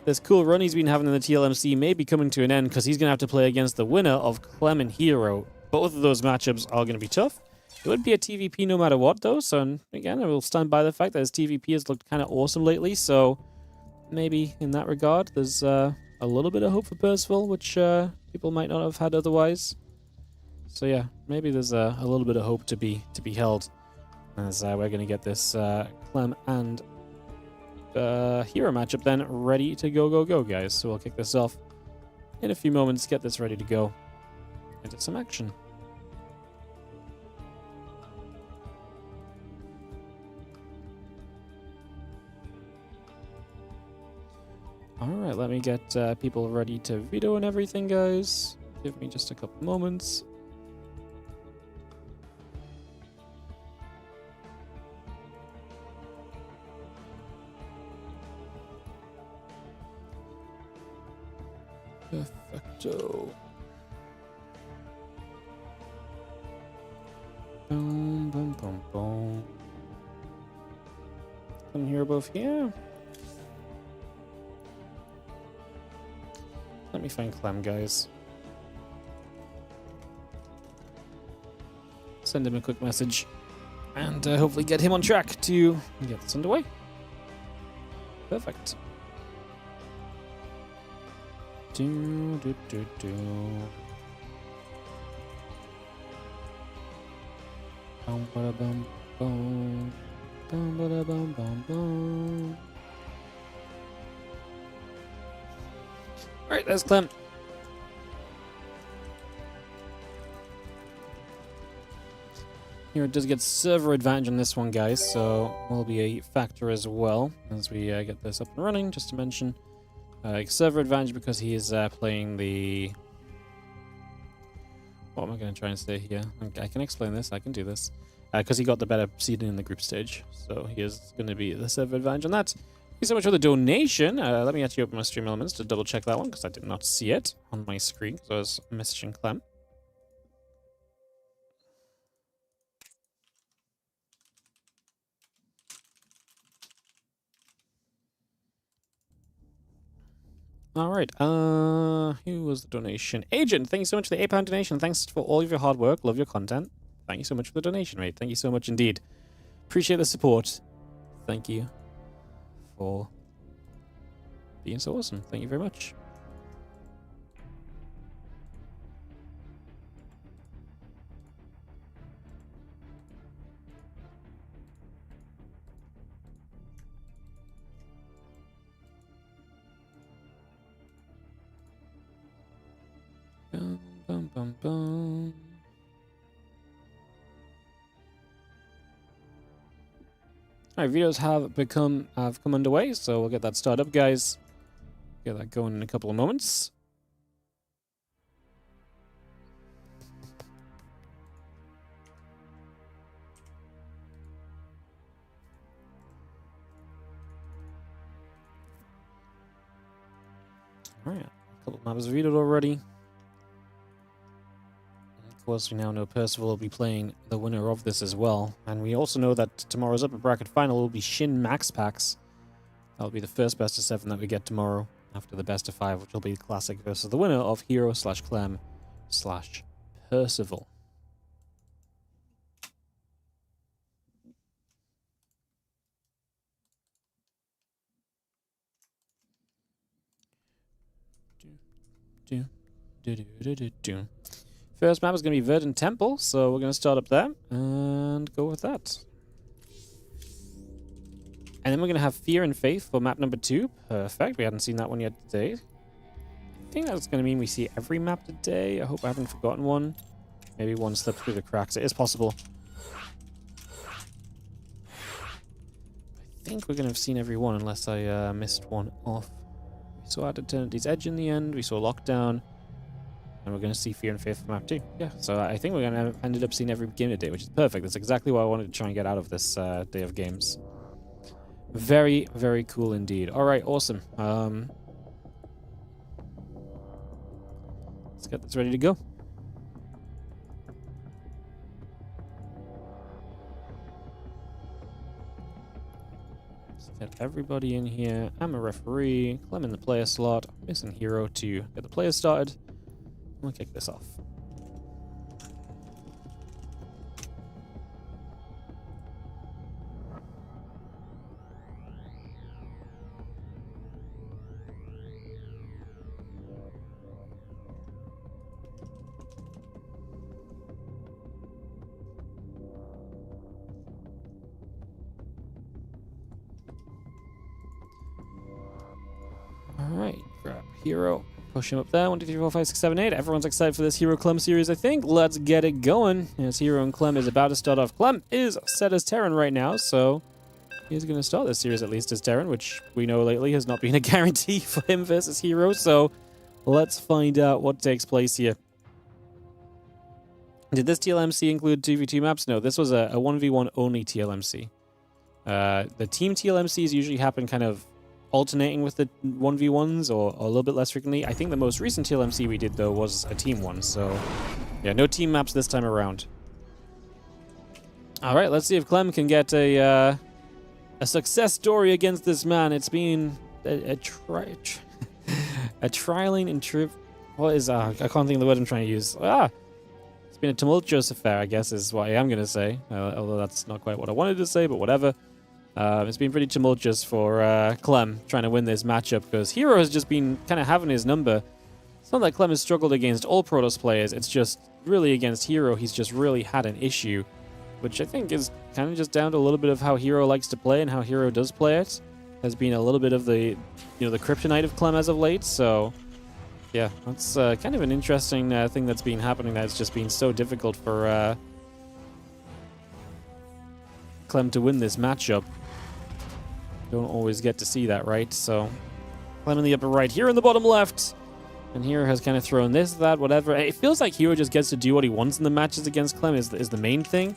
this cool run he's been having in the TLMC may be coming to an end, because he's going to have to play against the winner of Clem and herO. Both of those matchups are going to be tough. It would be a TVP no matter what, though, so again, I will stand by the fact that his TVP has looked kind of awesome lately, so maybe in that regard, there's a little bit of hope for Percival, which people might not have had otherwise. So yeah, maybe there's a little bit of hope to be held, as we're going to get this Clem and herO matchup then ready to go, guys. So we'll kick this off in a few moments, get this ready to go. into some action. Alright, let me get people ready to veto and everything, guys. Give me just a couple moments. Perfecto. Boom, boom, boom, boom. Come here, both here. Let me find Clem, guys. Send him a quick message. And hopefully get him on track to get this underway. Perfect. Do, do, do, do. Bum, ba, bum, bum. Bum, ba, bum, bum, bum. Alright, that's Clem. Here it does get server advantage on this one, guys, so will be a factor as well as we get this up and running, just to mention. Server advantage because he is playing the... What am I going to try and say here? I can explain this, I can do this. Because he got the better seeding in the group stage, so he is going to be the server advantage on that. Thank you so much for the donation. Let me actually open my stream elements to double check that one, because I did not see it on my screen, because I was messaging Clem. Alright, who was the donation? Agent, thank you so much for the £8 donation. Thanks for all of your hard work. Love your content. Thank you so much for the donation, mate. Thank you so much indeed. Appreciate the support. Thank you for being so awesome. Thank you very much. Bum, bum, bum, bum. Alright, videos have come underway, so we'll get that started up, guys. Get that going in a couple of moments. Alright, a couple of maps videoed already. Of course, we now know Percival will be playing the winner of this as well. And we also know that tomorrow's upper bracket final will be Shin Max Packs. That'll be the first best of 7 that we get tomorrow after the best of 5, which will be classic versus the winner of herO/Clem/Percival. First map is going to be Verdant Temple, so we're going to start up there and go with that. And then we're going to have Fear and Faith for map number 2. Perfect. We hadn't seen that one yet today. I think that's going to mean we see every map today. I hope I haven't forgotten one. Maybe one slipped through the cracks. It is possible. I think we're going to have seen every one unless I missed one off. We saw At Eternity's Edge in the end. We saw Lockdown. And we're going to see Fear and Faith for map 2. Yeah, so I think we're going to end up seeing every game today, which is perfect. That's exactly what I wanted to try and get out of this day of games. Very, very cool indeed. All right, awesome. Let's get this ready to go. Let's get everybody in here. I'm a referee. Clem in the player slot. Missing herO to get the players started. We'll kick this off. Alright, grab herO. push him up there. 1, 2, 3, 4, 5, 6, 7, 8. Everyone's excited for this herO Clem series, I think. Let's get it going. As herO and Clem is about to start off. Clem is set as Terran right now, so he's going to start this series at least as Terran, which we know lately has not been a guarantee for him versus herO. So let's find out what takes place here. Did this TLMC include 2v2 maps? No, this was a 1v1 only TLMC. The team TLMCs usually happen kind of alternating with the 1v1s or a little bit less frequently. I think the most recent TLMC we did, though, was a team one. So, yeah, no team maps this time around. All right, let's see if Clem can get a success story against this man. It's been a trialing and trip. What is I can't think of the word I'm trying to use. It's been a tumultuous affair, I guess, is what I am going to say. Although that's not quite what I wanted to say, but whatever. It's been pretty tumultuous for Clem trying to win this matchup because herO has just been kind of having his number. It's not that Clem has struggled against all Protoss players. It's just really against herO, he's just really had an issue, which I think is kind of just down to a little bit of how herO likes to play and how herO does play it. Has been a little bit of the, the kryptonite of Clem as of late. So, yeah, that's kind of an interesting thing that's been happening. That's just been so difficult for Clem to win this matchup. Don't always get to see that, right? So, Clem in the upper right, here in the bottom left. And herO has kind of thrown this, that, whatever. It feels like herO just gets to do what he wants in the matches against Clem is the main thing.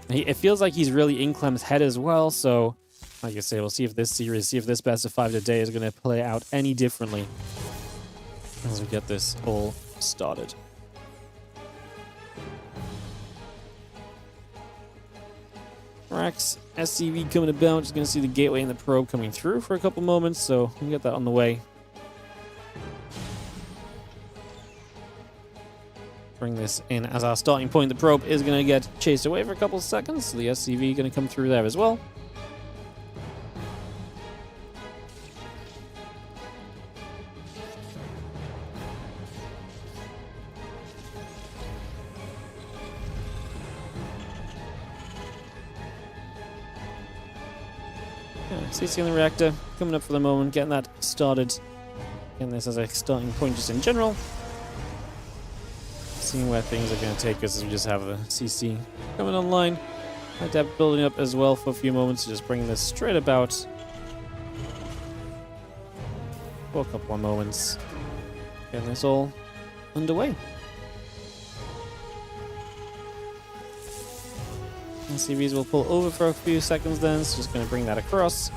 It feels like he's really in Clem's head as well. So, like I say, we'll see if this series, see if this best of 5 today is going to play out any differently as we get this all started. Rax, SCV coming about. Just going to see the gateway and the probe coming through for a couple moments, so we'll get that on the way. Bring this in as our starting point. The probe is going to get chased away for a couple of seconds, so the SCV going to come through there as well. CC on the reactor, coming up for the moment, getting that started. Getting this as a starting point just in general. Seeing where things are going to take us as we just have the CC coming online. Adept building up as well for a few moments, just bringing this straight about. For a couple of moments. Getting this all underway. CVs will pull over for a few seconds then, so just going to bring that across.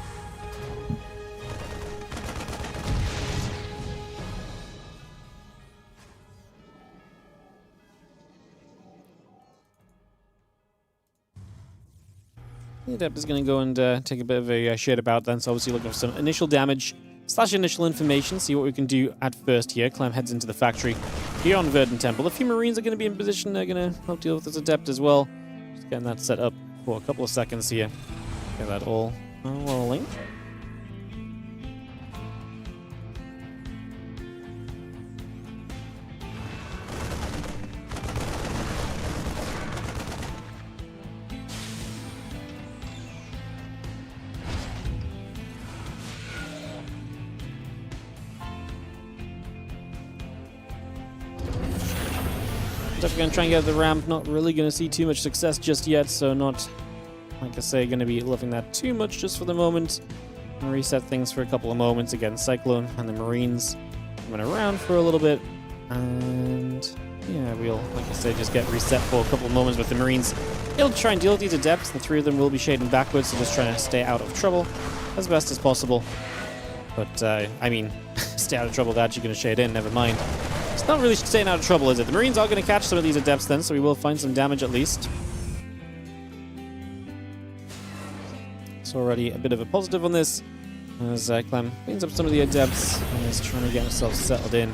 The Adept is going to go and take a bit of a shade about then, so obviously looking for some initial damage / initial information, see what we can do at first here. Clem heads into the factory beyond Verdant Temple. A few Marines are going to be in position, they're going to help deal with this Adept as well. Just getting that set up for a couple of seconds here. Get that all rolling. Definitely going to try and get the ramp. Not really going to see too much success just yet, so not, like I say, going to be loving that too much just for the moment. Going to reset things for a couple of moments. Again, Cyclone and the Marines coming around for a little bit. And yeah, we'll, like I say, just get reset for a couple of moments with the Marines. He'll try and deal with these Adepts. The 3 of them will be shading backwards, so just trying to stay out of trouble as best as possible. But, I mean, stay out of trouble, that you're going to shade in, never mind. It's not really staying out of trouble, is it? The Marines are going to catch some of these Adepts then, so we will find some damage at least. It's already a bit of a positive on this, as Clem cleans up some of the Adepts and is trying to get himself settled in.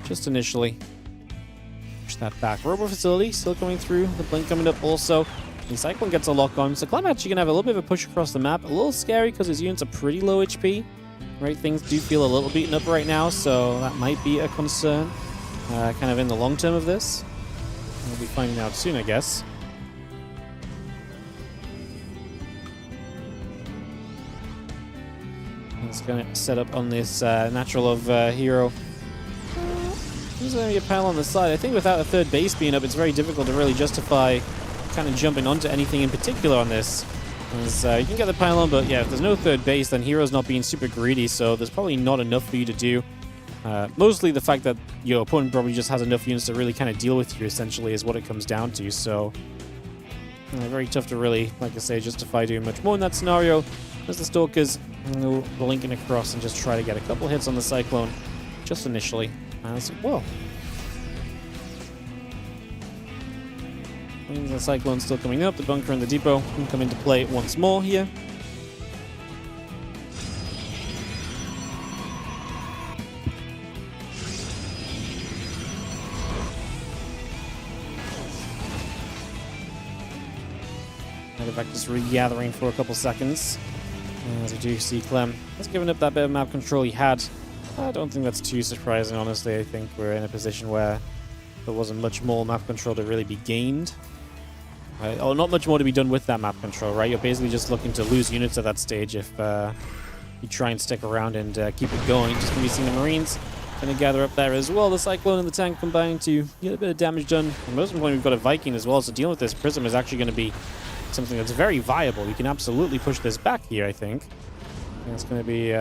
Just initially. Push that back. Robo Facility still coming through. The Blink coming up also. The Cyclone gets a lock on. So Clem actually going to have a little bit of a push across the map. A little scary because his units are pretty low HP. Right, things do feel a little beaten up right now, so that might be a concern, kind of in the long term of this. We'll be finding out soon, I guess. It's going to set up on this natural of herO. There's going to be a panel on the side. I think without a third base being up, it's very difficult to really justify kind of jumping onto anything in particular on this. As, you can get the pylon, but yeah, if there's no third base, then hero's not being super greedy, so there's probably not enough for you to do. Mostly the fact that your opponent probably just has enough units to really kind of deal with you, essentially, is what it comes down to. So, very tough to really, like I say, justify doing much more in that scenario. As the Stalkers linking across and just try to get a couple hits on the Cyclone, just initially, as well. And the Cyclone's still coming up. The bunker and the depot can come into play once more here. Artifact just regathering for a couple seconds. As we do see Clem has given up that bit of map control he had. I don't think that's too surprising, honestly. I think we're in a position where there wasn't much more map control to really be gained. Or not much more to be done with that map control, right? You're basically just looking to lose units at that stage if you try and stick around and keep it going. Just going to be seeing the Marines going to gather up there as well. The Cyclone and the tank combining to get a bit of damage done. And most importantly, we've got a Viking as well, so dealing with this Prism is actually going to be something that's very viable. You can absolutely push this back here, I think. It's going to be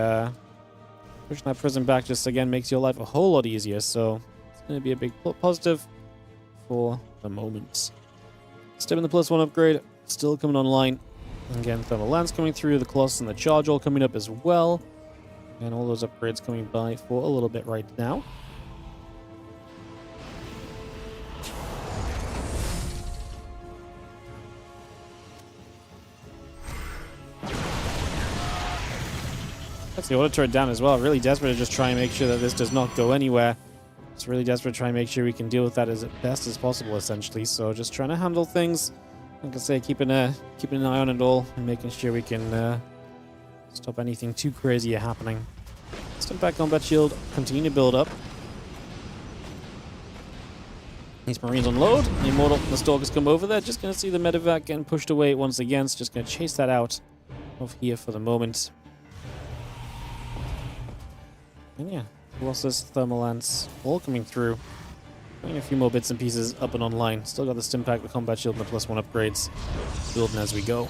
pushing that Prism back just, again, makes your life a whole lot easier. So it's going to be a big positive for the moment. Step in the +1 upgrade, still coming online. Again, Thermal Lance coming through, the Colossus and the Charge all coming up as well. And all those upgrades coming by for a little bit right now. That's the auto turret down as well. Really desperate to just try and make sure that this does not go anywhere. It's really desperate to try and make sure we can deal with that as best as possible, essentially. So just trying to handle things, like I say, keeping an eye on it all and making sure we can stop anything too crazy happening. Step back combat shield, continue to build up. These Marines unload. The Immortal and the Stalkers come over there. Just going to see the medevac getting pushed away once again. So just going to chase that out of here for the moment. And yeah. Colossus, Thermal Lance, all coming through. Getting a few more bits and pieces up and online. Still got the Stim Pack, the Combat Shield, and the +1 upgrades. Building as we go.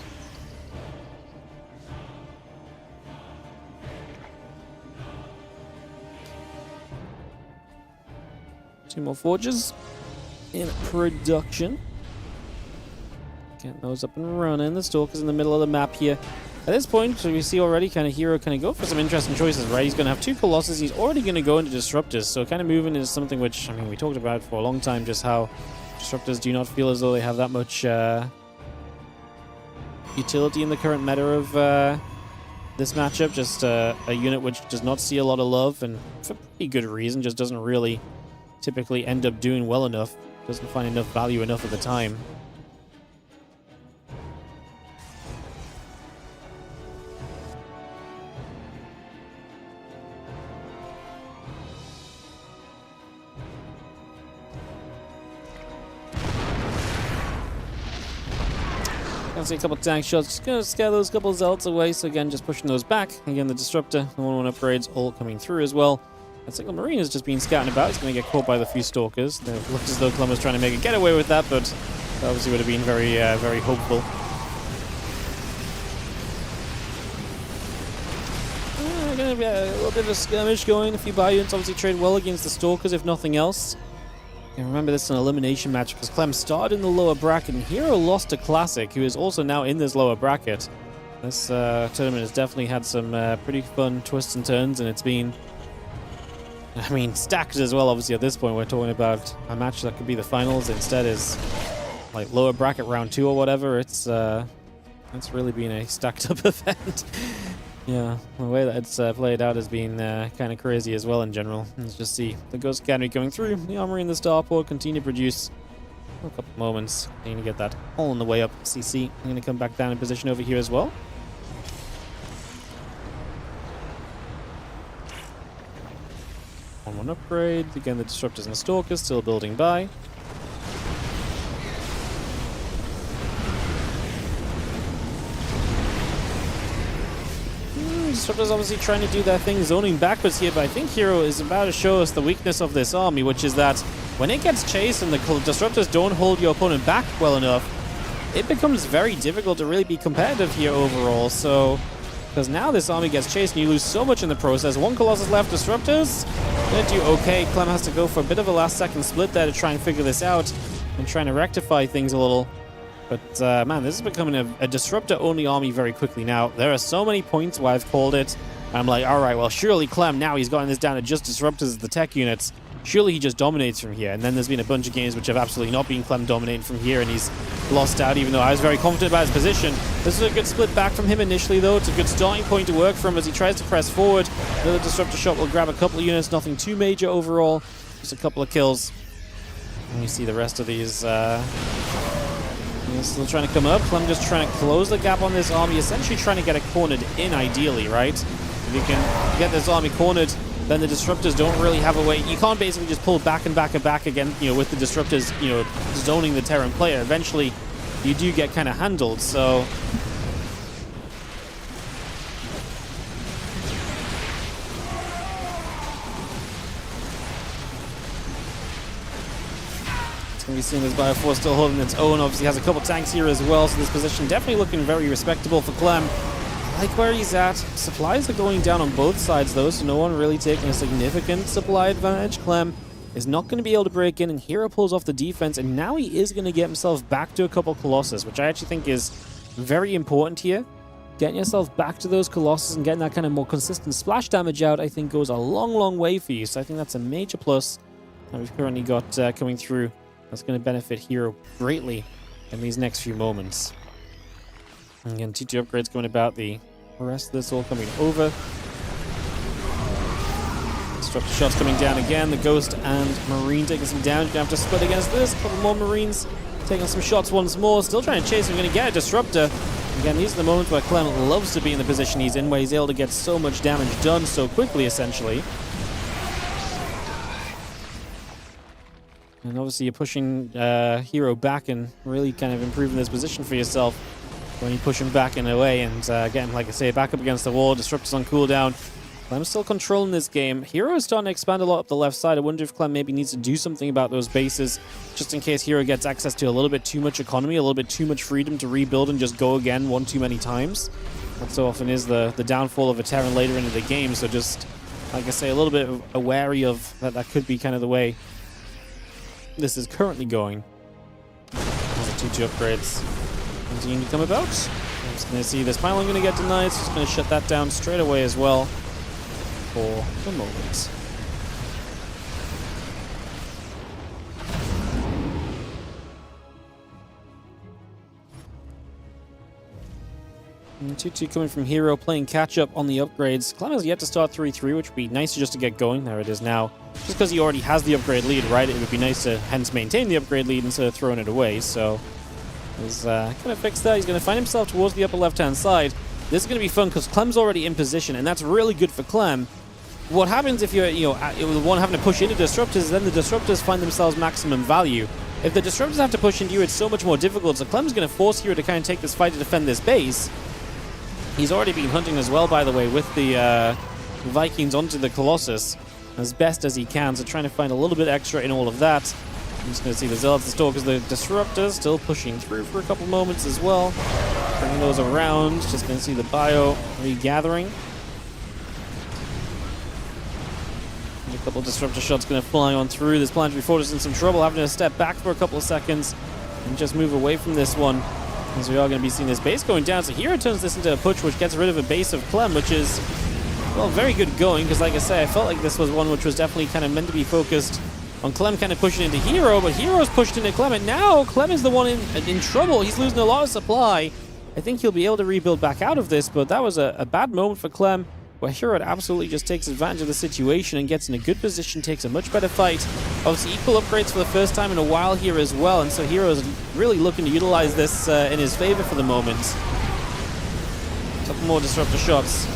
Two more Forges in production. Getting those up and running. The Stalker's in the middle of the map here. At this point, so we see already kind of heroO kind of go for some interesting choices, right? He's going to have two Colossus. He's already going to go into Disruptors. So kind of moving is something which, I mean, we talked about for a long time, just how Disruptors do not feel as though they have that much utility in the current meta of this matchup. Just a unit which does not see a lot of love, and for pretty good reason, just doesn't really typically end up doing well enough. Doesn't find enough value enough at the time. See a couple of tank shots, just gonna scare those couple of zealots away. So again, just pushing those back. Again, the Disruptor, the 1-1 upgrades all coming through as well. That single Marine is just being scouting about. He's gonna get caught by the few Stalkers. It looked as though Clem was trying to make a getaway with that, but that obviously would have been very, very hopeful. Gonna be a little bit of a skirmish going. A few Bions obviously trade well against the Stalkers, if nothing else. And remember, this is an elimination match because Clem started in the lower bracket and heroO lost to Classic, who is also now in this lower bracket. This tournament has definitely had some pretty fun twists and turns, and it's been, I mean, stacked as well. Obviously, at this point, we're talking about a match that could be the finals. Instead, is like lower bracket round 2 or whatever. It's really been a stacked up event. Yeah, the way that it's played out has been kind of crazy as well in general. Let's just see the Ghost Academy going through. The Armory and the Starport continue to produce a couple moments. Need to get that all on the way up. CC, I'm going to come back down in position over here as well. One upgrade. Again, the Disruptors and the Stalkers still building by. Disruptors obviously trying to do their thing, zoning backwards here, but I think herO is about to show us the weakness of this army, which is that when it gets chased and the Disruptors don't hold your opponent back well enough, it becomes very difficult to really be competitive here overall. So, because now this army gets chased and you lose so much in the process. One Colossus left. Disruptors gonna do okay. Clem has to go for a bit of a last-second split there to try and figure this out and trying to rectify things a little. But, man, this is becoming a Disruptor-only army very quickly now. There are so many points where I've called it. I'm like, all right, well, surely Clem, now he's gotten this down to just Disruptors as the tech units. Surely he just dominates from here. And then there's been a bunch of games which have absolutely not been Clem dominating from here, and he's lost out, even though I was very confident about his position. This is a good split back from him initially, though. It's a good starting point to work from as he tries to press forward. Another Disruptor shot will grab a couple of units. Nothing too major overall. Just a couple of kills. And you see the rest of these... still trying to come up. Clem just trying to close the gap on this army, essentially trying to get it cornered in, ideally, right? If you can get this army cornered, then the Disruptors don't really have a way. You can't basically just pull back and back and back again, with the Disruptors, zoning the Terran player. Eventually, you do get kind of handled, so... We've seen this Bio 4 still holding its own. Obviously has a couple tanks here as well, so this position definitely looking very respectable for Clem. I like where he's at. Supplies are going down on both sides though, so no one really taking a significant supply advantage. Clem is not going to be able to break in, and herO pulls off the defense, and now he is going to get himself back to a couple Colossus, which I actually think is very important here. Getting yourself back to those Colossus and getting that kind of more consistent splash damage out, I think goes a long, long way for you. So I think that's a major plus that we've currently got coming through. That's going to benefit herO greatly in these next few moments. And again, T2 upgrades going about, the rest of this all coming over. Disruptor shots coming down again. The Ghost and Marine taking some damage. Going to have to split against this. A couple more Marines taking some shots once more. Still trying to chase him. Going to get a Disruptor. Again, these are the moments where Clem loves to be in the position he's in, where he's able to get so much damage done so quickly, essentially. And obviously you're pushing herO back and really kind of improving this position for yourself when you push him back in a way and get him, like I say, back up against the wall. Disruptors on cooldown. Clem's still controlling this game. herO is starting to expand a lot up the left side. I wonder if Clem maybe needs to do something about those bases, just in case herO gets access to a little bit too much economy, a little bit too much freedom to rebuild and just go again one too many times. That so often is the downfall of a Terran later into the game. So just, like I say, a little bit wary of that could be kind of the way this is currently going. There's the 2-2 upgrades continue to come about. I'm just going to see this pylon going to get denied, so just going to shut that down straight away as well for the moment. And 2-2 coming from herO, playing catch-up on the upgrades. Clem has yet to start 3-3, which would be nice just to get going. There it is now. Just because he already has the upgrade lead, right? It would be nice to hence maintain the upgrade lead instead of throwing it away. So he's going to fix that. He's going to find himself towards the upper left-hand side. This is going to be fun because Clem's already in position, and that's really good for Clem. What happens if you're, the one having to push into Disruptors, then the Disruptors find themselves maximum value. If the Disruptors have to push into you, it's so much more difficult. So Clem's going to force herO to kind of take this fight to defend this base. He's already been hunting as well, by the way, with the Vikings onto the Colossus as best as he can. So trying to find a little bit extra in all of that. I'm just going to see the Zealots, the Stalkers, the Disruptors still pushing through for a couple moments as well. Bringing those around. Just going to see the Bio regathering. And a couple of Disruptor shots going to fly on through. This Planetary Fortress in some trouble, having to step back for a couple of seconds and just move away from this one, as we are going to be seeing this base going down. So herO turns this into a push, which gets rid of a base of Clem, which is, well, very good going, because like I say, I felt like this was one which was definitely kind of meant to be focused on Clem kind of pushing into herO, but herO's pushed into Clem, and now Clem is the one in trouble. He's losing a lot of supply. I think he'll be able to rebuild back out of this, but that was a bad moment for Clem, where herO absolutely just takes advantage of the situation and gets in a good position, takes a much better fight. Obviously, equal upgrades for the first time in a while here as well, and so herO is really looking to utilize this in his favor for the moment. A couple more Disruptor shots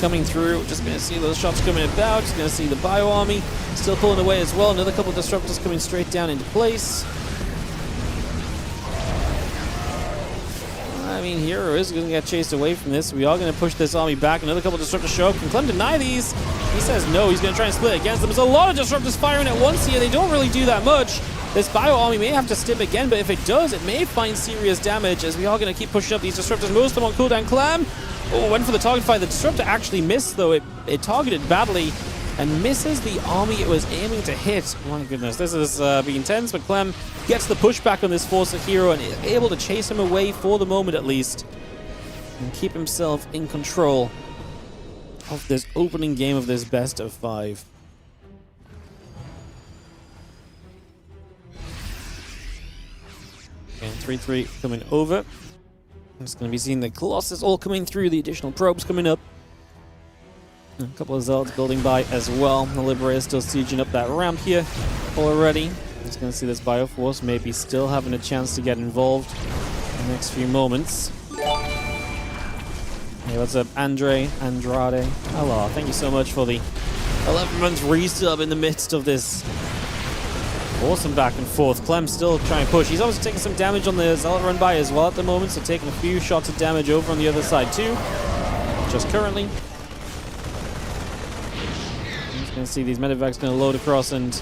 coming through. Just going to see those shots coming about. Just going to see the Bio army still pulling away as well. Another couple of Disruptors coming straight down into place. I mean, herO is going to get chased away from this. We are going to push this army back. Another couple of disruptors show up. Can Clem deny these? He says no. He's going to try and split against them. There's a lot of disruptors firing at once here. They don't really do that much. This Bio army may have to stip again, but if it does, it may find serious damage, as we are going to keep pushing up these disruptors. Most of them on cooldown. Clem went for the target fire. The disruptor actually missed, though. It targeted badly and misses the army it was aiming to hit. My goodness, this is being tense, but Clem gets the pushback on this force of herO and is able to chase him away for the moment at least and keep himself in control of this opening game of this best of 5. And 3-3 coming over. It's going to be seeing the Colossus all coming through, the additional probes coming up. A couple of Zealots building by as well. The Liberator still sieging up that ramp here already. Just going to see this Bioforce maybe still having a chance to get involved in the next few moments. Hey, what's up, Andrade? Hello, thank you so much for the 11-month resub in the midst of this awesome back and forth. Clem still trying to push. He's obviously taking some damage on the Zealot run by as well at the moment, so taking a few shots of damage over on the other side too. Just currently. Going to see these medevacs going to load across and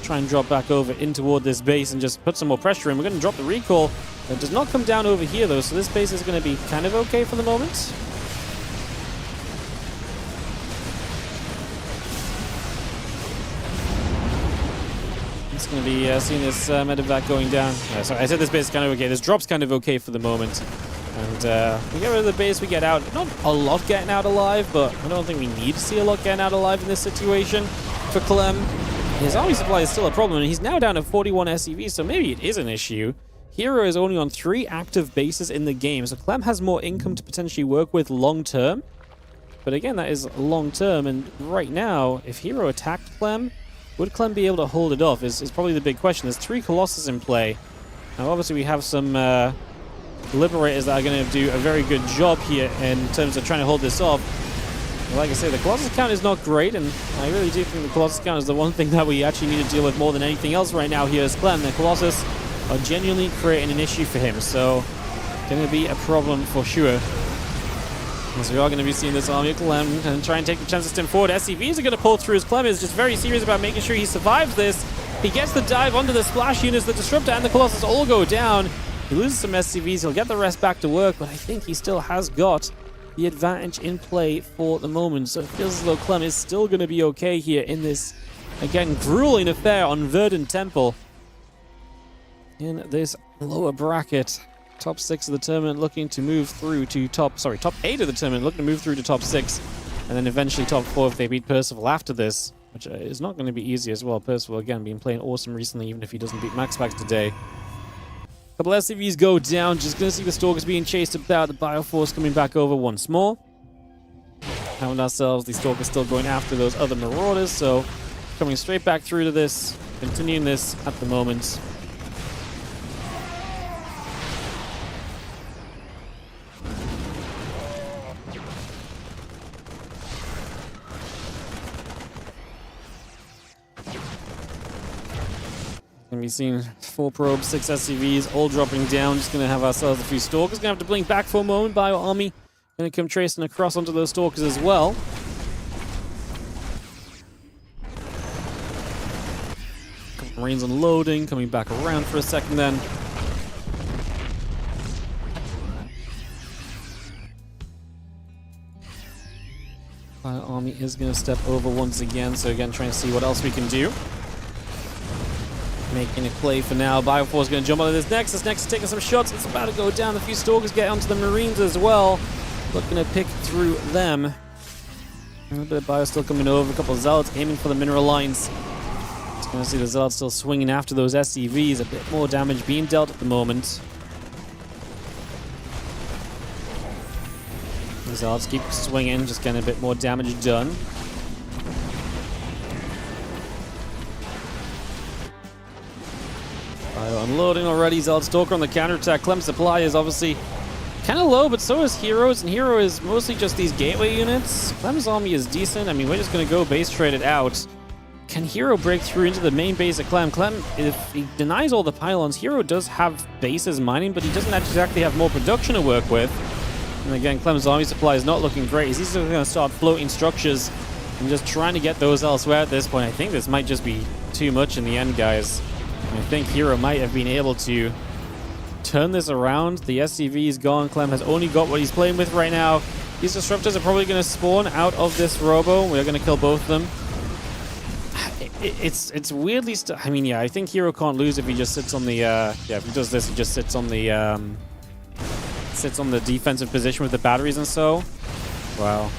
try and drop back over in toward this base and just put some more pressure in. We're going to drop the recall. It does not come down over here though, so this base is going to be kind of okay for the moment. It's going to be seeing this medevac going down. Sorry, I said this base is kind of okay. This drop's kind of okay for the moment. And we get rid of the base, we get out. Not a lot getting out alive, but I don't think we need to see a lot getting out alive in this situation for Clem. His army supply is still a problem, and he's now down to 41 SCVs, so maybe it is an issue. herO is only on 3 active bases in the game, so Clem has more income to potentially work with long-term. But again, that is long-term, and right now, if herO attacked Clem, would Clem be able to hold it off is probably the big question. There's 3 Colossus in play. Now, obviously, we have some Liberators that are going to do a very good job here in terms of trying to hold this off. Like I say, the Colossus count is not great, and I really do think the Colossus count is the one thing that we actually need to deal with more than anything else right now here as Clem. The Colossus are genuinely creating an issue for him, so going to be a problem for sure. As we are going to be seeing this army of Clem and try and take the chance to stem forward. SCVs are going to pull through as Clem is just very serious about making sure he survives this. He gets the dive onto the splash units, the Disruptor and the Colossus all go down. He loses some SCVs, he'll get the rest back to work, but I think he still has got the advantage in play for the moment. So it feels as though Clem is still going to be okay here in this, again, grueling affair on Verdant Temple. In this lower bracket, top 6 of the tournament looking to move through to top 8 of the tournament looking to move through to top 6, and then eventually top 4 if they beat Percival after this, which is not going to be easy as well. Percival, again, been playing awesome recently, even if he doesn't beat MaxPax today. Couple SCVs go down. Just going to see the Stalkers being chased about. The Bioforce coming back over once more. Having ourselves the Stalkers still going after those other Marauders. So coming straight back through to this. Continuing this at the moment. Going to be seeing 4 probes, 6 SCVs, all dropping down. Just going to have ourselves a few Stalkers. Going to have to blink back for a moment. Bio Army going to come tracing across onto those Stalkers as well. Couple Marines unloading, coming back around for a second then. Bio Army is going to step over once again. So again, trying to see what else we can do. Making a play for now. Bioforce is going to jump onto this Nexus. Nexus taking some shots. It's about to go down. A few Stalkers get onto the Marines as well. Looking to pick through them. A little bit of Bio still coming over. A couple of Zealots aiming for the mineral lines. Just going to see the Zealots still swinging after those SCVs. A bit more damage being dealt at the moment. The Zealots keep swinging. Just getting a bit more damage done. Unloading already. Zealot Stalker on the counterattack. Clem's supply is obviously kind of low, but so is herO's, and herO is mostly just these gateway units. Clem's army is decent. I mean, we're just going to go base trade it out. can herO break through into the main base of Clem? Clem, if he denies all the pylons, herO does have bases mining, but he doesn't exactly have more production to work with. And again, Clem's army supply is not looking great. He's going to start floating structures and just trying to get those elsewhere at this point. I think this might just be too much in the end, guys. I think herO might have been able to turn this around. The SCV is gone. Clem has only got what he's playing with right now. These disruptors are probably going to spawn out of this robo. We're going to kill both of them. It's weirdly I mean, yeah, I think herO can't lose if he just sits on the yeah, if he does this, he just sits on the defensive position with the batteries and so. Wow.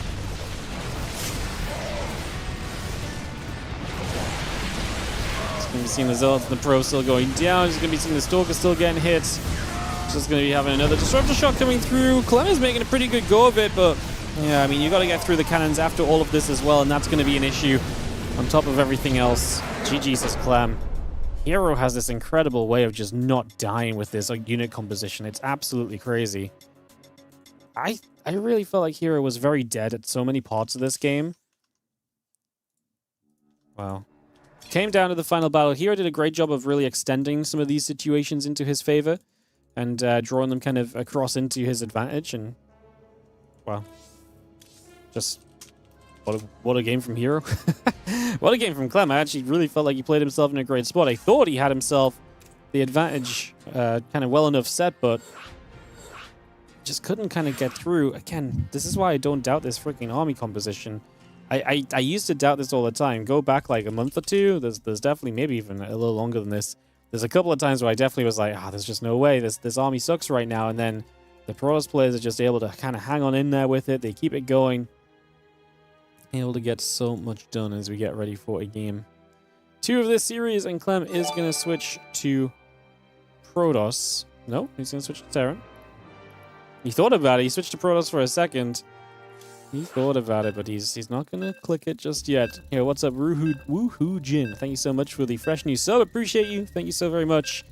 It's going to be seeing the Zealots and the Pro still going down. It's going to be seeing the Stalker still getting hit. Just going to be having another Disruptor shot coming through. Clem is making a pretty good go of it, but yeah, I mean, you got to get through the cannons after all of this as well, and that's going to be an issue on top of everything else. GG says Clem. herO has this incredible way of just not dying with this unit composition. It's absolutely crazy. I really felt like herO was very dead at so many parts of this game. Wow. Came down to the final battle. herO did a great job of really extending some of these situations into his favor and drawing them kind of across into his advantage. And, well, just what a game from herO. What a game from Clem. I actually really felt like he played himself in a great spot. I thought he had himself the advantage kind of well enough set, but just couldn't kind of get through. Again, this is why I don't doubt this freaking army composition. I used to doubt this all the time. Go back like a month or two. There's definitely, maybe even a little longer than this. There's a couple of times where I definitely was like, there's just no way. This army sucks right now. And then the Protoss players are just able to kind of hang on in there with it. They keep it going. Able to get so much done as we get ready for a game 2 of this series, and Clem is going to switch to Protoss. No, he's going to switch to Terran. He thought about it. He switched to Protoss for a second. He thought about it, but he's not going to click it just yet. Here, what's up, Woohoo Jin? Thank you so much for the fresh new sub. Appreciate you. Thank you so very much.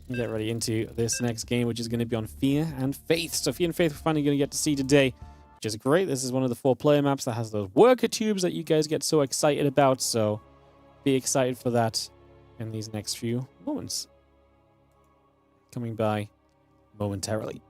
And get ready into this next game, which is going to be on Fear and Faith. So Fear and Faith we're finally going to get to see today, which is great. This is one of the 4-player maps that has those worker tubes that you guys get so excited about. So be excited for that in these next few moments. Coming by momentarily.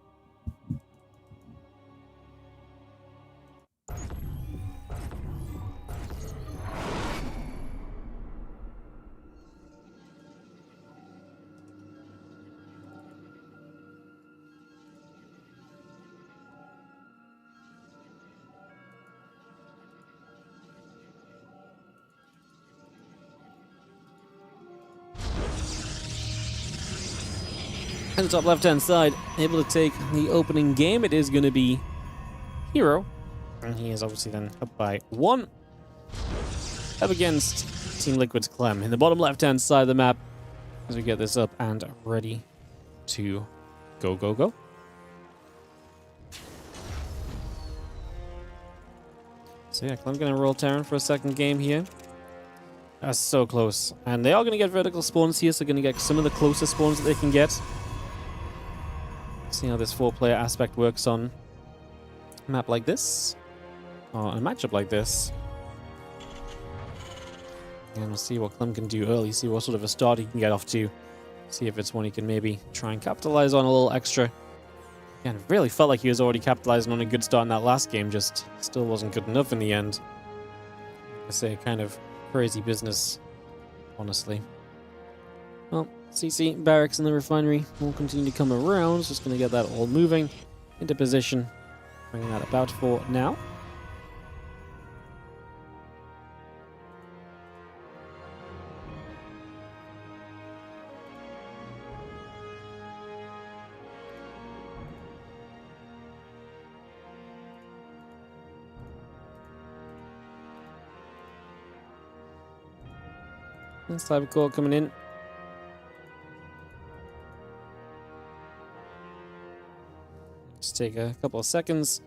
And the top left-hand side, able to take the opening game. It is going to be herO. And he is obviously then up by 1. Up against Team Liquid's Clem in the bottom left-hand side of the map as we get this up and ready to go. So yeah, Clem going to roll Terran for a second game here. That's so close. And they are going to get vertical spawns here, so going to get some of the closest spawns that they can get. See how this 4-player aspect works on a map like this, or a matchup like this. And we'll see what Clem can do early, see what sort of a start he can get off to. See if it's one he can maybe try and capitalize on a little extra. Again, really felt like he was already capitalizing on a good start in that last game, just still wasn't good enough in the end. I say, kind of crazy business, honestly. Well, CC barracks in the refinery will continue to come around. Just going to get that all moving into position. Bringing that about for now. And Cyber Core coming in. Just take a couple of seconds.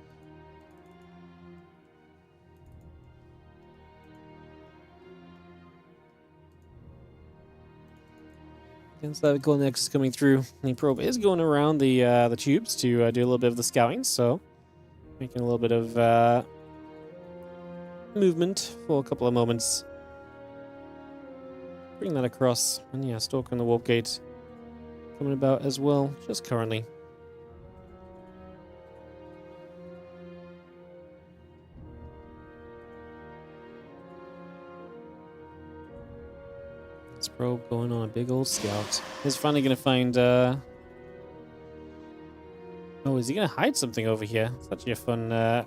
And Cyber Core next is coming through. The probe is going around the tubes to do a little bit of the scouting, so making a little bit of movement for a couple of moments. bring that across. And yeah, Stalker and the Warp Gate coming about as well, just currently. This probe going on a big old scout. He's finally going to find... Oh, is he going to hide something over here? It's actually a fun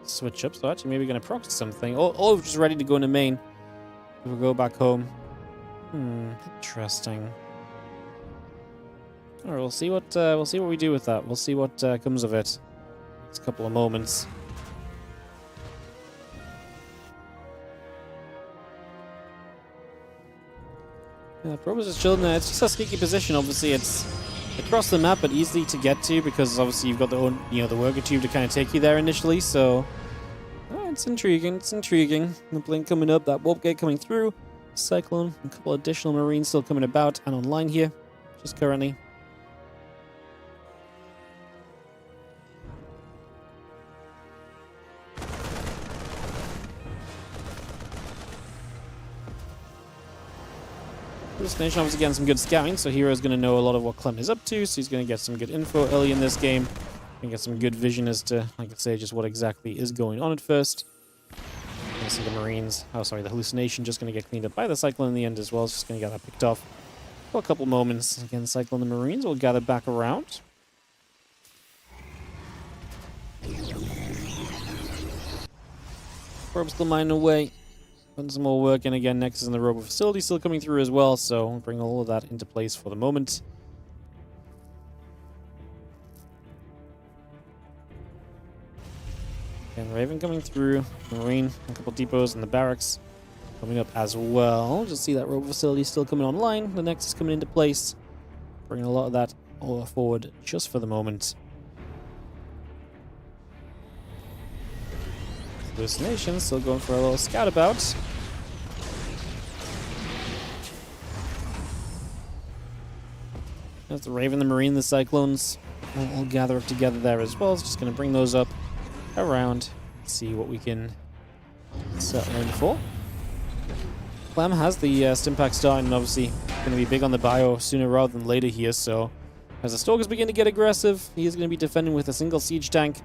switch up. So actually maybe going to proxy something. Or just ready to go into main. We'll go back home. Interesting. All right, we'll see what we do with that. We'll see what comes of it. Next couple of moments. Yeah, probe is just chilling there. It's just a sneaky position. Obviously, it's across the map, but easy to get to because obviously you've got the own, the worker tube to kind of take you there initially. So it's intriguing. It's intriguing. The blink coming up, that warp gate coming through, Cyclone, a couple additional Marines still coming about and online here, just currently. Destination obviously getting some good scouting, so hero's going to know a lot of what Clem is up to, so he's going to get some good info early in this game. And get some good vision as to, like I say, just what exactly is going on at first. You see the Marines, the hallucination just going to get cleaned up by the Cyclone in the end as well. It's just going to get that picked off for a couple moments. Again, Cyclone and the Marines will gather back around. Probe still mining away. Putting some more work in again. Nexus and the Robo facility still coming through as well, so we'll bring all of that into place for the moment. Again, Raven coming through, Marine, a couple depots and the barracks coming up as well. Just see that Robo facility still coming online. The Nexus coming into place, bringing a lot of that all forward just for the moment. Hallucination still going for a little scout about. There's the Raven, the Marine, the Cyclones all gather up together there as well. It's just going to bring those up around, see what we can settle in for. Clem has the Stimpack starting, and obviously going to be big on the bio sooner rather than later here. So as the Stalkers begin to get aggressive, he is going to be defending with a single siege tank.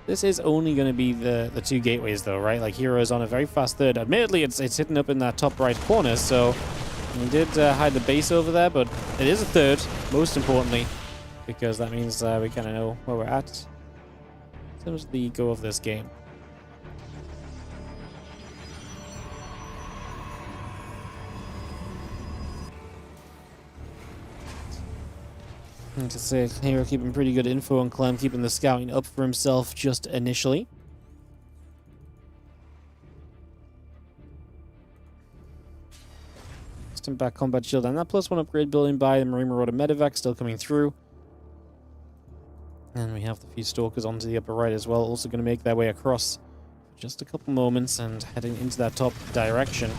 This is only going to be the two gateways, though, right? Like, hero is on a very fast third. Admittedly, it's hidden up in that top right corner, so we did hide the base over there, but it is a third, most importantly, because that means we kind of know where we're at in terms of the go of this game. And to say, hero keeping pretty good info on Clem, keeping the scouting up for himself just initially. Stimpack combat shield and that +1 upgrade building by the Marine Marauder Medevac still coming through. And we have the few Stalkers onto the upper right as well, also going to make their way across for just a couple moments and heading into that top direction.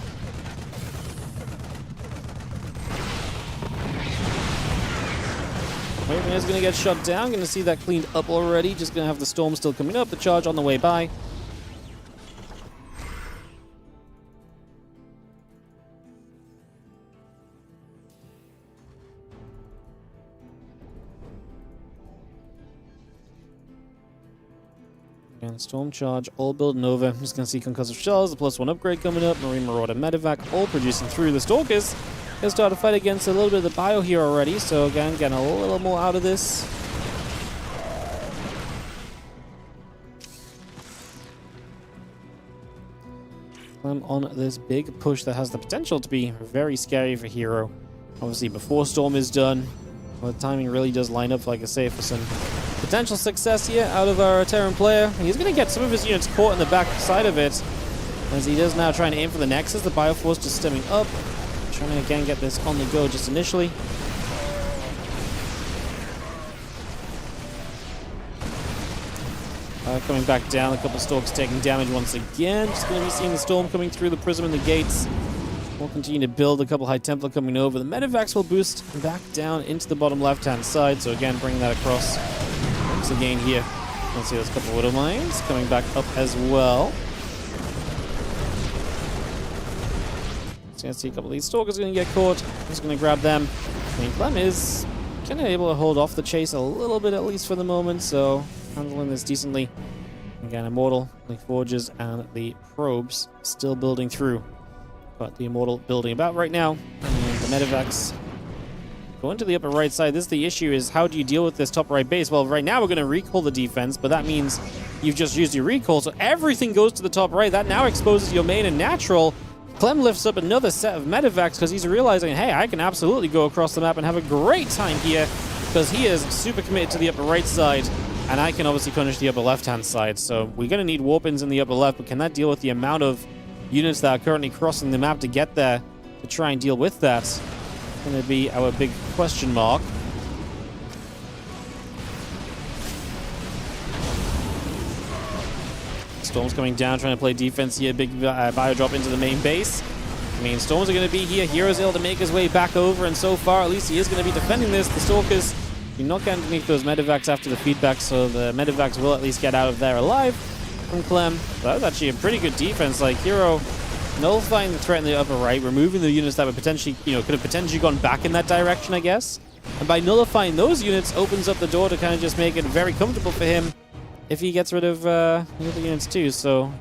Raven is going to get shot down. Going to see that cleaned up already. Just going to have the storm still coming up. The charge on the way by. And storm charge all building over. I'm just going to see concussive shells. The +1 upgrade coming up. Marine Marauder Medevac all producing through. The Stalkers going to start to fight against a little bit of the bio here already, so again, getting a little more out of this. I'm on this big push that has the potential to be very scary for hero. Obviously, before storm is done, well, the timing really does line up, like I say, for some potential success here out of our Terran player. He's going to get some of his units caught in the back side of it, as he does now try to aim for the Nexus. The Bioforce just stemming up. Trying to again get this on the go just initially. Coming back down, a couple Stalks taking damage once again. Just going to be seeing the storm coming through the prism and the gates. We'll continue to build a couple High Templar coming over. The Medevacs will boost back down into the bottom left-hand side. So again, bringing that across once again here. Let's see, there's a couple Widow Mines coming back up as well. Just gonna see a couple of these stalkers gonna get caught. Just gonna grab them. I mean, Clem is kind of able to hold off the chase a little bit, at least for the moment, so handling this decently. Again, Immortal, the Forges, and the Probes still building through. But the Immortal building about right now. And the Medivacs going to the upper right side. This is the issue, is how do you deal with this top right base? Well, right now we're going to recall the defense, but that means you've just used your recall, so everything goes to the top right. That now exposes your main and natural. Clem lifts up another set of Medivacs because he's realizing, hey, I can absolutely go across the map and have a great time here, because he is super committed to the upper right side, and I can obviously punish the upper left-hand side. So we're going to need warp-ins in the upper left, but can that deal with the amount of units that are currently crossing the map to get there to try and deal with that? It's going to be our big question mark. Storm's coming down, trying to play defense here. Big bio drop into the main base. I mean, Storms are going to be here. herO's able to make his way back over, and so far, at least he is going to be defending this. The Stalkers do not get underneath those Medivacs after the feedback, so the Medivacs will at least get out of there alive from Clem. That was actually a pretty good defense. Like, herO nullifying the threat in the upper right, removing the units that would potentially, could have potentially gone back in that direction, I guess. And by nullifying those units, opens up the door to kind of just make it very comfortable for him if he gets rid of the other units too. So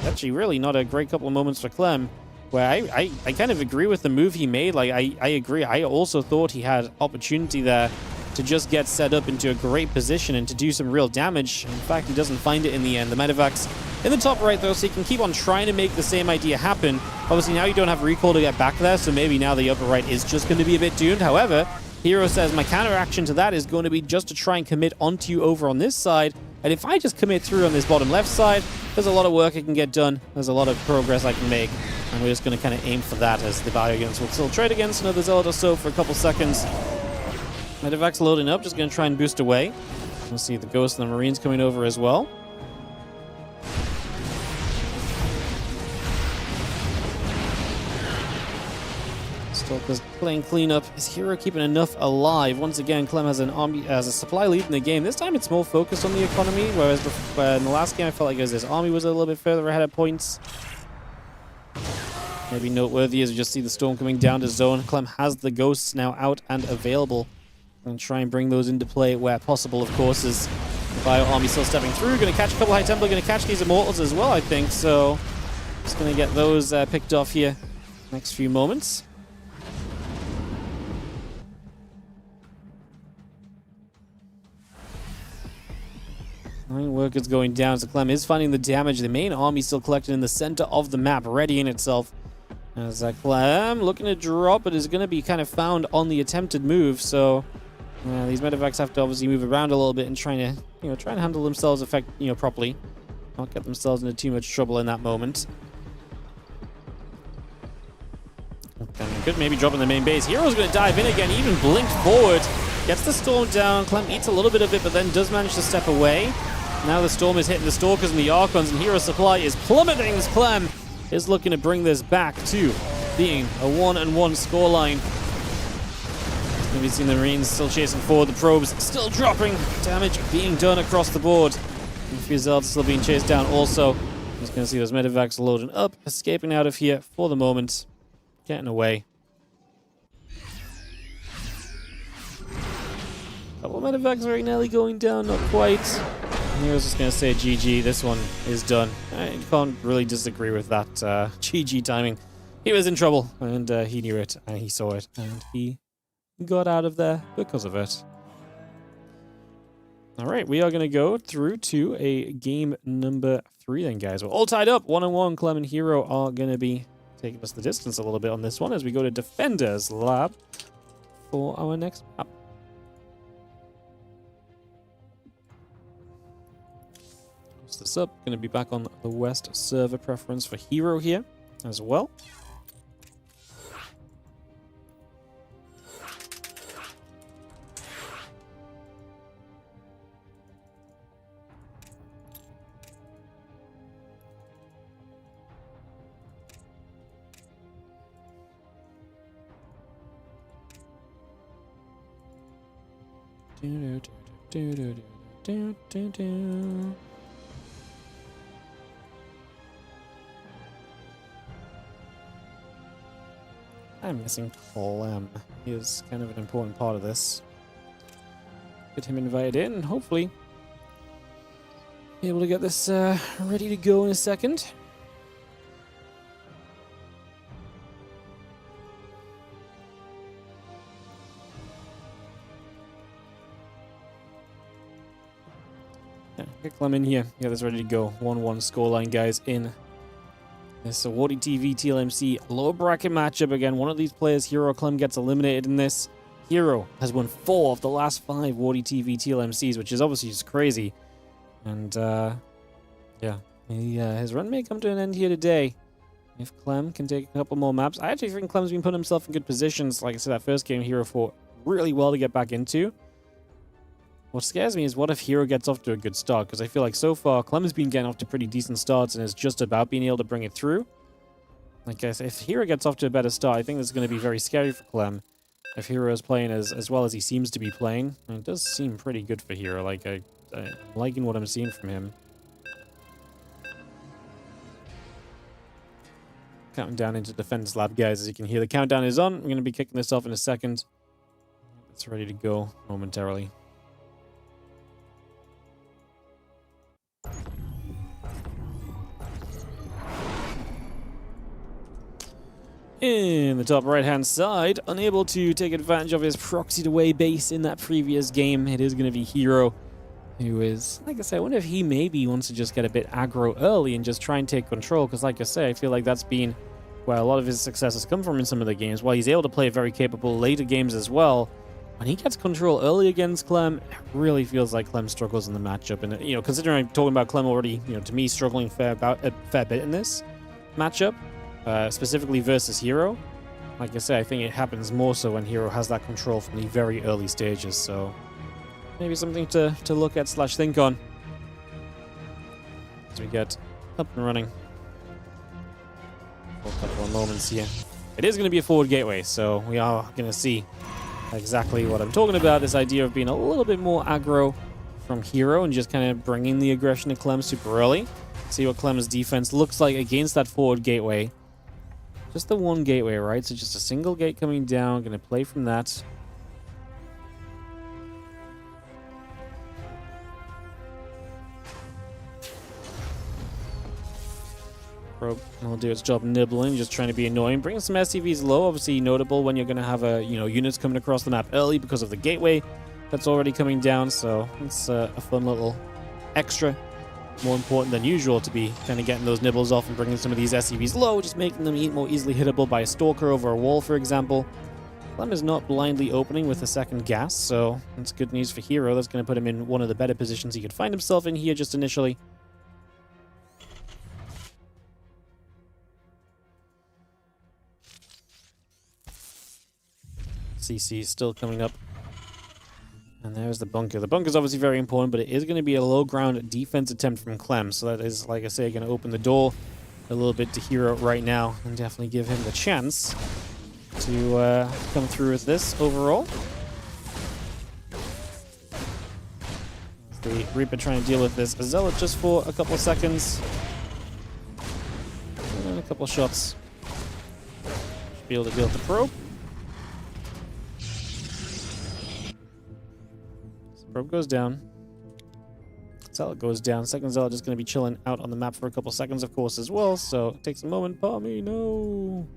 actually really not a great couple of moments for Clem, where I kind of agree with the move he made. Like, I agree. I also thought he had opportunity there to just get set up into a great position and to do some real damage. In fact, he doesn't find it in the end. The Medivacs in the top right, though, so he can keep on trying to make the same idea happen. Obviously, now you don't have recall to get back there, so maybe now the upper right is just going to be a bit doomed. However, herO says my counteraction to that is going to be just to try and commit onto you over on this side. And if I just commit through on this bottom left side, there's a lot of work I can get done. There's a lot of progress I can make. And we're just going to kind of aim for that, as the Bio units will still trade against another Zealot or so for a couple seconds. Medivac's loading up, just going to try and boost away. We'll see the Ghosts and the Marines coming over as well. Stalker's playing cleanup. Is herO keeping enough alive? Once again, Clem has a supply lead in the game. This time it's more focused on the economy, whereas in the last game I felt like his army was a little bit further ahead of points. Maybe noteworthy as we just see the Storm coming down to zone. Clem has the Ghosts now out and available. And try and bring those into play where possible, of course, as the Bio army still stepping through. Going to catch a couple High Templar, going to catch these Immortals as well, I think. So just going to get those picked off here next few moments. Nine workers going down, so Clem is finding the damage. The main army still collected in the center of the map, readying itself. As Clem looking to drop, but is going to be kind of found on the attempted move. So these Medivacs have to obviously move around a little bit and try and handle themselves properly, not get themselves into too much trouble in that moment. Okay, good, maybe dropping the main base. herO's going to dive in again, even blinked forward, gets the Storm down. Clem eats a little bit of it, but then does manage to step away. Now the Storm is hitting the Stalkers and the Archons, and herO's supply is plummeting as Clem is looking to bring this back to being a 1-1 scoreline. We've seen the Marines still chasing forward, the Probes still dropping, damage being done across the board. And Zealots still being chased down also. Just going to see those Medivacs loading up, escaping out of here for the moment, getting away. Couple Medivacs very nearly going down, not quite. And here's just going to say GG, this one is done. I can't really disagree with that GG timing. He was in trouble, and he knew it, and he saw it, and he got out of there because of it. All right, we are going to go through to a game number 3 then, guys. We're all tied up. 1-1. Clem and herO are going to be taking us the distance a little bit on this one as we go to Defender's Lab for our next map. Close this up. Going to be back on the West server preference for herO here as well. I'm missing Clem. He is kind of an important part of this. Get him invited in, and hopefully be able to get this ready to go in a second. Yeah, get Clem in here. Get this ready to go. 1-1 scoreline, guys, in this WardiTV TLMC low bracket matchup. Again, one of these players, herO Clem, gets eliminated in this. herO has won 4 of the last 5 WardiTV TLMCs, which is obviously just crazy. And, yeah, his run may come to an end here today. If Clem can take a couple more maps. I actually think Clem's been putting himself in good positions. Like I said, that first game, herO fought really well to get back into. What scares me is what if herO gets off to a good start? Because I feel like so far, Clem has been getting off to pretty decent starts and is just about being able to bring it through. Like I said, if herO gets off to a better start, I think this is going to be very scary for Clem. If herO is playing as well as he seems to be playing. And it does seem pretty good for herO. Like, I'm liking what I'm seeing from him. Counting down into defense lab, guys. As you can hear, the countdown is on. I'm going to be kicking this off in a second. It's ready to go momentarily. In the top right-hand side, unable to take advantage of his proxied away base in that previous game, it is going to be herO, who is, like I said, I wonder if he maybe wants to just get a bit aggro early and just try and take control, because like I say, I feel like that's been where a lot of his success has come from in some of the games. While he's able to play very capable later games as well, when he gets control early against Clem, it really feels like Clem struggles in the matchup. And, you know, considering I'm talking about Clem already, you know, to me, struggling a fair bit in this matchup, specifically versus herO. Like I say, I think it happens more so when herO has that control from the very early stages, so maybe something to look at / think on as we get up and running for a couple of moments here. It is going to be a forward gateway, so we are going to see exactly what I'm talking about, this idea of being a little bit more aggro from herO and just kind of bringing the aggression to Clem super early. See what Clem's defense looks like against that forward gateway. Just the one gateway, right? So just a single gate coming down. Going to play from that. Probe will do its job nibbling, just trying to be annoying. Bringing some SCVs low, obviously notable when you're going to have units coming across the map early because of the gateway that's already coming down. So it's a fun little extra. More important than usual to be kind of getting those nibbles off and bringing some of these SCVs low, just making them more easily hittable by a stalker over a wall, for example. Clem is not blindly opening with a second gas, so that's good news for herO. That's going to put him in one of the better positions he could find himself in here just initially. CC is still coming up. And there's the bunker. The bunker is obviously very important, but it is going to be a low ground defense attempt from Clem. So that is, like I say, going to open the door a little bit to herO right now and definitely give him the chance to come through with this overall. The Reaper trying to deal with this Zealot just for a couple of seconds. And a couple of shots. Should be able to deal with the probe. Probe goes down. Zealot goes down. Second Zealot just going to be chilling out on the map for a couple seconds, of course, as well. So it takes a moment. Palmy, no.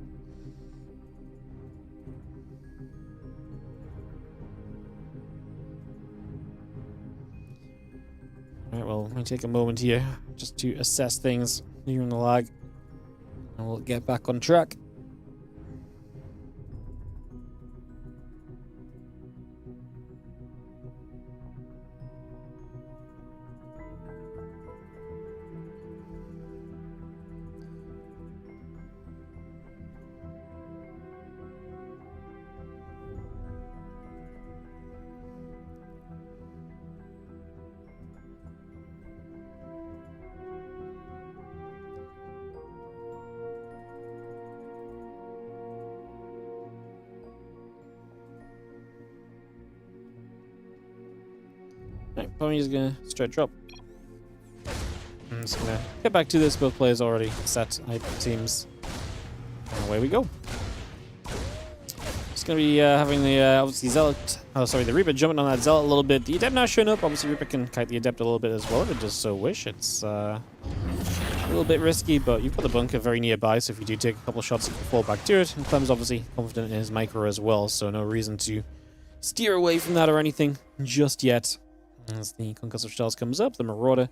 Alright, well, let me take a moment here just to assess things here in the lag. And we'll get back on track. Alright, Pony's gonna straight drop. I'm just gonna get back to this. Both players already set, it seems. And away we go. going to be having the, obviously, Zealot, oh, sorry, the Reaper jumping on that Zealot a little bit. The Adept now showing up. Obviously, Reaper can kite the Adept a little bit as well if it does so wish. It's a little bit risky, but you've got the bunker very nearby, so if you do take a couple shots, you can fall back to it. And Clem's obviously confident in his micro as well, so no reason to steer away from that or anything just yet. As the Concussive Shells comes up, the Marauder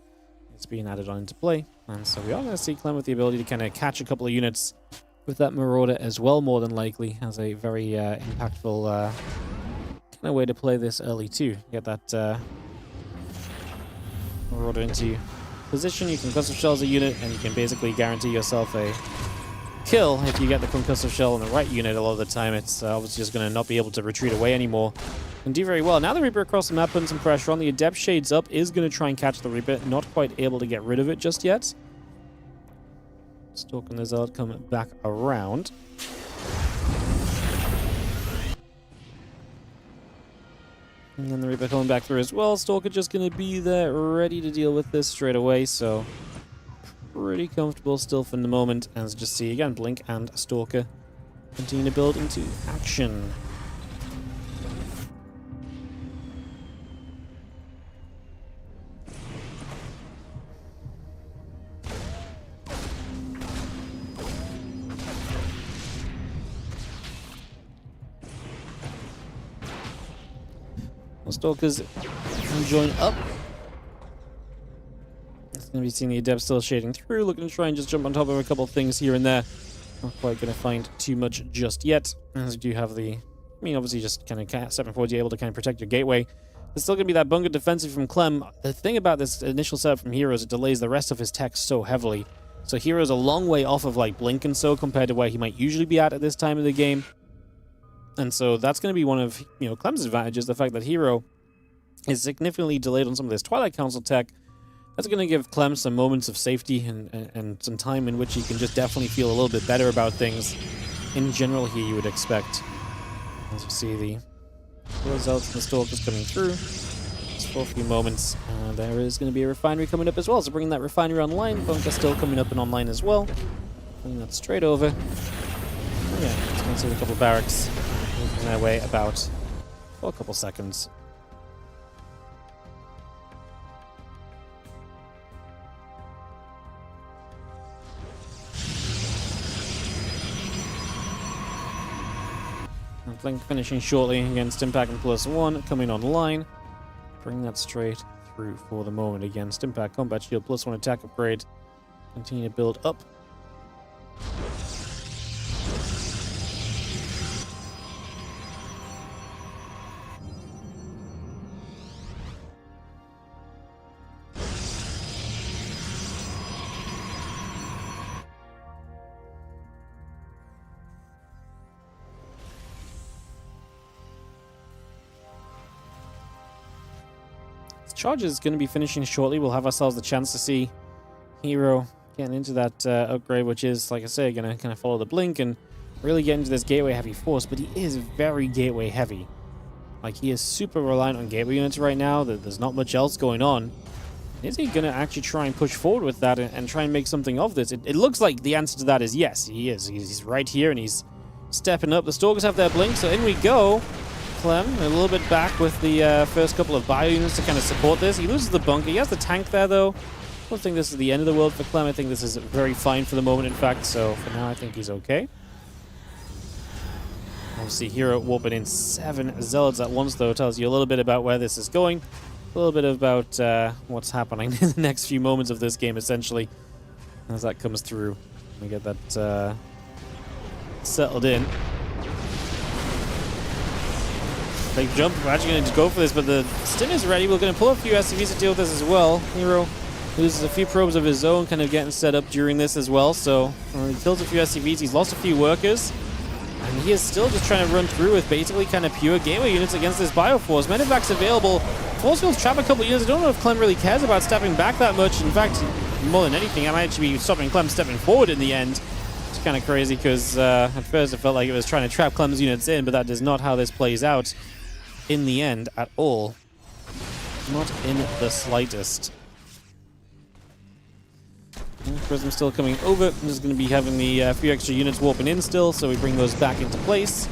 is being added on into play. And so we are going to see Clem with the ability to kind of catch a couple of units with that Marauder as well, more than likely, as a very impactful kind of way to play this early too. Get that Marauder into position, you can Concussive Shells a unit, and you can basically guarantee yourself a kill if you get the Concussive Shell on the right unit. A lot of the time it's obviously just going to not be able to retreat away anymore. And do very well. Now the Reaper across the map putting some pressure on. The Adept shades up, is going to try and catch the Reaper. Not quite able to get rid of it just yet. Stalk and the Zealot come back around. And then the Reaper coming back through as well. Stalker just going to be there, ready to deal with this straight away. So pretty comfortable still for the moment. As just see again, Blink and Stalker continue to build into action. Stalkers can join up. It's going to be seeing the Adept still shading through, looking to try and just jump on top of a couple of things here and there. Not quite going to find too much just yet, as you do have the, I mean, obviously just kind of stepping forward, you're able to kind of protect your gateway. There's still going to be that bunker defensive from Clem. The thing about this initial setup from herO is it delays the rest of his tech so heavily. So herO's a long way off of like Blink and so compared to where he might usually be at this time of the game. And so that's going to be one of, you know, Clem's advantages, the fact that herO is significantly delayed on some of this Twilight Council tech. That's going to give Clem some moments of safety and some time in which he can just definitely feel a little bit better about things. In general here, you would expect. As you see the results and the Stalkers coming through. Just for a few moments. There is going to be a refinery coming up as well, so bringing that refinery online. Bunker still coming up and online as well. Bringing that straight over. Oh, yeah, just going to see a couple of barracks moving their way about for a couple seconds. Blink finishing shortly against Impact and +1 coming online. Bring that straight through for the moment against Impact. Combat Shield +1 attack upgrade. Continue to build up. Charge is going to be finishing shortly. We'll have ourselves the chance to see herO getting into that upgrade, which is, like I say, going to kind of follow the Blink and really get into this gateway heavy force. But he is very gateway heavy. Like, he is super reliant on gateway units right now. There's not much else going on. Is he going to actually try and push forward with that and try and make something of this? It looks like the answer to that is yes, he is. He's right here and he's stepping up. The Stalkers have their Blink, so in we go. Clem a little bit back with the first couple of bio units to kind of support this. He loses the bunker. He has the tank there, though. I don't think this is the end of the world for Clem. I think this is very fine for the moment, in fact. So for now, I think he's okay. Obviously, herO warping in 7 Zealots at once, though, tells you a little bit about where this is going. A little bit about what's happening in the next few moments of this game, essentially. As that comes through. We get that settled in. Big jump. We're actually going to go for this, but the stim is ready. We're going to pull a few SCVs to deal with this as well. herO loses a few probes of his own, kind of getting set up during this as well. So he kills a few SCVs. He's lost a few workers. And he is still just trying to run through with basically kind of pure gateway units against this Bioforce. Medevac's available. Force Fields trap a couple of units. I don't know if Clem really cares about stepping back that much. In fact, more than anything, I might actually be stopping Clem stepping forward in the end. It's kind of crazy because at first it felt like it was trying to trap Clem's units in, but that is not how this plays out in the end at all. Not in the slightest. Prism still coming over. There's going to be having the few extra units warping in still, so we bring those back into place.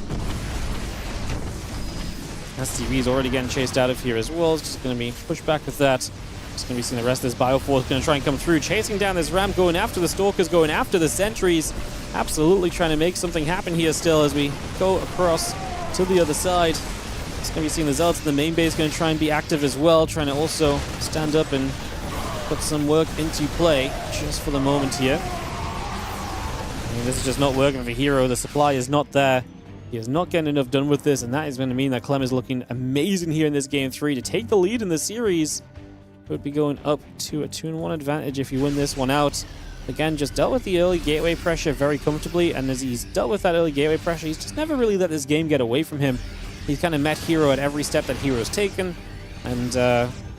STV is already getting chased out of here as well. It's just going to be pushed back with that. Just going to be seeing the rest of this Bioforce going to try and come through, chasing down this ramp, going after the Stalkers, going after the sentries. Absolutely trying to make something happen here still as we go across to the other side. It's going to be seeing the Zealots in the main base going to try and be active as well, trying to also stand up and put some work into play just for the moment here. I mean, this is just not working for herO. The supply is not there. He is not getting enough done with this, and that is going to mean that Clem is looking amazing here in this game 3 to take the lead in the series. Would be going up to a 2-1 advantage if you win this one out. Again, just dealt with the early gateway pressure very comfortably, and as he's dealt with that early gateway pressure, he's just never really let this game get away from him. He's kind of met herO at every step that herO's taken, and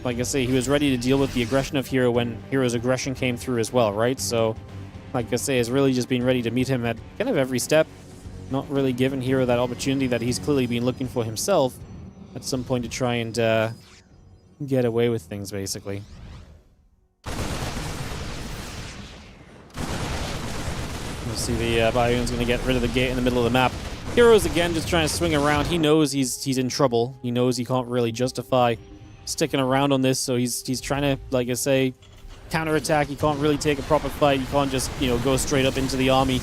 like I say, he was ready to deal with the aggression of herO when herO's aggression came through as well, right? So, like I say, has really just been ready to meet him at kind of every step, not really giving herO that opportunity that he's clearly been looking for himself at some point to try and get away with things, basically. We'll see the Bion's going to get rid of the gate in the middle of the map. herO's again just trying to swing around. He knows he's in trouble. He knows he can't really justify sticking around on this, so he's trying to, like I say, counterattack. He can't really take a proper fight. He can't just, you know, go straight up into the army.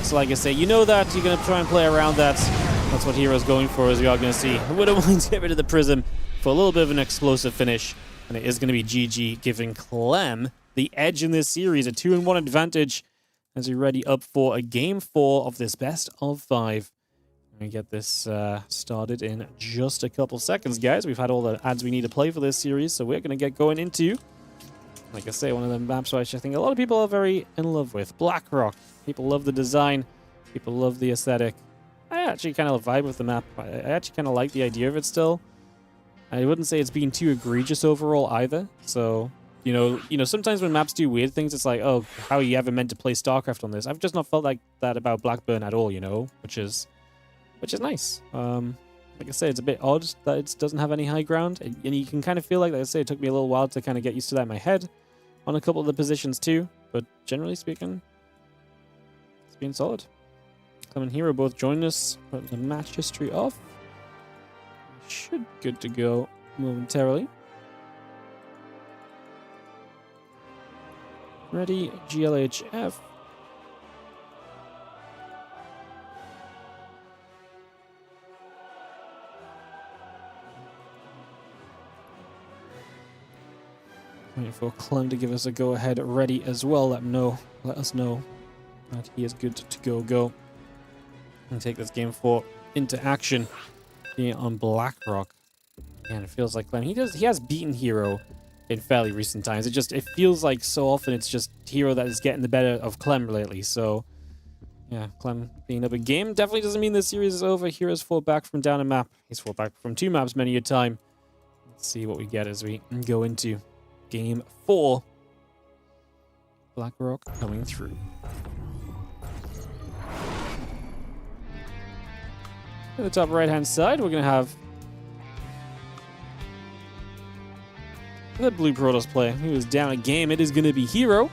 So like I say, you know that you're going to try and play around that. That's what herO's going for, as we are going to see. Widowmines get rid of the Prism for a little bit of an explosive finish, and it is going to be GG, giving Clem the edge in this series, a 2-1 advantage as we ready up for a game 4 of this best of 5. We get this started in just a couple seconds, guys. We've had all the ads we need to play for this series, so we're going to get going into, like I say, one of the maps which I think a lot of people are very in love with. Blackrock. People love the design. People love the aesthetic. I actually kind of vibe with the map. I actually kind of like the idea of it still. I wouldn't say it's being too egregious overall either. So, you know, sometimes when maps do weird things, it's like, oh, how are you ever meant to play StarCraft on this? I've just not felt like that about Blackburn at all, you know, which is nice. Like I say, it's a bit odd that it doesn't have any high ground, and you can kind of feel like I say, it took me a little while to kind of get used to that in my head on a couple of the positions too. But generally speaking, it's been solid. Clem and herO both joined us, but the match history off. Should good to go momentarily. Ready, GLHF. Waiting for Clem to give us a go-ahead ready as well. Let us know that he is good to go. And take this game 4 into action here on Blackrock. And it feels like Clem, he has beaten herO in fairly recent times. It feels like so often it's just herO that is getting the better of Clem lately. So yeah, Clem being up a game definitely doesn't mean this series is over. herO's fought back from down a map. He's fought back from 2 maps many a time. Let's see what we get as we go into game 4. Blackrock coming through. At the top right-hand side, we're going to have the Blue Protoss player who is down a game. It is going to be herO.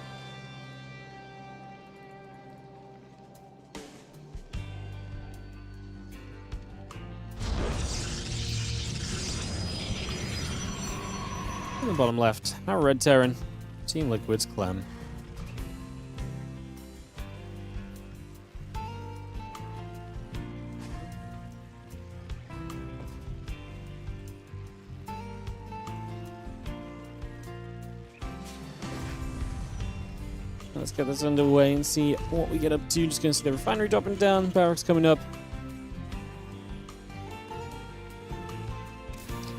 In the bottom left, our Red Terran, Team Liquid's Clem. Let's get this underway and see what we get up to. Just going to see the refinery dropping down, barracks coming up.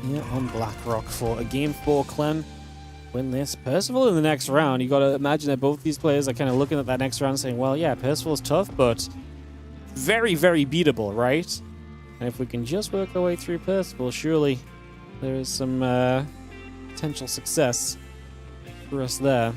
Here on Blackrock for a game 4. Clem win this. Percival in the next round. You got to imagine that both these players are kind of looking at that next round saying, well, yeah, Percival's tough, but very, very beatable, right? And if we can just work our way through Percival, surely there is some potential success for us there.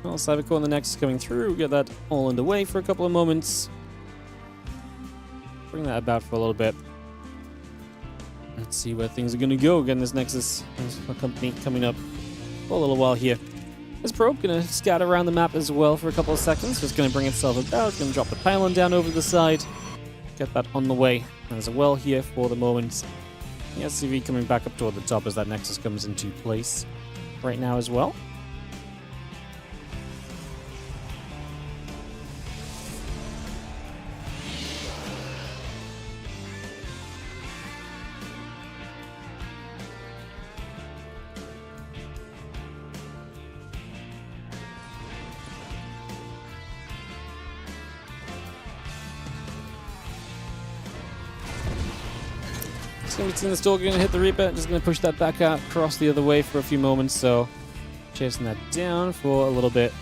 Well, Cybercore and the Nexus coming through. Get that all underway for a couple of moments. Bring that about for a little bit. Let's see where things are going to go. Again, this Nexus company coming up for a little while here. This probe going to scatter around the map as well for a couple of seconds. Just going to bring itself about. Going to drop the pylon down over the side. Get that on the way as well here for the moment. The SCV coming back up toward the top as that Nexus comes into place right now as well. It's in the store, going to hit the Reaper. Just going to push that back out, cross the other way for a few moments. So, chasing that down for a little bit.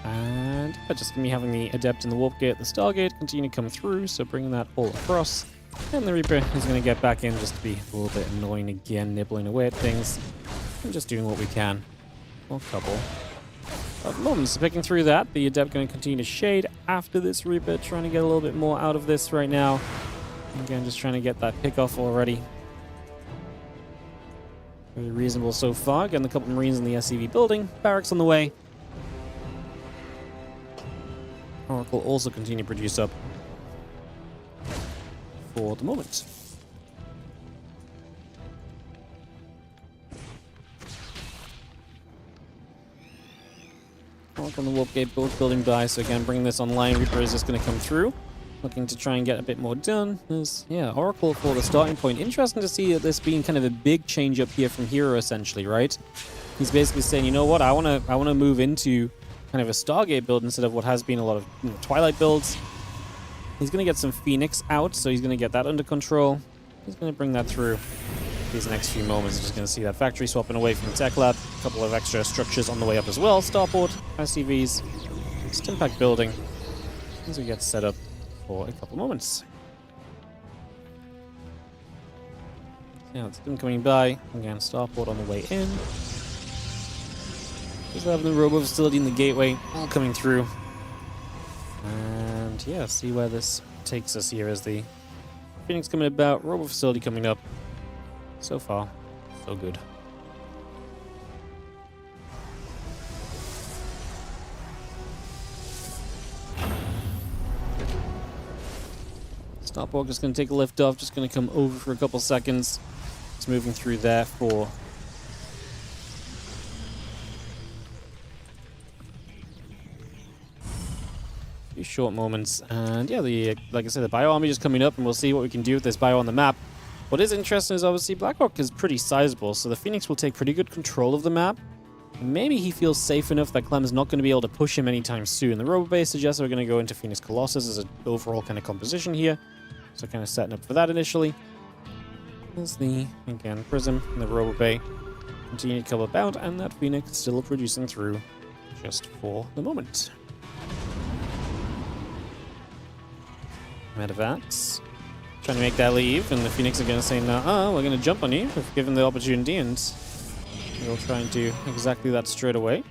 And just going to be having the Adept in the Warp Gate at the Stargate continue to come through. So, bringing that all across. And the Reaper is going to get back in just to be a little bit annoying again, nibbling away at things. And just doing what we can. For a couple of moments. Picking through that. The Adept going to continue to shade after this Reaper. Trying to get a little bit more out of this right now. Again, just trying to get that pick off already. Very reasonable so far. Getting a couple of Marines in the SCV building. Barracks on the way. Oracle also continue to produce up for the moment. Oracle and the Warp Gate both building by, so again, bringing this online. Reaper is just going to come through. Looking to try and get a bit more done. There's, Oracle for the starting point. Interesting to see this being kind of a big change up here from herO, essentially, right? He's basically saying, you know what, I want to move into kind of a Stargate build instead of what has been a lot of Twilight builds. He's going to get some Phoenix out, so he's going to get that under control. He's going to bring that through these next few moments. Just going to see that factory swapping away from the tech lab. A couple of extra structures on the way up as well. Starport, SCVs, Stimpack building as we get set up for a couple moments. Yeah, it's them coming by. Again, Starport on the way in. Just having the robo facility in the gateway, all coming through. And yeah, see where this takes us here as the Phoenix coming about, robo facility coming up. So far, so good. Starport just going to take a lift off, just going to come over for a couple seconds. It's moving through there for a few short moments. And yeah, like I said, the Bio Army just coming up, and we'll see what we can do with this Bio on the map. What is interesting is obviously Blackhawk is pretty sizable, so the Phoenix will take pretty good control of the map. Maybe he feels safe enough that Clem is not going to be able to push him anytime soon. The Robo Base suggests we're going to go into Phoenix Colossus as an overall kind of composition here. So kind of setting up for that initially. There's the, again, Prism and the Robo Bay. Continue to come about, and that Phoenix still producing through just for the moment. Medevats. Trying to make that leave, and the Phoenix are going to say, nah, we're going to jump on you if given the opportunity, and we'll try and do exactly that straight away.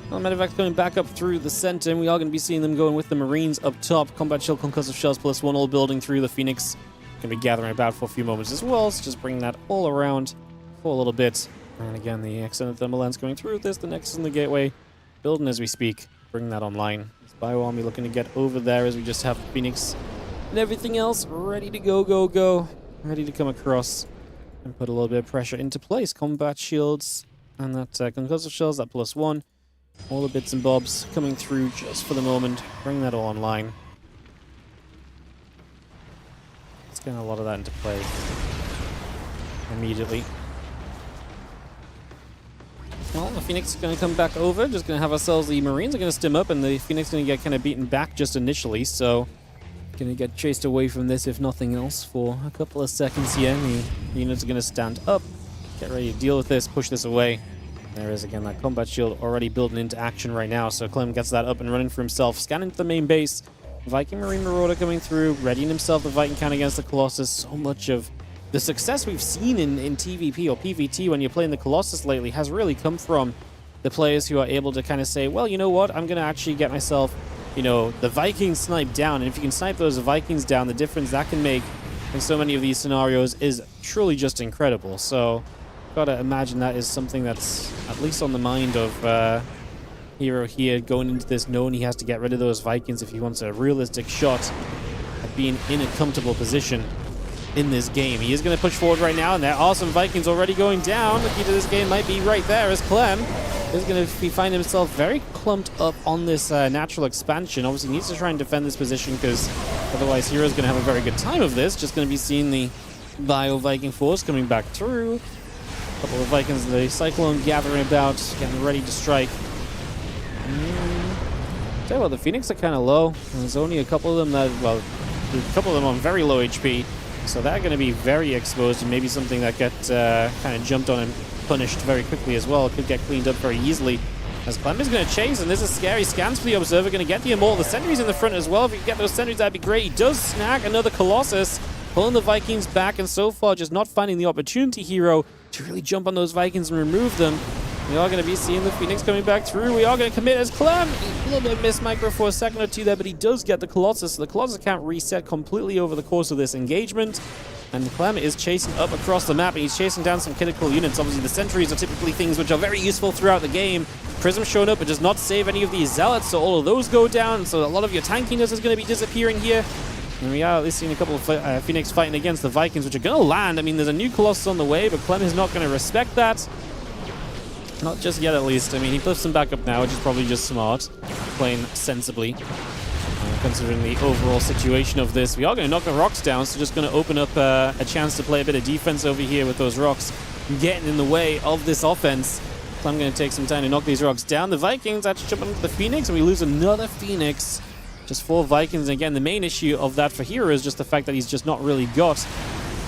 Well, Medevac's going back up through the center, and we are going to be seeing them going with the Marines up top. Combat Shield, Concussive Shells +1 all building through. The Phoenix going to be gathering about for a few moments as well, so just bring that all around for a little bit. And again, the Extended Thermal Lens going through this. The Nexus in the gateway, building as we speak. Bring that online. This Bio Army looking to get over there as we just have Phoenix and everything else ready to go. Ready to come across and put a little bit of pressure into place. Combat Shields and that Concussive Shells, that +1. All the bits and bobs coming through just for the moment. Bring that all online. Let's get a lot of that into play immediately. Well, the Phoenix is going to come back over. Just going to have ourselves, the Marines are going to stim up, and the Phoenix is going to get kind of beaten back just initially. So, going to get chased away from this, if nothing else, for a couple of seconds here. The units are going to stand up, get ready to deal with this, push this away. There is again that combat shield already building into action right now, so Clem gets that up and running for himself. Scanning to the main base. Viking Marine Marauder coming through, readying himself the Viking count against the Colossus. So much of the success we've seen in TVP or PVT when you're playing the Colossus lately has really come from the players who are able to kind of say, well, you know what, I'm going to actually get myself, you know, the Vikings sniped down. And if you can snipe those Vikings down, the difference that can make in so many of these scenarios is truly just incredible. So gotta imagine that is something that's at least on the mind of herO here, going into this knowing he has to get rid of those Vikings if he wants a realistic shot at being in a comfortable position in this game. He is going to push forward right now, and there are some Vikings already going down. The key to this game might be right there, as Clem is going to find himself very clumped up on this natural expansion. Obviously he needs to try and defend this position, because otherwise herO's going to have a very good time of this. Just going to be seeing the Bio Viking force coming back through. A couple of Vikings, the Cyclone gathering about, getting ready to strike. Tell you what, the Phoenix are kind of low. There's only a couple of them that, well, a couple of them on very low HP. So they're going to be very exposed, and maybe something that gets kind of jumped on and punished very quickly as well. It could get cleaned up very easily. As Clem is going to chase, and this is scary scans for the Observer. Going to get the Immortal. The sentries in the front as well. If you can get those sentries, that'd be great. He does snag another Colossus, pulling the Vikings back, and so far just not finding the opportunity, herO, to really jump on those Vikings and remove them. We are going to be seeing the Phoenix coming back through. We are going to commit as Clem. A little bit missed micro for a second or two there, but he does get the Colossus. So the Colossus can't reset completely over the course of this engagement. And Clem is chasing up across the map, and he's chasing down some critical units. Obviously, the sentries are typically things which are very useful throughout the game. Prism showing up, but does not save any of these Zealots, so all of those go down. So a lot of your tankiness is going to be disappearing here. And we are at least seeing a couple of Phoenix fighting against the Vikings, which are going to land. I mean, there's a new Colossus on the way, but Clem is not going to respect that. Not just yet, at least. I mean, he flips them back up now, which is probably just smart. Playing sensibly. Considering the overall situation of this. We are going to knock the rocks down, so just going to open up a chance to play a bit of defense over here with those rocks getting in the way of this offense. So I'm going to take some time to knock these rocks down. The Vikings actually jump into the Phoenix, and we lose another Phoenix. Just 4 Vikings. And again, the main issue of that for herO is just the fact that he's just not really got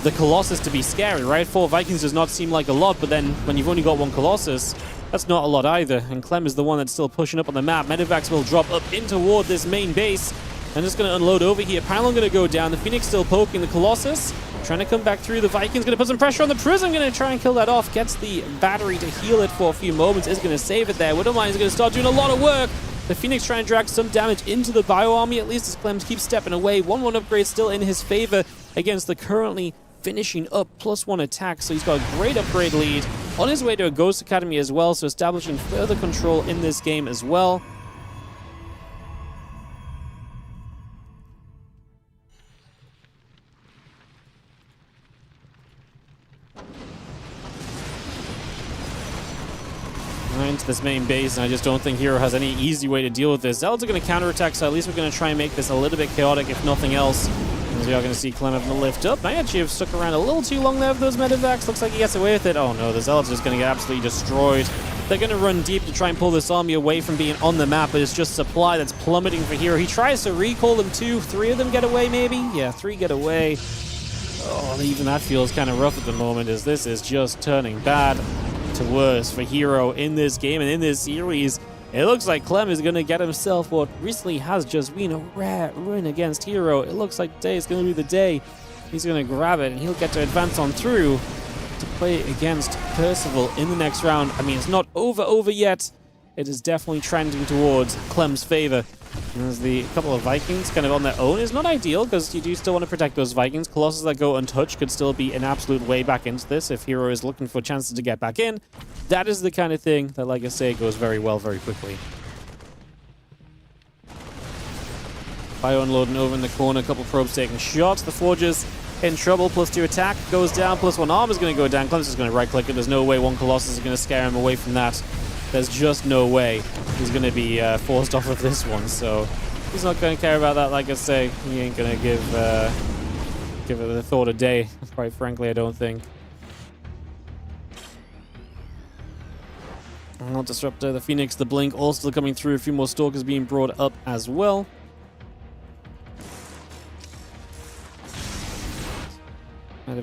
the Colossus to be scary, right? 4 Vikings does not seem like a lot, but then when you've only got 1 Colossus, that's not a lot either. And Clem is the one that's still pushing up on the map. Medevacs will drop up in toward this main base. And just going to unload over here. Pylon going to go down. The Phoenix still poking the Colossus. Trying to come back through. The Vikings going to put some pressure on the Prism. Going to try and kill that off. Gets the battery to heal it for a few moments. Is going to save it there. Widowmine is going to start doing a lot of work. The Phoenix trying to drag some damage into the Bio Army, at least, as Clem keeps stepping away. 1-1 upgrade still in his favor against the currently finishing up +1 attack. So he's got a great upgrade lead. On his way to a Ghost Academy as well, so establishing further control in this game as well. Right into this main base, and I just don't think herO has any easy way to deal with this. Zealots are going to counterattack, so at least we're going to try and make this a little bit chaotic, if nothing else. As we are going to see Clem having to lift up. I actually have stuck around a little too long there with those medevacs. Looks like he gets away with it. Oh no, the Zealots are just going to get absolutely destroyed. They're going to run deep to try and pull this army away from being on the map, but it's just supply that's plummeting for herO. He tries to recall them too. 3 of them get away, maybe? Yeah, 3 get away. Oh, even that feels kind of rough at the moment, as this is just turning bad to worse for herO in this game and in this series. It looks like Clem is going to get himself what recently has just been a rare win against herO. It looks like today is going to be the day he's going to grab it, and he'll get to advance on through to play against Percival in the next round. I mean, it's not over yet. It is definitely trending towards Clem's favor. And there's the couple of Vikings kind of on their own. It's not ideal, because you do still want to protect those Vikings. Colossus that go untouched could still be an absolute way back into this if herO is looking for chances to get back in. That is the kind of thing that, like I say, goes very well very quickly. Bio unloading over in the corner. A couple probes taking shots. The Forgers in trouble. +2 attack goes down. +1 arm is going to go down. Clem's just going to right-click it. There's no way 1 Colossus is going to scare him away from that. There's just no way he's going to be forced off of this one, so he's not going to care about that. Like I say, he ain't going to give it a thought a day, quite frankly, I don't think. I'll disrupt the Phoenix, the Blink, all still coming through. A few more Stalkers being brought up as well.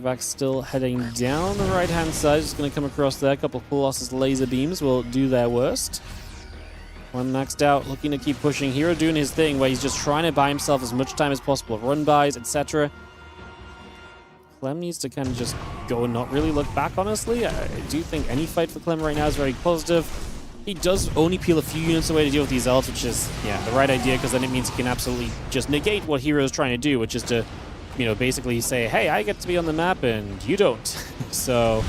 Evac still heading down the right-hand side. Just going to come across there. A couple of Colossus laser beams will do their worst. One maxed out, looking to keep pushing. herO doing his thing where he's just trying to buy himself as much time as possible. Run-bys, etc. Clem needs to kind of just go and not really look back, honestly. I do think any fight for Clem right now is very positive. He does only peel a few units away to deal with these ults, which is, yeah, the right idea, because then it means he can absolutely just negate what herO is trying to do, which is to, you know, basically say, hey, I get to be on the map and you don't. So,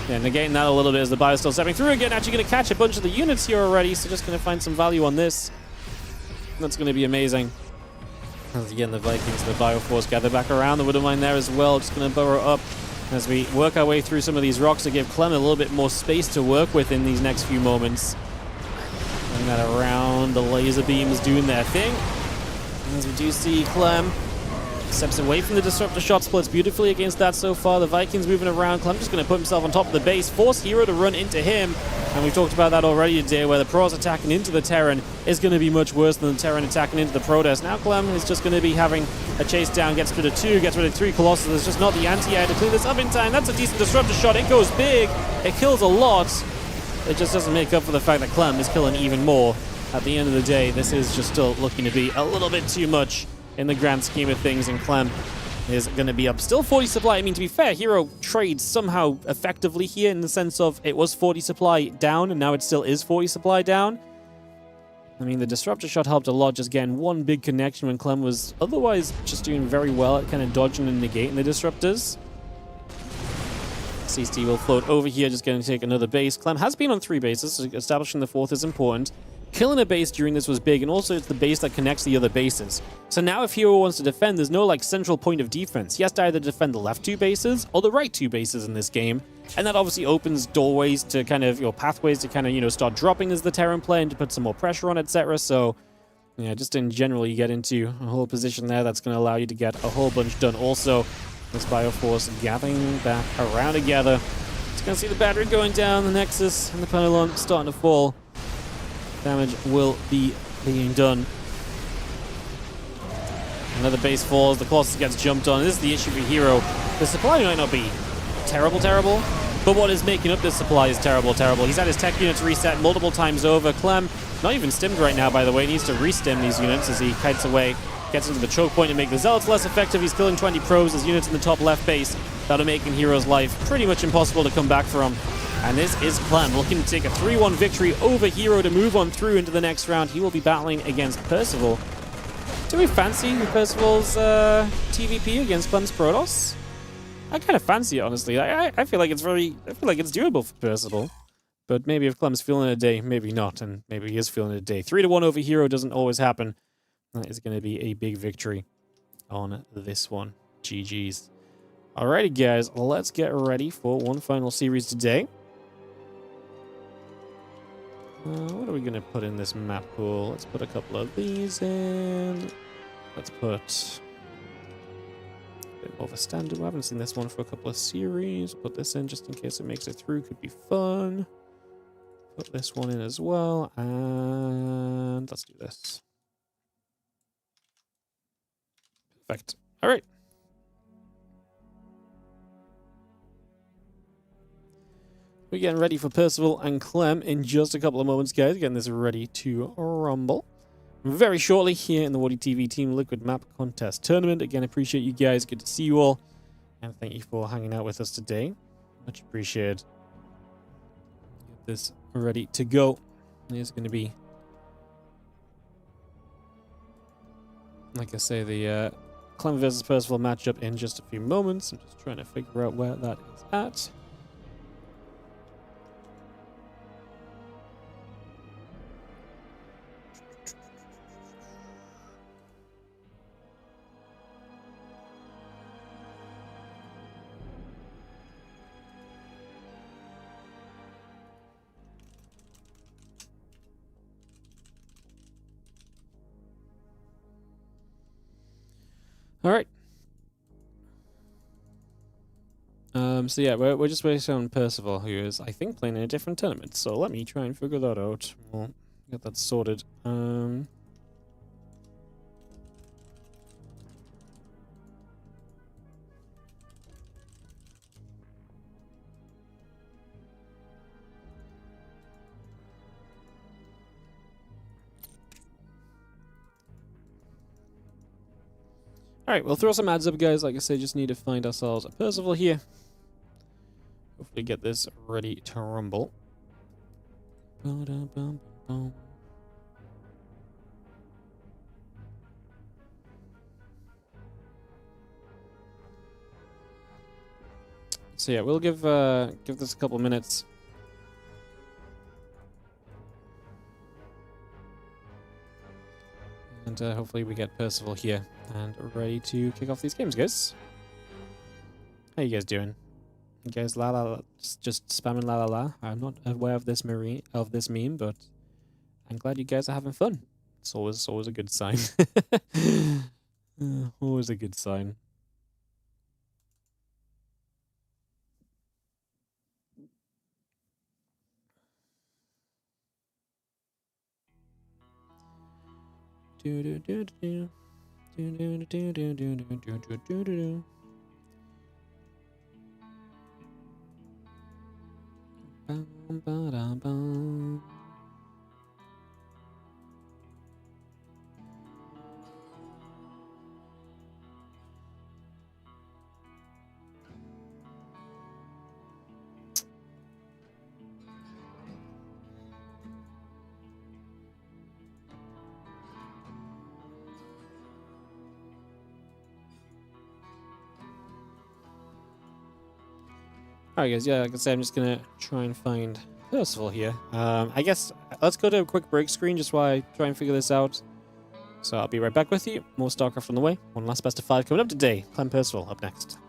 yeah, negating that a little bit as the Bion still stepping through again. Actually going to catch a bunch of the units here already, so just going to find some value on this. That's going to be amazing. As again, the Vikings, the Bioforce gather back around. The Widowmine there as well, just going to burrow up as we work our way through some of these rocks to give Clem a little bit more space to work with in these next few moments. Bring that around, the laser beams doing their thing. As we do see Clem steps away from the disruptor shot, splits beautifully against that so far. The Vikings moving around. Clem just going to put himself on top of the base, force herO to run into him. And we've talked about that already today, where the Pros attacking into the Terran is going to be much worse than the Terran attacking into the Protoss. Now Clem is just going to be having a chase down, gets rid of 2, gets rid of 3 Colossus. There's just not the anti-air to clear this up in time. That's a decent disruptor shot. It goes big. It kills a lot. It just doesn't make up for the fact that Clem is killing even more. At the end of the day, this is just still looking to be a little bit too much in the grand scheme of things, and Clem is going to be up. Still 40 supply. I mean, to be fair, herO trades somehow effectively here in the sense of it was 40 supply down, and now it still is 40 supply down. I mean, the disruptor shot helped a lot, just getting one big connection when Clem was otherwise just doing very well at kind of dodging and negating the disruptors. CST will float over here, just going to take another base. Clem has been on 3 bases, so establishing the 4th is important. Killing a base during this was big, and also it's the base that connects the other bases. So now if herO wants to defend, there's no like central point of defense. He has to either defend the left 2 bases or the right 2 bases in this game. And that obviously opens doorways to kind of, pathways to kind of, start dropping as the Terran play and to put some more pressure on, etc. So, yeah, just in general, you get into a whole position there that's going to allow you to get a whole bunch done. Also, this Bioforce gathering back around together. It's going to see the battery going down, the Nexus and the Pylon starting to fall. Damage will be being done. Another base falls. The Colossus gets jumped on. This is the issue for herO. The supply might not be terrible, but what is making up this supply is terrible. He's had his tech units reset multiple times over. Clem, not even stimmed right now, by the way, needs to re-stim these units as he kites away, gets into the choke point to make the Zealots less effective. He's killing 20 probes. His units in the top left base that are making herO's life pretty much impossible to come back from. And this is Clem looking to take a 3-1 victory over herO to move on through into the next round. He will be battling against Percival. Do we fancy Percival's TVP against Clem's Protoss? I kind of fancy it, honestly. I feel like it's doable for Percival. But maybe if Clem's feeling it a day, maybe not, and maybe he is feeling it a day. 3-1 over herO doesn't always happen. That is going to be a big victory on this one. GG's. Alrighty, guys, let's get ready for one final series today. What are we going to put in this map pool? Let's put a couple of these in. Let's put a bit more of a standard. I haven't seen this one for a couple of series. Put this in just in case it makes it through. Could be fun. Put this one in as well. And let's do this. Perfect. All right. We're getting ready for Percival and Clem in just a couple of moments, guys. Getting this ready to rumble. Very shortly here in the WardiTV Team Liquid Map Contest Tournament. Again, appreciate you guys. Good to see you all. And thank you for hanging out with us today. Much appreciated. Get this ready to go. It's going to be, like I say, the Clem versus Percival matchup in just a few moments. I'm just trying to figure out where that is at. All right. So yeah, we're just waiting on Percival, who is, I think, playing in a different tournament. So let me try and figure that out. We'll get that sorted. Alright, we'll throw some ads up, guys. Like I said, just need to find ourselves a Percival here. Hopefully get this ready to rumble. So yeah, we'll give this a couple minutes. And hopefully we get Percival here and ready to kick off these games, guys. How you guys doing? You guys just spamming la la la. I'm not aware of this meme, but I'm glad you guys are having fun. It's always a good sign. Always a good sign. Do do do do do do do do do do do do do. Bum ba da bum. Alright guys, yeah, like I said, I'm just gonna try and find Percival here. I guess let's go to a quick break screen just while I try and figure this out. So I'll be right back with you. More StarCraft on the way. One last best of 5 coming up today. Clem Percival up next.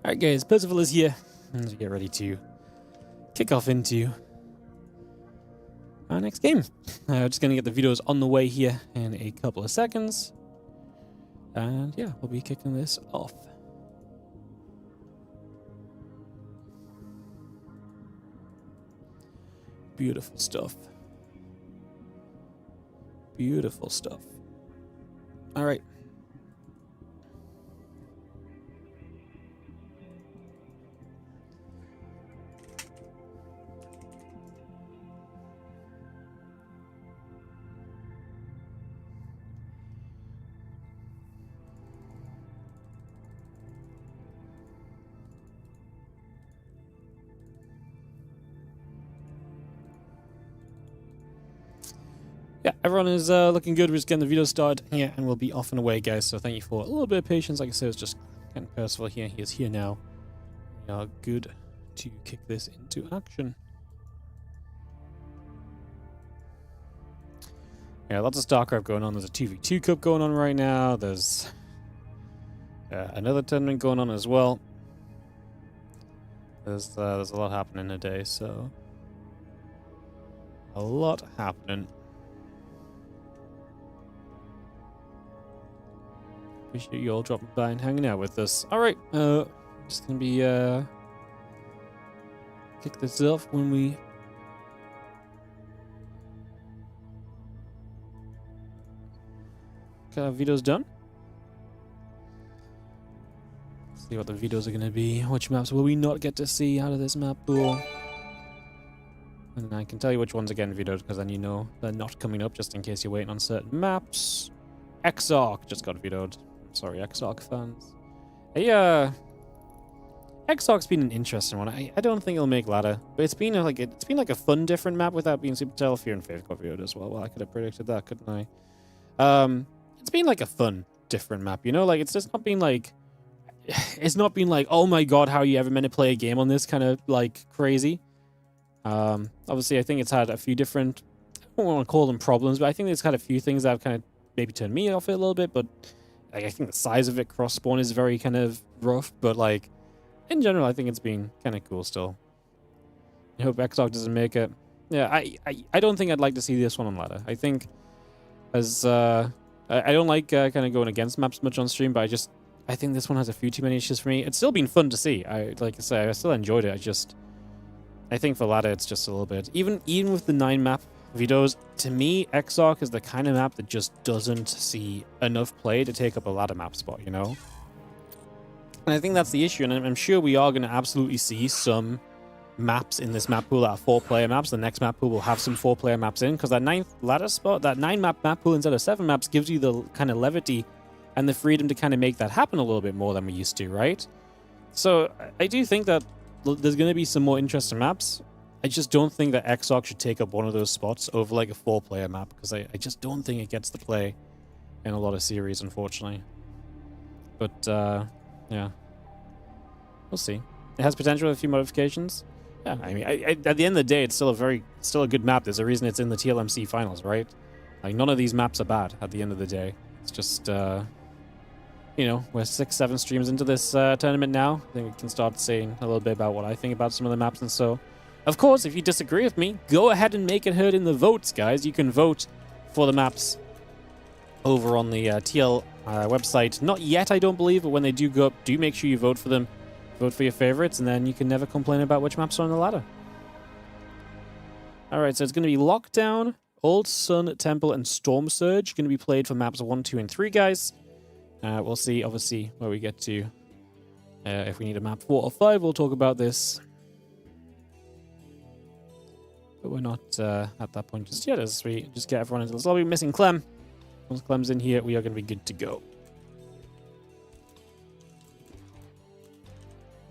Alright guys, Percival is here. As we get ready to kick off into our next game. Just gonna get the videos on the way here in a couple of seconds. And yeah, we'll be kicking this off. Beautiful stuff. Beautiful stuff. All right. Yeah, everyone is looking good. We're just getting the video started here, and we'll be off and away, guys. So thank you for a little bit of patience. Like I said, it's just Captain Percival here. He is here now. We are good to kick this into action. Yeah, lots of StarCraft going on. There's a 2v2 cup going on right now. There's another tournament going on as well. There's a lot happening today, so a lot happening. Appreciate you all dropping by and hanging out with us. All right, just gonna be kick this off when we got our videos done. See what the videos are gonna be. Which maps will we not get to see out of this map pool? And I can tell you which ones are getting videoed because then you know they're not coming up, just in case you're waiting on certain maps. Exarch just got videoed. Sorry, Exarch fans. Hey, Exarch's been an interesting one. I don't think it'll make ladder, but it's been like a fun, different map without being super tough. Fear and Faith got videoed as well. Well, I could have predicted that, couldn't I? It's been like a fun, different map. You know, like it's just not been like, it's not been like, oh my god, how are you ever meant to play a game on this kind of like crazy. Obviously, I think it's had a few different, I don't want to call them problems, but I think it's had a few things that have kind of maybe turned me off it a little bit, but I think the size of it cross spawn is very kind of rough, but like in general, I think it's been kind of cool still. I hope Exarch doesn't make it. Yeah, I don't think I'd like to see this one on ladder. I think as I don't like kind of going against maps much on stream, but I think this one has a few too many issues for me. It's still been fun to see. Like I say, I still enjoyed it. I think for ladder it's just a little bit even with the 9 map videos, to me, Exarch is the kind of map that just doesn't see enough play to take up a ladder map spot, you know? And I think that's the issue, and I'm sure we are going to absolutely see some maps in this map pool that are 4-player maps. The next map pool will have some 4-player maps in, because that 9th ladder spot, that 9-map pool instead of 7 maps gives you the kind of levity and the freedom to kind of make that happen a little bit more than we used to, right? So I do think that there's going to be some more interesting maps. I just don't think that Exarch should take up one of those spots over like a 4-player map, because I just don't think it gets the play in a lot of series, unfortunately. But yeah, we'll see. It has potential with a few modifications. Yeah, I mean, at the end of the day, it's still a good map. There's a reason it's in the TLMC finals, right? Like none of these maps are bad at the end of the day. It's just you know, we're 6-7 streams into this tournament now. I think we can start saying a little bit about what I think about some of the maps and so. Of course, if you disagree with me, go ahead and make it heard in the votes, guys. You can vote for the maps over on the TL website. Not yet, I don't believe, but when they do go up, do make sure you vote for them. Vote for your favorites, and then you can never complain about which maps are on the ladder. Alright, so it's going to be Lockdown, Old Sun, Temple, and Storm Surge. Going to be played for maps 1, 2, and 3, guys. We'll see, obviously, where we get to. If we need a map 4 or 5, we'll talk about this. But we're not at that point just yet, as we just get everyone into this lobby. Missing Clem. Once Clem's in here, we are going to be good to go.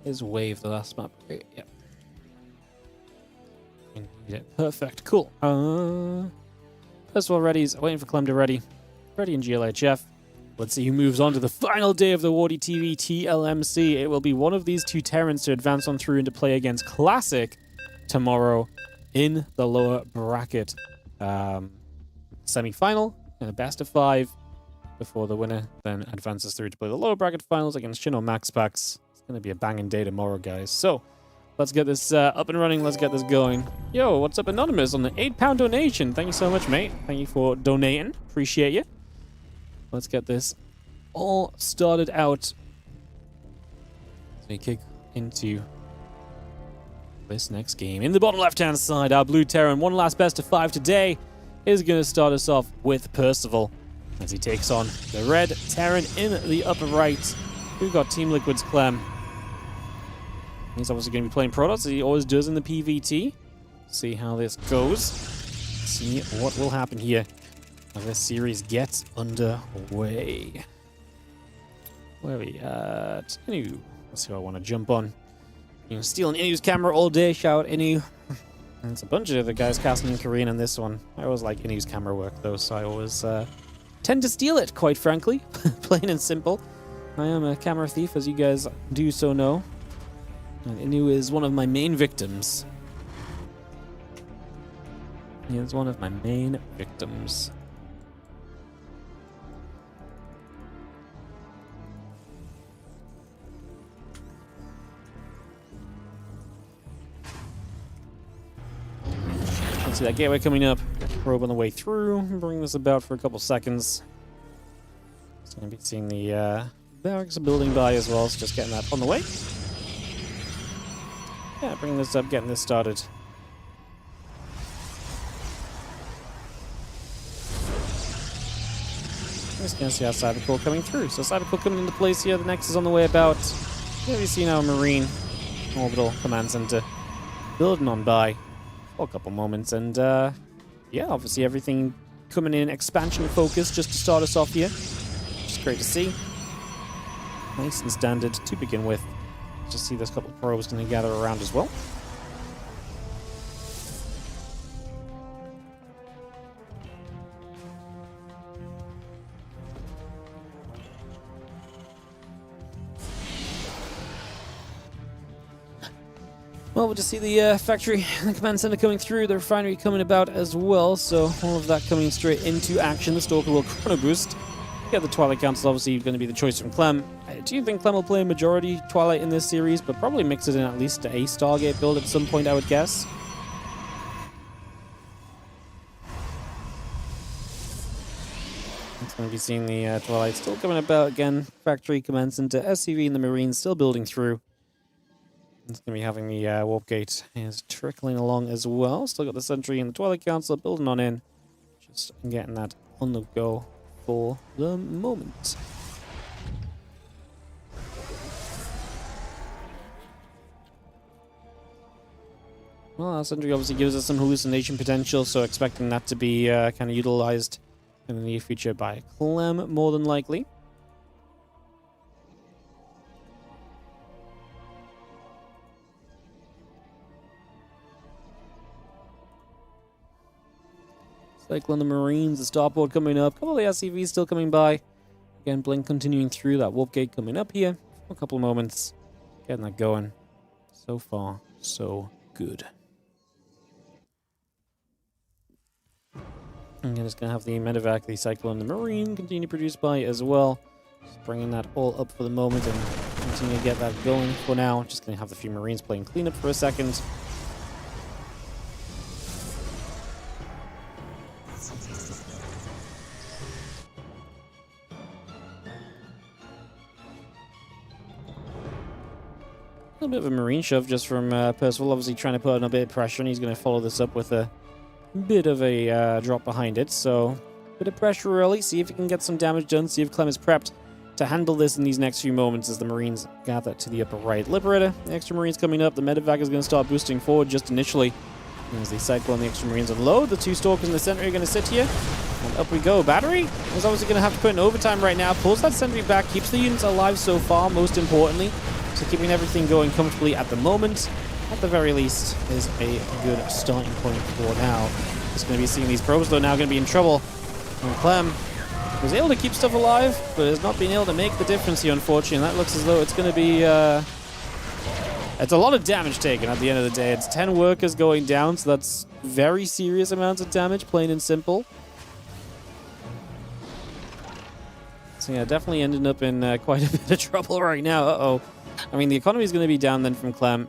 Is Wave the last map? Okay, yep. Perfect, cool. First of all, ready's waiting for Clem to ready. Ready in GLHF. Let's see who moves on to the final day of the WardiTV TLMC. It will be one of these two Terrans to advance on through into play against Classic tomorrow in the lower bracket semi-final and a best of 5 before the winner then advances through to play the lower bracket finals against Shin or Max Packs. It's going to be a banging day tomorrow, guys. So let's get this up and running. Let's get this going. Yo, what's up, Anonymous, on the £8 donation? Thank you so much, mate. Thank you for donating. Appreciate you. Let's get this all started out. So we kick into this next game. In the bottom left-hand side, our blue Terran, one last best of 5 today, is going to start us off with Percival as he takes on the red Terran in the upper right. We've got Team Liquid's Clem. He's obviously going to be playing Protoss, as he always does in the PvT. See how this goes. See what will happen here as this series gets underway. Where are we at? Inu. Let's see who I want to jump on. You know, stealing Inu's camera all day. Shout out Inu. And it's a bunch of the guys casting in Korean in this one. I always like Inu's camera work though, so I always tend to steal it, quite frankly. Plain and simple. I am a camera thief, as you guys do so know. And Inu is one of my main victims. He is one of my main victims. See that gateway coming up. Probe on the way through. Bring this about for a couple seconds. It's going to be seeing the barracks building by as well, so just getting that on the way. Yeah, bringing this up, getting this started. Just going to see our Cybercore coming through. So Cybercore coming into place here. The next is on the way about. Here we see now a Marine Orbital Command Center building on by for a couple moments, and yeah, obviously everything coming in expansion focus just to start us off here, which is great to see. Nice and standard to begin with. Just see this couple of probes going to gather around as well. Well, we'll just see the factory and the command center coming through, the refinery coming about as well, so all of that coming straight into action. The Stalker will chrono boost. Yeah, the Twilight Council obviously going to be the choice from Clem. Do you think Clem will play a majority Twilight in this series, but probably mix it in at least a Stargate build at some point, I would guess? It's going to be seeing the Twilight still coming about again. Factory, command center, SCV and the Marines still building through. It's going to be having the warp gate is trickling along as well. Still got the Sentry and the Twilight Council building on in. Just getting that on the go for the moment. Well, our Sentry obviously gives us some hallucination potential, so expecting that to be kind of utilized in the near future by Clem, more than likely. Cyclone the Marines, the starboard coming up, a couple of the SCVs still coming by. Again, Blink continuing through that warp gate coming up here for a couple of moments. Getting that going. So far, so good. And then it's going to have the medevac, the Cyclone, the Marine continue to produce by as well. Just bringing that all up for the moment and continue to get that going for now. Just going to have the few Marines playing cleanup for a second. A bit of a Marine shove just from Percival, obviously trying to put on a bit of pressure, and he's going to follow this up with a bit of a drop behind it. So, a bit of pressure early, see if he can get some damage done, see if Clem is prepped to handle this in these next few moments as the Marines gather to the upper right. Liberator, the extra Marines coming up, the medevac is going to start boosting forward just initially. As the Cyclone, the extra Marines unload, the two Stalkers in the center are going to sit here. And up we go. Battery is obviously going to have to put in overtime right now, pulls that Sentry back, keeps the units alive so far, most importantly. So keeping everything going comfortably at the moment, at the very least, is a good starting point for now. Just going to be seeing these probes, though, now going to be in trouble. And Clem was able to keep stuff alive, but has not been able to make the difference here, unfortunately. And that looks as though it's going to be... it's a lot of damage taken at the end of the day. It's 10 workers going down, so that's very serious amounts of damage, plain and simple. So yeah, definitely ended up in quite a bit of trouble right now. Uh-oh. I mean, the economy is going to be down then from Clem.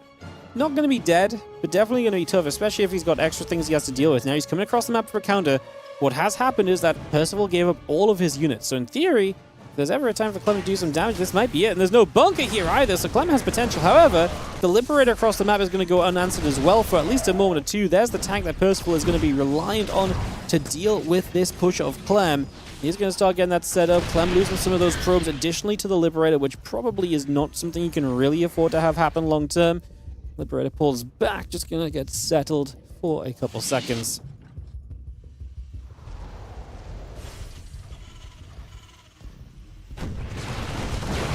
Not going to be dead, but definitely going to be tough, especially if he's got extra things he has to deal with. Now he's coming across the map for a counter. What has happened is that Percival gave up all of his units. So in theory, If there's ever a time for Clem to do some damage, this might be it. And there's no bunker here either, so Clem has potential. However, the Liberator across the map is going to go unanswered as well for at least a moment or two. There's the tank that Percival is going to be reliant on to deal with this push of Clem. He's going to start getting that set up. Clem losing some of those probes additionally to the Liberator, which probably is not something you can really afford to have happen long term. Liberator pulls back, just going to get settled for a couple seconds.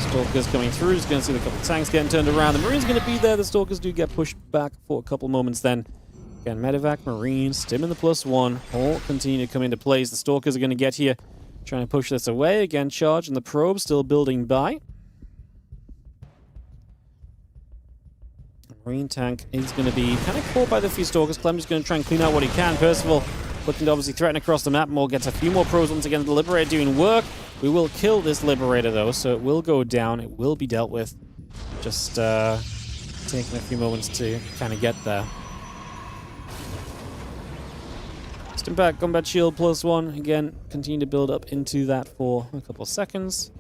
Stalkers coming through, just going to see the couple tanks getting turned around. The Marines going to be there. The Stalkers do get pushed back for a couple moments then. Again, Medevac, Marines, Stim in the +1, all continue to come into place. The Stalkers are going to get here, trying to push this away. Again, charge, and the probe still building by. The Marine tank is going to be kind of caught by the few Stalkers. Clem's going to try and clean out what he can. Percival looking to obviously threaten across the map more, gets a few more probes once again. The Liberator doing work. We will kill this Liberator though, so it will go down. It will be dealt with. Just taking a few moments to kind of get there. Impact Combat Shield +1. Again, continue to build up into that for a couple of seconds.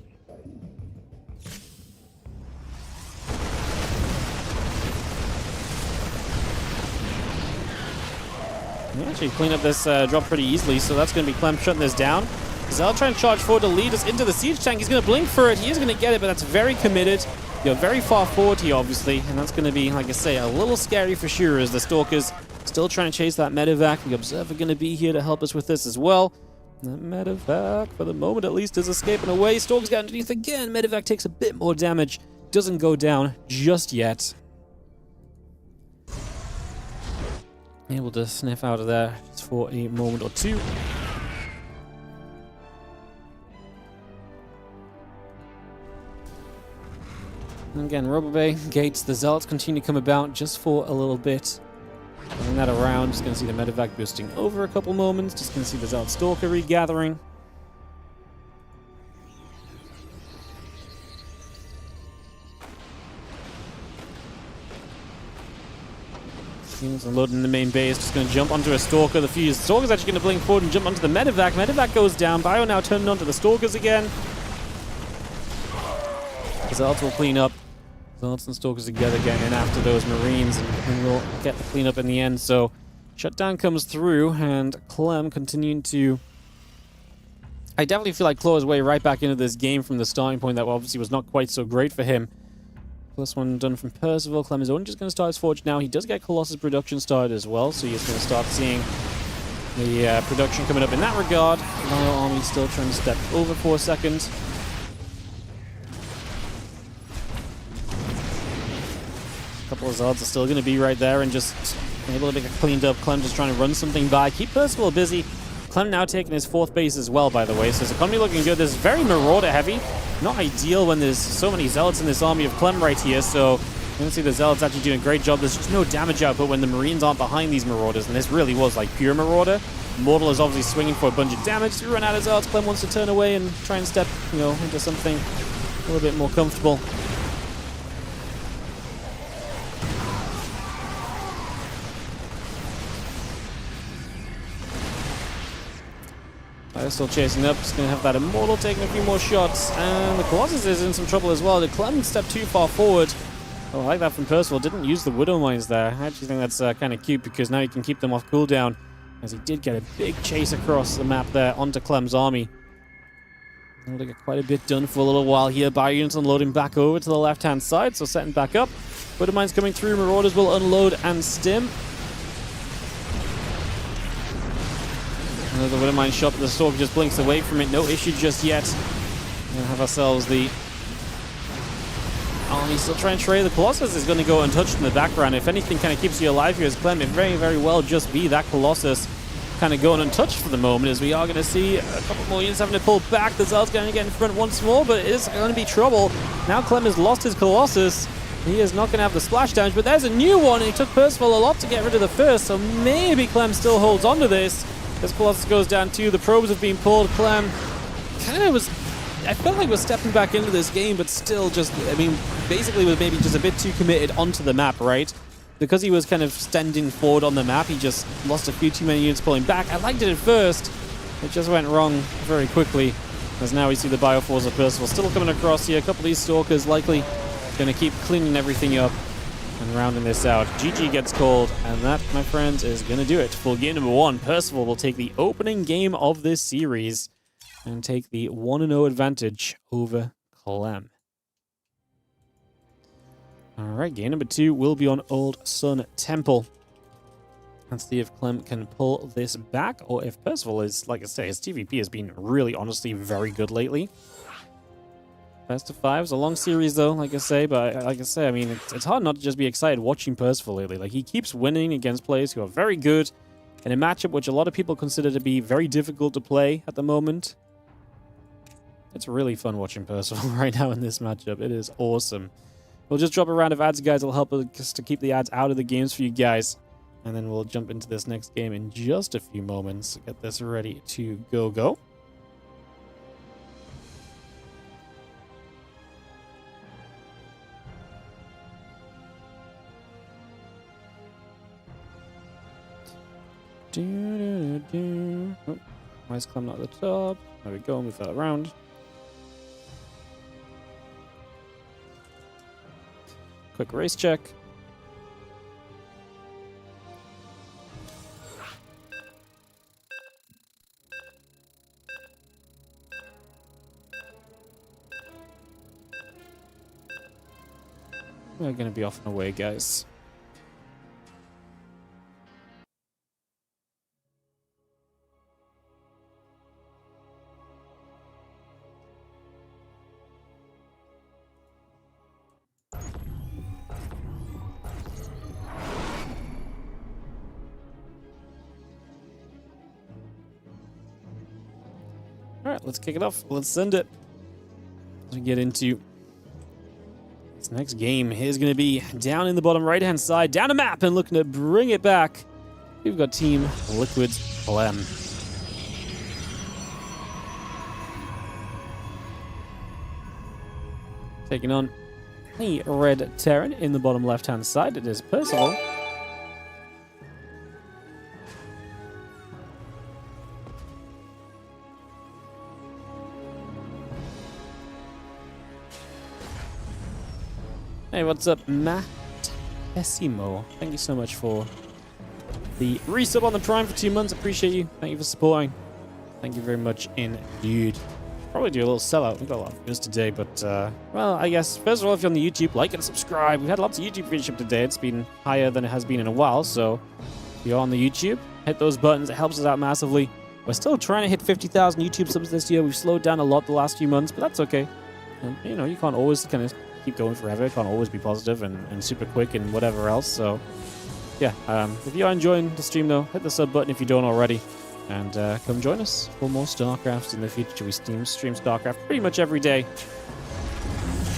We actually clean up this drop pretty easily, so that's going to be Clem shutting this down. Zell trying to charge forward to lead us into the siege tank. He's going to blink for it. He is going to get it, but that's very committed. You're very far forward here, obviously, and that's going to be, like I say, a little scary for sure as the Stalkers still trying to chase that Medevac. The Observer going to be here to help us with this as well. That Medevac, for the moment at least, is escaping away. Stalkers get underneath again. Medevac takes a bit more damage. Doesn't go down just yet. Able to sniff out of there just for a moment or two. And again, Rubber Bay gates. The Zealots continue to come about just for a little bit. Turning that around, just going to see the Medevac boosting over a couple moments. Just going to see the Zealot Stalker regathering. Units unloading in the main base, just going to jump onto a Stalker. The few Stalker's actually going to blink forward and jump onto the Medevac. Medevac goes down. Bion now turning onto the Stalkers again. The Zealots will clean up. Zealots and Stalkers together getting in after those Marines, and we'll get the cleanup in the end. So, shutdown comes through, and Clem continuing to... I definitely feel like claw his way right back into this game from the starting point that obviously was not quite so great for him. +1 done from Percival. Clem is only just going to start his Forge now. He does get Colossus production started as well, so he's going to start seeing the production coming up in that regard. Royal Army still trying to step over for a second. A couple of Zards are still going to be right there and just able to get cleaned up. Clem just trying to run something by. Keep Percival busy. Clem now taking his 4th base as well, by the way, so his economy looking good. This is very Marauder heavy. Not ideal when there's so many Zealots in this army of Clem right here, so you can see the Zealots actually doing a great job. There's just no damage output when the Marines aren't behind these Marauders, and this really was like pure Marauder. Mortal is obviously swinging for a bunch of damage. To run out of Zealots, Clem wants to turn away and try and step, into something a little bit more comfortable. Still chasing up, just going to have that Immortal taking a few more shots, and the Colossus is in some trouble as well. Did Clem step too far forward? Oh, I like that from Percival. Didn't use the Widow Mines there. I actually think that's kind of cute because now you can keep them off cooldown, as he did get a big chase across the map there onto Clem's army. Able to get quite a bit done for a little while here. Bion's unloading back over to the left-hand side, so setting back up. Widow Mines coming through, Marauders will unload and stim. Another Widow Mine shot, but the Stalker just blinks away from it. No issue just yet. We'll have ourselves the army still trying to trade. The Colossus is going to go untouched in the background. If anything kind of keeps you alive here as Clem, it very, very well just be that Colossus kind of going untouched for the moment, as we are going to see a couple more units having to pull back. The Zealot's going to get in front once more, but it is going to be trouble. Now Clem has lost his Colossus. He is not going to have the splash damage, but there's a new one. It took Percival a lot to get rid of the first, so maybe Clem still holds on to this. This Colossus goes down too. The probes have been pulled. Clem kind of was... I felt like was stepping back into this game, but still just... basically was maybe just a bit too committed onto the map, right? Because he was kind of standing forward on the map, he just lost a few too many units pulling back. I liked it at first. It just went wrong very quickly. As now we see the Bioforce of Percival still coming across here. A couple of these Stalkers likely going to keep cleaning everything up and rounding this out. GG gets called, and that, my friends, is going to do it for game number 1. Percival will take the opening game of this series and take the 1-0 advantage over Clem. Alright, game number 2 will be on Old Sun Temple. Let's see if Clem can pull this back, or if Percival is, like I say, his TVP has been really, honestly, very good lately. Best of 5 is a long series, though, like I say, but like I say, I mean, it's hard not to just be excited watching Percival lately. Like, he keeps winning against players who are very good in a matchup which a lot of people consider to be very difficult to play at the moment. It's really fun watching Percival right now in this matchup. It is awesome. We'll just drop a round of ads, guys. It'll help us to keep the ads out of the games for you guys. And then we'll jump into this next game in just a few moments. Get this ready to go. Oh, why is Clem not at the top? There we go, move that around. Quick race check. We're going to be off and away, guys. Alright, let's kick it off. Let's send it. As we get into this next game, here's going to be down in the bottom right-hand side, down a map, and looking to bring it back. We've got Team Liquid's Clem. Taking on the Red Terran in the bottom left-hand side. It is Percival. Hey, what's up, Matt Pessimo? Thank you so much for the resub on the Prime for 2 months. Appreciate you. Thank you for supporting. Thank you very much indeed. Probably do a little sellout. We've got a lot of videos today, but, well, I guess, first of all, if you're on the YouTube, like and subscribe. We've had lots of YouTube viewership today. It's been higher than it has been in a while, so if you're on the YouTube, hit those buttons. It helps us out massively. We're still trying to hit 50,000 YouTube subs this year. We've slowed down a lot the last few months, but that's okay. And, you know, you can't always kind of keep going forever. It can't always be positive and super quick and whatever else. So, yeah, if you're enjoying the stream, though, hit the sub button if you don't already. And come join us for more StarCraft in the future. We stream StarCraft pretty much every day.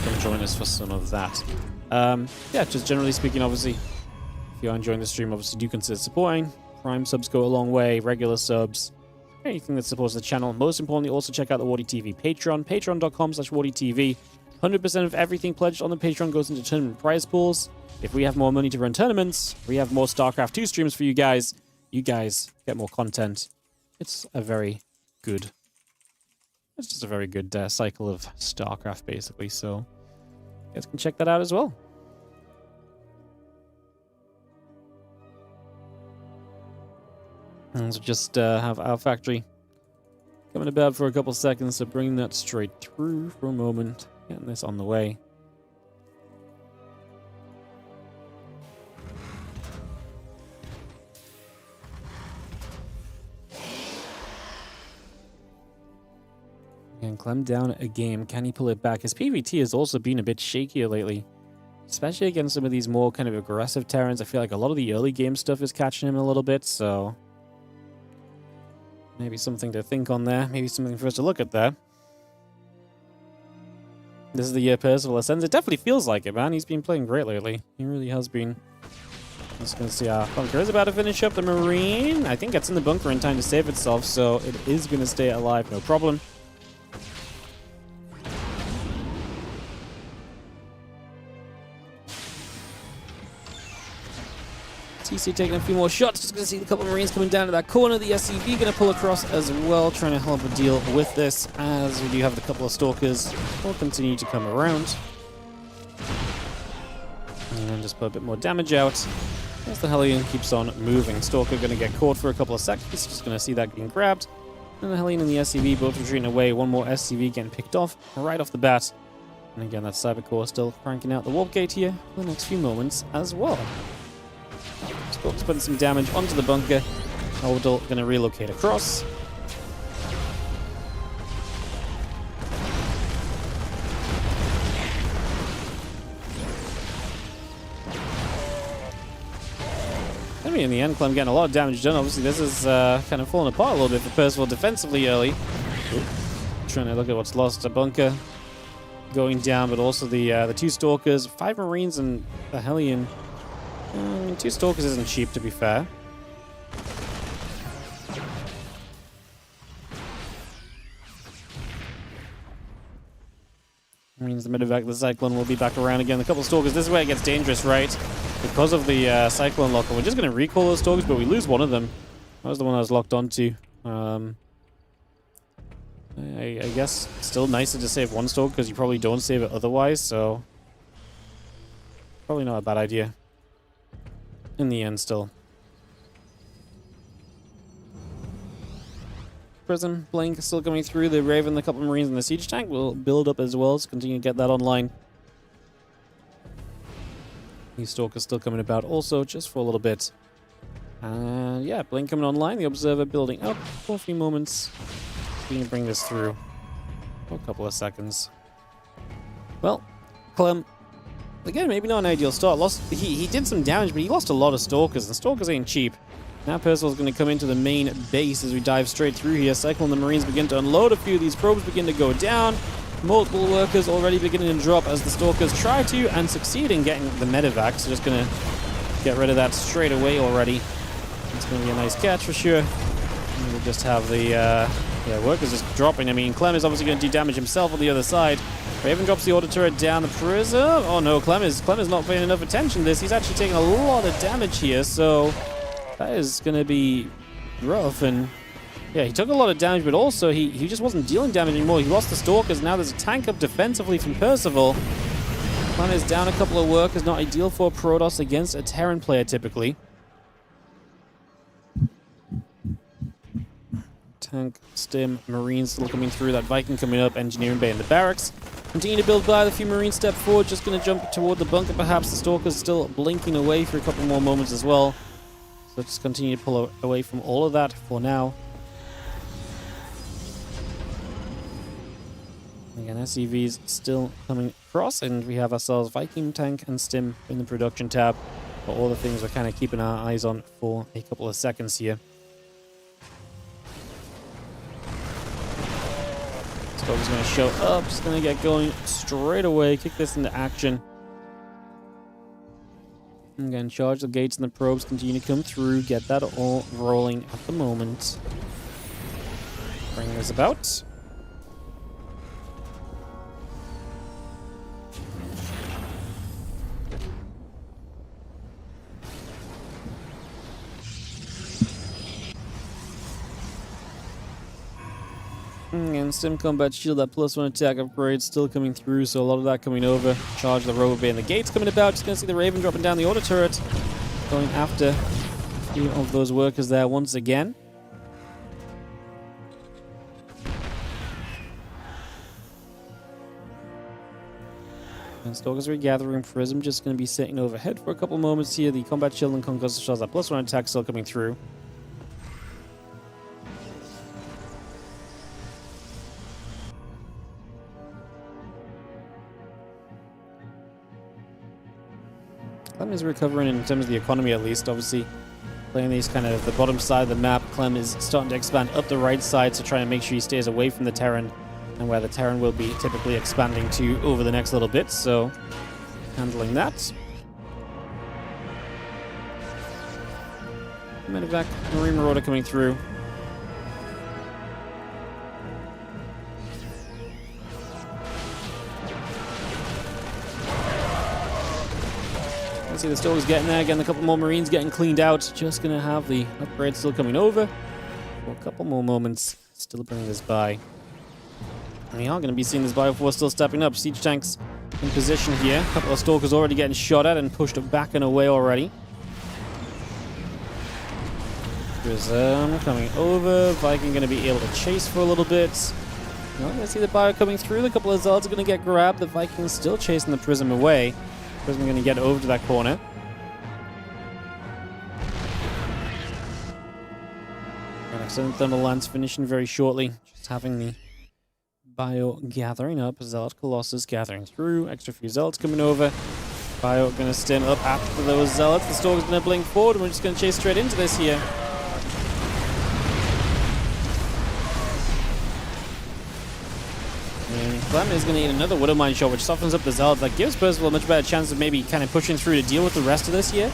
Come join us for some of that. Yeah, just generally speaking, obviously, if you're enjoying the stream, obviously do consider supporting. Prime subs go a long way, regular subs, anything that supports the channel. Most importantly, also check out the WardiTV Patreon, patreon.com/WardiTV. 100% of everything pledged on the Patreon goes into tournament prize pools. If we have more money to run tournaments, we have more StarCraft 2 streams for you guys. You guys get more content. It's just a very good cycle of StarCraft, basically. So you guys can check that out as well. And so just have our factory coming about for a couple seconds, so bring that straight through for a moment. Getting this on the way. And Clem down a game. Can he pull it back? His PvT has also been a bit shakier lately, especially against some of these more kind of aggressive Terrans. I feel like a lot of the early game stuff is catching him a little bit, so maybe something to think on there. Maybe something for us to look at there. This is the year Percival ascends. It definitely feels like it, man. He's been playing great lately. He really has been. Just going to see our bunker is about to finish up. The Marine, I think, gets in the bunker in time to save itself, so it is going to stay alive, no problem. TC taking a few more shots. Just going to see a couple of Marines coming down to that corner. The SCV going to pull across as well, trying to help deal with this, as we do have a couple of Stalkers will continue to come around. And just put a bit more damage out as the Hellion keeps on moving. Stalker going to get caught for a couple of seconds. Just going to see that getting grabbed. And the Hellion and the SCV both retreating away. One more SCV getting picked off right off the bat. And again, that Cybercore still cranking out the warp gate here for the next few moments as well. Stalker's putting some damage onto the bunker. Orbital going to relocate across. I mean, in the end, Clem getting a lot of damage done. Obviously, this is kind of falling apart a little bit for Percival defensively early. Trying to look at what's lost. A bunker going down, but also the two Stalkers, 5 Marines, and the Hellion. I mean, 2 Stalkers isn't cheap, to be fair. Means the medevac, the Cyclone, will be back around again. A couple of Stalkers. This is where it gets dangerous, right? Because of the Cyclone locker. We're just going to recall those Stalkers, but we lose one of them. That was the one I was locked onto. I guess still nicer to save one Stalker because you probably don't save it otherwise, so probably not a bad idea in the end still. Prism Blink still coming through. The Raven, the couple of Marines, and the Siege Tank will build up as well, so continue to get that online. These Stalkers still coming about also, just for a little bit. And yeah, Blink coming online. The Observer building up for a few moments. We can bring this through for a couple of seconds. Well, Clem, again, maybe not an ideal start. He did some damage, but he lost a lot of Stalkers, and Stalkers ain't cheap. Now Percival's going to come into the main base as we dive straight through here. Cyclone and the Marines begin to unload. A few of these probes begin to go down. Multiple workers already beginning to drop as the Stalkers try to and succeed in getting the medevac. So just going to get rid of that straight away already. It's going to be a nice catch for sure. And we'll just have the workers just dropping. I mean, Clem is obviously going to do damage himself on the other side. Raven drops the auto turret down. The Prism. Oh no, Clem is not paying enough attention to this. He's actually taking a lot of damage here. So that is going to be rough. And yeah, he took a lot of damage, but also he just wasn't dealing damage anymore. He lost the Stalkers. Now there's a tank up defensively from Percival. Clem is down a couple of workers. Not ideal for Protoss against a Terran player typically. Tank, Stim, Marines still coming through. That Viking coming up. Engineering Bay in the barracks. Continue to build by. The few Marines step forward. Just going to jump toward the bunker perhaps. The Stalkers still blinking away for a couple more moments as well. So just continue to pull away from all of that for now. Again, SCVs still coming across, and we have ourselves Viking, Tank, and Stim in the production tab. But all the things we're kind of keeping our eyes on for a couple of seconds here. Stalker's going to show up, just going to get going straight away, kick this into action. Again, charge the gates and the probes, continue to come through, get that all rolling at the moment. Bring this about. And Stim Combat Shield, that +1 attack upgrade still coming through, so a lot of that coming over. Charge the Rover Bay and the gates coming about. Just going to see the Raven dropping down the auto turret. Going after a few of those workers there once again. And Stalkers regathering. Prism just going to be sitting overhead for a couple moments here. The Combat Shield and Concussive Shells, that +1 attack still coming through. Clem is recovering in terms of the economy at least. Obviously, playing these kind of the bottom side of the map, Clem is starting to expand up the right side to try and make sure he stays away from the Terran, and where the Terran will be typically expanding to over the next little bit, so handling that. Medevac, Marine Marauder coming through. see the Stalker's getting there, getting a couple more Marines getting cleaned out. Just going to have the upgrade still coming over for a couple more moments. Still bringing this by. We are going to be seeing this Bioforce still stepping up. Siege tanks in position here. A couple of Stalkers already getting shot at and pushed back and away already. Prism coming over. Viking going to be able to chase for a little bit. We're going to see the Bio coming through. A couple of Zealots are going to get grabbed. The Vikings still chasing the Prism away. Prism going to get over to that corner. And Extended Thermal Lance finishing very shortly. Just having the Bio gathering up. Zealot Colossus gathering through. Extra few Zealots coming over. Bio going to stand up after those Zealots. The Stalker's going to blink forward, and we're just going to chase straight into this here. And Clem is going to eat another Widowmine shot, which softens up the Zealots. That gives Percival a much better chance of maybe kind of pushing through to deal with the rest of this here.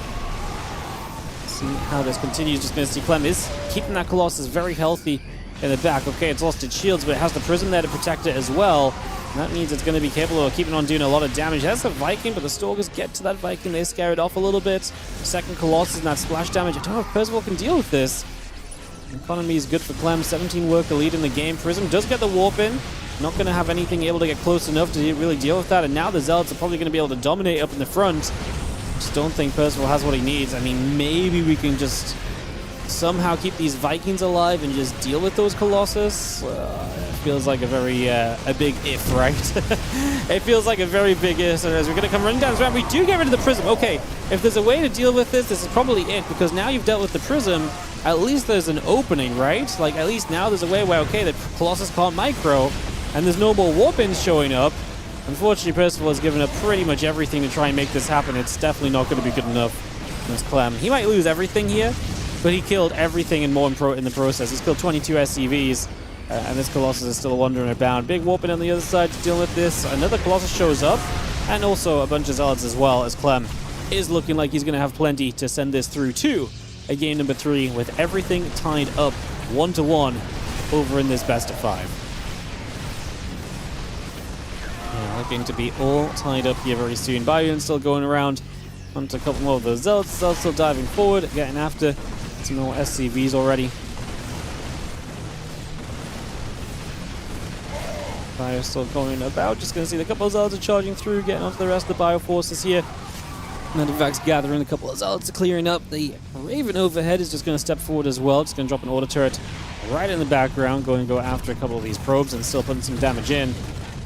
See how this continues. Just going to see Clem is keeping that Colossus very healthy in the back. Okay, it's lost its shields, but it has the Prism there to protect it as well. And that means it's going to be capable of keeping on doing a lot of damage. That's a Viking, but the Stalkers get to that Viking. They scare it off a little bit. Second Colossus and that splash damage. I don't know if Percival can deal with this. Economy is good for Clem. 17 worker lead in the game. Prism does get the warp in. Not going to have anything able to get close enough to really deal with that. And now the Zealots are probably going to be able to dominate up in the front. Just don't think Percival has what he needs. I mean, maybe we can just somehow keep these Vikings alive and just deal with those Colossus. It feels like a very a big if, right? It feels like a very big if. So as we're going to come running down this ramp, we do get rid of the Prism. Okay, if there's a way to deal with this, this is probably it, because now you've dealt with the Prism. At least there's an opening, right? Like, at least now there's a way where, okay, the Colossus can't micro, and there's no more warp-ins showing up. Unfortunately, Percival has given up pretty much everything to try and make this happen. It's definitely not going to be good enough against Clem. He might lose everything here, but he killed everything and more in the process. He's killed 22 SCVs, and this Colossus is still wandering about. Big warp-in on the other side to deal with this. Another Colossus shows up, and also a bunch of Zealots as well, as Clem is looking like he's going to have plenty to send this through to a game number 3 with everything tied up 1-1 over in this best of 5. Yeah, looking to be all tied up here very soon. Bion still going around onto a couple more of those Zealots. Zealots still diving forward, getting after some more SCVs already. Bio still going about. Just going to see the couple of Zealots are charging through, getting onto the rest of the Bio forces here. Medevac's gathering a couple of Zealots, clearing up. The Raven overhead is just going to step forward as well. Just going to drop an order turret right in the background, going to go after a couple of these probes and still putting some damage in.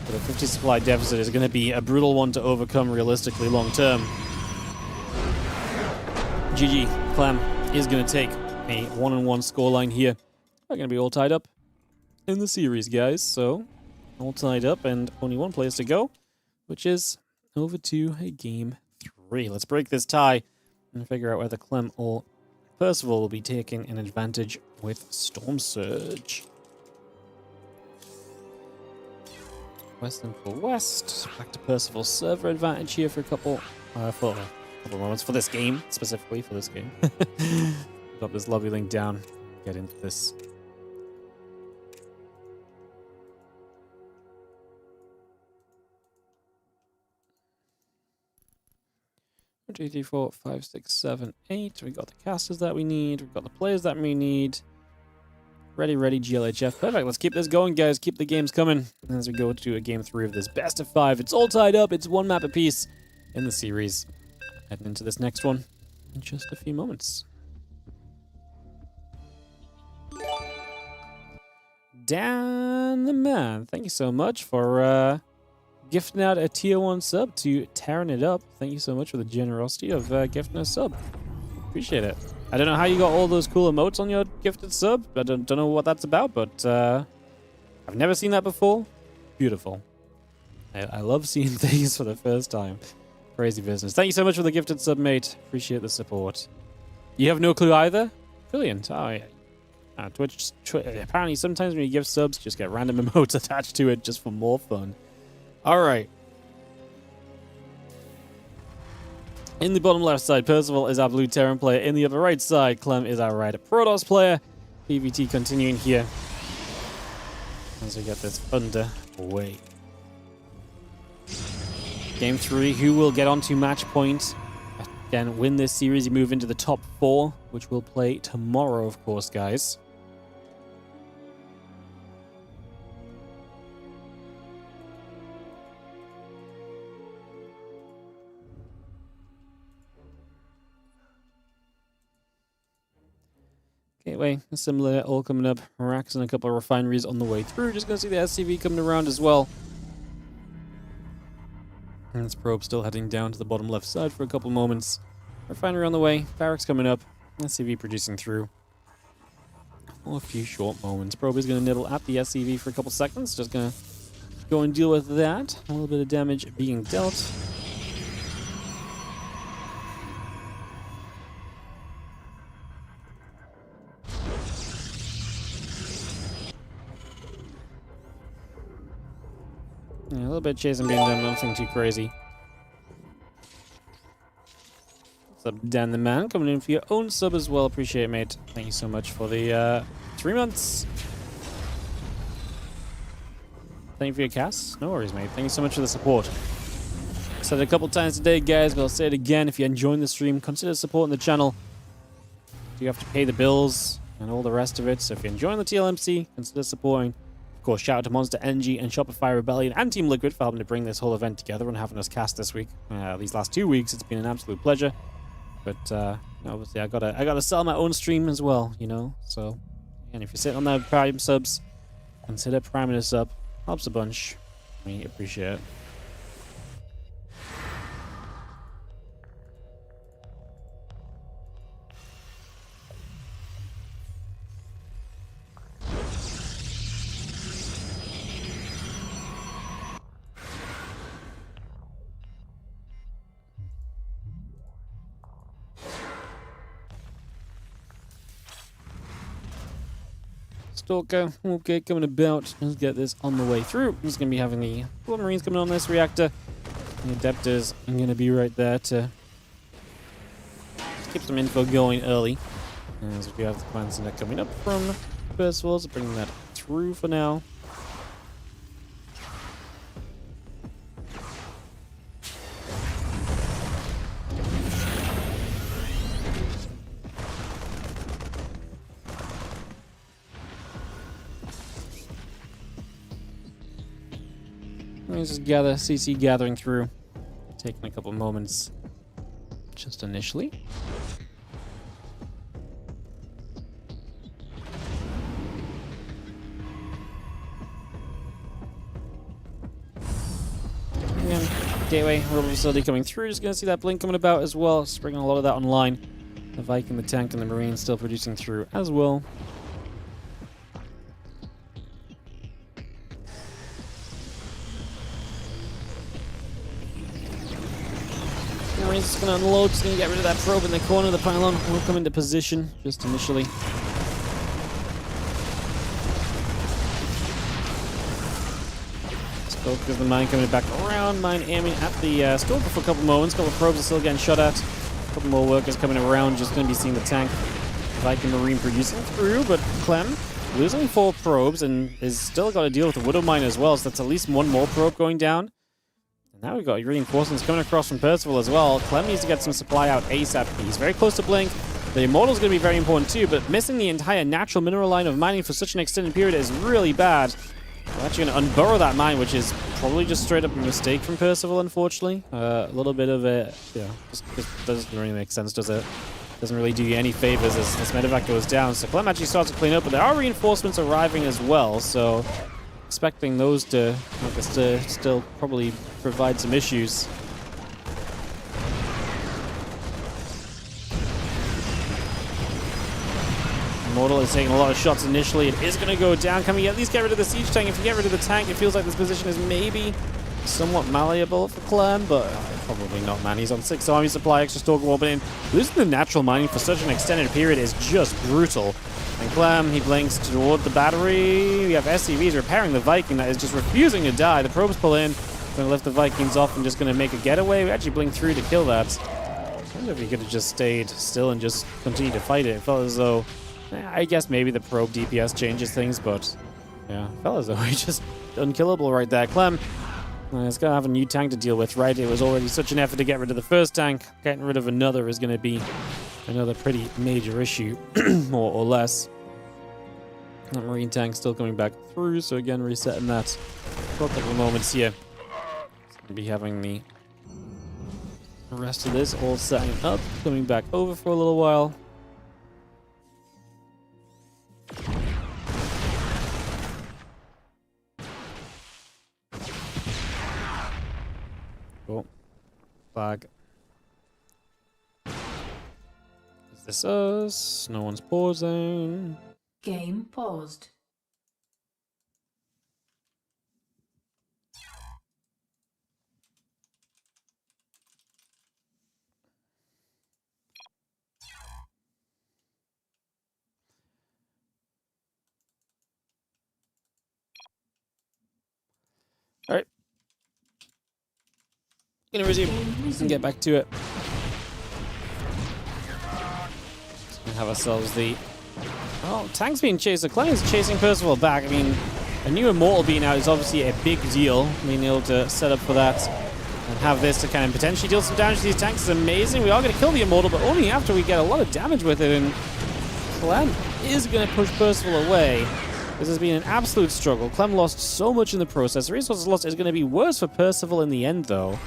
But a 50 supply deficit is going to be a brutal one to overcome realistically long term. GG, Clem is going to take a 1-1 scoreline here. We're going to be all tied up in the series, guys. So, all tied up and only one place to go, which is over to a game 3. Let's break this tie and figure out whether Clem or Percival will be taking an advantage with Storm Surge. Western for West. Back to Percival's server advantage here for a couple moments for this game, specifically for this game. Drop this lobby link down. Get into this. One, two, three, 4, 5, 6, 7, 8. We got the casters that we need. We've got the players that we need. Ready, GLHF. Perfect. Let's keep this going, guys. Keep the games coming as we go to a game 3 of this best of 5. It's all tied up. It's one map apiece in the series. Heading into this next one in just a few moments. Dan the Man, thank you so much for gifting out a tier 1 sub to Tearing It Up. Thank you so much for the generosity of gifting a sub. Appreciate it. I don't know how you got all those cool emotes on your gifted sub. I don't know what that's about, but I've never seen that before. Beautiful. I love seeing things for the first time. Crazy business. Thank you so much for the gifted sub, mate. Appreciate the support. You have no clue either? Brilliant. Oh, yeah. Twitch, apparently sometimes when you give subs, just get random emotes attached to it just for more fun. Alright. In the bottom left side, Percival is our blue Terran player. In the upper right side, Clem is our red Protoss player. PvT continuing here as we get this underway. Game 3, who will get onto match point? Again, win this series, you move into the top 4, which we'll play tomorrow, of course, guys. Gateway, similar, all coming up. Racks and a couple of refineries on the way through. Just going to see the SCV coming around as well. And this probe still heading down to the bottom left side for a couple moments. Refinery on the way, barracks coming up, SCV producing through. For a few short moments. Probe is going to nibble at the SCV for a couple seconds. Just going to go and deal with that. A little bit of damage being dealt. Yeah, a little bit of chasing being done, nothing too crazy. What's up, Dan the Man? Coming in for your own sub as well. Appreciate it, mate. Thank you so much for the 3 months. Thank you for your cast. No worries, mate. Thank you so much for the support. I said it a couple times today, guys, but I'll say it again. If you're enjoying the stream, consider supporting the channel. You have to pay the bills and all the rest of it. So if you're enjoying the TLMC, consider supporting. Of course, shout out to Monster Energy and Shopify Rebellion and Team Liquid for helping to bring this whole event together and having us cast this week. These last 2 weeks, it's been an absolute pleasure. But obviously, I gotta sell my own stream as well, you know. So, and if you're sitting on the Prime subs, consider priming us up. Helps a bunch. We appreciate it. Stalker, okay, coming about. Let's get this on the way through. He's going to be having the Marines coming on this reactor. The Adeptors are going to be right there to keep some info going early. As we have the command center coming up from Percival, so bringing that through for now. Just gather, CC gathering through. Taking a couple moments just initially. Again, gateway, rubber facility coming through. Just gonna see that blink coming about as well. Just bringing a lot of that online. The Viking, the tank, and the Marine still producing through as well. He's just going to unload, just going to get rid of that probe in the corner. The pylon will come into position just initially. Scope of the mine coming back around. Mine aiming at the scope for a couple moments. A couple of probes are still getting shot at. A couple more workers coming around. Just going to be seeing the tank. Viking Marine producing through, but Clem losing 4 probes and is still got to deal with the Widow Mine as well. So that's at least 1 more probe going down. Now we've got reinforcements coming across from Percival as well. Clem needs to get some supply out ASAP. He's very close to Blink. The Immortal's going to be very important too, but missing the entire natural mineral line of mining for such an extended period is really bad. We're actually going to unburrow that mine, which is probably just straight up a mistake from Percival, unfortunately. A little bit of it, just doesn't really make sense, does it? Doesn't really do you any favors as this medevac goes down. So Clem actually starts to clean up, but there are reinforcements arriving as well, so expecting those to, still probably provide some issues. Immortal is taking a lot of shots initially. It is going to go down. Can we at least get rid of the siege tank? If you get rid of the tank, it feels like this position is maybe somewhat malleable for Clem, but probably not, man. He's on 6 army supply, extra stalker warbling in. Losing the natural mining for such an extended period is just brutal. And Clem, he blinks toward the battery. We have SCVs repairing the Viking that is just refusing to die. The probes pull in. Going to lift the Vikings off and just going to make a getaway. We actually blink through to kill that. I wonder if he could have just stayed still and just continued to fight it. It felt as though, I guess maybe the probe DPS changes things, but yeah, it felt as though he's just unkillable right there. Clem It's going to have a new tank to deal with, right? It was already such an effort to get rid of the first tank. Getting rid of another is going to be another pretty major issue, more or less. That marine tank still coming back through, so again, resetting that. For a couple of moments here. Going to be having the rest of this all setting up, coming back over for a little while. Cool. Flag. Is this us? No one's pausing. Game paused. All right. Gonna resume and get back to it. Gonna have ourselves the... Oh, tank's being chased. The Clem is chasing Percival back. I mean, a new Immortal being out is obviously a big deal. Being able to set up for that and have this to kind of potentially deal some damage to these tanks is amazing. We are going to kill the Immortal, but only after we get a lot of damage with it. And Clem is going to push Percival away. This has been an absolute struggle. Clem lost so much in the process. The resources lost is going to be worse for Percival in the end, though.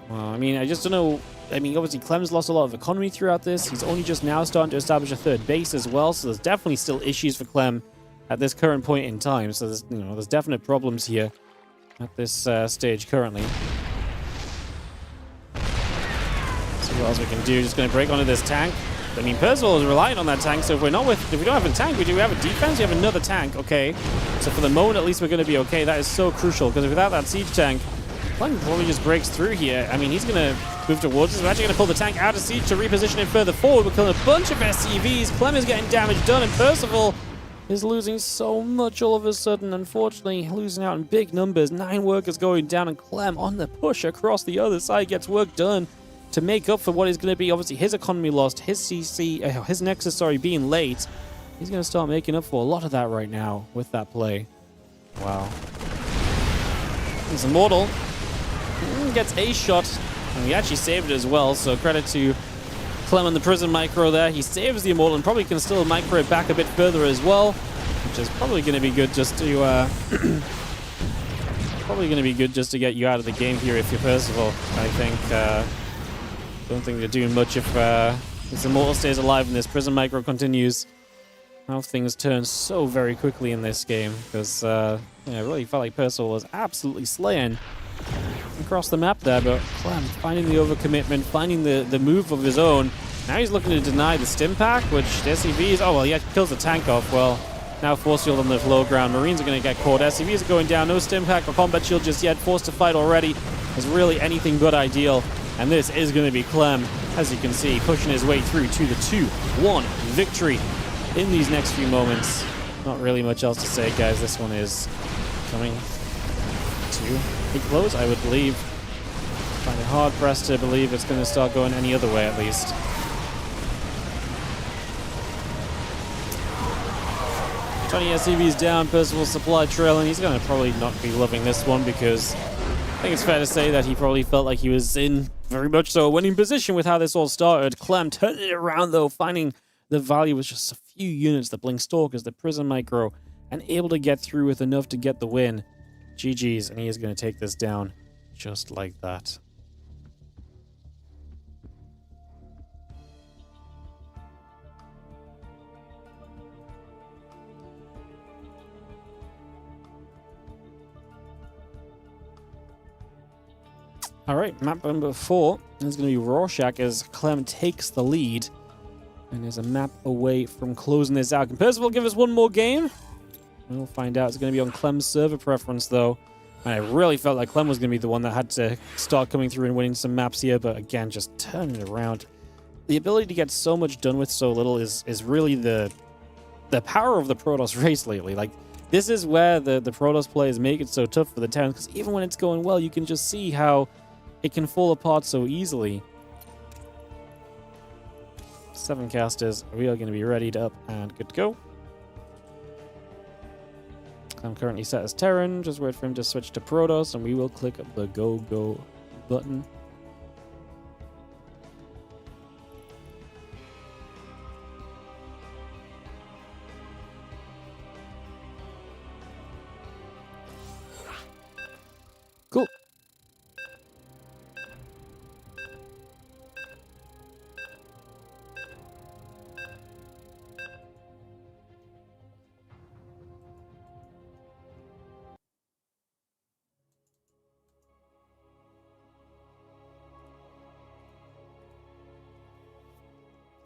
Well, I mean, I just don't know. I mean, obviously, Clem's lost a lot of economy throughout this. He's only just now starting to establish a third base as well, so there's definitely still issues for Clem at this current point in time. So there's, there's definite problems here at this stage currently. See what else we can do. Just going to break onto this tank. I mean, Percival is relying on that tank, so if we don't have a tank, we have a defense, we have another tank, okay. So for the moment, at least we're going to be okay. That is so crucial, because without that siege tank, Clem probably just breaks through here. I mean, he's going to move towards us. We're actually going to pull the tank out of siege to reposition it further forward. We're killing a bunch of SCVs. Clem is getting damage done, and Percival is losing so much all of a sudden. Unfortunately, losing out in big numbers. 9 workers going down, and Clem on the push across the other side gets work done to make up for what is going to be obviously his economy lost, his his Nexus, being late. He's going to start making up for a lot of that right now with that play. Wow. He's Immortal. Gets a shot, and he actually saved it as well, so credit to Clem and the Prison Micro there. He saves the Immortal and probably can still micro it back a bit further as well, which is probably going to be good just to just to get you out of the game here if you're Percival. I think don't think they're doing much if this Immortal stays alive and this Prison Micro continues. How things turn so very quickly in this game, because I really felt like Percival was absolutely slaying across the map there, but Clem finding the overcommitment, finding the move of his own. Now he's looking to deny the stim pack, which the SCVs, oh well, he kills the tank off. Well, now force field on the low ground. Marines are going to get caught. SCVs are going down. No stim pack or combat shield just yet. Forced to fight already is really anything but ideal. And this is going to be Clem, as you can see, pushing his way through to the 2-1 victory in these next few moments. Not really much else to say, guys. This one is coming to a close, I would believe. Find it hard pressed to believe it's going to start going any other way, at least. Twenty SCVs down, Percival's supply trailing. He's going to probably not be loving this one, because I think it's fair to say that he probably felt like he was in very much so a winning position with how this all started. Clem turning it around, though, finding the value was just a few units, the Blink Stalkers, the Prison Micro, and able to get through with enough to get the win. GG's, and he is going to take this down just like that. Alright, map number 4 is going to be Rorschach as Clem takes the lead and is a map away from closing this out. Can Percival give us one more game? We'll find out. It's going to be on Clem's server preference, though. And I really felt like Clem was going to be the one that had to start coming through and winning some maps here, but again, just turning it around. The ability to get so much done with so little is really the power of the Protoss race lately. Like, this is where the Protoss players make it so tough for the Terrans, because even when it's going well, you can just see how it can fall apart so easily. 7 casters. We are going to be ready to up and good to go. I'm currently set as Terran. Just wait for him to switch to Protoss, and we will click the go button. Cool.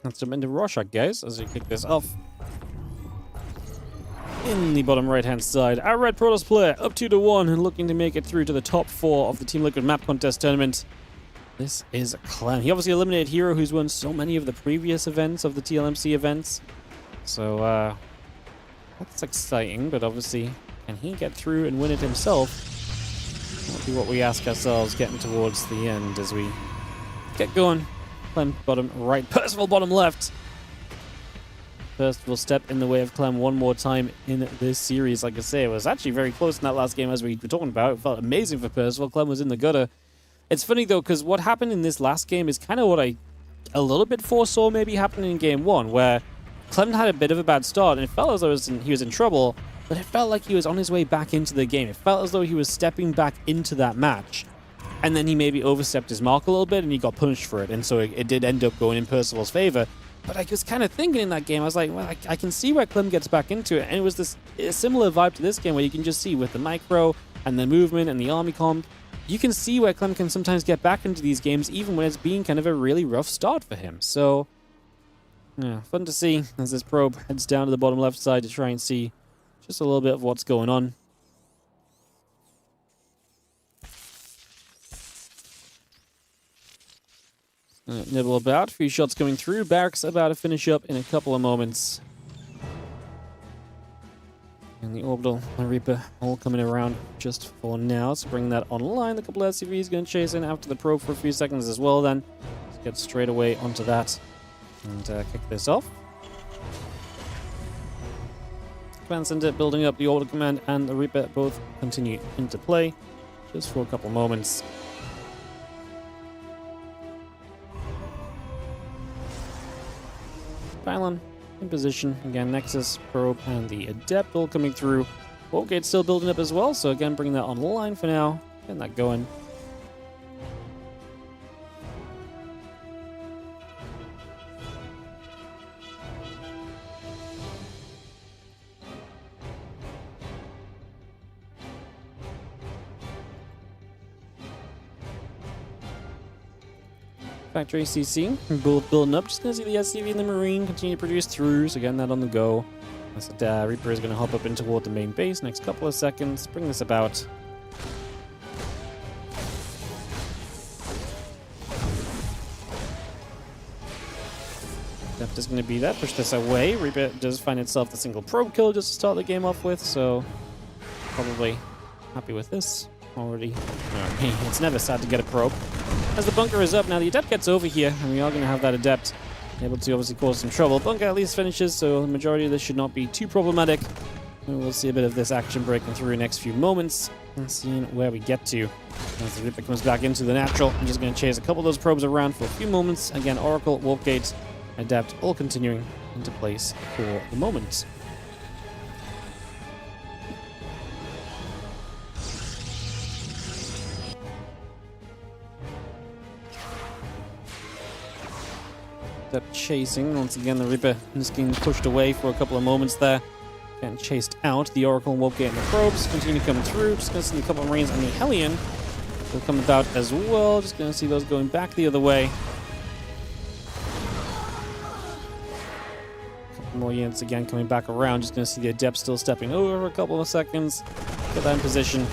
Let's jump into Rorschach, guys, as we kick this off. In the bottom right-hand side, our red Protoss player up 2-1 and looking to make it through to the top 4 of the Team Liquid map contest tournament. This is Clem. He obviously eliminated herO, who's won so many of the previous events of the TLMC events. So, that's exciting, but obviously, can he get through and win it himself? That'll be what we ask ourselves getting towards the end as we get going. Clem bottom right, Percival bottom left. Percival step in the way of Clem one more time in this series. Like I say, it was actually very close in that last game as we were talking about. It felt amazing for Percival. Clem was in the gutter. It's funny though, because what happened in this last game is kind of what I a little bit foresaw maybe happening in game 1, where Clem had a bit of a bad start and it felt as though he was in trouble, but it felt like he was on his way back into the game. It felt as though he was stepping back into that match. And then he maybe overstepped his mark a little bit and he got punished for it. And so it did end up going in Percival's favor. But I was kind of thinking in that game, I was like, well, I can see where Clem gets back into it. And it was a similar vibe to this game where you can just see with the micro and the movement and the army comp, you can see where Clem can sometimes get back into these games even when it's been kind of a really rough start for him. So, yeah, fun to see as this probe heads down to the bottom left side to try and see just a little bit of what's going on. Nibble about, a few shots coming through. Barracks about to finish up in a couple of moments. And the Orbital and Reaper all coming around just for now. So bring that online. The couple of SCVs going to chase in after the probe for a few seconds as well then. Let's get straight away onto that and kick this off. Command Center building up. The Orbital Command and the Reaper both continue into play just for a couple of moments. Bion in position. Again, Nexus, Probe, and the Adept all coming through. Wargate still building up as well, so again, bring that online for now. Getting that going. Factory CC, both building up. Just going to see the SCV and the Marine continue to produce through, so getting that on the go. As the Reaper is going to hop up in toward the main base next couple of seconds. Bring this about. Depth is going to be that. Push this away. Reaper does find itself the single probe kill just to start the game off with, so probably happy with this already. It's never sad to get a probe. As the bunker is up, now the Adept gets over here, and we are going to have that Adept able to obviously cause some trouble. Bunker at least finishes, so the majority of this should not be too problematic. And we'll see a bit of this action breaking through in the next few moments and seeing where we get to. As the Reaper comes back into the natural, I'm just going to chase a couple of those probes around for a few moments. Again, Oracle, Warp Gate, Adept all continuing into place for the moment. Chasing. Once again, the Reaper is getting pushed away for a couple of moments there. Getting chased out. The Oracle, Warpgate, and the probes continue coming through. Just going to see a couple of Marines and the Hellion will come about as well. Just going to see those going back the other way. A couple more units again coming back around. Just going to see the Adept still stepping over for a couple of seconds. Get that in position.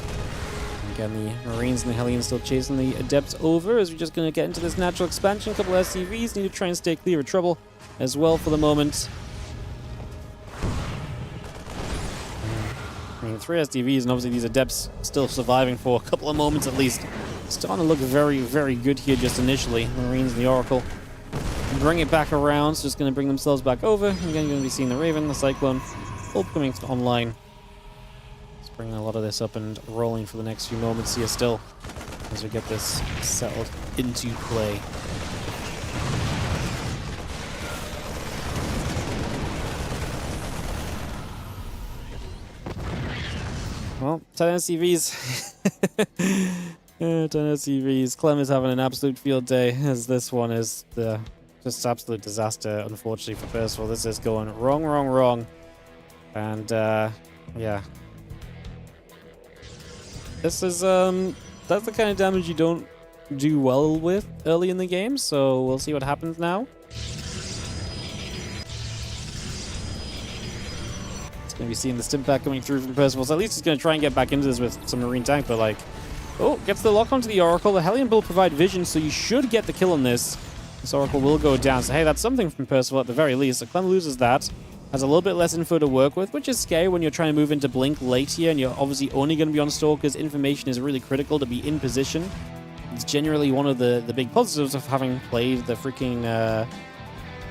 Again, the Marines and the Hellions still chasing the Adepts over as we're just going to get into this natural expansion. A couple of SCVs need to try and stay clear of trouble as well for the moment. I mean, 3 SCVs and obviously these Adepts still surviving for a couple of moments at least. Starting to look very, very good here just initially. Marines and the Oracle bring it back around, so just going to bring themselves back over. Again, you're going to be seeing the Raven, the Cyclone, all coming online. bringing a lot of this up and rolling for the next few moments here still, as we get this settled into play. Well, 10 SCVs. 10 SCVs. Clem is having an absolute field day, as this one is just absolute disaster, unfortunately, for Percival. This is going wrong. And, yeah. This is, that's the kind of damage you don't do well with early in the game, so we'll see what happens now. It's going to be seeing the stim pack coming through from Percival, so at least he's going to try and get back into this with some Marine tank, but like, oh, gets the lock onto the Oracle. The Hellion will provide vision, so you should get the kill on this. This Oracle will go down, so hey, that's something from Percival at the very least. So Clem loses that. Has a little bit less info to work with, which is scary when you're trying to move into Blink late here, and you're obviously only going to be on Stalkers. Information is really critical to be in position. It's generally one of the big positives of having played the freaking,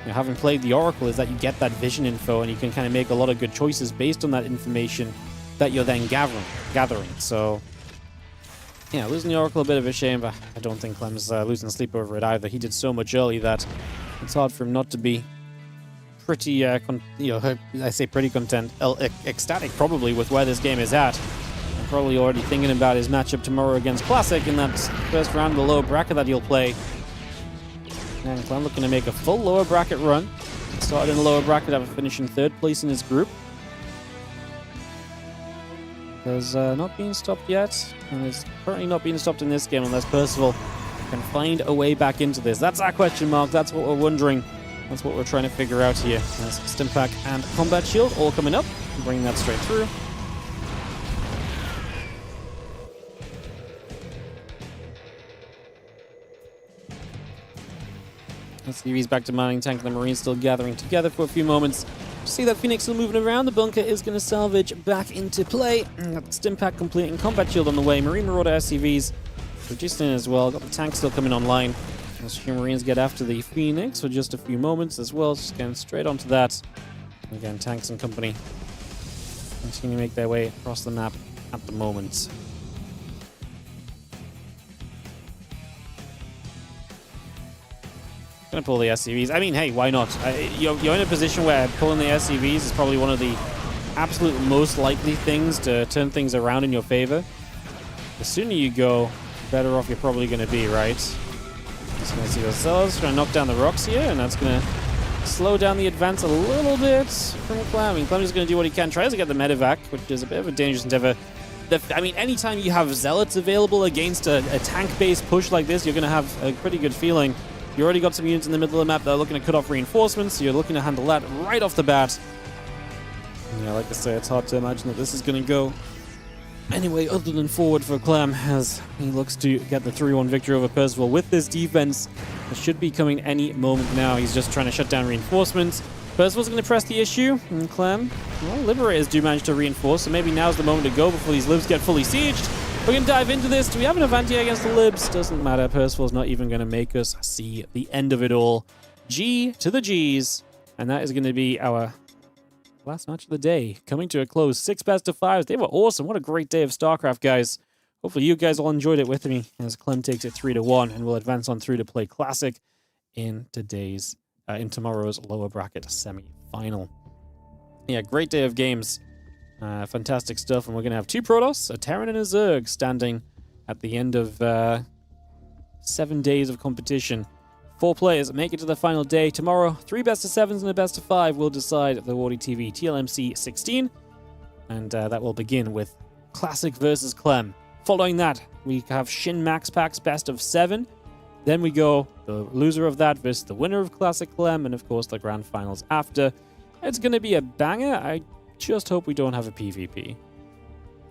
having played the Oracle, is that you get that vision info, and you can kind of make a lot of good choices based on that information that you're then gathering. So, yeah, losing the Oracle, a bit of a shame, but I don't think Clem's losing sleep over it either. He did so much early that it's hard for him not to be pretty, I say pretty content, ecstatic probably with where this game is at. I'm probably already thinking about his matchup tomorrow against Classic in that first round of the lower bracket that he'll play. And Clem looking to make a full lower bracket run. Started in the lower bracket after finishing 3rd place in his group. Because not being stopped yet, and is currently not being stopped in this game unless Percival can find a way back into this. That's our question mark. That's what we're wondering. That's what we're trying to figure out here. There's Stim Pack and Combat Shield all coming up. Bringing that straight through. SCV's back to mining tank, and the Marines still gathering together for a few moments. See that Phoenix still moving around. The bunker is going to salvage back into play. Got the Stim Pack completing, Combat Shield on the way. Marine Marauder SCVs reduced in as well. Got the tank still coming online. Let's see Marines get after the Phoenix for just a few moments as well. Just getting straight onto that. Again, tanks and company continue to make their way across the map at the moment. Gonna pull the SCVs. I mean, hey, why not? You're in a position where pulling the SCVs is probably one of the absolute most likely things to turn things around in your favor. The sooner you go, the better off you're probably going to be, right? Just going to see ourselves. Trying to knock down the rocks here, and that's going to slow down the advance a little bit from Clem. I mean, Clem is going to do what he can. Tries to get the medevac, which is a bit of a dangerous endeavor. I mean, anytime you have Zealots available against a tank-based push like this, you're going to have a pretty good feeling. You already got some units in the middle of the map that are looking to cut off reinforcements, so you're looking to handle that right off the bat. And yeah, like I say, it's hard to imagine that this is going to go anyway other than forward for Clem, as he looks to get the 3-1 victory over Percival with this defense. It should be coming any moment now. He's just trying to shut down reinforcements. Percival's going to press the issue, and Clem, well, Liberators do manage to reinforce, so maybe now's the moment to go before these Libs get fully sieged. We're going to dive into this. Do we have an Avanti against the Libs? Doesn't matter. Percival's not even going to make us see the end of it all. G to the G's. And that is going to be our last match of the day. Coming to a close. 6 best of 5s. They were awesome. What a great day of StarCraft, guys. Hopefully you guys all enjoyed it with me, as Clem takes it 3-1 and will advance on through to play Classic in tomorrow's lower bracket semi-final. Yeah, great day of games. Fantastic stuff, and we're going to have 2 Protoss, a Terran and a Zerg, standing at the end of 7 days of competition. 4 players make it to the final day. Tomorrow, 3 best of 7s and a best of 5 will decide the WardiTV TLMC 16, and that will begin with Classic versus Clem. Following that, we have Shin Max Packs best of 7. Then we go the loser of that versus the winner of Classic Clem, and of course the grand finals after. It's going to be a banger. I just hope we don't have a PvP.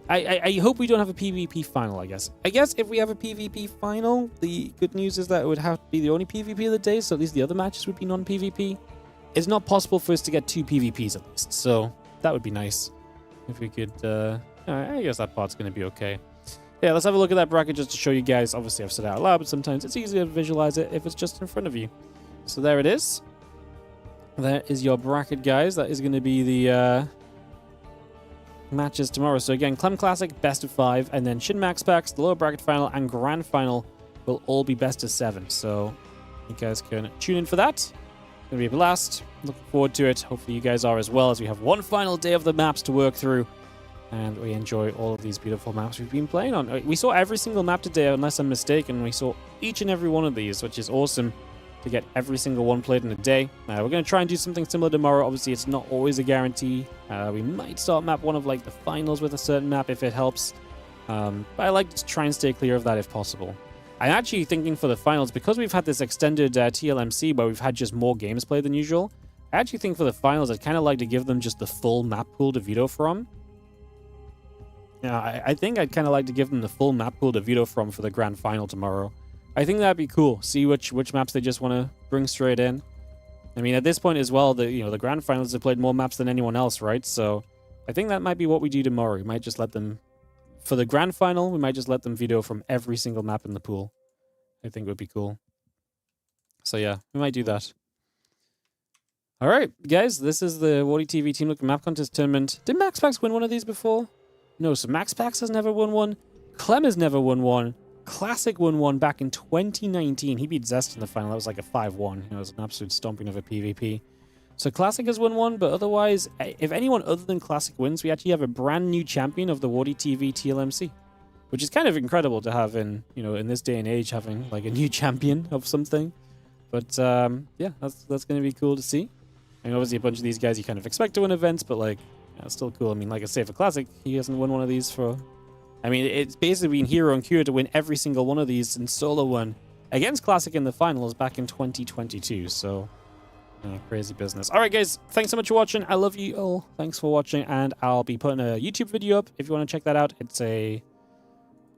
I hope we don't have a PvP final, I guess. I guess if we have a PvP final, the good news is that it would have to be the only PvP of the day, so at least the other matches would be non-PvP. It's not possible for us to get 2 PvPs at least, so that would be nice. If we could, I guess that part's going to be okay. Yeah, let's have a look at that bracket just to show you guys. Obviously, I've said it out loud, but sometimes it's easier to visualize it if it's just in front of you. So there it is. There is your bracket, guys. That is going to be the matches tomorrow. So again, Clem Classic, best of 5, and then Shin Max Packs, the lower bracket final, and grand final will all be best of 7. So you guys can tune in for that. It's going to be a blast. Looking forward to it. Hopefully you guys are as well, as we have one final day of the maps to work through. And we enjoy all of these beautiful maps we've been playing on. We saw every single map today, unless I'm mistaken. We saw each and every one of these, which is awesome to get every single one played in a day. We're going to try and do something similar tomorrow. Obviously, it's not always a guarantee. We might start map one of like the finals with a certain map if it helps. But I like to try and stay clear of that if possible. I'm actually thinking for the finals, because we've had this extended TLMC where we've had just more games played than usual, I actually think for the finals, I'd kind of like to give them just the full map pool to veto from. Yeah, I think I'd kind of like to give them the full map pool to veto from for the grand final tomorrow. I think that'd be cool. See which maps they just want to bring straight in. I mean, at this point as well, the grand finals have played more maps than anyone else, right? So I think that might be what we do tomorrow. We might just let them, for the grand final, we might just let them veto from every single map in the pool. I think would be cool. So yeah, we might do that. All right, guys, this is the WardiTV Team Look Map Contest Tournament. Did Max Pax win one of these before? No, so Max Pax has never won one. Clem has never won one. Classic won one back in 2019. He beat Zest in the final. That was like a 5-1. It was an absolute stomping of a PvP. So Classic has won one, but otherwise, if anyone other than Classic wins, we actually have a brand new champion of the WardiTV TLMC, which is kind of incredible to have in, in this day and age, having like a new champion of something. But yeah, that's going to be cool to see. I mean, obviously a bunch of these guys you kind of expect to win events, but like, yeah, it's still cool. I mean, like I say, for Classic, he hasn't won one of these for... I mean, it's basically been herO and herO to win every single one of these in solo one against Classic in the finals back in 2022. So, crazy business. All right, guys, thanks so much for watching. I love you all. Thanks for watching, and I'll be putting a YouTube video up if you want to check that out. It's a...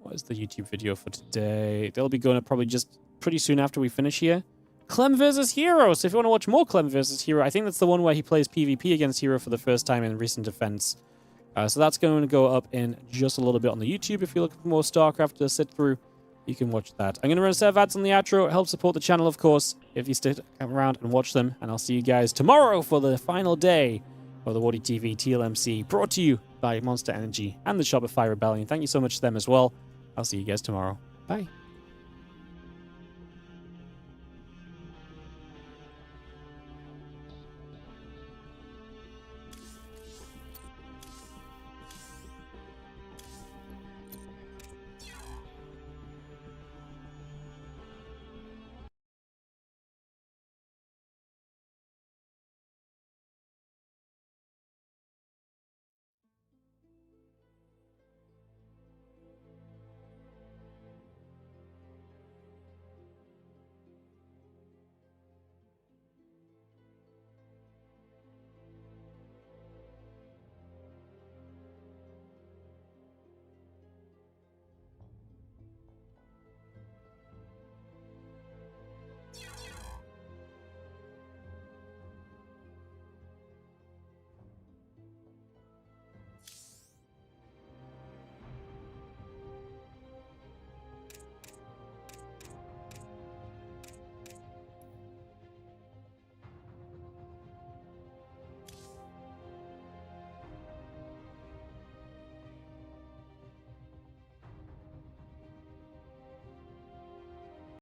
What is the YouTube video for today? They'll be going up probably just pretty soon after we finish here. Clem versus herO. So if you want to watch more Clem versus herO, I think that's the one where he plays PvP against herO for the first time in recent defense. So that's going to go up in just a little bit on the YouTube. If you're looking for more StarCraft to sit through, you can watch that. I'm going to run a set of ads on the outro. It helps support the channel, of course, if you stick around and watch them. And I'll see you guys tomorrow for the final day of the WardiTV TLMC, brought to you by Monster Energy and the Shopify Rebellion. Thank you so much to them as well. I'll see you guys tomorrow. Bye.